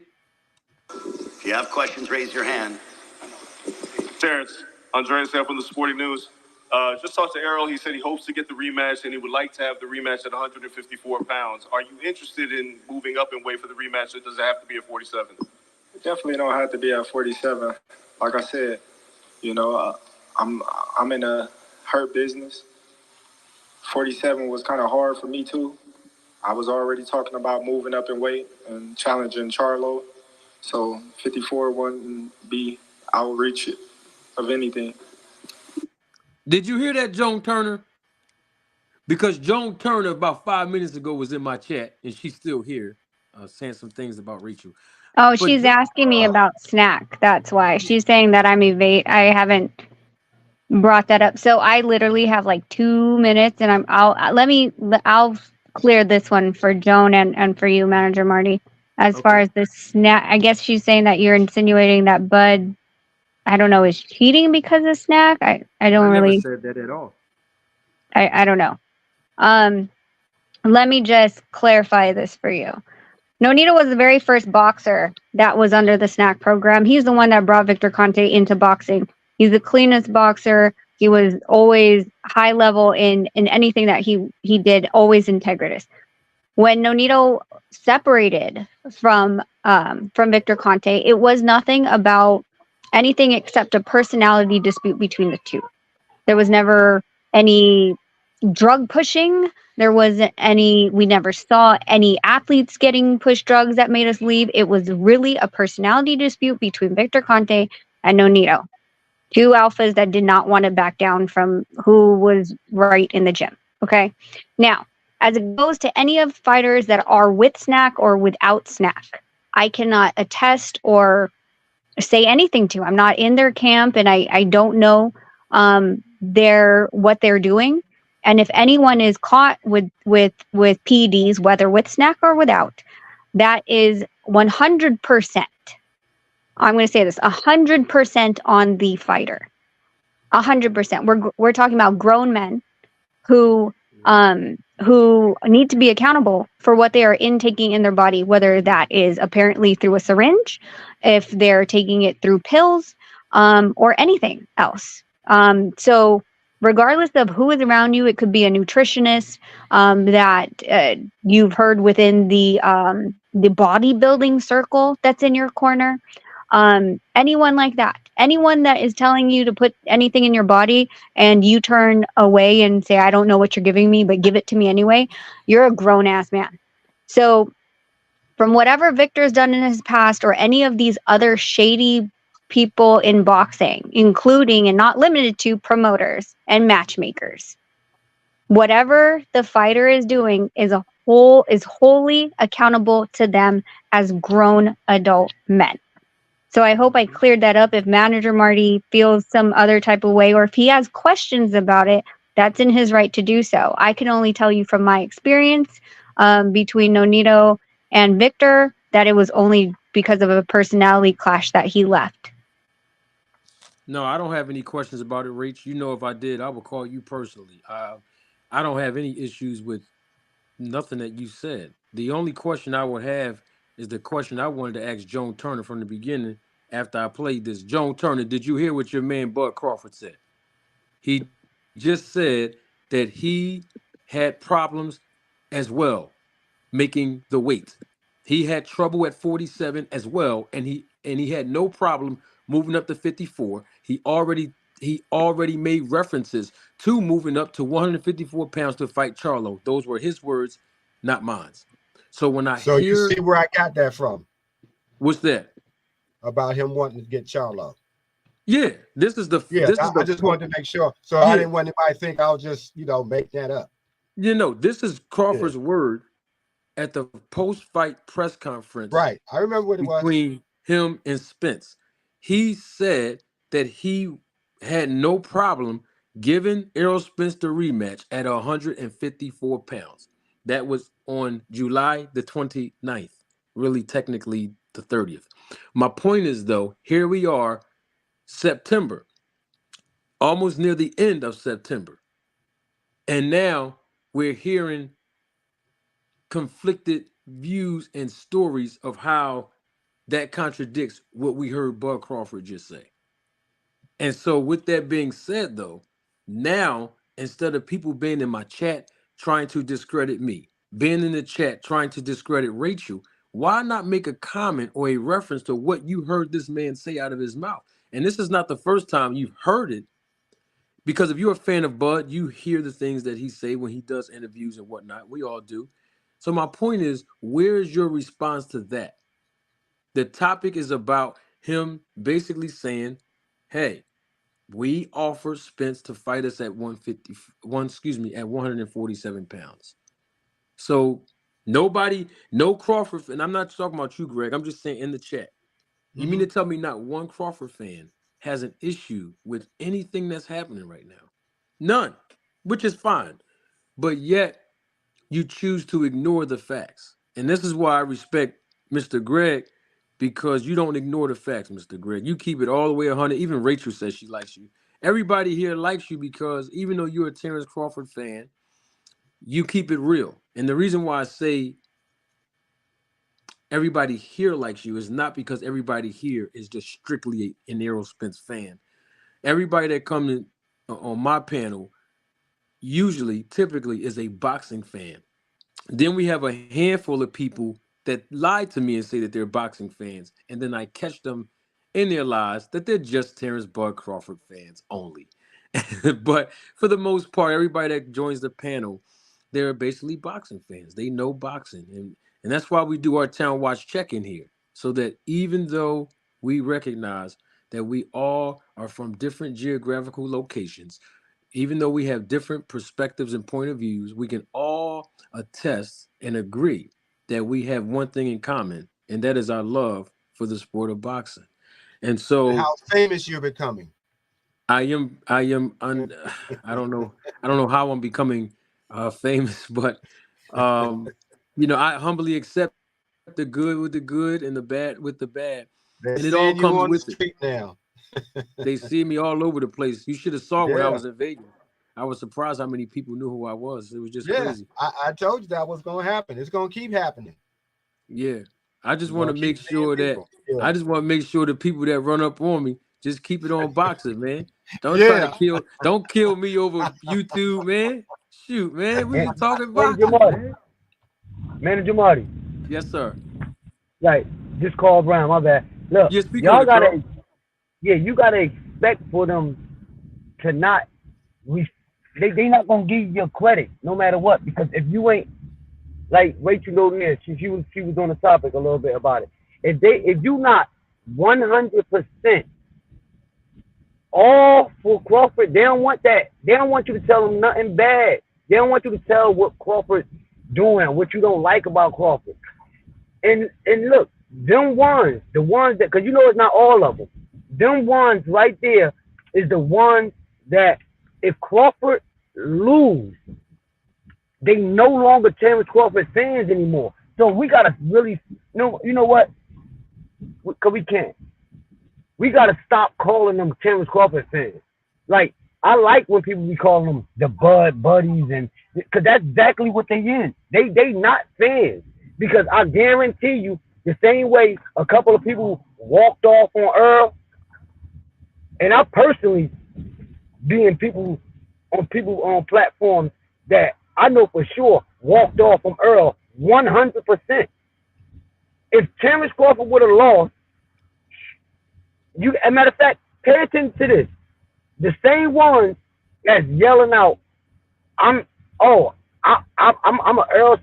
If you have questions, raise your hand. Terrence, Andreas here from the Sporting News. Just talked to Errol. He said he hopes to get the rematch and he would like to have the rematch at 154 pounds. Are you interested in moving up in weight for the rematch, or does it have to be at 47? It definitely don't have to be at 47. Like I said, I'm in a hurt business. 47 was kind of hard for me too. I was already talking about moving up in weight and challenging Charlo. So 54 wouldn't be outreach of anything. Did you hear that, Joan Turner? Because Joan Turner about 5 minutes ago was in my chat, and she's still here saying some things about Rachel. Oh, But she's asking me about snack. That's why she's saying that I'm evade. I haven't brought that up. So I literally have like 2 minutes, and I'll clear this one for Joan and for you, Manager Marty. As far as the snack, I guess she's saying that you're insinuating that Bud, I don't know, is cheating because of snack. I never said that at all. I don't know. Let me just clarify this for you. Nonito was the very first boxer that was under the snack program. He's the one that brought Victor Conte into boxing. He's the cleanest boxer. He was always high level in anything that he did, always integritous. When Nonito separated from Victor Conte, it was nothing about anything except a personality dispute between the two. There was never any drug pushing. We never saw any athletes getting pushed drugs that made us leave. It was really a personality dispute between Victor Conte and Nonito. Two alphas that did not want to back down from who was right in the gym. Okay. Now, as it goes to any of fighters that are with snack or without snack, I cannot attest or say anything to. I'm not in their camp, and I don't know what they're doing. And if anyone is caught with PEDs, whether with snack or without, that is 100%. I'm going to say this: 100% on the fighter. 100%. We're talking about grown men who need to be accountable for what they are intaking in their body, whether that is apparently through a syringe, if they're taking it through pills, or anything else. So regardless of who is around you, it could be a nutritionist that you've heard within the bodybuilding circle that's in your corner. Anyone like that, anyone that is telling you to put anything in your body and you turn away and say, I don't know what you're giving me, but give it to me anyway, you're a grown ass man. So from whatever Victor's done in his past or any of these other shady people in boxing, including and not limited to promoters and matchmakers, whatever the fighter is doing is wholly accountable to them as grown adult men. So I hope I cleared that up. If manager Marty feels some other type of way, or if he has questions about it, that's in his right to do so. I can only tell you from my experience between Nonito and Victor that it was only because of a personality clash that he left. No, I don't have any questions about it, Rach. You know, if I did, I would call you personally. I don't have any issues with nothing that you said. The only question I would have is the question I wanted to ask Joan Turner from the beginning after I played this. Joan Turner, did you hear what your man Bud Crawford said? He just said that he had problems as well making the weight. He had trouble at 47 as well, and he had no problem moving up to 54. He already made references to moving up to 154 pounds to fight Charlo. Those were his words, not mine. So when I So you hear see where I got that from what's that? about him wanting to get Charlo. Yeah, this is the Yeah, this is I the just point. wanted to make sure. So I Yeah, didn't want anybody to think I'll just, make that up. this is Yeah. Crawford's word at the post-fight press conference Right. I remember what it was. between him and Spence. He said that he had no problem giving Errol Spence the rematch at 154 pounds. That was on July the 29th, really technically the 30th. My point is, though, here we are, September, almost near the end of September. And now we're hearing conflicted views and stories of how that contradicts what we heard Bud Crawford just say. And so, with that being said, though, now instead of people being in my chat trying to discredit me, being in the chat trying to discredit Rachel, why not make a comment or a reference to what you heard this man say out of his mouth? And this is not the first time you've heard it, because if you're a fan of Bud, you hear the things that he say when he does interviews and whatnot. We all do. So my point is, where's your response to that? The topic is about him basically saying, hey, we offer Spence to fight us at 147 pounds. So nobody, no Crawford, and I'm not talking about you, Greg. I'm just saying in the chat. You mean to tell me not one Crawford fan has an issue with anything that's happening right now? None, which is fine. But yet you choose to ignore the facts. And this is why I respect Mr. Greg, because you don't ignore the facts, Mr. Greg. You keep it all the way 100. Even Rachel says she likes you. Everybody here likes you because even though you're a Terrence Crawford fan, you keep it real. And the reason why I say everybody here likes you is not because everybody here is just strictly an Errol Spence fan. Everybody that comes in on my panel typically is a boxing fan. Then we have a handful of people that lie to me and say that they're boxing fans, and then I catch them in their lies that they're just Terrence Bud Crawford fans only. But for the most part, everybody that joins the panel, they're basically boxing fans. They know boxing, and that's why we do our Town Watch check-in here, so that even though we recognize that we all are from different geographical locations, even though we have different perspectives and point of views, we can all attest and agree that we have one thing in common, and that is our love for the sport of boxing. And And so how famous you're becoming. I don't know, how I'm becoming famous, but I humbly accept the good with the good and the bad with the bad, They're and it all seeing you comes on the with it. street now. They see me all over the place. You should have saw when I Yeah. was in Vegas. I was surprised how many people knew who I was. It was just Yeah. crazy. I told you that was going to happen. It's going to keep happening. Yeah. I just You're want going to to keep make seeing sure that people. Yeah. the people that run up on me just keep it on boxing, man. Yeah. Don't kill me over YouTube, man. Shoot, man. We Man, just talking Manager boxing, Marty. man. Manager Marty. Yes, sir. Like, just call Brown, my bad. Look, Yeah, speak on y'all it, Carl. gotta, yeah, you gotta expect for them to not, they not gonna give you your credit no matter what, because if you ain't, like Rachel O'Neal, she was on the topic a little bit about it. If you not 100% all for Crawford, they don't want that. They don't want you to tell them nothing bad. They don't want you to tell what Crawford doing, what you don't like about Crawford. And look, them ones, the ones that, because you know it's not all of them. Them ones right there is the ones that if Crawford lose, they no longer Terrence Crawford fans anymore. So we gotta really, you know what? Cause we can't. We gotta stop calling them Terrence Crawford fans. Like I like when people be calling them the Bud Buddies, and cause that's exactly what they is. They not fans, because I guarantee you the same way a couple of people walked off on Earl, and I personally being people on platforms that I know for sure walked off from Earl 100%. If Terrence Crawford would have lost, as a matter of fact, pay attention to this. The same ones that's yelling out, I'm an Earl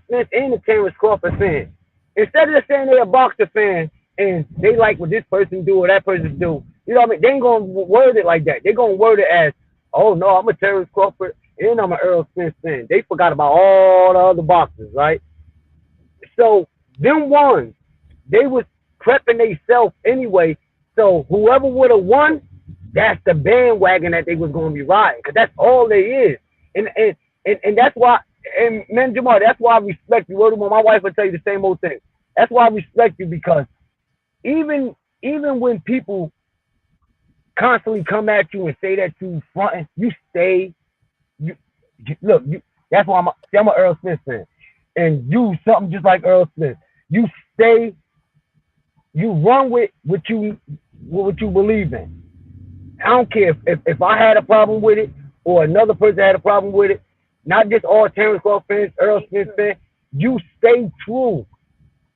Spence and a Terrence Crawford fan. Instead of saying they're a boxer fan and they like what this person do or that person do, you know what I mean? They ain't gonna word it like that. They're gonna word it as, oh no, I'm a Terrence Crawford and I'm an Earl Spence fan. They forgot about all the other boxers, right? So them ones, they was prepping themselves anyway. So whoever would have won, that's the bandwagon that they was gonna be riding, because that's all they is. And that's why, and man, Jamal, that's why I respect you. My wife will tell you the same old thing. That's why I respect you, because even when people constantly come at you and say that you fronting, you stay. Look, that's why I'm an Earl Smith fan, and you something just like Earl Smith. You stay. You run with what you believe in. I don't care if I had a problem with it or another person had a problem with it. Not just all Terrence Crawford fans, Earl Smith fans. You stay true.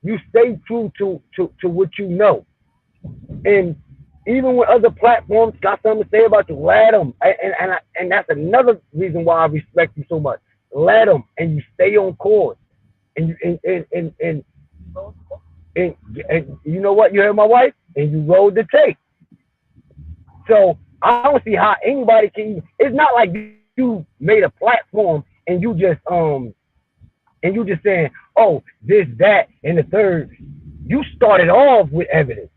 You stay true to what you know. And even when other platforms got something to say about you, let them. And that's another reason why I respect you so much. Let them, and you stay on course. And you know what? You heard my wife, and you rolled the tape. So I don't see how anybody can. It's not like you made a platform and you just saying, oh, this, that, and the third. You started off with evidence.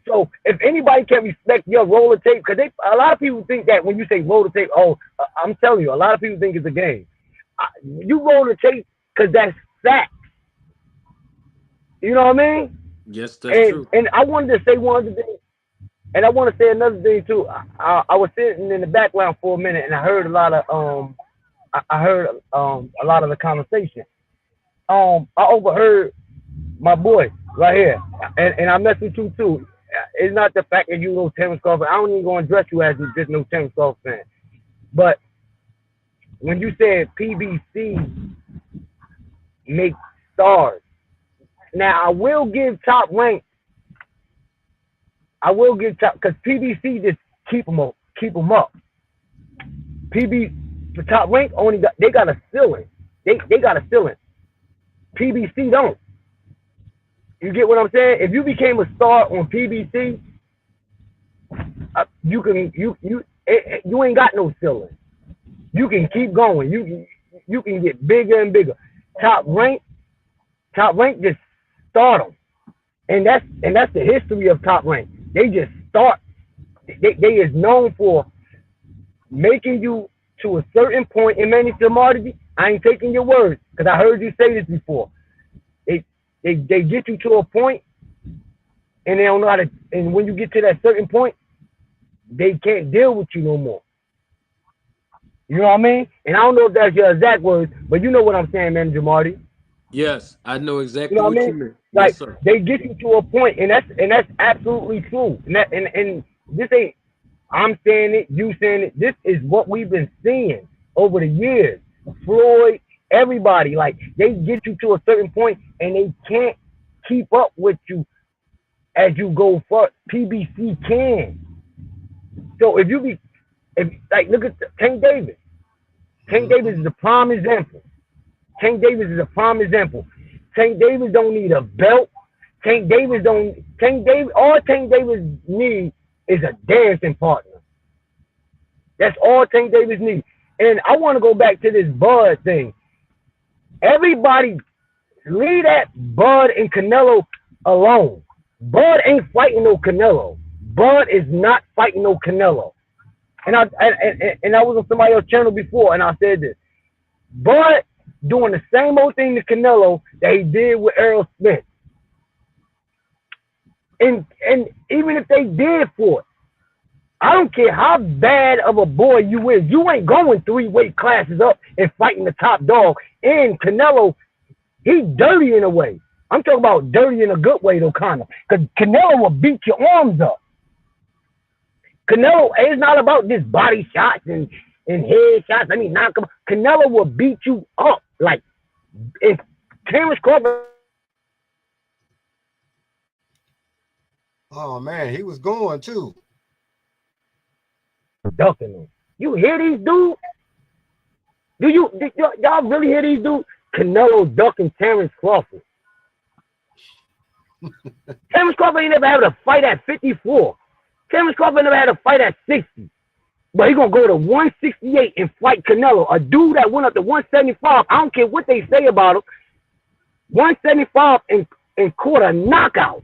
So if anybody can respect your roll of tape, because a lot of people think that when you say roll the tape, I'm telling you, a lot of people think it's a game. You roll the tape because that's fact. You know what I mean? Yes, that's true. And I wanted to say one other thing. And I want to say another thing too. I was sitting in the background for a minute, and I heard a lot of a lot of the conversation. I overheard my boy right here, and I messed with you too. It's not the fact that you know Terrence Crawford. I don't even going to address you as you just know Terrence Crawford fan. But when you said PBC make stars, now I will give Top Rank. I will give Top, because PBC just keep them up. For Top Rank they got a ceiling. They got a ceiling. PBC don't. You get what I'm saying? If you became a star on PBC, you ain't got no ceiling. You can keep going. You can get bigger and bigger. Top Rank just start them. And that's the history of Top Rank. They just start. They is known for making you to a certain point. And Manny Marty, I ain't taking your words, because I heard you say this before. They get you to a point, and they don't know how to. And when you get to that certain point, they can't deal with you no more. You know what I mean? And I don't know if that's your exact words, but you know what I'm saying, man, Jamarty. Yes, I know exactly you know what I mean? you mean. Like, yes, sir. They get you to a point, and that's absolutely true. And this ain't I'm saying it, you saying it. This is what we've been seeing over the years. Floyd, everybody, like they get you to a certain point, and they can't keep up with you as you go forward. PBC can. So if look at Tank Davis. Tank Davis is a prime example. Tank Davis don't need a belt. All Tank Davis needs is a dancing partner. That's all Tank Davis needs. And I want to go back to this Bud thing. Everybody leave that Bud and Canelo alone. Bud ain't fighting no Canelo. Bud is not fighting no Canelo. And I was on somebody else's channel before, and I said this. Bud doing the same old thing to Canelo that he did with Errol Spence. And even if they did for it, I don't care how bad of a boy you is, you ain't going 3 weight classes up and fighting the top dog. And Canelo, he dirty in a way. I'm talking about dirty in a good way though, kind of. Because Canelo will beat your arms up. Canelo, it's not about just body shots and head shots. I mean, knock him. Canelo will beat you up. Like, if Terrence Crawford. Oh man, he was going too. Ducking them. You hear these dudes? Y'all really hear these dudes? Canelo ducking Terrence Crawford. Terrence Crawford ain't never had a fight at 54. Terrence Crawford never had a fight at 60. But he gonna go to 168 and fight Canelo, a dude that went up to 175. I don't care what they say about him. 175 and caught a knockout.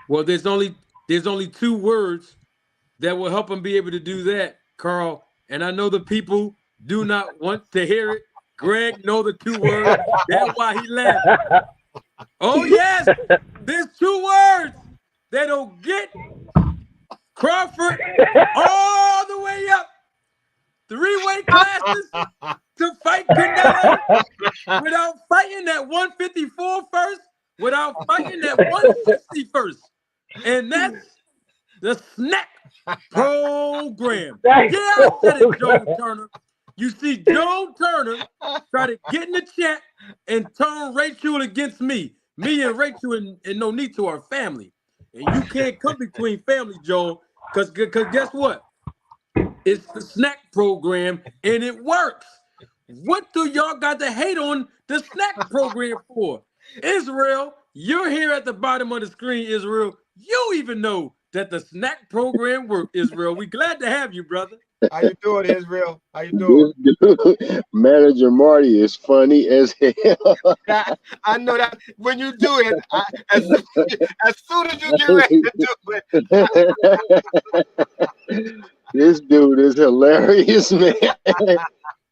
Well, there's only 2 words that will help him be able to do that, Carl. And I know the people do not want to hear it. Greg know the 2 words. That's why he laughed. Oh, yes. There's 2 words that'll get Crawford all the way up 3 weight classes to fight Canelo without fighting that 154 first, without fighting that 160 first. And that's the snack program. Yeah, I said it, Joe Turner. You see Joe Turner try to get in the chat and turn Rachel against me. Me and Rachel and Nonito are family. And you can't come between family, Joe, because guess what? It's the snack program, and it works. What do y'all got to hate on the snack program for? Israel, you're here at the bottom of the screen, Israel. You even know that the snack program works, Israel. We glad to have you, brother. How you doing, Israel? How you doing? Manager Marty is funny as hell. I know that when you do it, as soon as you get ready to do it. This dude is hilarious, man.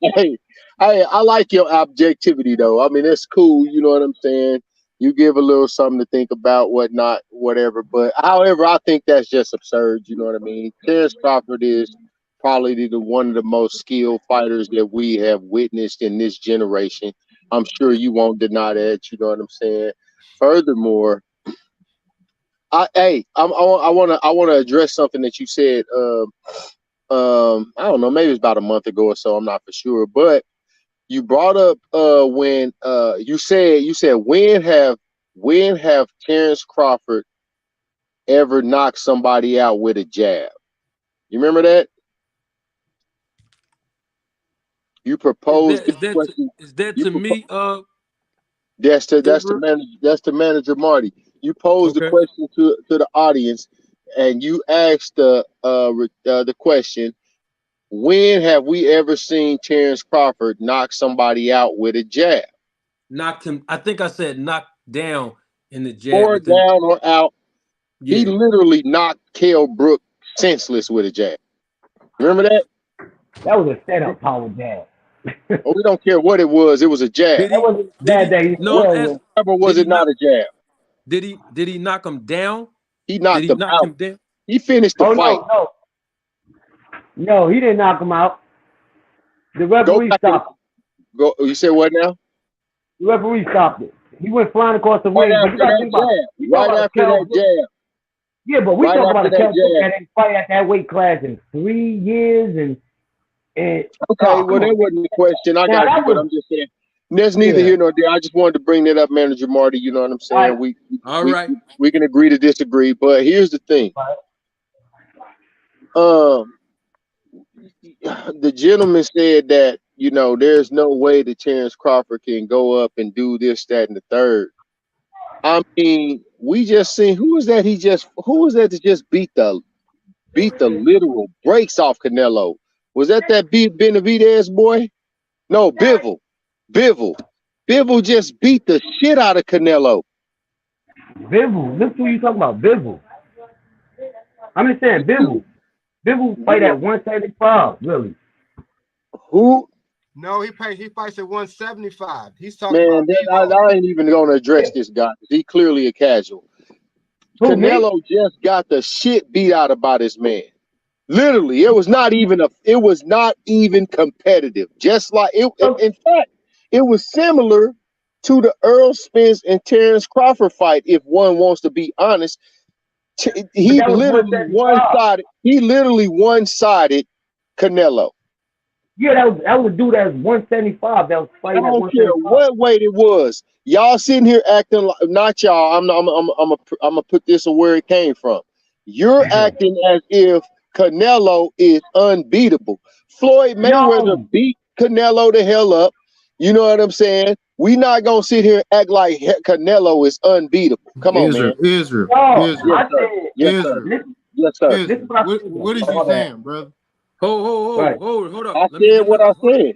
Hey, I like your objectivity, though. I mean, it's cool. You know what I'm saying? You give a little something to think about, whatnot, whatever. But however, I think that's just absurd. You know what I mean? Terrence Crawford is probably one of the most skilled fighters that we have witnessed in this generation. I'm sure you won't deny that. You know what I'm saying? Furthermore, I want to address something that you said. I don't know, maybe it's about a month ago or so. I'm not for sure, but you brought up when you said when have Terrence Crawford ever knocked somebody out with a jab? You remember that? You proposed Is that to me? That's the manager Marty. You posed the question to the audience, and you asked the question: when have we ever seen Terrence Crawford knock somebody out with a jab? Knocked him. I think I said knocked down in the jab. Or down or out. Yeah. He literally knocked Kell Brook senseless with a jab. Remember that? That was a setup power jab. Oh, we don't care what it was. It was a jab. Was it not a jab? Did he knock him down? He knocked him out. He finished the fight. No, he didn't knock him out. The referee stopped it. You said what now? The referee stopped it. He went flying across the ring. Right after that jab. Yeah, but we talk about a Kell Brook that didn't fight at that weight class in 3 years and okay, well, that wasn't the question. I got you, but I'm just saying. There's neither here nor there. I just wanted to bring that up, Manager Marty. You know what I'm saying? Right. We can agree to disagree, but here's the thing. The gentleman said that, there's no way that Terrence Crawford can go up and do this, that, and the third. I mean, we just seen who was that that just beat the literal brakes off Canelo? Was that Benavidez boy? No, Bivol. Bivol. Bivol just beat the shit out of Canelo. Bivol, look who you talking about, Bivol. I'm just saying, Bivol. Bivol fight at 175, really. Who? No, he fights at 175. He's talking Man, about I ain't even gonna address this guy. He clearly a casual. Who, Canelo me? just got the shit beat out about his man. Literally, it was not even competitive. Just like it, in fact, it was similar to the Earl Spence and Terrence Crawford fight. If one wants to be honest, he literally one-sided. He literally one-sided Canelo. Yeah, that was a dude that was 175. That was I fighting at don't care 175. what weight it was. Y'all sitting here acting like not y'all. I'm gonna put this where it came from. You're acting as if Canelo is unbeatable. Floyd Mayweather beat Canelo the hell up. You know what I'm saying? We not gonna sit here and act like Canelo is unbeatable. Come on, man. Israel. Yes, sir. Yes, sir. Yes, sir. What is you saying, brother? Hold up. I Let me said get what I said.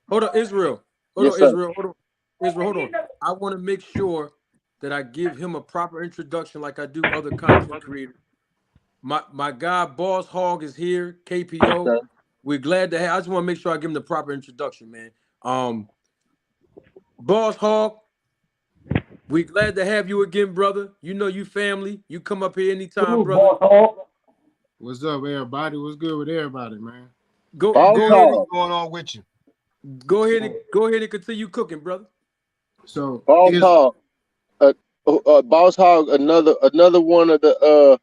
Hold up, Israel. Yes, sir. Hold on. I want to make sure that I give him a proper introduction like I do other content creators. My guy Boss Hog is here, KPO. Okay. We're glad to have. I just want to make sure I give him the proper introduction, man. Boss Hog, we glad to have you again, brother. You know you family. You come up here anytime, brother. What's up, everybody? What's good with everybody, man? Go ahead. What's going on with you? Go ahead and continue cooking, brother. So Boss Hog, Boss Hog, another one of the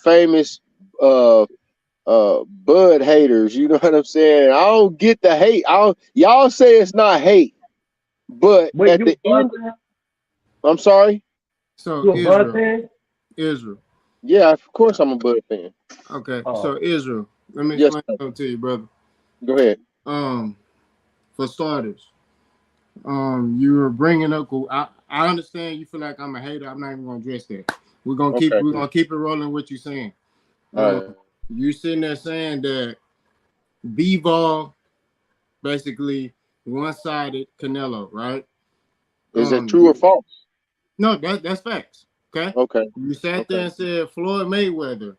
famous Bud haters. You know what I'm saying? I don't get the hate. Y'all say it's not hate, but at the end, I'm sorry. So Israel. Yeah, of course I'm a Bud fan. Okay, so Israel, let me explain something to you, brother. Go ahead. For starters, you were bringing up. I understand you feel like I'm a hater. I'm not even gonna address that. We're gonna keep it rolling. What you saying? You sitting there saying that B-Ball basically one-sided Canelo, right? Is it true or false? No, that's facts. Okay. Okay. You sat there and said Floyd Mayweather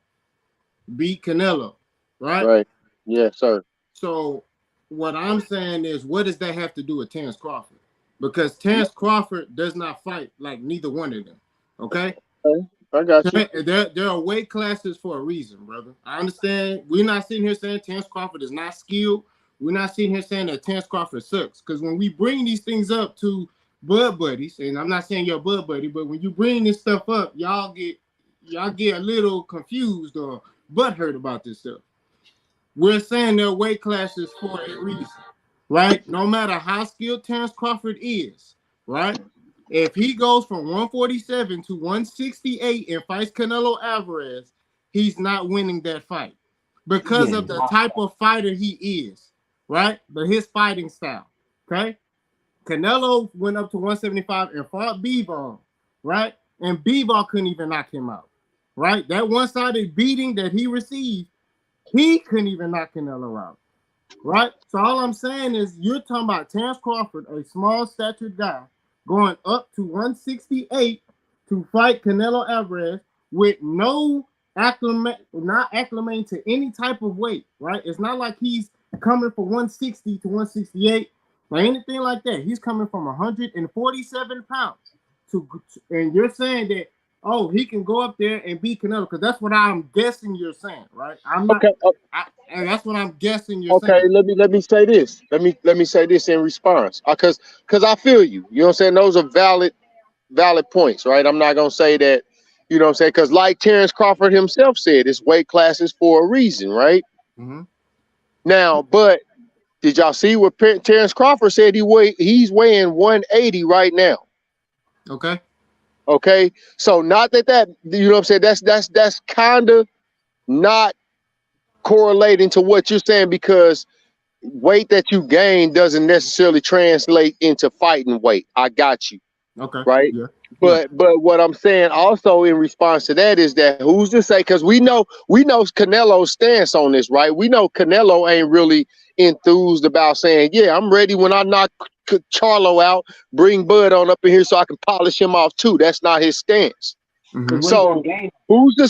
beat Canelo, right? Right. Yes, sir. So what I'm saying is, what does that have to do with Terrence Crawford? Because Terrence Crawford does not fight like neither one of them. Okay. I got you. There are weight classes for a reason, brother. I understand. We're not sitting here saying Terrence Crawford is not skilled. We're not sitting here saying that Terrence Crawford sucks. Because when we bring these things up to Bud buddies, and I'm not saying you're a Bud buddy, but when you bring this stuff up, y'all get a little confused or butthurt about this stuff. We're saying there are weight classes for a reason, right? No matter how skilled Terrence Crawford is, right? If he goes from 147 to 168 and fights Canelo Alvarez, he's not winning that fight because of the type of fighter he is, right? But his fighting style, okay? Canelo went up to 175 and fought B-Ball, right? And B-Ball couldn't even knock him out, right? That one-sided beating that he received, he couldn't even knock Canelo out, right? So all I'm saying is you're talking about Terrence Crawford, a small-statured guy, going up to 168 to fight Canelo Alvarez with not acclimating to any type of weight, right? It's not like he's coming from 160 to 168 or anything like that. He's coming from 147 pounds and you're saying that, oh, he can go up there and beat Canelo, because that's what I'm guessing you're saying, right? I'm not. Okay. And that's what I'm guessing you're saying. Okay, let me say this. Let me say this in response, because I feel you. You know what I'm saying? Those are valid points, right? I'm not gonna say that. You know what I'm saying? Because like Terrence Crawford himself said, it's weight classes for a reason, right? Mm-hmm. Now, but did y'all see what Terrence Crawford said? He's weighing 180 right now. Okay. So not that you know what I'm saying? That's kind of not correlating to what you're saying, because weight that you gain doesn't necessarily translate into fighting weight. I got you. Okay. Right. Yeah. But what I'm saying also in response to that is that who's to say, because we know Canelo's stance on this, right? We know Canelo ain't really enthused about saying, yeah, I'm ready when I knock Charlo out, bring Bud on up in here so I can polish him off too. That's not his stance. Mm-hmm. So who's to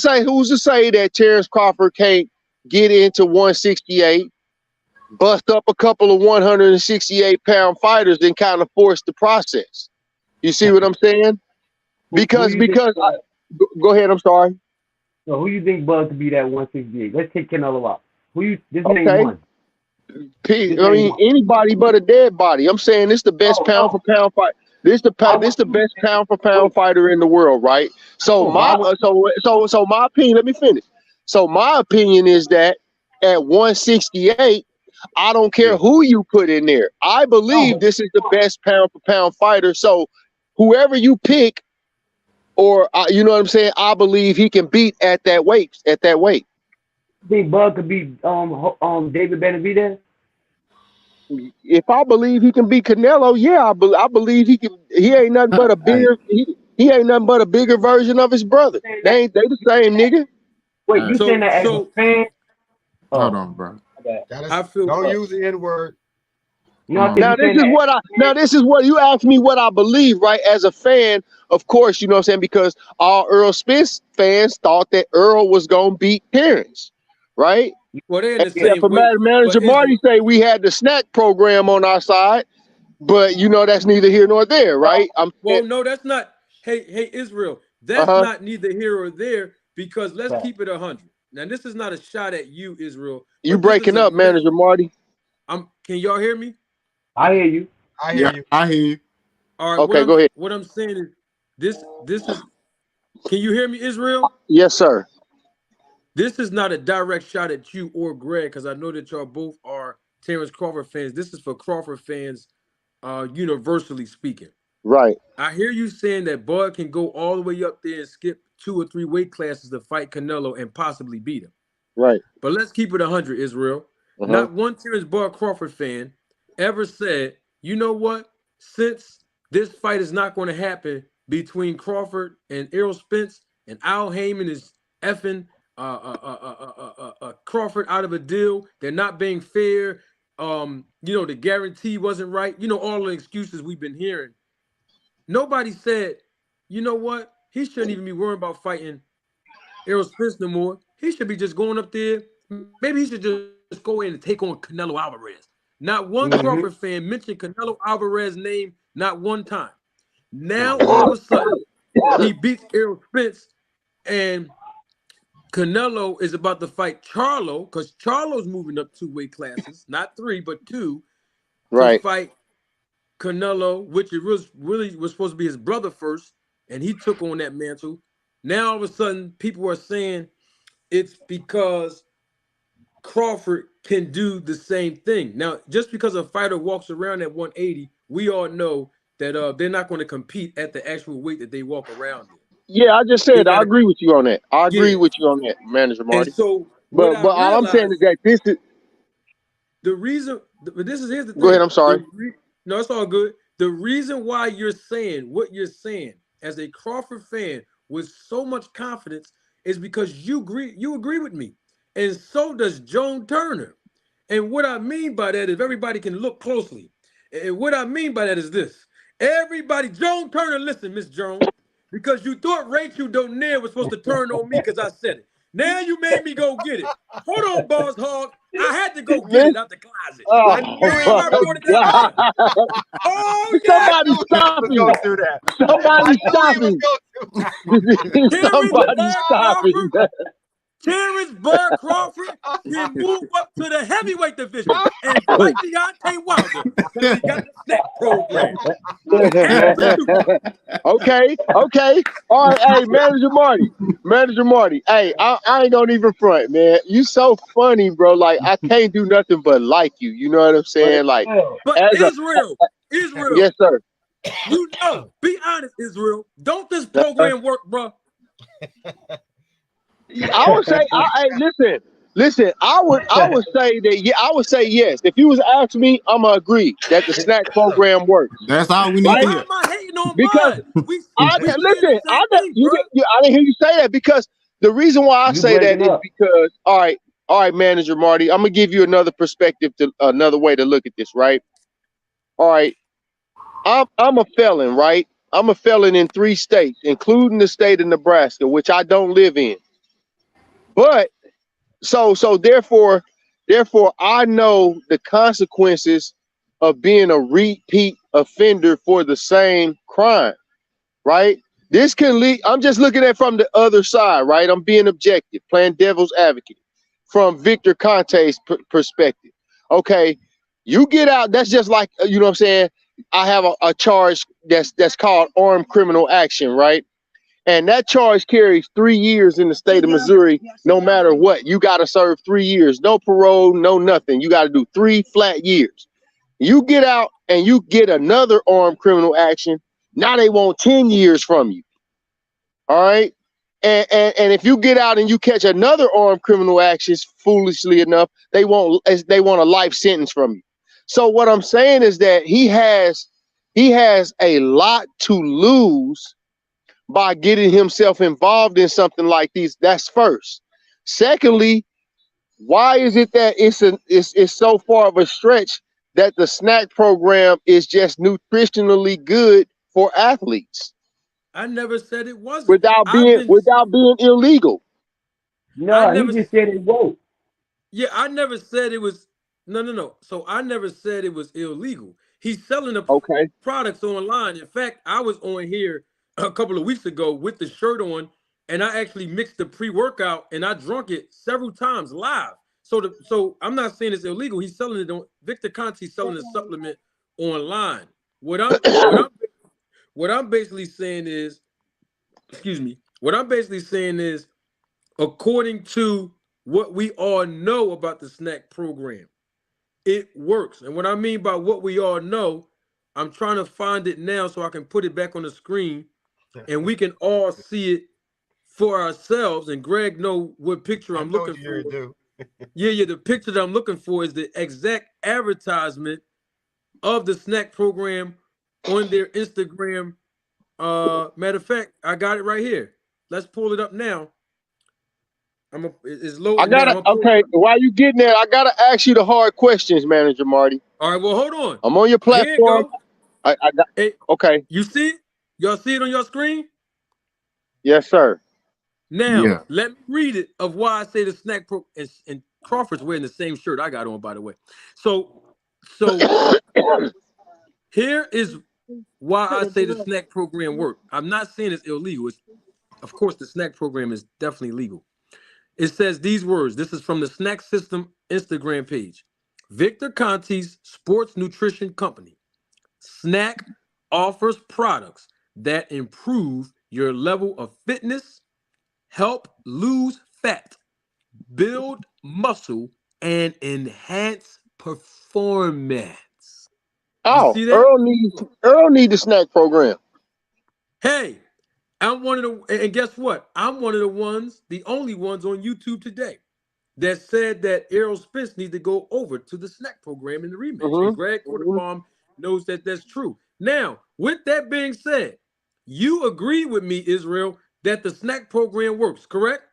say that Terrence Crawford can't get into 168, bust up a couple of 168-pound fighters, and kind of force the process? You see what I'm saying? Because go ahead. I'm sorry. So who you think Bud to be that 168? Let's take Canelo out. Just Okay. name one. I mean, anybody but a dead body. I'm saying this the best pound for pound fight. This the best pound for pound fighter in the world, right? So my opinion. Let me finish. So my opinion is that at 168, I don't care who you put in there. I believe this is the best pound for pound fighter. So whoever you pick, or you know what I'm saying, I believe he can beat at that weight. You think Bud could beat David Benavidez? If I believe he can beat Canelo, yeah, I believe he can. He ain't nothing but a bigger. He ain't nothing but a bigger version of his brother. They the same nigga. Wait, you saying that as a fan? Hold on, bro. I feel. Don't use the N word. No, Now this is what you asked me what I believe, right? As a fan, of course, you know what I'm saying, because all Earl Spence fans thought that Earl was gonna beat Terrence, right? Well, they're in the Except same for weight. manager Marty say we had the snack program on our side, but you know that's neither here nor there, right? Well, no, that's not. Hey, Israel, that's not neither here or there because let's keep it 100. Now, this is not a shot at you, Israel. You But this is breaking up, manager Marty? Can y'all hear me? I hear you. I hear you. I hear you. All right. Okay, go ahead. What I'm saying is this is. Can you hear me, Israel? Yes, sir. This is not a direct shot at you or Greg because I know that y'all both are Terrence Crawford fans. This is for Crawford fans, universally speaking. Right. I hear you saying that Bud can go all the way up there and skip 2 or 3 weight classes to fight Canelo and possibly beat him. Right. But let's keep it 100, Israel. Not one Terrence Bud Crawford fan ever said, you know what? Since this fight is not going to happen between Crawford and Errol Spence, and Al Heyman is effing Crawford out of a deal, they're not being fair. The guarantee wasn't right. All the excuses we've been hearing. Nobody said, you know what? He shouldn't even be worrying about fighting Errol Spence no more. He should be just going up there. Maybe he should just go in and take on Canelo Alvarez. Not one Crawford fan mentioned Canelo Alvarez's name not one time. Now, all of a sudden, he beats Errol Spence, and Canelo is about to fight Charlo because Charlo's moving up 2 weight classes, not 3, but 2, to fight Canelo, which it really was supposed to be his brother first, and he took on that mantle. Now, all of a sudden, people are saying it's because Crawford can do the same thing. Now, just because a fighter walks around at 180, we all know that they're not going to compete at the actual weight that they walk around in. Yeah, I just said I agree with you on that. I agree Yeah. with you on that, manager Marty. And so, but all I'm saying is that this is the reason. But here's the thing. Go ahead. I'm sorry. No, it's all good. The reason why you're saying what you're saying as a Crawford fan with so much confidence is because you agree with me, and so does Joan Turner. And what I mean by that is everybody can look closely. And what I mean by that is this: everybody, Joan Turner, listen, Miss Joan, because you thought Rachel Donaire was supposed to turn on me because I said it. Now you made me go get it. Hold on, Boss Hog. I had to go get it out the closet. Oh, Every time I brought it down there. Oh, yeah. Somebody stop him. Somebody stop him. Somebody stop him. Terrence Bud Crawford can move up to the heavyweight division and fight Deontay Wilder because he got the snack program. Okay. All right, hey, Manager Marty. Hey, I ain't gonna even front, man. You so funny, bro. Like I can't do nothing but like you. You know what I'm saying? Like, but Israel. Yes, sir. You know, be honest, Israel. Don't this program work, bro? I would say, hey, listen. Listen, I would say that I would say yes. If you was asking me, I'ma agree that the snack program works, That's all we need right? to Why hear. am I hating on Because Bud? We saying the same thing, bro. I didn't hear you say that because the reason why I You say that breaking is up. because all right, Manager Marty, I'm gonna give you another perspective to another way to look at this, right? All right, I'm a felon, right? I'm a felon in 3 states, including the state of Nebraska, which I don't live in. But so therefore I know the consequences of being a repeat offender for the same crime, right? This can lead, I'm just looking at it from the other side, right? I'm being objective, playing devil's advocate from Victor Conte's perspective. Okay, you get out, that's just like, you know what I'm saying? I have a charge that's called armed criminal action, right? And that charge carries 3 years in the state of Missouri. No matter what, you got to serve 3 years. No parole, no nothing. You got to do 3 flat years. You get out and you get another armed criminal action. Now they want 10 years from you. All right. And if you get out and you catch another armed criminal action, foolishly enough, they want a life sentence from you. So what I'm saying is that he has a lot to lose by getting himself involved in something like these. That's first. Secondly, why is it that it's so far of a stretch that the snack program is just nutritionally good for athletes I never said it wasn't. without I've been being illegal? I No, he never just said it won't. Yeah, I never said it was no. So I never said it was illegal. He's selling the Okay. products online. In fact, I was on here a couple of weeks ago with the shirt on, and I actually mixed the pre-workout and I drunk it several times live. So I'm not saying it's illegal. He's selling it on Victor Conti's selling the supplement online. What I'm what I'm what I'm basically saying is, excuse me, what I'm basically saying is according to what we all know about the snack program, it works. And what I mean by what we all know, I'm trying to find it now so I can put it back on the screen and we can all see it for ourselves. And Greg know what picture I I'm know looking what you're here for. to do. Yeah, the picture that I'm looking for is the exact advertisement of the snack program on their Instagram. Matter of fact, I got it right here. Let's pull it up now. It's I loading now. I'm gotta gonna pull it okay. up. While you getting there, I gotta ask you the hard questions, Manager Marty. All right, well, hold on. I'm on your Here it platform. go. I got Hey, okay. you see it? Y'all see it on your screen? Yes, sir. Now, Yeah. let me read it of why I say the snack pro and Crawford's wearing the same shirt I got on, by the way. So here is why I say the snack program work. I'm not saying it's illegal. Of course, the snack program is definitely legal. It says these words. This is from the Snack System Instagram page. Victor Conti's Sports Nutrition Company. Snack offers products that improve your level of fitness, help lose fat, build muscle, and enhance performance. You Oh, see that? Earl need the snack program. Hey, I'm one of the, and guess what? I'm one of the ones, the only ones on YouTube today that said that Errol Spence needs to go over to the snack program in the rematch. And Greg Quarterbaum knows that that's true. Now, with that being said, you agree with me, Israel, that the snack program works, correct?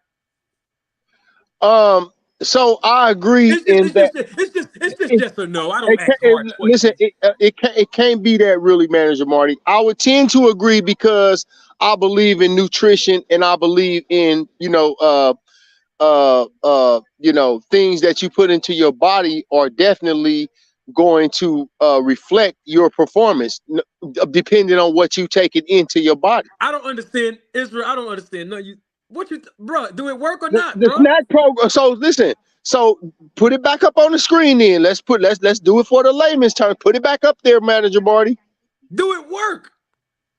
So I agree in that. It's just yes or no. I don't ask hard Listen, questions. it can't be that really, Manager Marty. I would tend to agree because I believe in nutrition and I believe in things that you put into your body are definitely going to reflect your performance, depending on what you take it into your body. I don't understand, Israel. I don't understand. No, bro, do it work or The, not, the bro? snack program. So listen. So put it back up on the screen. Then let's do it for the layman's term. Put it back up there, Manager Marty. Do it work?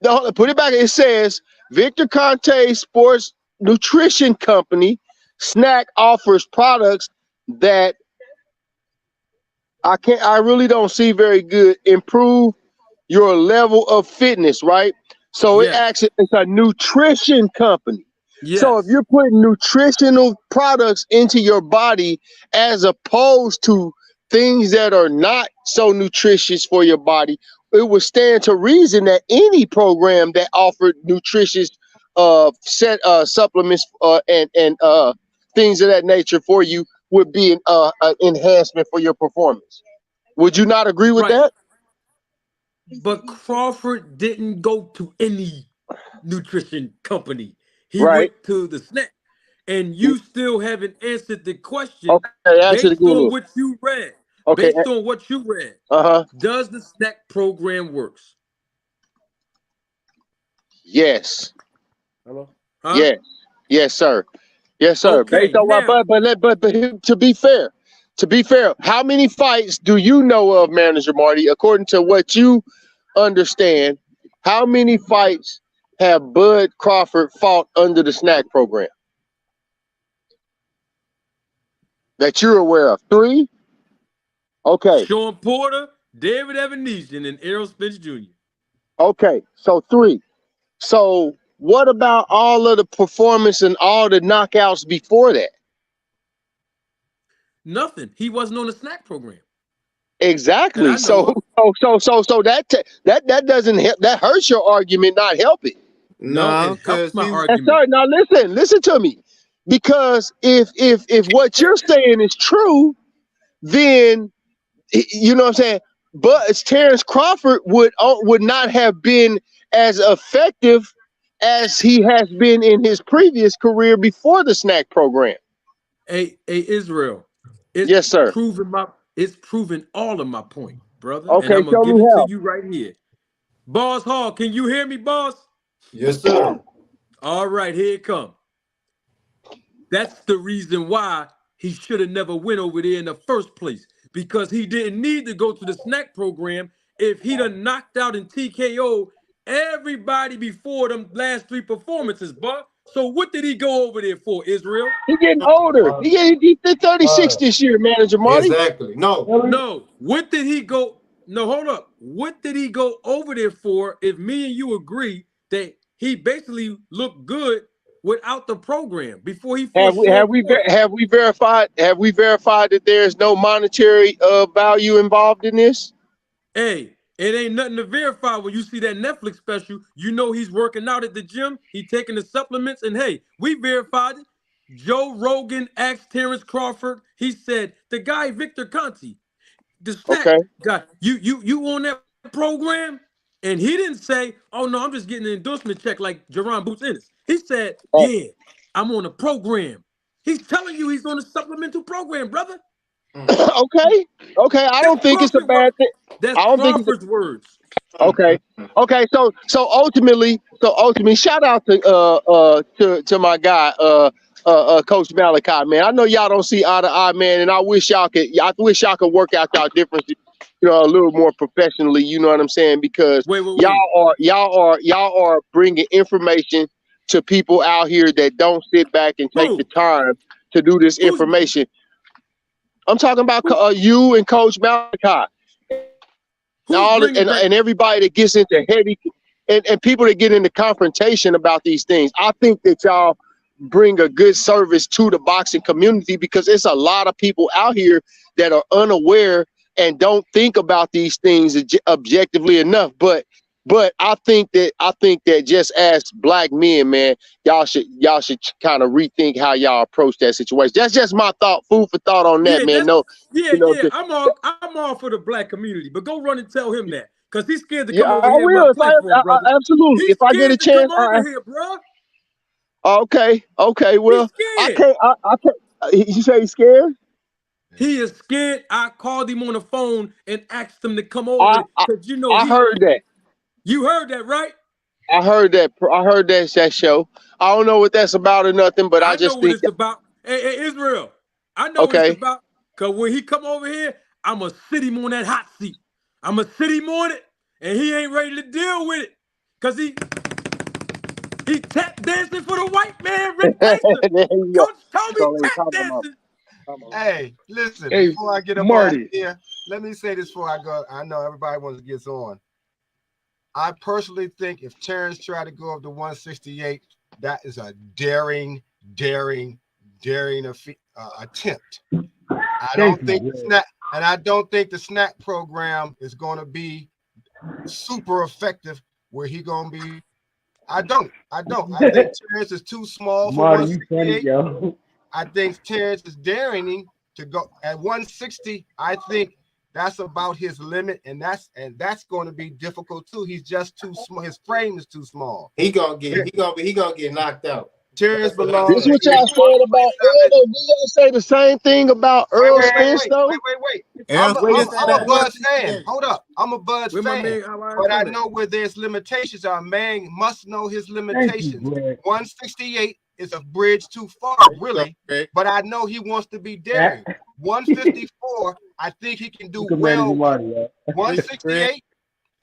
No, put it back. It says Victor Conte Sports Nutrition Company snack offers products that I really don't see very good. Improve your level of fitness, right? So Yes. it's a nutrition company. Yes. So if you're putting nutritional products into your body as opposed to things that are not so nutritious for your body, it would stand to reason that any program that offered nutritious supplements and things of that nature for you would be an enhancement for your performance. Would you not agree with Right. that? But Crawford didn't go to any nutrition company. He Right. went to the snack. And you still haven't answered the question Okay, answer it based again. on what you read. Okay. Based on what you read. Uh-huh. Does the snack program works? Yes. Hello? Huh? Yes. Yes, sir. Yes, sir. Okay, Based on what, now but to be fair, how many fights do you know of, Manager Marty? According to what you understand, how many fights have Bud Crawford fought under the snack program that you're aware of? 3? Okay. Sean Porter, David Evanesian, and Errol Spence Jr. Okay. So 3. So what about all of the performance and all the knockouts before that? Nothing. He wasn't on the snack program. That Exactly. I know So of. that doesn't help. That hurts your argument, not help it. No, No, it helps because my he That's argument. right. Now listen to me, because if what you're saying is true, then you know what I'm saying. But Terrence Crawford would not have been as effective as he has been in his previous career before the snack program. Hey, Israel, it's Yes, sir. proving all of my point, brother. And Okay, I'm gonna show give me it to how. you right here. Boss Hall, can you hear me, boss? yes, sir. All right, here it comes. That's the reason why he should have never went over there in the first place, because he didn't need to go to the snack program if he'd have knocked out and TKO everybody before them last 3 performances, bud. So what did he go over there for, Israel? He getting older. He did 36 this year, Manager Marty. Exactly. No. No, what did he go? No, hold up. What did he go over there for if me and you agree that he basically looked good without the program before he fought Sean Porter? Have we verified that there's no monetary value involved in this? Hey, it ain't nothing to verify when you see that Netflix special. You know he's working out at the gym. He taking the supplements, and hey, we verified it. Joe Rogan asked Terrence Crawford. He said the guy Victor Conti, the snack Okay. guy, you on that program? And he didn't say, "Oh no, I'm just getting an endorsement check like Jerron Boots Ennis." He said, "Yeah, I'm on a program." He's telling you he's on a supplemental program, brother. Okay. I That's don't think it's a Crawford bad words. thing. That's I don't think it's Crawford's words. okay. So ultimately, shout out to my guy, Coach Malachi, man. I know y'all don't see eye to eye, man, and I wish y'all could work out y'all differences, a little more professionally. You know what I'm saying? Because Wait. y'all are bringing information to people out here that don't sit back and take the Who? time to do this Who's information. I'm talking about you and Coach Malachi. bringing back? And everybody that gets into heavy and people that get into confrontation about these things. I think that y'all bring a good service to the boxing community, because it's a lot of people out here that are unaware and don't think about these things objectively enough. But I think that just as black men, man, y'all should kind of rethink how y'all approach that situation. That's just my food for thought on that, Yeah, man. that's No, yeah. I'm all for the black community, but go run and tell him that, cause he's scared to yeah, come over I here in my will. If platform, brother. absolutely, He's if I get a scared to come chance, over here, bro. okay. He's Well, I scared. can't. I can't. You say he's scared? He is scared. I called him on the phone and asked him to come over, I cause I heard that. you heard that, right? I heard that. That show. I don't know what that's about or nothing, but I I know just what think. it's about. Hey, Israel, I know what it's Okay. about. Cause when he come over here, I'ma sit him on that hot seat. I'ma sit him on it, and he ain't ready to deal with it. Cause he tap dancing for the white man, Rick Mason. There you go. Coach Toby So they tap talking about. dancing. Hey, listen, Hey, before I get up off Marty. here, let me say this before I go. I know everybody wants to get on. I personally think if Terrence tried to go up to 168, that is a daring attempt. I don't think the snack program is going to be super effective. Where he going to be? I don't. I think Terrence is too small for 168. I think Terrence is daring to go at 160. I think that's about his limit, and that's going to be difficult too. He's just too small. His frame is too small. He gonna get knocked out. Terrence belongs. This what y'all said about Earl. Did y'all say the same thing about Earl Spence though? Wait. I'm a Bud fan. Hold up. I'm a Bud fan. But I know where there's limitations. Our man must know his limitations. 168 is a bridge too far, really. But I know he wants to be daring. 154, I think he can do well. 168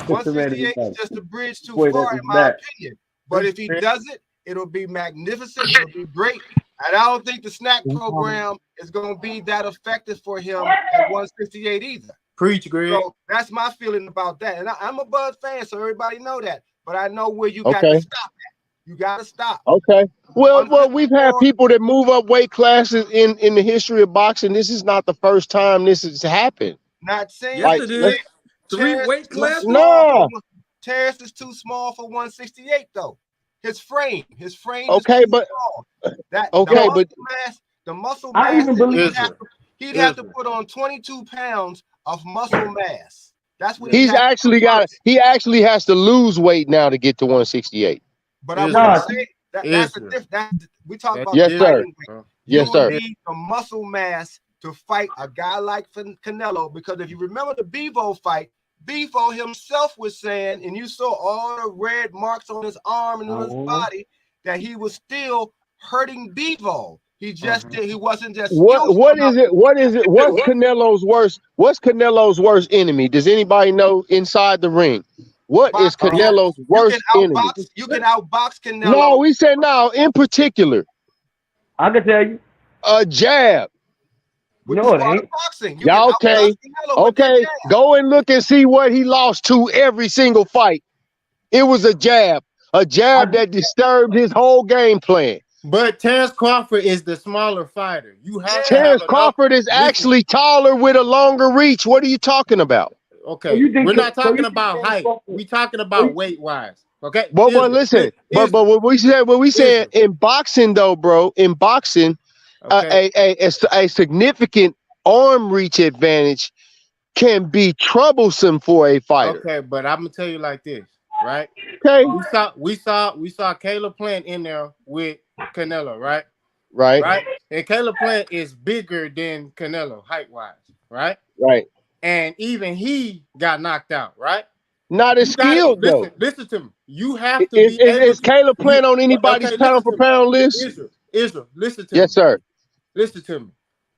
is just a bridge too far, in my opinion. But if he does it, it'll be magnificent. It'll be great. And I don't think the snack program is going to be that effective for him at 168 either. Preach, Greg. So that's my feeling about that. And I'm a Bud fan, so everybody know that. But I know where you got to stop at. You got to stop. Okay. Well, we've had people that move up weight classes in the history of boxing. This is not the first time this has happened. Not saying yes, it is. 3 weight classes. No. Terrence is too small for 168 though. His frame okay, is but small. The muscle I mass even believe he'd have to put on 22 pounds of muscle mass. That's what he actually has to lose weight now to get to 168. But I want to say that's a different. We talk about yes, sir. Yes, sir. You need the muscle mass to fight a guy like Canelo, because if you remember the Bevo fight, Bevo himself was saying, and you saw all the red marks on his arm and on his body, that he was still hurting Bevo. He just did. He wasn't just. What is it? What's Canelo's worst? What's Canelo's worst enemy? Does anybody know inside the ring? What is Canelo's worst enemy? You can outbox Canelo. No, we said no. In particular, I can tell you a jab. No, it ain't. Boxing. Yeah, okay. Go and look and see what he lost to every single fight. It was a jab that disturbed his whole game plan. But Terrence Crawford is the smaller fighter. Terrence Crawford is actually taller with a longer reach. What are you talking about? Okay, we're not talking about height. We're talking about weight wise. Okay. But listen, but what we said in boxing though, bro, in boxing. A significant arm reach advantage can be troublesome for a fighter. Okay, but I'm gonna tell you like this, right? Okay. We saw Caleb Plant in there with Canelo, right? Right. And Caleb Plant is bigger than Canelo height wise, right? Right. And even he got knocked out, right? Not as skilled though. Listen to me. You have to be. Is Caleb Plant on anybody's pound for pound list? Israel, listen to me. Yes, sir. Listen to me.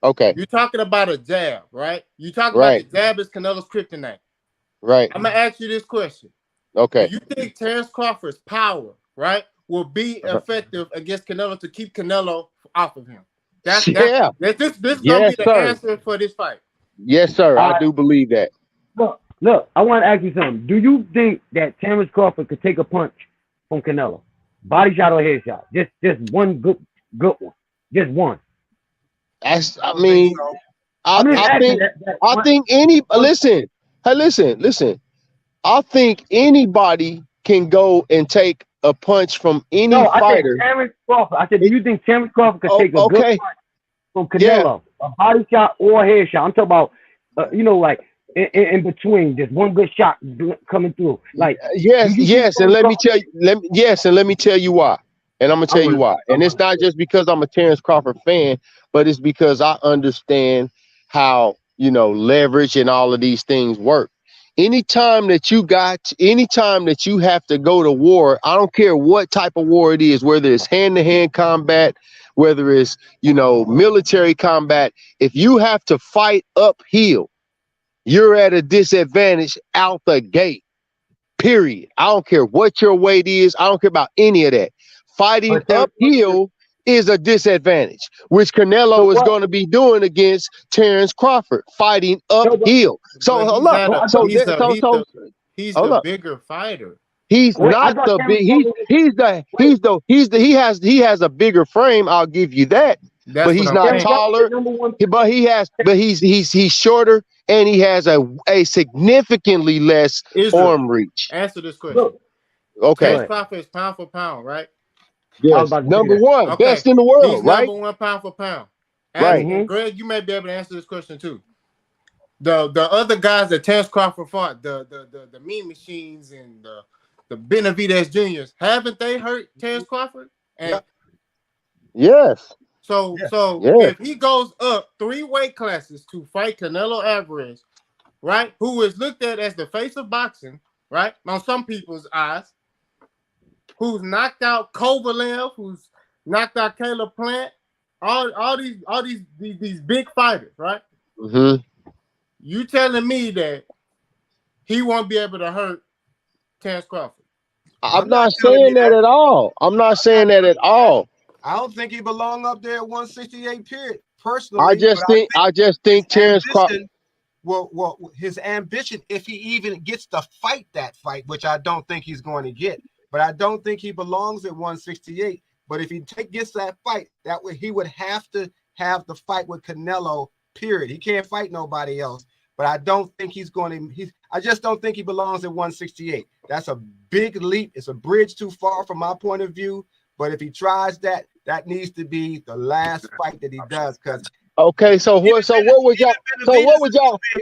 Okay. You're talking about a jab, right? You talking about the jab is Canelo's kryptonite. Right. I'm gonna ask you this question. Okay. Do you think Terrence Crawford's power, right, will be effective against Canelo to keep Canelo off of him? This gonna be the answer for this fight. Yes, sir. I do believe that. Look, I want to ask you something. Do you think that Terrence Crawford could take a punch from Canelo? Body shot or head shot? Just one good one. Just one. I think I think anybody can go and take a punch from any fighter. Terrence Crawford. I said, do you think Terrence Crawford could take a good punch from Canelo? Yeah. A body shot or a head shot? I'm talking about, like in between, just one good shot coming through. Like yes, and let me tell you why. And I'm gonna tell you why. And it's not just because I'm a Terrence Crawford fan, but it's because I understand how, leverage and all of these things work. Anytime that you have to go to war, I don't care what type of war it is, whether it's hand-to-hand combat, whether it's, military combat, if you have to fight uphill, you're at a disadvantage out the gate. Period. I don't care what your weight is. I don't care about any of that. Fighting uphill is a disadvantage, which Canelo is going to be doing against Terrence Crawford, fighting uphill. He's a bigger fighter. He's not the big. He has a bigger frame. I'll give you that. That's But what he's I'm not saying. taller. But he's shorter, and he has a significantly less Israel, arm reach. answer this question. Okay. Terrence Crawford is pound for pound, right? Yes. Number one, Okay. best in the He's world, right? number one pound for pound. Right. And Greg, you may be able to answer this question too. The other guys that Terrence Crawford fought, the Mean Machines and the Benavidez Juniors, haven't they hurt Terrence Crawford? And yes. So yes. if he goes up 3 weight classes to fight Canelo Alvarez, right, who is looked at as the face of boxing, right, on some people's eyes, who's knocked out Kovalev, who's knocked out Caleb Plant, all these big fighters, right? Mm-hmm. You telling me that he won't be able to hurt Terrence Crawford? I'm not saying that at all. I'm not saying that at all. I don't think he belong up there at 168. Period. Personally, I just think Terrence Crawford. Well, his ambition, if he even gets to fight that fight, which I don't think he's going to get, but I don't think he belongs at 168. But if he gets that fight, he would have to have the fight with Canelo. Period. He can't fight nobody else. But I don't think he's going to. I just don't think he belongs at 168. That's a big leap. It's a bridge too far from my point of view. But if he tries that, that needs to be the last fight that he does. Because okay, so what would y'all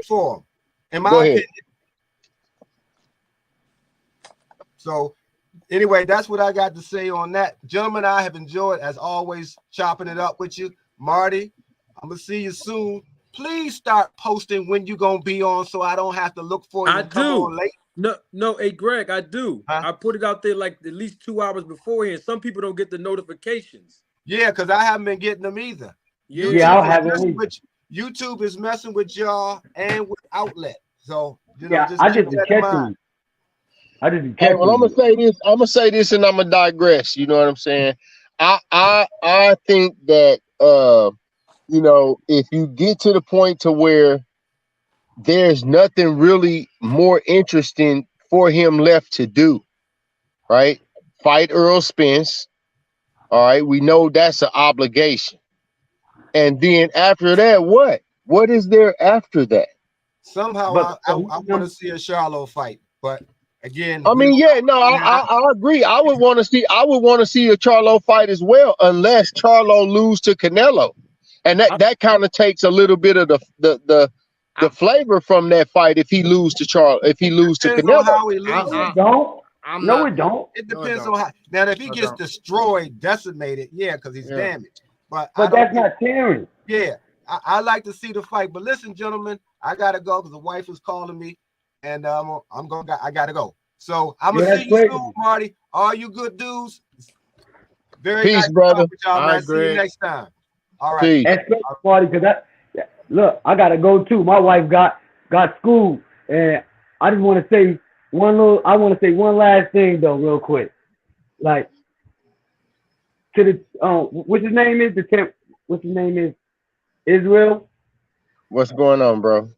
for him, in my opinion? So anyway, that's what I got to say on that. Gentlemen, I have enjoyed, as always, chopping it up with you. Marty, I'm gonna see you soon. Please start posting when you're gonna be on, so I don't have to look for you. I and come do. on late. No, hey Greg, I do. I put it out there like at least 2 hours beforehand. Some people don't get the notifications. Yeah, because I haven't been getting them either. YouTube is messing with y'all and with outlet. So I just be catching. Well, I'm gonna say this, and I'm gonna digress. You know what I'm saying? I think that if you get to the point to where there's nothing really more interesting for him left to do, right? Fight Earl Spence. All right, we know that's an obligation. And then after that, what? What is there after that? Somehow I want to see a Charlo fight, but again, I agree. I would want to see a Charlo fight as well, unless Charlo lose to Canelo, and that kind of takes a little bit of the flavor from that fight if he lose to Canelo. On how he loses. It don't. It depends on how. Now, if he gets destroyed, decimated, yeah, because he's damaged. But that's not Terrence. Yeah, I like to see the fight. But listen, gentlemen, I gotta go because the wife is calling me, and I gotta go. So I'm gonna see you soon, Marty. All you good dudes. Very peace, nice brother. With y'all, man. See you next time. All right. Peace. Marty, because look, I gotta go too. My wife got school, and I just want to say one last thing though, real quick. Like to the what's his name is what's his name is Israel. What's going on, bro?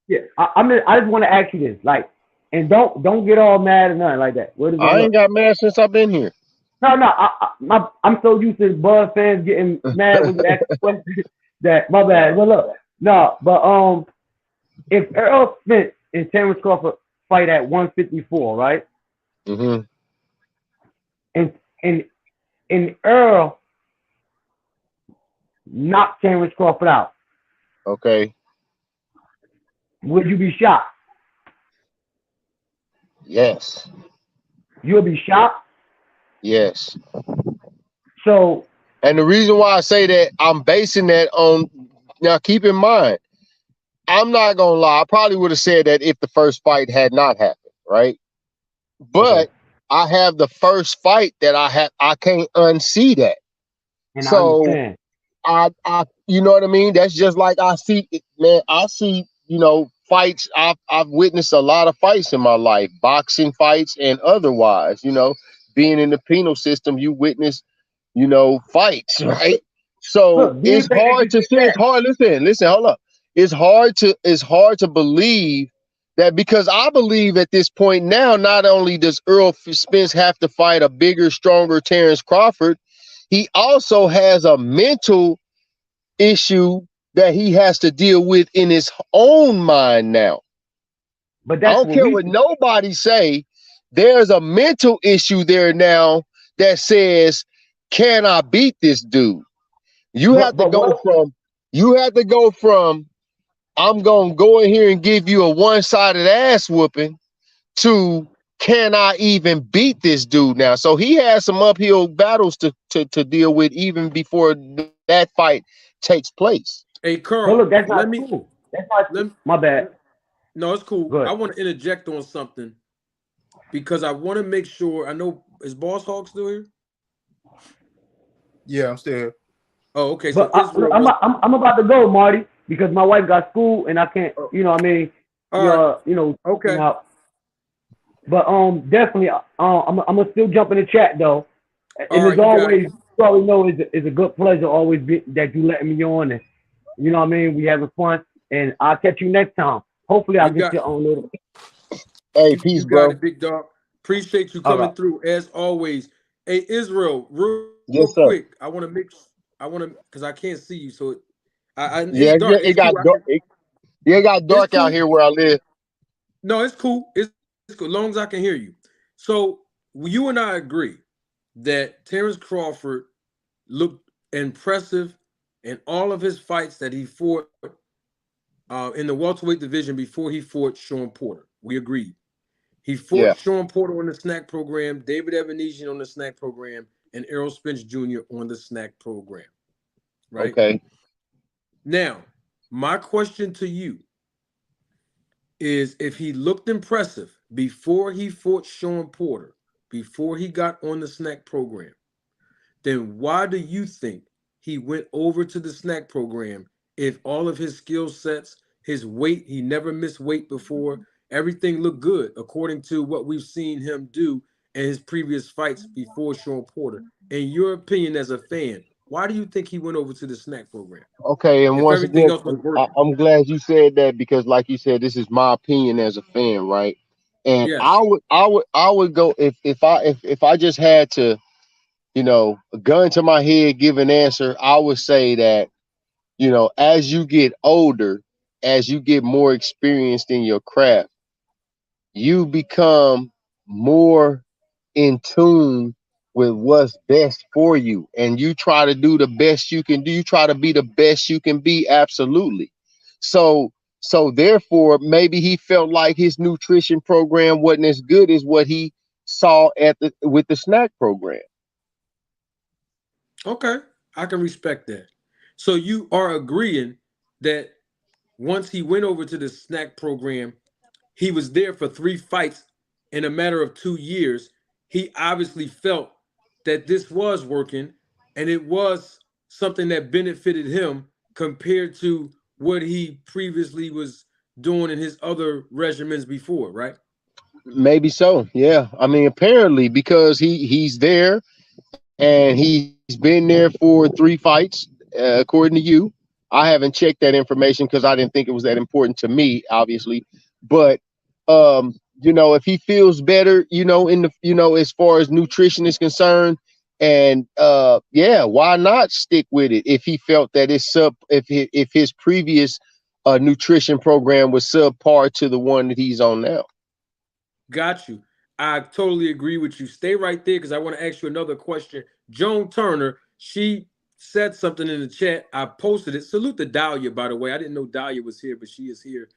Yeah, I just want to ask you this, like, and don't get all mad or nothing like that. I ain't got mad since I've been here. No, I'm so used to Bud fans getting mad when you ask questions that my bad. Well, look, no, but if Earl Spence and Terrence Crawford fight at 154, right? Mm-hmm. And Earl knocked Terrence Crawford out. Okay. Would you be shocked? Yes. You'll be shocked? Yes. So. And the reason why I say that, I'm basing that on, now keep in mind, I'm not going to lie, I probably would have said that if the first fight had not happened, right? But I have the first fight that I can't unsee that. And so I you know what I mean? That's just like I see, fights. I've witnessed a lot of fights in my life, boxing fights and otherwise, being in the penal system, you witness, fights, right? So it's hard to say, listen, hold up. It's hard to believe that because I believe at this point now, not only does Earl Spence have to fight a bigger, stronger Terrence Crawford, he also has a mental issue that he has to deal with in his own mind now. But I that's don't what care we what nobody say. There's a mental issue there now that says, can I beat this dude? You have to go from I'm gonna go in here and give you a one-sided ass whooping to can I even beat this dude now? So he has some uphill battles to deal with even before that fight takes place. Hey, But Carl, look, that's not let me cool. That's not let my bad. no, it's cool. Good. I want to interject on something because I want to make sure. I know, is Boss Hog still here? Yeah, I'm still here. Oh, okay. So But Israel was. I'm about to go, Marty, because my wife got school and I can't, Oh, you know, what I mean, all right. Checking Okay. out. But definitely, I'm gonna still jump in the chat though. And All as right. You got it. always, you already know it's a good pleasure always that you letting me on, and you know what I mean. We having fun, and I'll catch you next time. Hopefully, I'll You get got you on later. Hey, you peace, got bro. it, big dog. Appreciate you All right. coming through as always. Hey, Israel, real Yes, quick. sir. I want to because I can't see you, so it's Yeah, dark. it It's got cool. dark. It got It's dark out cool. here where I live. No, it's cool. It's cool. As long as I can hear you. So you and I agree that Terrence Crawford looked impressive in all of his fights that he fought in the welterweight division before he fought Sean Porter. We agreed. He fought Yeah. Sean Porter on the snack program, David Evanesian on the snack program, and Errol Spence Jr. on the snack program. Right? Okay. Now, my question to you is if he looked impressive before he fought Sean Porter, before he got on the snack program, then why do you think he went over to the snack program if all of his skill sets, his weight, he never missed weight before, everything looked good according to what we've seen him do in his previous fights before Sean Porter? In your opinion as a fan, why do you think he went over to the snack program Okay. And if once everything again, else was working? I'm glad you said that because, like you said, this is my opinion as a fan, right? And Yes. I would go if I just had to, a gun to my head, give an answer. I would say that as you get older, as you get more experienced in your craft, you become more in tune with what's best for you, and you try to do the best you can do. You try to be the best you can be. Absolutely. So therefore maybe he felt like his nutrition program wasn't as good as what he saw with the snack program. Okay. I can respect that. So you are agreeing that once he went over to the snack program, he was there for 3 fights in a matter of 2 years. He obviously felt that this was working and it was something that benefited him compared to what he previously was doing in his other regimens before, right? Maybe so, yeah. I mean, apparently, because he's there and he's been there for 3 fights, according to you. I haven't checked that information because I didn't think it was that important to me, obviously. But if he feels better, in the as far as nutrition is concerned, and yeah, why not stick with it if he felt that if his previous nutrition program was subpar to the one that he's on now. Got you. I totally agree with you. Stay right there because I want to ask you another question. Joan Turner, she said something in the chat. I posted it. Salute to Dahlia, by the way. I didn't know Dahlia was here, but she is here.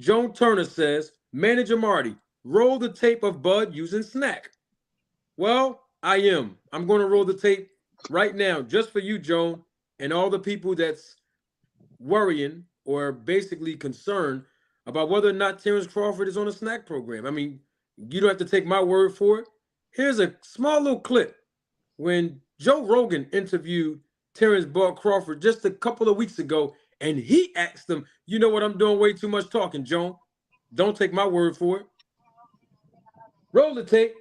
Joan Turner says, Manager Marty, roll the tape of Bud using snack. Well, I am. I'm going to roll the tape right now just for you, Joan, and all the people that's worrying or basically concerned about whether or not Terrence Crawford is on a snack program. I mean, you don't have to take my word for it. Here's a small little clip when Joe Rogan interviewed Terrence Bud Crawford just a couple of weeks ago, and he asked him, "You know what? I'm doing way too much talking, Joan. Don't take my word for it. Roll the tape."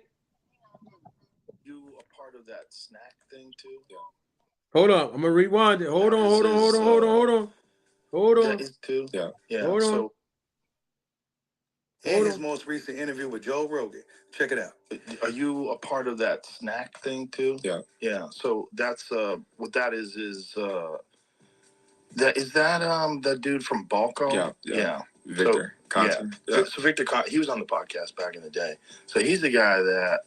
You a part of that snack thing too? Yeah. Hold on. I'm gonna rewind it. Hold on. Yeah, it's cool. Yeah. Yeah. Hold on. So And his most recent interview with Joe Rogan. Check it out. Are you a part of that snack thing too? Yeah. Yeah. So that's what that is that dude from Balco? Yeah. Victor Conte. Yeah. So Victor Conte, he was on the podcast back in the day. So he's the guy that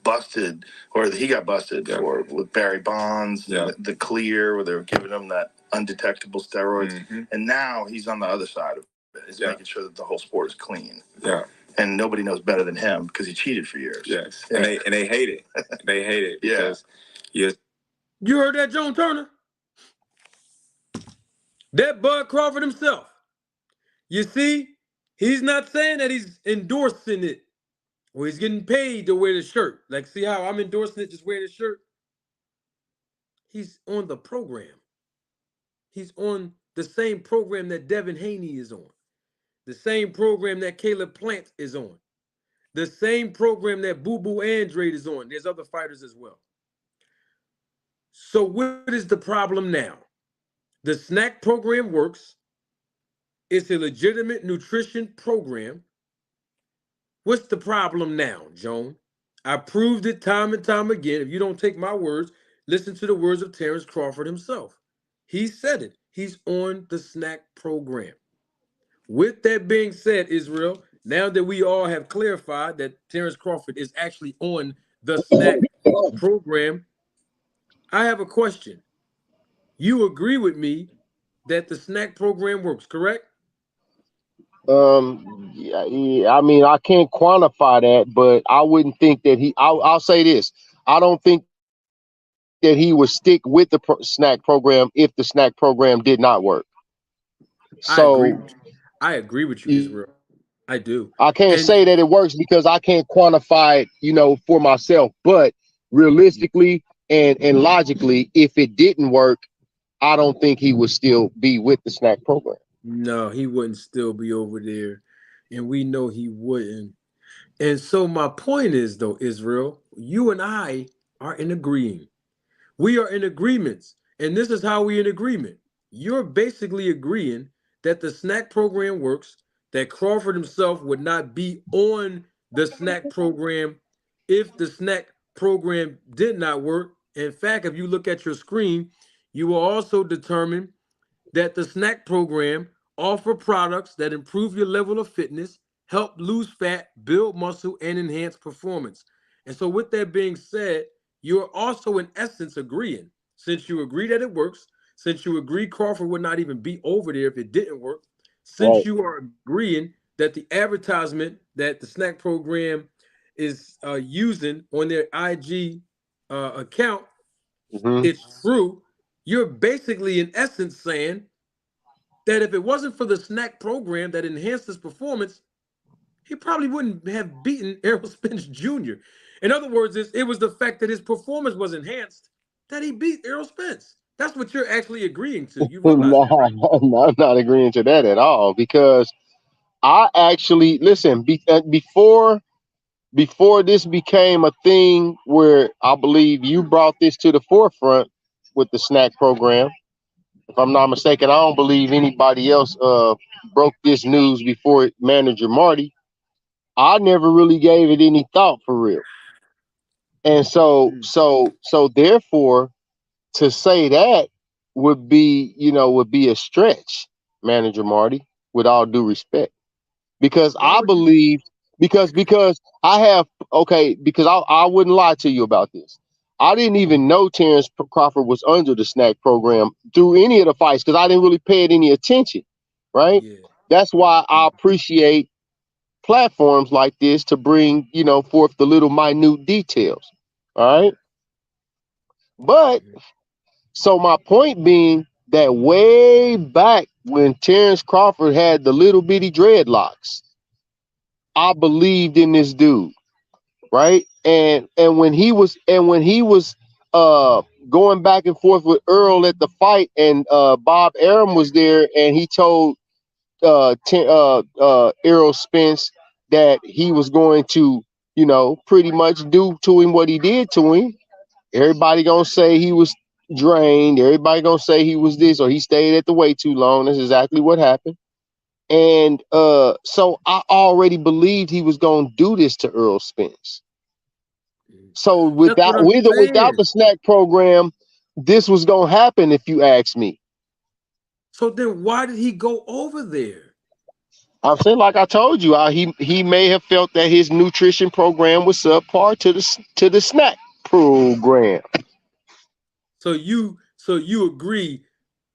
busted, or he got busted for with Barry Bonds, the clear, where they were giving him that undetectable steroids, and now he's on the other side of it. He's making sure that the whole sport is clean. Yeah. And nobody knows better than him because he cheated for years. Yes. Yeah. And they hate it. They hate it because you heard that, Joan Turner? That Bud Crawford himself. You see, he's not saying that he's endorsing it or he's getting paid to wear the shirt. Like, see how I'm endorsing it, just wear the shirt? He's on the program. He's on the same program that Devin Haney is on. The same program that Caleb Plant is on. The same program that Boo Boo Andrade is on. There's other fighters as well. So what is the problem now? The snack program works. It's a legitimate nutrition program. What's the problem now, Joan? I proved it time and time again. If you don't take my words, listen to the words of Terrence Crawford himself. He said it. He's on the snack program. With that being said, Israel, now that we all have clarified that Terrence Crawford is actually on the snack program, I have a question. You agree with me that the snack program works, correct? Yeah, I mean, I can't quantify that, but I wouldn't think that I'll say this. I don't think that he would stick with the snack program if the snack program did not work. So I agree with you, Israel. I do. I can't say that it works because I can't quantify it, for myself. But realistically and logically, if it didn't work, I don't think he would still be with the snack program. No, he wouldn't still be over there. And we know he wouldn't. And so my point is, though, Israel, you and I are in agreeing. We are in agreements. And this is how we in agreement. You're basically agreeing that the snack program works, that Crawford himself would not be on the snack program if the snack program did not work. In fact, if you look at your screen, you will also determine that the snack program offer products that improve your level of fitness, help lose fat, build muscle, and enhance performance. And so with that being said, you're also in essence agreeing, since you agree that it works, since you agree Crawford would not even be over there if it didn't work, since you are agreeing that the advertisement that the snack program is using on their IG account, it's true, you're basically in essence saying that if it wasn't for the snack program that enhanced his performance, he probably wouldn't have beaten Errol Spence Jr. In other words, it was the fact that his performance was enhanced that he beat Errol Spence. That's what you're actually agreeing to. You realize No, that, right? I'm not agreeing to that at all because I actually listen before this became a thing where I believe you brought this to the forefront with the snack program. If I'm not mistaken, I don't believe anybody else broke this news before manager Marty. I never really gave it any thought for real. And so therefore to say that would be a stretch, manager Marty, with all due respect. Because I believe because I have because I wouldn't lie to you about this. I didn't even know Terrence Crawford was under the snack program through any of the fights because I didn't really pay it any attention. Right. Yeah. That's why I appreciate platforms like this to bring, forth the little minute details. All right. But so my point being that way back when Terrence Crawford had the little bitty dreadlocks, I believed in this dude, right? And when he was going back and forth with Earl at the fight, and Bob Arum was there, and he told Errol Spence that he was going to, pretty much do to him what he did to him. Everybody gonna say he was drained. Everybody gonna say he was this or he stayed at the weight too long. That's exactly what happened. And so I already believed he was gonna do this to Earl Spence. So That's what I'm with or without saying. the snack program, this was gonna happen if you ask me. So then why did he go over there? I'm saying, like I told you, he may have felt that his nutrition program was subpar to the snack program. So you agree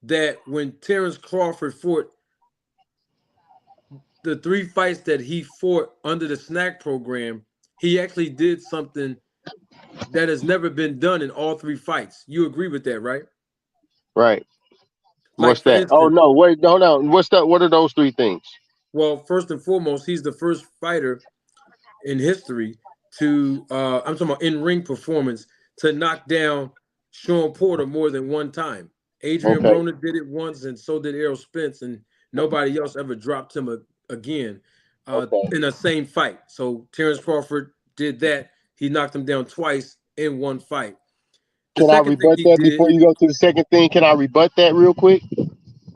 that when Terrence Crawford fought the 3 fights that he fought under the snack program, he actually did something that has never been done in all 3 fights. You agree with that, right? Right. Like What's for that? Oh instance, no, wait, no. What's that? What are those 3 things? well, first and foremost, he's the first fighter in history to I'm talking about in-ring performance to knock down Sean Porter more than one time. Adrian Okay. Broner did it once, and so did Errol Spence, and nobody else ever dropped him again Okay. in the same fight. So Terrence Crawford did that. He knocked him down twice in one fight. The Can I second thing rebut he that did, before you go to the second thing? Can I rebut that real quick?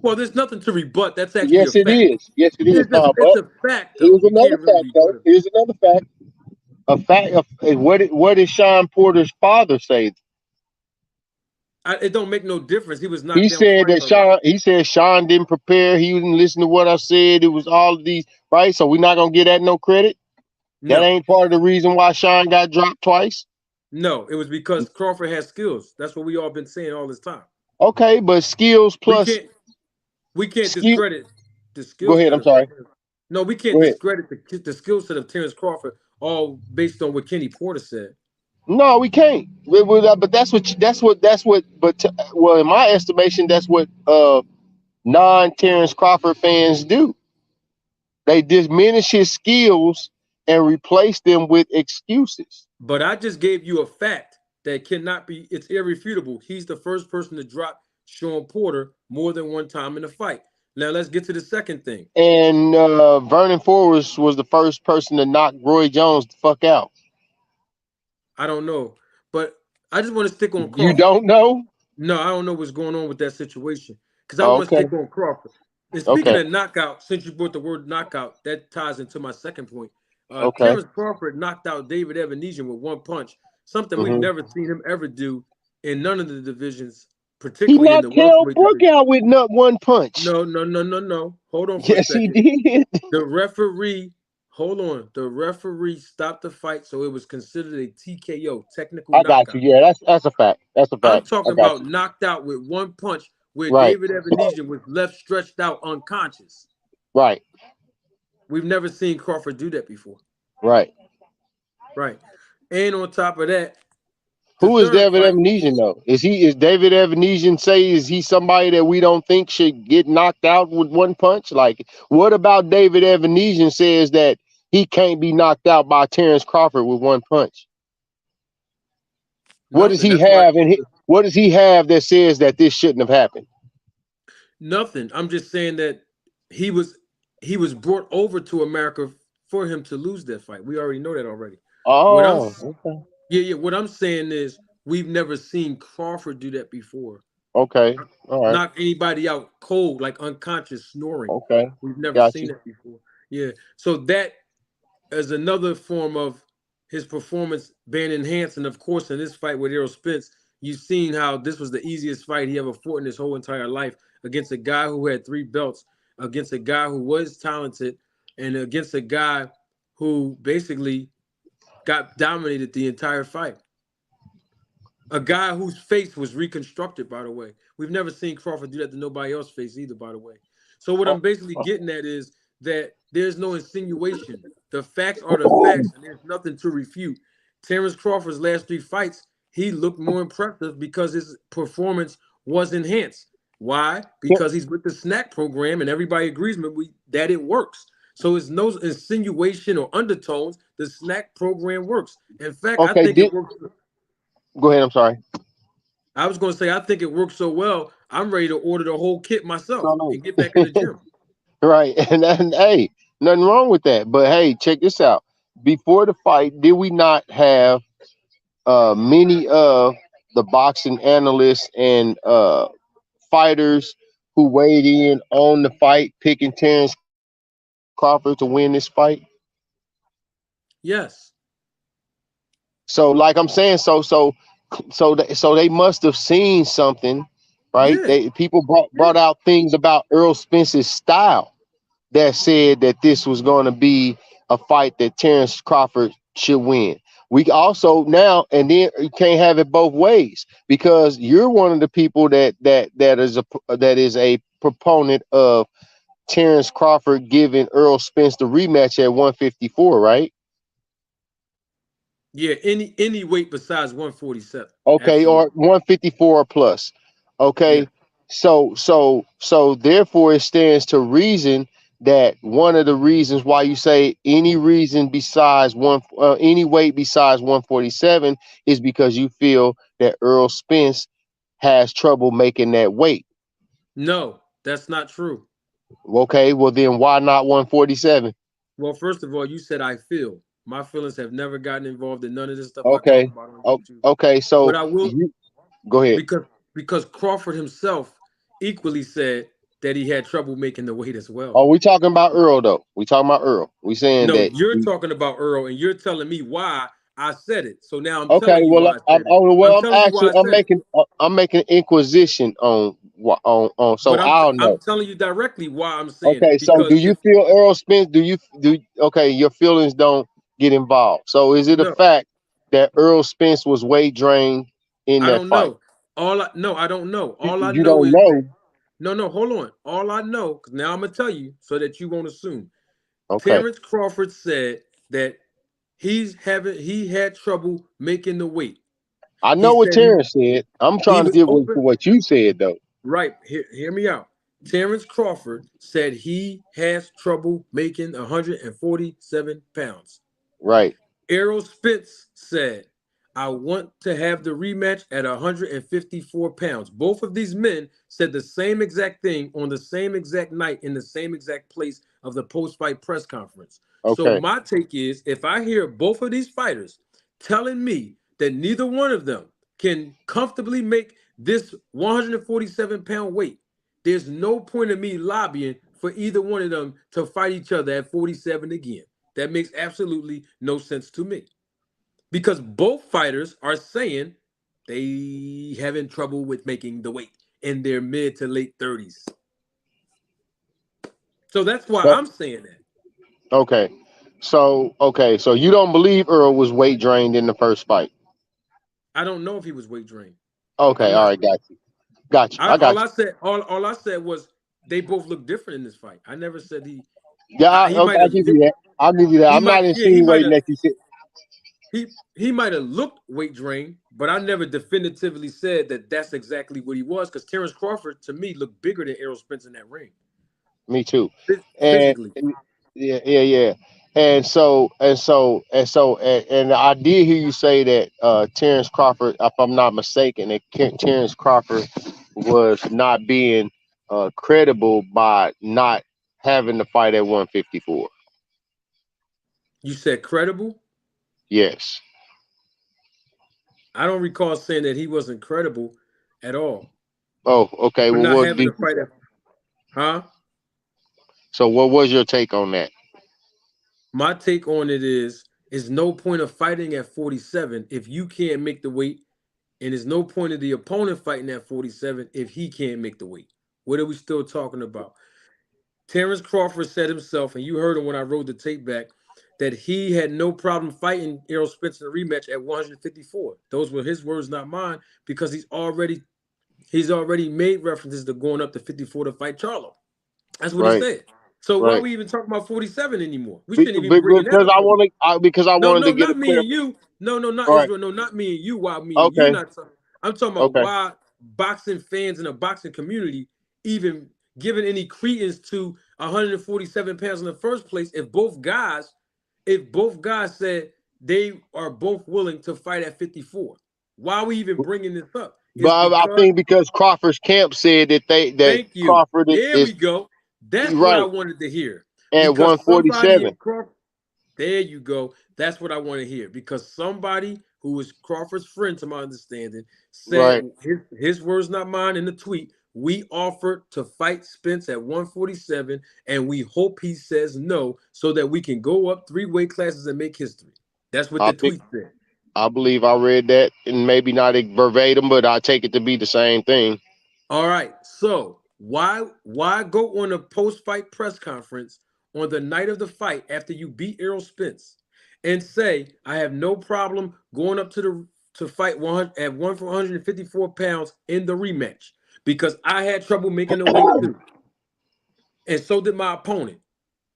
well, there's nothing to rebut. That's actually a Yes, it fact. is. Yes, it is. It's But a fact, though. here's You another can't really fact, though. rebut it. Here's another fact. A fact. What did Sean Porter's father say? It don't make no difference. He was He knocked down said twice that already. Sean didn't prepare. He didn't listen to what I said. It was all of these, right? So we're not gonna get that no credit. That No. ain't part of the reason why Sean got dropped twice. No, it was because Crawford has skills. That's what we all been saying all this time. Okay, but skills We plus can't we can't skill. discredit the Go skill ahead. set I'm of sorry. no, we can't Go ahead. discredit the skill set of Terrence Crawford all based on what Kenny Porter said. No, we can't. But that's what. Well, in my estimation, that's what non Terrence Crawford fans do. They diminish his skills and replace them with excuses. But I just gave you a fact that cannot be, it's irrefutable. He's the first person to drop Sean Porter more than one time in a fight. Now let's get to the second thing. And Vernon Forrest was the first person to knock Roy Jones the fuck out. I don't know. But I just want to stick on You Crawford. don't know? No, I don't know what's going on with that situation because I Oh, want to okay. stick on Crawford. And speaking Okay. of knockout, since you brought the word knockout, that ties into my second point. Okay. Terrence Crawford knocked out David Evanesian with one punch, something we've Hmm. never seen him ever do in none of the divisions, He particularly in the knocked Kell welterweight Brook division. out with not one punch. No, no, no, no, no. Hold on for a Yes, he second. did. The referee, hold on. The referee stopped the fight, so it was considered a TKO, technical I got you. knockout. Yeah, that's a fact. That's a I'm fact. I talking got about you. knocked out with one punch where Right. David Evanesian was left stretched out unconscious. Right. We've never seen Crawford do that before. Right. Right. And on top of that, the Who is third David fight, Evanesian though? Is David Evanesian is he somebody that we don't think should get knocked out with one punch? Like, what about David Evanesian says that he can't be knocked out by Terrence Crawford with one punch? What does nothing. he That's why have what does he have that says that this shouldn't have happened? nothing. I'm just saying that he was he was brought over to America for him to lose that fight. We already know that already. What I'm Oh, okay. yeah, what I'm saying is we've never seen Crawford do that before. Okay. All right. Knock anybody out cold, like unconscious snoring. Okay. We've never Got seen you. that before. Yeah. So that is another form of his performance being enhanced. And of course, in this fight with Errol Spence, you've seen how this was the easiest fight he ever fought in his whole entire life against a guy who had 3 belts, against a guy who was talented, and against a guy who basically got dominated the entire fight. A guy whose face was reconstructed, by the way. We've never seen Crawford do that to nobody else's face either, by the way. So what Oh, I'm basically getting at is that there's no insinuation. The facts are the facts, and there's nothing to refute. Terrence Crawford's last 3 fights, he looked more impressive because his performance was enhanced. Why? Because he's with the snack program, and everybody agrees with me that it works. So it's no insinuation or undertones. The snack program works. In fact, I okay. think it works. Go ahead. I'm sorry. I was going to say, I think it works so well, I'm ready to order the whole kit myself No, and get back in the no. gym. Right. And hey, nothing wrong with that. But hey, check this out. Before the fight, did we not have many of the boxing analysts and fighters who weighed in on the fight picking Terrence Crawford to win this fight? Yes. So, like I'm saying, so they must have seen something, right? Yeah. People brought out things about Earl Spence's style that said that this was going to be a fight that Terrence Crawford should win. We also now and then you can't have it both ways, because you're one of the people that is a proponent of Terrence Crawford giving Earl Spence the rematch at 154, right? Yeah, any weight besides 147. Okay, or Absolutely. 154 plus. Yeah. Okay. So therefore it stands to reason that one of the reasons why you say any reason besides any weight besides 147 is because you feel that Earl Spence has trouble making that weight. No, that's not true. Okay, well then why not 147? Well, first of all, you said I feel. My feelings have never gotten involved in none of this stuff I talk Okay. about on YouTube. Okay, But so I will, you go ahead. because Crawford himself equally said that he had trouble making the weight as well. Are we talking about Earl though? We talking about Earl. We saying No, that. you're talking about Earl, and you're telling me why I said it. So now I'm Okay, telling you well, why I said it. I'm telling you why I said it. I'm making inquisition on, so But I'll I'm know. telling you directly why I'm saying Okay, it. so do Because you if feel Earl Spence? Okay, your feelings don't get involved. So is it a no, fact that Earl Spence was weight drained in I that don't fight? know. No, I don't know. All I You know don't is know. no, hold on. All I know, because now I'm gonna tell you so that you won't assume. Okay, Terrence Crawford said that he had trouble making the weight. I He know what said Terrence said. I'm he trying to was get with open. what you said though. Right. Hear me out. Terrence Crawford said he has trouble making 147 pounds. Right. Errol Spence said, I want to have the rematch at 154 pounds. Both of these men said the same exact thing on the same exact night in the same exact place of the post-fight press conference. So Okay. my take is, if I hear both of these fighters telling me that neither one of them can comfortably make this 147-pound weight, there's no point in me lobbying for either one of them to fight each other at 47 again. That makes absolutely no sense to me. Because both fighters are saying they having trouble with making the weight in their mid to late 30s. So that's why So I'm saying that. okay. So you don't believe Earl was weight drained in the first fight? I don't know if he was weight drained. I'm Okay, all not right, sure. got you. Got you. I I all got I you. said all I said was they both look different in this fight. I never said Yeah, he okay, might I'll have give you that. I'll give you that. he I'm not might yeah he might insinuating have that you said. he might have looked weight drained, but I never definitively said that that's exactly what he was. Because Terrence Crawford to me looked bigger than Errol Spence in that ring, Me too. And physically. yeah. And I did hear you say that Terrence Crawford, if I'm not mistaken, that Terrence Crawford was not being credible by not having the fight at 154. You said credible. Yes. I don't recall saying that he wasn't credible at all Oh, okay. for Well, not what having did a you fight. say? Huh? So, what was your take on that? My take on it is no point of fighting at 47 if you can't make the weight, and there's no point of the opponent fighting at 47 if he can't make the weight. What are we still talking about? Terrence Crawford said himself, and you heard him when I wrote the tape back, that he had no problem fighting Errol Spence in a rematch at 154. Those were his words, not mine, because he's already made references to going up to 54 to fight Charlo. That's what he Right. said. So why are Right. we even talking about 47 anymore? We shouldn't even be bringing that Because up I no more. want to, because I No, wanted to no, get a not me clear. and you. No, no, not All right. Israel. No, not me and you. Why me and you Okay. not talking? I'm talking about Okay. why boxing fans in the boxing community even giving any credence to 147 pounds in the first place if both guys said they are both willing to fight at 54. Why are we even bringing this up? It's But I because think because Crawford's camp said that thank you. Crawford There is we go. That's what I right wanted to hear. at Because somebody in 147. Crawford, there you go. That's what I want to hear. Because somebody who is Crawford's friend, to my understanding, said Right. his words, not mine, in the tweet We offered to fight Spence at 147, and we hope he says no so that we can go up 3 weight classes and make history. That's what I the think tweet said. I believe I read that, and maybe not verbatim, but I take it to be the same thing. All right. So why go on a post-fight press conference on the night of the fight after you beat Errol Spence and say, I have no problem going up to fight 100 at 154 pounds in the rematch because I had trouble making the weight too. And so did my opponent.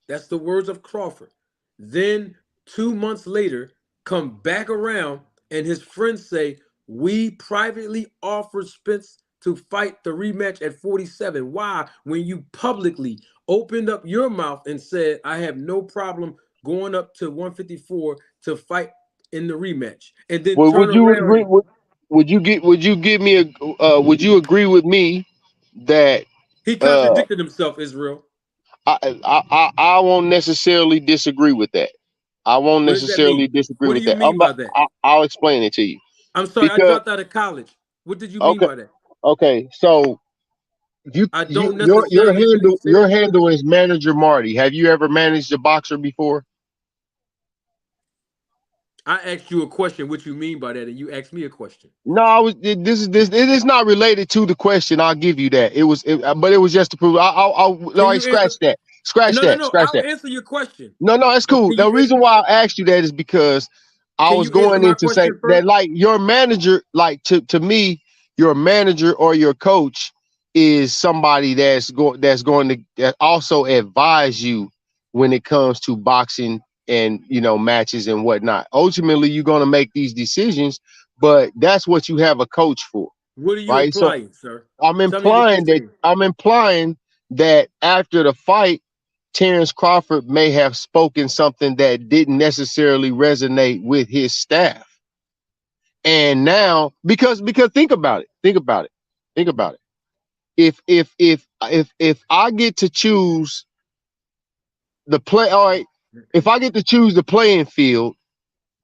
That's the words of Crawford. Then 2 months later, come back around and his friends say, we privately offered Spence to fight the rematch at 47. Why? When you publicly opened up your mouth and said, I have no problem going up to 154 to fight in the rematch. And then Well, turn would you agree? around. Would you give me a? Would you agree with me that He uh, contradicted himself, Israel. I won't necessarily disagree with that. I won't What does that necessarily mean? disagree What do with you that. mean by that? I'll explain it to you. I'm sorry, I Because dropped out of college. What did you mean okay, by that? okay, so I don't necessarily believe. Say that your again. handle is manager Marty. Have you ever managed a boxer before? I asked you a question, what you mean by that, and you asked me a question. No, this it is not related to the question. I'll give you that. But it was just to prove. Can No, you answer? scratch No, no, that, no. scratch I'll that. answer your question. No, it's But cool. The reason why I asked you that is because I can was you answer going my in to say question that, first? like, your manager, like, to me, your manager or your coach is somebody that's going to that also advise you when it comes to boxing and matches and whatnot. Ultimately, you're going to make these decisions, but that's what you have a coach for, What are you right? So implying, sir? I'm Tell me what you're implying that saying. after the fight, Terrence Crawford may have spoken something that didn't necessarily resonate with his staff. And now, because think about it, think about it, think about it. If I get to choose the play, all right, if I get to choose the playing field,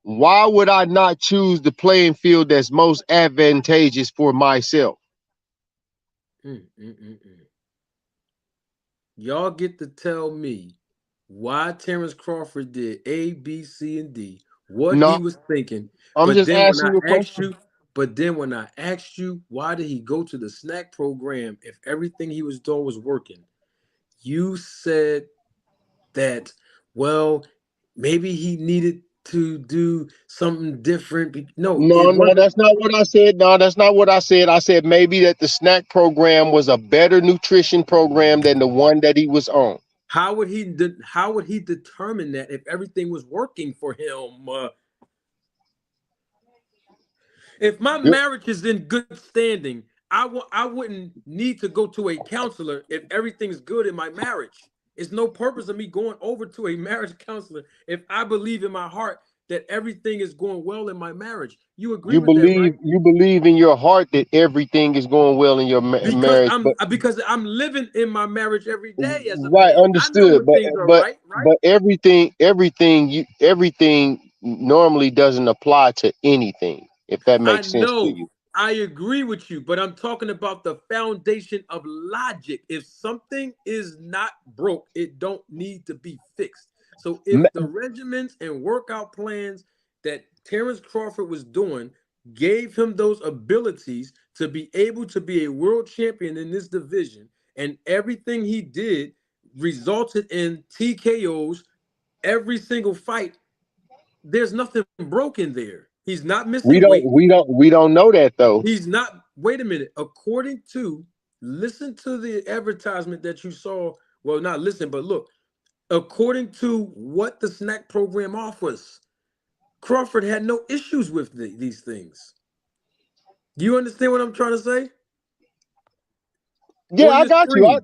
why would I not choose the playing field that's most advantageous for myself? Mm, mm, mm, mm. Y'all get to tell me why Terrence Crawford did A, B, C, and D, what he No, was thinking. I'm But just then when asking I you a asked question. you, why did he go to the snack program if everything he was doing was working? You said that, well, maybe he needed to do something different. No, No, it wasn't. that's not what I said. No, that's not what I said. I said maybe that the snack program was a better nutrition program than the one that he was on. How would he determine that if everything was working for him? If my You marriage is in good standing, I wouldn't need to go to a counselor if everything's good in my marriage. It's no purpose of me going over to a marriage counselor if I believe in my heart that everything is going well in my marriage. You agree with that, right? you believe in your heart that everything is going well in your marriage, but Because I'm living in my marriage every day as a right, man. I know understood. when things are right, right? But everything normally doesn't apply to anything, if that I makes sense to know. you. I agree with you, but I'm talking about the foundation of logic. If something is not broke, it don't need to be fixed. So if the regimens and workout plans that Terrence Crawford was doing gave him those abilities to be able to be a world champion in this division, and everything he did resulted in TKOs every single fight, there's nothing broken there. He's not missing weight. We don't know that though. He's not. Wait a minute. According to, listen to the advertisement that you saw. Well, not listen, but look. According to what the snack program offers, Crawford had no issues with these things. Do you understand what I'm trying to say? Yeah, On I your got you. screen,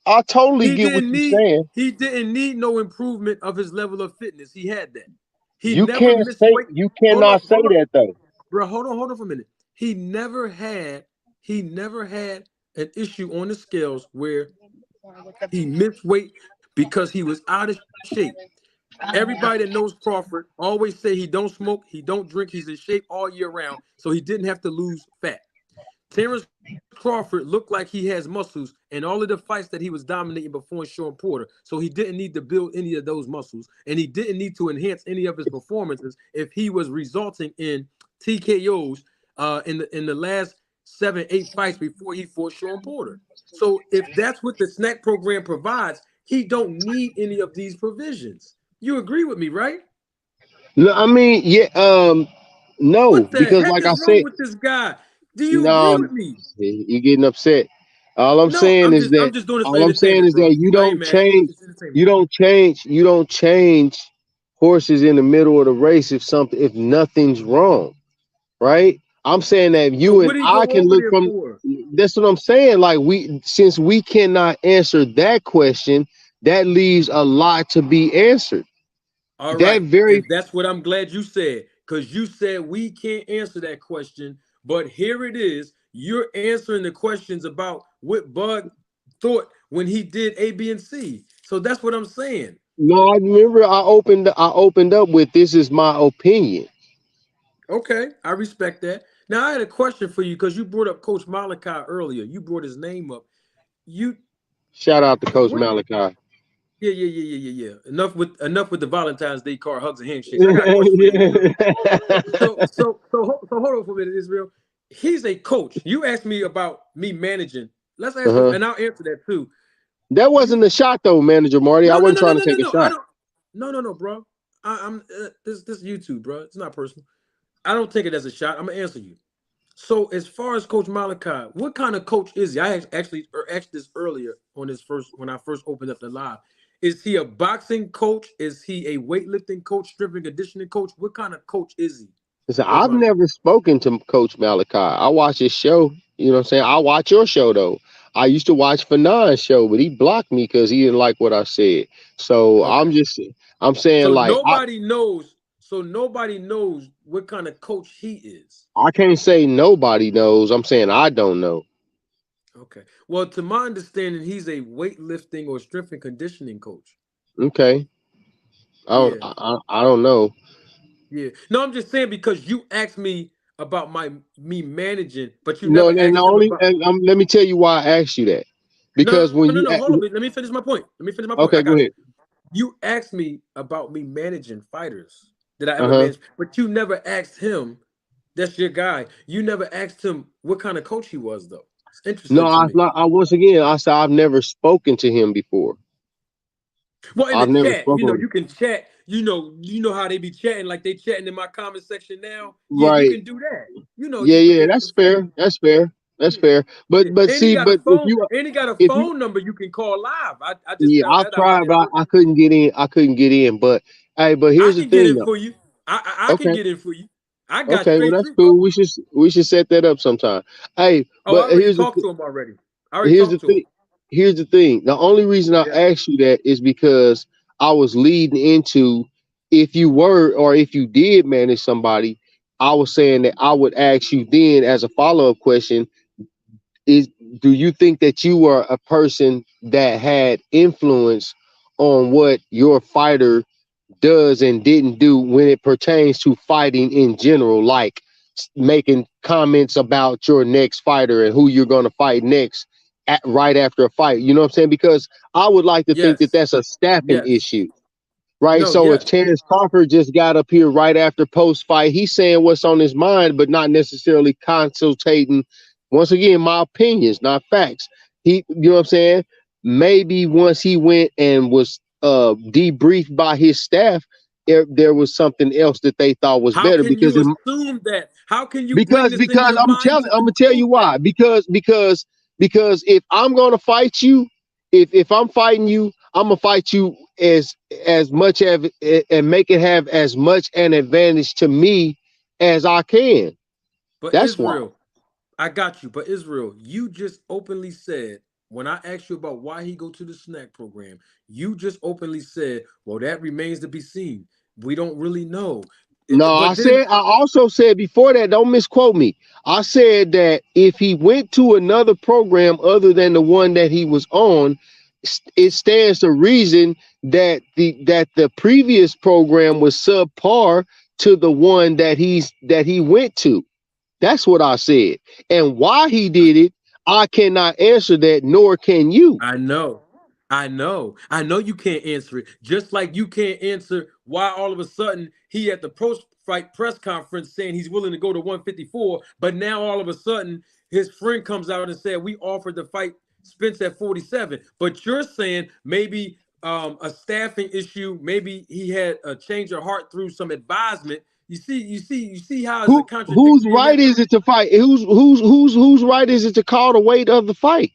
I totally get what you're saying. he didn't need no improvement of his level of fitness. He had that. He never missed weight. You Hold on, cannot say hold on. that though. Bro, hold on for a minute. He never had an issue on the scales where he missed weight because he was out of shape. Everybody that knows Crawford always say he don't smoke, he don't drink, he's in shape all year round, so he didn't have to lose fat. Terrence Crawford looked like he has muscles in all of the fights that he was dominating before Shakur Porter. So he didn't need to build any of those muscles, and he didn't need to enhance any of his performances if he was resulting in TKOs in the last 7-8 fights before he fought Shakur Porter. So if that's what the snack program provides, he don't need any of these provisions. You agree with me, right? No, I mean, yeah, no, What the because heck like I is wrong said, with this guy? Do you agree no, with me? you're getting upset. All I'm No, saying I'm is just that I'm just doing this for all I'm saying entertainment, is bro. that you I ain't don't mad. change, It's entertainment. you don't change horses in the middle of the race if nothing's wrong, right? I'm saying that So you what and did he I go can over look there from. for? That's what I'm saying. Like since we cannot answer that question, that leaves a lot to be answered. All That right. very And that's what I'm glad you said. Because you said we can't answer that question. But here it is. You're answering the questions about what Bud thought when he did A, B, and C. So that's what I'm saying. no, I remember I opened up with this is my opinion. Okay, I respect that. Now I had a question for you because you brought up Coach Malachi earlier. You brought his name up. You Shout out to Coach what? Malachi. Yeah. Enough with the Valentine's Day card, hugs and handshakes. I got a question for you, Israel. So hold on for a minute, Israel. He's a coach. You asked me about me managing. Let's answer, Uh-huh. and I'll answer that too. That You wasn't a shot though, Manager Marty. I no no wasn't no no trying to no no take a no. I shot. don't. No, bro. I'm this YouTube, bro. It's not personal. I don't take it as a shot. I'm gonna answer you. So as far as Coach Malachi, what kind of coach is he? I actually asked this earlier on his first when I first opened up the live. Is he a boxing coach? Is he a weightlifting coach, strength and conditioning coach? What kind of coach is he? Listen, Coach I've Malachi. never spoken to Coach Malachi. I watch his show. You know what I'm saying? I watch your show though. I used to watch Fanon's show, but he blocked me because he didn't like what I said. So Okay. I'm saying So like nobody knows. So nobody knows what kind of coach he is. I can't say nobody knows. I'm saying I don't know. Okay. Well, to my understanding, he's a weightlifting or strength and conditioning coach. Okay. Yeah. I don't know. Yeah. No, I'm just saying because you asked me about me managing, but you No, never and the asked him only about. and, let me tell you why I asked you that. No, Because when no, you no. Hold on. Let me finish my point. I okay, go got you. ahead. You asked me about me managing fighters. Did I ever Uh-huh. manage? But you never asked him. That's your guy. You never asked him what kind of coach he was, though. It's No, interesting to me. I once again I said I've never spoken to him before. Well, in the I've never chat, spoken with him. you can chat. You know how they be chatting, like they chatting in my comment section now. Yeah, you Right. can do that. Yeah, You put yeah, the that's phone fair. number. That's fair. That's Yeah, fair. yeah. But And he see, got a but phone. And he got a if you phone number you can call live. I just yeah, found I've that out tried, today. but I couldn't get in. I couldn't get in. But hey, but I here's the can get thing in though. for you. I can Okay. get in for you. I got Okay, well straight that's through, bro. cool. We should set that up sometime. Hey, Oh, I but already talked to him already. I already here's the talked to him. thing. Here's the thing. The only reason I Yeah. asked you that is because I was leading into if you were or if you did manage somebody, I was saying that I would ask you then as a follow-up question is do you think that you were a person that had influence on what your fighter does and didn't do when it pertains to fighting in general, like making comments about your next fighter and who you're going to fight next right after a fight? You know what I'm saying? Because I would like to think that Yes. that's a staffing Yes. issue, right? No. So if Yes. Terrence Crawford just got up here right after post fight, he's saying what's on his mind, but not necessarily consultating. Once again, my opinions, not facts. You know what I'm saying? Maybe once he went and was debriefed by his staff, there was something else that they thought was How better can because you assume that? How can you bring because this into your mind to I'm gonna tell you assume that? why. Because if I'm gonna fight you, if I'm fighting you, I'm gonna fight you as much as and make it have as much an advantage to me as I can. But That's why. Israel, I got you. But Israel, you just openly said when I asked you about why he go to the snack program, you just openly said, "Well, that remains to be seen. We don't really know." No, But then, I also said before that, don't misquote me. I said that if he went to another program other than the one that he was on, it stands to reason that the previous program was subpar to the one that he went to. That's what I said. And why he did it, I cannot answer that, nor can you. I know. I know. I know you can't answer it. Just like you can't answer why all of a sudden he at the post-fight press conference saying he's willing to go to 154, but now all of a sudden his friend comes out and said we offered to fight Spence at 47. But you're saying maybe a staffing issue, maybe he had a change of heart through some advisement. You see how it's a Whose contradiction in right that? is it to fight? Whose right is it to call the weight of the fight?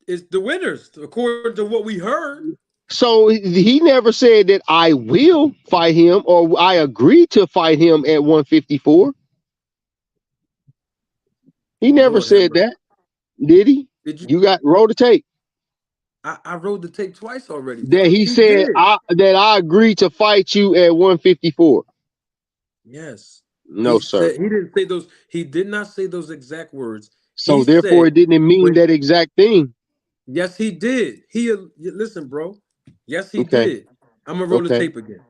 It's the winners, according to what we heard. So he never said that I will fight him or I agree to fight him at 154. He never Lord have said mercy. that, did he? Did you? You got roll the tape. I wrote the tape twice already. That he He said did. that I agree to fight you at 154. Yes. No, sir. He didn't say those. He did not say those exact words. He So therefore, said it didn't mean when. that exact thing. Yes, he did. Listen, bro. Yes, he Okay. did. I'm gonna roll the Okay. tape again.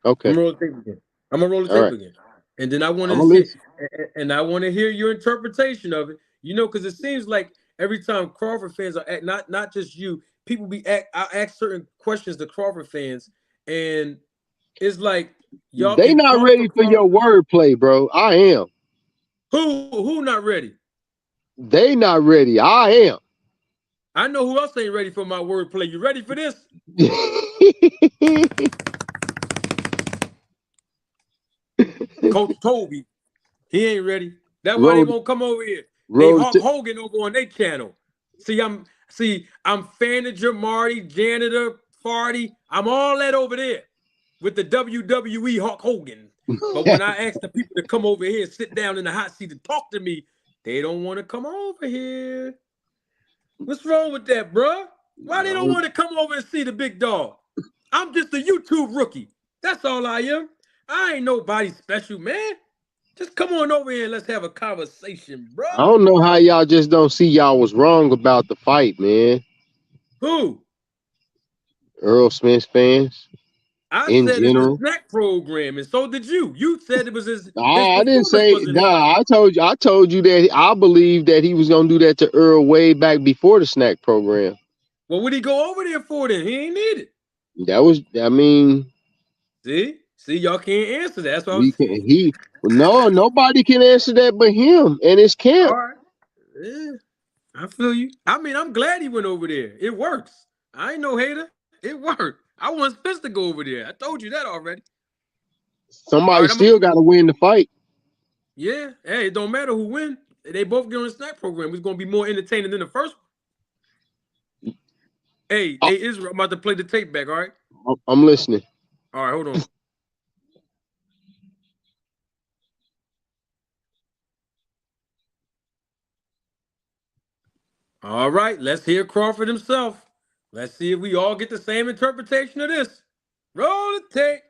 I'm Okay. gonna roll the tape again. I'm gonna roll the All tape right. again. And then I want I'm to gonna see, listen. and I want to hear your interpretation of it. Because it seems like every time Crawford fans are not just you, people I ask certain questions to Crawford fans, and it's like y'all They can not come for ready for Crawford. your wordplay, bro. I am. Who not ready? They not ready. I am. I know who else ain't ready for my wordplay. You ready for this? Coach Toby, he ain't ready. That's why they Road, won't come over here. They road. Hulk Hogan over on their channel. I'm Fanager, Marty, Janitor, Farty. I'm all that over there with the WWE Hulk Hogan. But when I ask the people to come over here and sit down in the hot seat and talk to me, they don't want to come over here. What's wrong with that, bruh? Why they don't want to come over and see the big dog? I'm just a YouTube rookie. That's all I am. I ain't nobody special, man. Just come on over here and let's have a conversation, bro. I don't know how y'all just don't see y'all was wrong about the fight, man. Who? Earl Spence fans I in said it's the general. snack program, and so did you. You said it was his I didn't performance say wasn't it. nah. I told you that I believe that he was gonna do that to Earl way back before the snack program. Well, what did he go over there for then? He ain't need it. That was, I mean, See, y'all can't answer that. That's what I we was. can no, nobody can answer that but him and his All camp. right. Yeah, I feel you. I mean, I'm glad he went over there. It works. I ain't no hater. It worked. I want Spence to go over there. I told you that already. All Somebody right, still got to win the fight. Yeah, hey, it don't matter who win. They both get on the snack program. It's gonna be more entertaining than the first one. Hey, Israel, I'm about to play the tape back. All right. I'm listening. All right, hold on. All right, let's hear Crawford himself. Let's see if we all get the same interpretation of this. Roll the tape.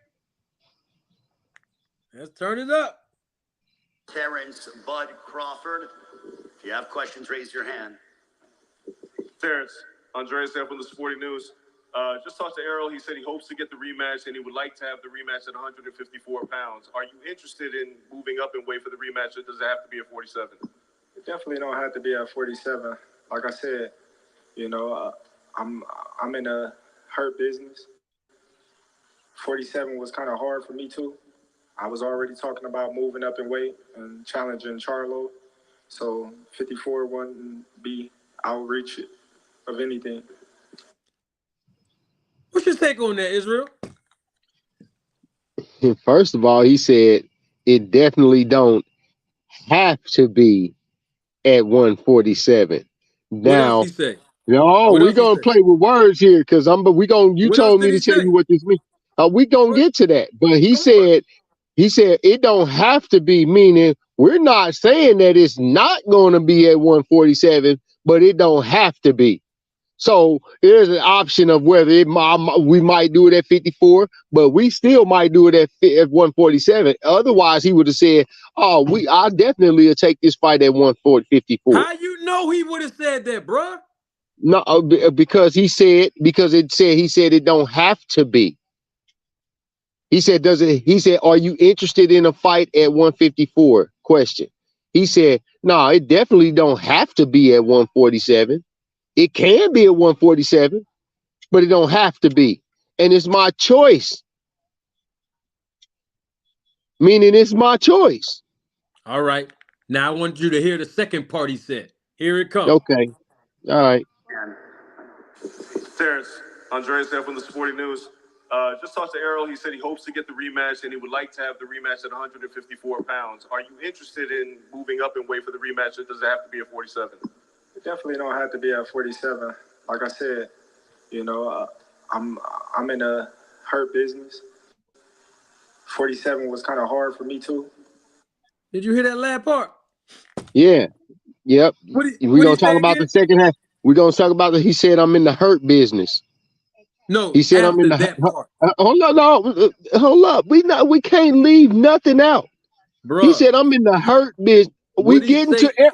Let's turn it up. Terrence Bud Crawford. If you have questions, raise your hand. Terrence, Andreas here from the Sporting News. Just talked to Errol. He said he hopes to get the rematch and he would like to have the rematch at 154 pounds. Are you interested in moving up in weight for the rematch, or does it have to be at 47? It definitely don't have to be at 47. Like I said, I'm in a hurt business. 47 was kind of hard for me too. I was already talking about moving up in weight and challenging Charlo. So 54 wouldn't be outreach of anything. What's your take on that, Israel? First of all, he said it definitely don't have to be at 147. What else Now, he say? no, What we're else he gonna say? play with words here because you What else told did me he to tell you say? what this means. We gonna What? get to that. But he Come on. said it don't have to be, meaning we're not saying that it's not gonna be at 147, but it don't have to be. So there's an option of whether we might do it at 54, but we still might do it at 147. Otherwise, he would have said, "Oh, I definitely will take this fight at 154." How you know he would have said that, bruh? No, because he said it don't have to be. He said, "Are you interested in a fight at 154?" question. He said, no, it definitely don't have to be at 147. It can be at 147, but it don't have to be. And it's my choice. Meaning it's my choice. All right. Now I want you to hear the second part he said. Here it comes. Okay. All right. Terrence, Andreas here from the Sporting News. Just talked to Errol. He said he hopes to get the rematch and he would like to have the rematch at 154 pounds. Are you interested in moving up in weight for the rematch, or does it have to be at 47? It definitely don't have to be at 47. Like I said, I'm in a hurt business. 47 was kind of hard for me too. Did you hear that last part? Yeah. Yep. What We're did he gonna talk say about the again? second half. We're gonna talk about he said I'm in the hurt business. No, He said I'm in after the that part. hold on, no, hold up. We can't leave nothing out. He Bruh, said I'm in the hurt business. We what did he getting say? to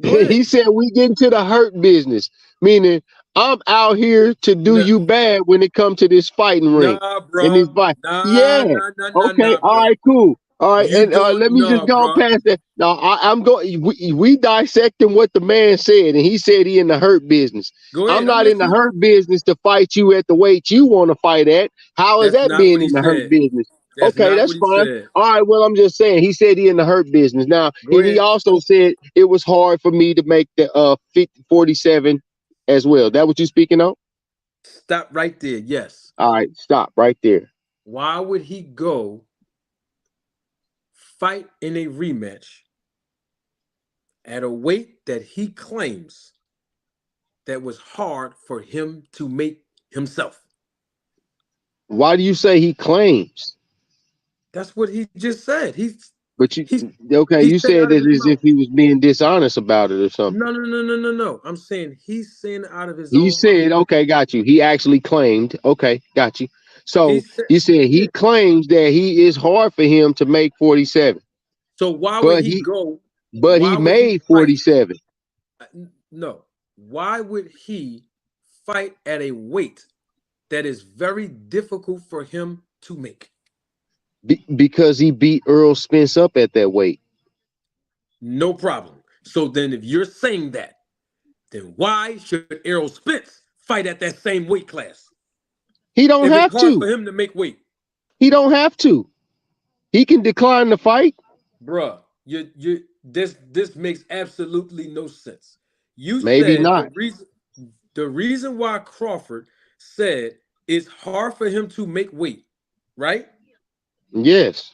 Go ahead. he said we get into the hurt business, meaning I'm out here to do Nah, you bad when it comes to this fighting ring. In bruh. this fight. Nah, Yeah. nah, nah, nah, Okay. nah, All bruh. right, cool. All right. You And doing let me just nah, go bruh. past that. Now I'm going we dissecting what the man said, and he said he in the hurt business. Go I'm ahead. I'm not in the listening. hurt business to fight you at the weight you want to fight at. How is That's that not being what he in the hurt said. business? That's Okay, not that's what he fine. said. All right, well, I'm just saying he said he in the hurt business. Now, Go and he ahead. also said it was hard for me to make the 47 as well. That what you speaking of? Stop right there. Yes. All right, stop right there. Why would he go fight in a rematch at a weight that he claims that was hard for him to make himself? Why do you say he claims? That's what he just said. But you He okay, he you said said out of it his as mouth. if he was being dishonest about it or something. No. I'm saying he's saying out of his He own mouth. said, okay, got you. He actually claimed, okay, got you. He So said, you said yeah. he claims that he is hard for him to make 47, So why would but he he go? but he Why would he made fight? 47 No. Why would he fight at a weight that is very difficult for him to make? because he beat Earl Spence up at that weight. No problem. So then, if you're saying that, then why should Errol Spence fight at that same weight class He don't if it's have hard to. for him to make weight? He don't have to. He can decline the fight. Bruh, this makes absolutely no sense. You Maybe said not. the reason why Crawford said it's hard for him to make weight, right? Yes.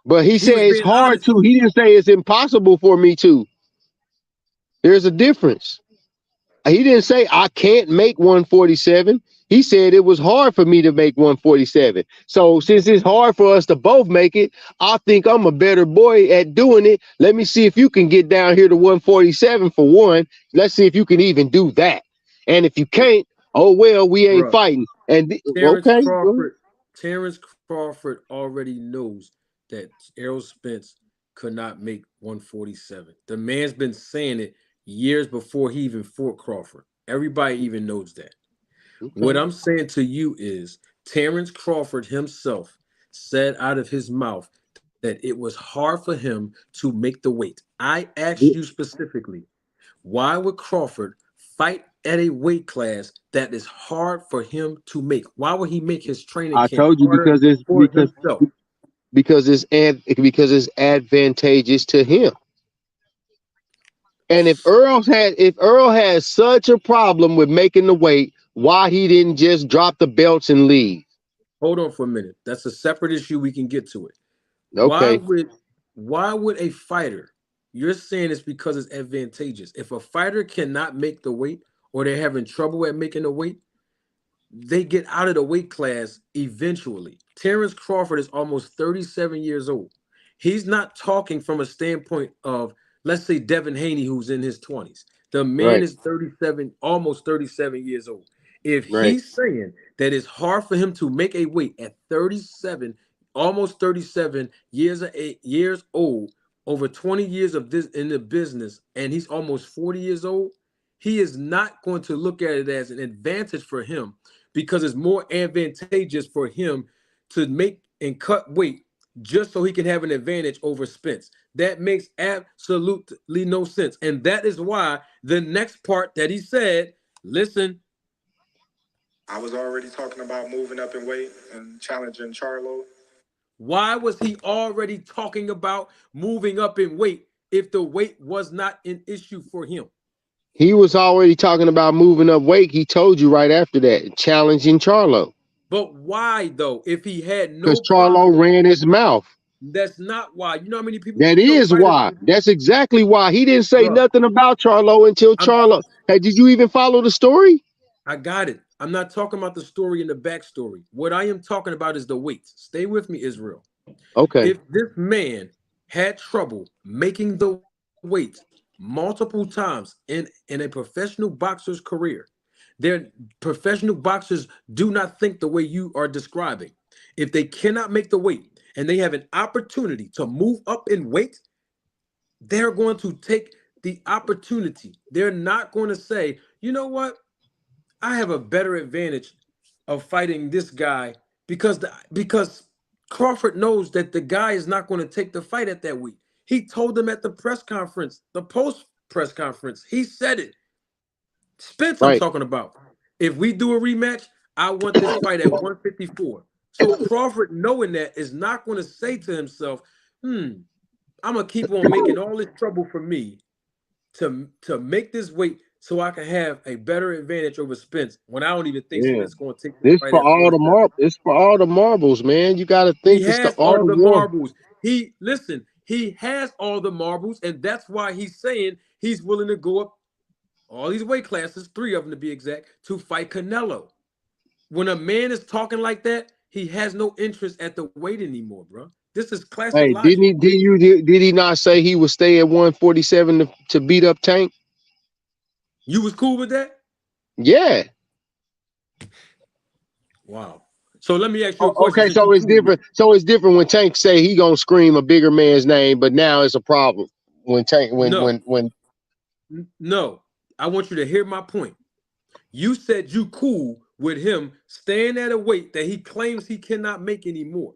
But he He was said it's being hard honest. to. He didn't say it's impossible for me to. There's a difference. He didn't say I can't make 147. He said it was hard for me to make 147. So since it's hard for us to both make it, I think I'm a better boy at doing it. Let me see if you can get down here to 147 for one. Let's see if you can even do that. And if you can't, oh well, we ain't Bruh, fighting. And Terrence okay, Crawford, Terrence Crawford already knows that Errol Spence could not make 147. The man's been saying it years before he even fought Crawford. Everybody even knows that. What okay. I'm saying to you is Terrence Crawford himself said out of his mouth that it was hard for him to make the weight. I asked you specifically, why would Crawford fight at a weight class that is hard for him to make? Why would he make his training I camp told you harder because it's for himself? because it's advantageous to him. And if Earl has such a problem with making the weight, why he didn't just drop the belts and leave? Hold on for a minute. That's a separate issue. We can get to it. Why Okay, would why would a fighter? You're saying it's because it's advantageous. If a fighter cannot make the weight or they're having trouble at making the weight, they get out of the weight class eventually. Terrence Crawford is almost 37 years old. He's not talking from a standpoint of, let's say, Devin Haney, who's in his 20s. The man right, is 37, almost 37 years old. If right. he's saying that it's hard for him to make a weight at 37, almost 37 years old, over 20 years of this in the business, and he's almost 40 years old, he is not going to look at it as an advantage for him because it's more advantageous for him to make and cut weight just so he can have an advantage over Spence. That makes absolutely no sense. And that is why the next part that he said, listen, I was already talking about moving up in weight and challenging Charlo. why was he already talking about moving up in weight if the weight was not an issue for him? He was already talking about moving up weight. He told you right after that, challenging Charlo. But why though? If he had Because no Charlo problem, ran his mouth. that's not why. You know how many people, That is fighters, why. That's exactly why. He didn't say bro. nothing about Charlo until I'm Charlo. Hey, did you even follow the story? I got it. I'm not talking about the story and the backstory. What I am talking about is the weights. Stay with me, Israel. Okay. If this man had trouble making the weight multiple times in a professional boxer's career, their professional boxers do not think the way you are describing. If they cannot make the weight and they have an opportunity to move up in weight, they're going to take the opportunity. They're not going to say, you know what? I have a better advantage of fighting this guy because Crawford knows that the guy is not going to take the fight at that weight. He told them at the press conference, the post press conference. He said it. Spence, I'm Right. talking about. If we do a rematch, I want this fight at 154. So Crawford, knowing that, is not going to say to himself, I'm gonna keep on making all this trouble for me to make this weight so I can have a better advantage over Spence when I don't even think Yeah. Spence gonna take this This fight for at all the 47. it's for all the marbles, man. You got to He think it's the has art all of the war. marbles. He has all the marbles, and that's why he's saying he's willing to go up all these weight classes, 3 of them to be exact, to fight Canelo. When a man is talking like that, he has no interest at the weight anymore, bro. This is classic Hey, logic. did he not say he would stay at 147 to beat up Tank? You was cool with that? Yeah. Wow. So let me ask you a question Okay, since you so it's cool with different. So it's different when Tank say he gonna scream a bigger man's name, but now it's a problem when Tank No. when No. I want you to hear my point. You said you cool with him staying at a weight that he claims he cannot make anymore.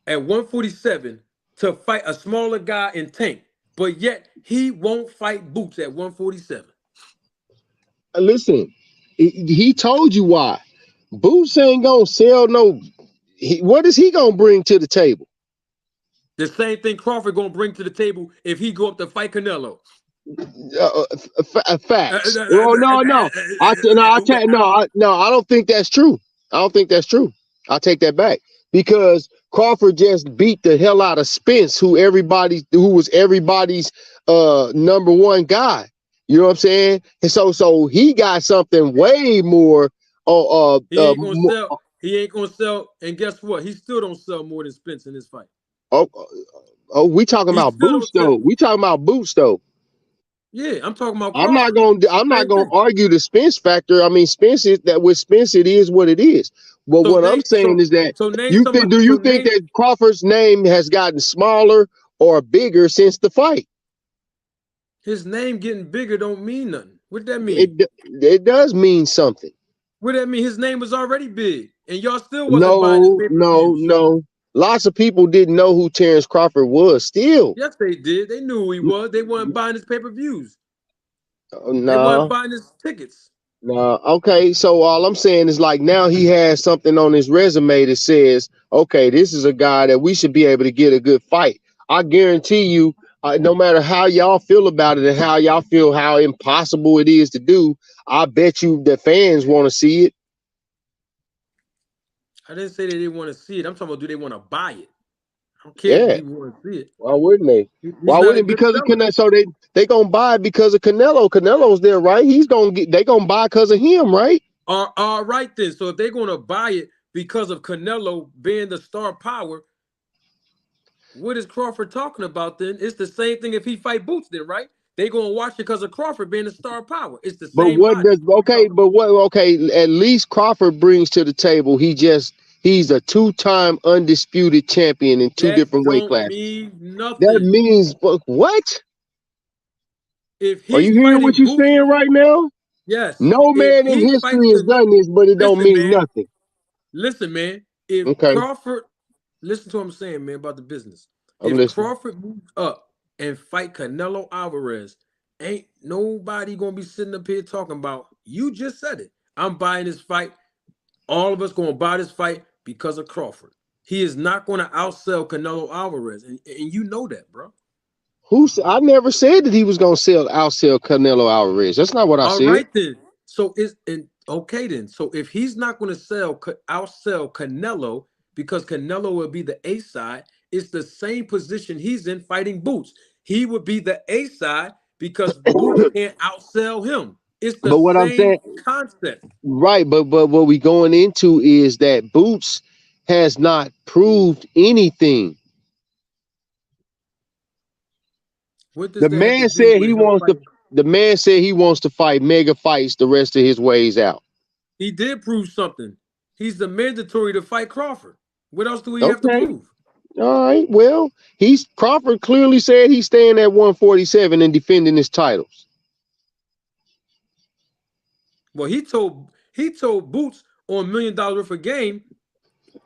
At 147 to fight a smaller guy in Tank, but yet he won't fight Boots at 147. listen, he told you why. Boots ain't gonna sell no. What is he gonna bring to the table? The same thing Crawford gonna bring to the table if he go up to fight Canelo. Facts. Oh no. I don't think that's true. I don't think that's true. I'll take that back because Crawford just beat the hell out of Spence, who was everybody's number one guy. You know what I'm saying? And so he got something way more. He ain't gonna sell. He ain't gonna sell. And guess what? He still don't sell more than Spence in this fight. We talking He about still Boots don't sell. though. We talking about Boots though. Yeah, I'm talking about I'm not Crawford. gonna Same thing. argue the Spence factor. I mean, Spence is that with Spence it is what it is. But So what I'm name saying is that so name somebody. do So you think name that Crawford's name has gotten smaller or bigger since the fight? his name getting bigger don't mean nothing. What that mean? It does mean something. What that mean? His name was already big, and y'all still wasn't buying his No, no, pay-per-views. no. Lots of people didn't know who Terrence Crawford was. Still, Yes, they did. They knew who he was. They weren't buying his pay-per-views. They weren't nah. buying his tickets. No, okay. So all I'm saying is like now he has something on his resume that says, okay, this is a guy that we should be able to get a good fight. I guarantee you, no matter how y'all feel about it and how y'all feel how impossible it is to do, I bet you the fans want to see it. I didn't say they didn't want to see it. I'm talking about do they want to buy it? I don't care if Yeah. people want to see it. Why wouldn't they? He's Why not a wouldn't good because of seller. Canelo? So they gonna buy it because of Canelo. Canelo's there, right? They gonna buy because of him, right? All right then. So if they're gonna buy it because of Canelo being the star power, what is Crawford talking about then? It's the same thing if he fight Boots then, right? They gonna watch it because of Crawford being the star power. It's the But same logic. at least Crawford brings to the table, he's a two-time undisputed champion in two That different weight don't classes. mean That nothing. means what? If Are he's you hearing what fighting you're Boots, saying right now? yes. No If man in he fights history has done this, but it don't listen, mean man. nothing. Listen, man. If Okay. Crawford listen to what I'm saying, man, about the business. I'm If listening. Crawford moves up and fight Canelo Alvarez, ain't nobody gonna be sitting up here talking about. You just said it. I'm buying this fight. All of us gonna buy this fight because of Crawford. He is not gonna outsell Canelo Alvarez, and you know that, bro. I never said that he was gonna outsell Canelo Alvarez. That's not what I All said. right then. So it's and okay then. So if he's not going to outsell Canelo because Canelo will be the A side, it's the same position he's in fighting Boots. He would be the A side because Boots can't outsell him. It's the But what I'm same saying, concept. right? But what we going into is that Boots has not proved anything. What does The that have to man do said with he him wants to. fighting? The man said he wants to fight mega fights the rest of his ways out. He did prove something. He's the mandatory to fight Crawford. What else do we have to Okay. prove? All right. Well, Crawford clearly said he's staying at 147 and defending his titles. Well, he told Boots on $1 million worth of game.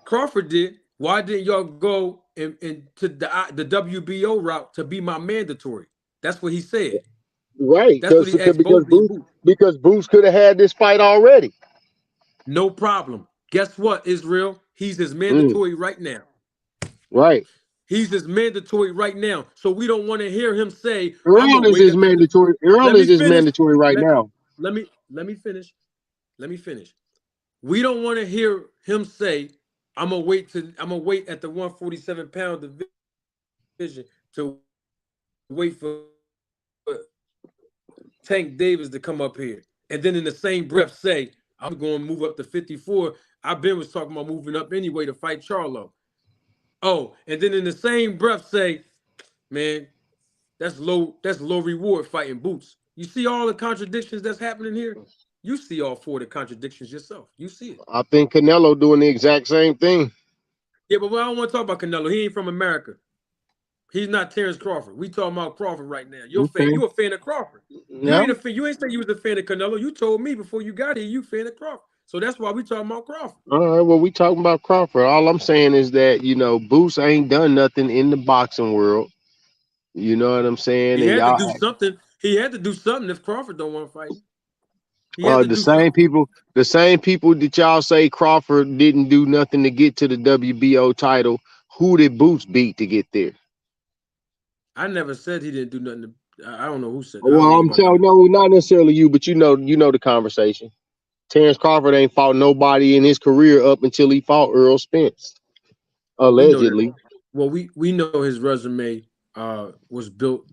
Crawford did. Why didn't y'all go and to the WBO route to be my mandatory? That's what he said. Right. That's what he asked both of you. Because Boots could have had this fight already. No problem. Guess what, Israel? He's his Mm, mandatory right now. right. He's his mandatory right now. So we don't want to hear him say, "I'm gonna Earl is wait his at the." mandatory. Let Earl me is his finish. mandatory right Let, now. let me finish. Let me finish. We don't want to hear him say, I'm gonna wait at the 147-pound division to wait for Tank Davis to come up here. And then in the same breath say, I'm going to move up to 54. I been was talking about moving up anyway to fight Charlo. Oh, and then in the same breath say, man, that's low reward fighting Boots. You see all the contradictions that's happening here? You see all four of the contradictions yourself. You see it. I think Canelo doing the exact same thing. Yeah, but I don't want to talk about Canelo. He ain't from America. He's not Terrence Crawford. We talking about Crawford right now. You're Okay. you a fan of Crawford. You Yeah. ain't a fan. You ain't say you was a fan of Canelo. You told me before you got here you a fan of Crawford. So that's why we talking about Crawford. All right. Well, we talking about Crawford. All I'm saying is that Boots ain't done nothing in the boxing world. You know what I'm saying? He And had to y'all, do something. He had to do something if Crawford don't want to fight him. He had to the do same something. people, that y'all say Crawford didn't do nothing to get to the WBO title. Who did Boots beat to get there? I never said he didn't do nothing. I don't know who said. I Well, don't know I'm about none telling of that. no, not necessarily you, but you know the conversation. Terrence Crawford ain't fought nobody in his career up until he fought Earl Spence, We know that. allegedly. Well, we know his resume was built,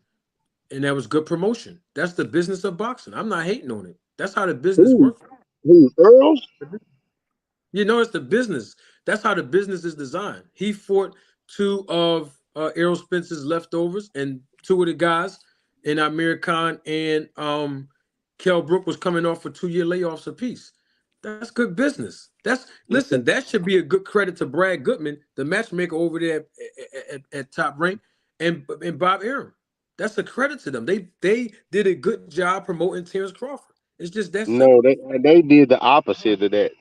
and that was good promotion. That's the business of boxing. I'm not hating on it. That's how the business Who? works. Who? Earl? You know, it's the business. That's how the business is designed. He fought two of Errol Spence's leftovers, and two of the guys in Amir Khan and Kell Brook was coming off for 2-year layoffs apiece. That's good business. Listen, that should be a good credit to Brad Goodman, the matchmaker over there at Top Rank, and Bob Arum. That's a credit to them. They did a good job promoting Terrence Crawford. It's just that No, simple. they did the opposite of that.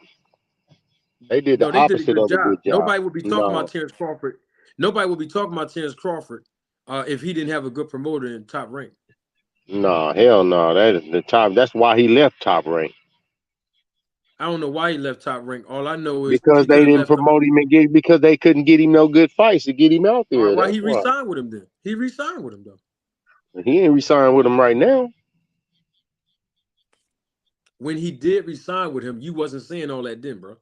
They did the No, they did a opposite good of a job. good job. Nobody would be talking about No, Terrence Crawford. Nobody would be talking about Terrence Crawford if he didn't have a good promoter in Top Rank. no, hell no. That is the top. That's why he left Top Rank, I don't know why he left Top Rank. All I know is because he could they have didn't left him. promote him because they couldn't get him no good fights to get him out All right, there. why That's he why. re-signed with him then? He re-signed with him though. He ain't re-signed with him right now. When he did re-sign with him, you wasn't saying all that then, bro.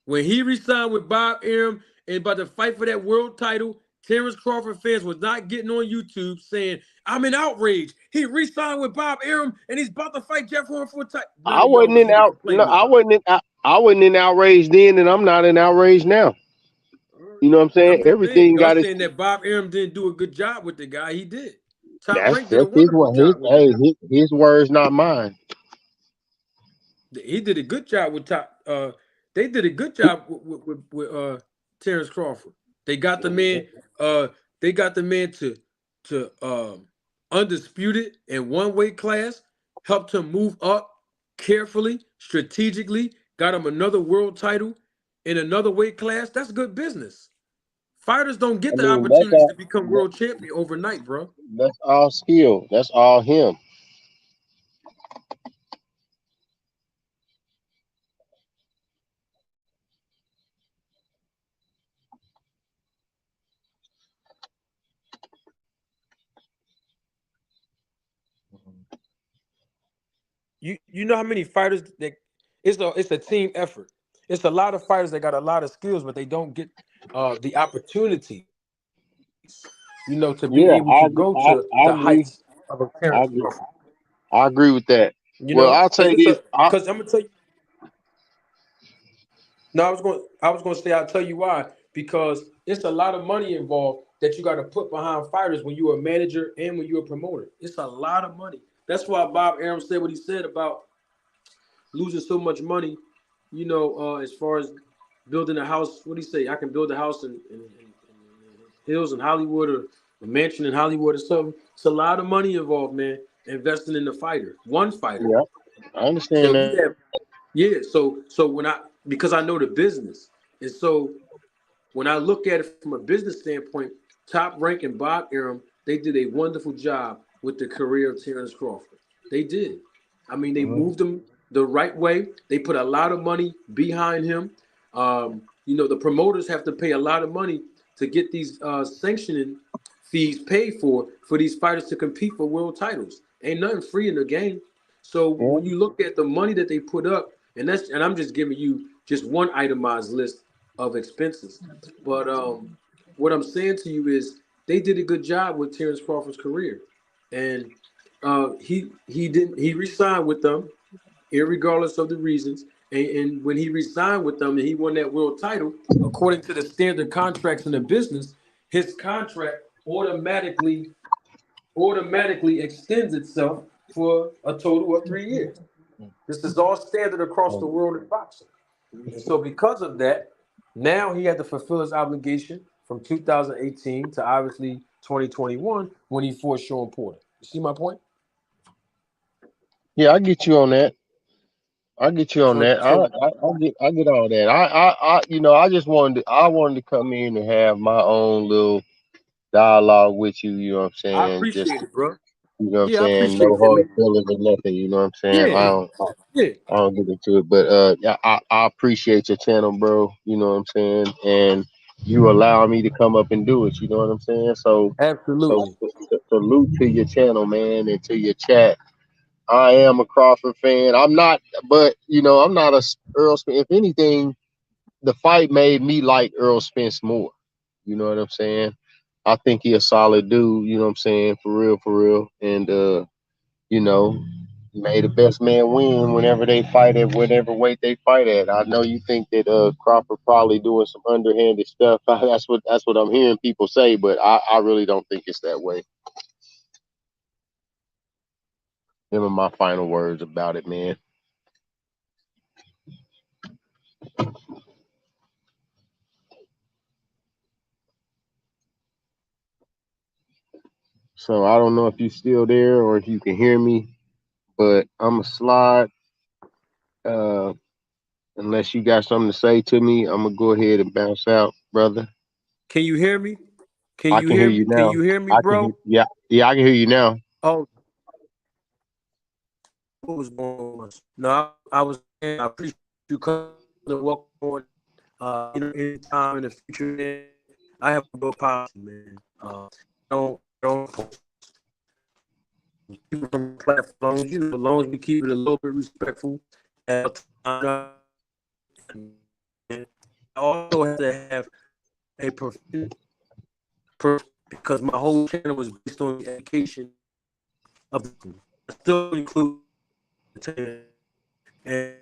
When he re-signed with Bob Arum and about to fight for that world title, Terrence Crawford fans was not getting on YouTube saying, I'm in outrage. He re-signed with Bob Arum and he's about to fight Jeff Horn for a title. None I of y'all wasn't was in even out. No, complaining about I wasn't in outrage then, and I'm not in outrage now. it. You know what I'm saying? I'm just saying, Everything y'all got its. saying that Bob Arum didn't do a good job with the guy. He did. Top That's Rank did a his wonderful word. His job with the hey, guy. his words, not mine. He did a good job with Top. They did a good job with Terrence Crawford. They got the man. They got the man to undisputed in one weight class. Helped him move up carefully, strategically. Got him another world title in another weight class. That's good business. Fighters don't get I the mean, that's opportunities to all. become world champion overnight, bro. That's all skill. That's all him. You know how many fighters that it's a team effort. It's a lot of fighters that got a lot of skills, but they don't get the opportunities, to be able to Yeah, go to the I heights agree. of a Terrence I Crawford. agree. I agree with that. Well, I'll Because say it's a this. because I'm gonna tell you. No, I was gonna say I'll tell you why. Because it's a lot of money involved that you got to put behind fighters when you're a manager and when you're a promoter. It's a lot of money. That's why Bob Arum said what he said about losing so much money. As far as building a house, what do you say? I can build a house in hills in Hollywood or a mansion in Hollywood or something. It's a lot of money involved, man. Investing in the fighter, one fighter. Yeah, I So understand he that. had, yeah. So when because I know the business, and so when I look at it from a business standpoint, Top Rank and Bob Arum, they did a wonderful job with the career of Terrence Crawford. They did. I mean, they Mhm. moved him the right way. They put a lot of money behind him. The promoters have to pay a lot of money to get these sanctioning fees paid for these fighters to compete for world titles. Ain't nothing free in the game. So Yeah. when you look at the money that they put up, and I'm just giving you just one itemized list of expenses. But what I'm saying to you is they did a good job with Terrence Crawford's career, and he re-signed with them, irregardless of the reasons. And when he re-signed with them and he won that world title, according to the standard contracts in the business, his contract automatically extends itself for a total of 3 years. This is all standard across the world in boxing. And so because of that, now he had to fulfill his obligation from 2018 to obviously 2021 when he fought Sean Porter. You see my point? Yeah, I get you on that. I get you on So that. so I get all that. I just wanted to come in and have my own little dialogue with you. You know what I'm I saying? Just appreciate it, bro. what I'm Yeah, I saying. appreciate No that, hard man. feelings or nothing. You know what I'm saying? I Yeah, don't. yeah, I don't get into it, but yeah, I appreciate your channel, bro. You know what I'm saying, and you allow me to come up and do it. You know what I'm saying? So absolutely. salute to your channel, man, and to your chat. I am a Crawford fan. I'm not, but I'm not a Earl Spence. If anything, the fight made me like Earl Spence more. You know what I'm saying? I think he a solid dude. You know what I'm saying? For real, and you know, may the best man win whenever they fight at whatever weight they fight at. I know you think that Crawford probably doing some underhanded stuff. That's what I'm hearing people say, but I really don't think it's that way. Them are my final words about it, man. So I don't know if you're still there or if you can hear me, but I'm a slide. Uh, unless you got something to say to me, I'm gonna go ahead and bounce out, brother. Can you hear me? Can I you can hear hear me? you Can now. you hear me, I can hear, bro? yeah, yeah, I can hear you now. Oh, what was going on? No, I was saying I appreciate you coming and welcome on. Anytime in the future, man, I have no policy, man. Don't keep it from platforms. As long as we keep it a little bit respectful. I also have to have a profession because my whole channel was based on the education of the I still include the and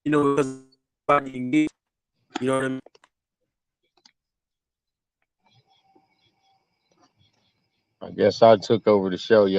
because everybody engaged, you know what I mean? I guess I took over the show,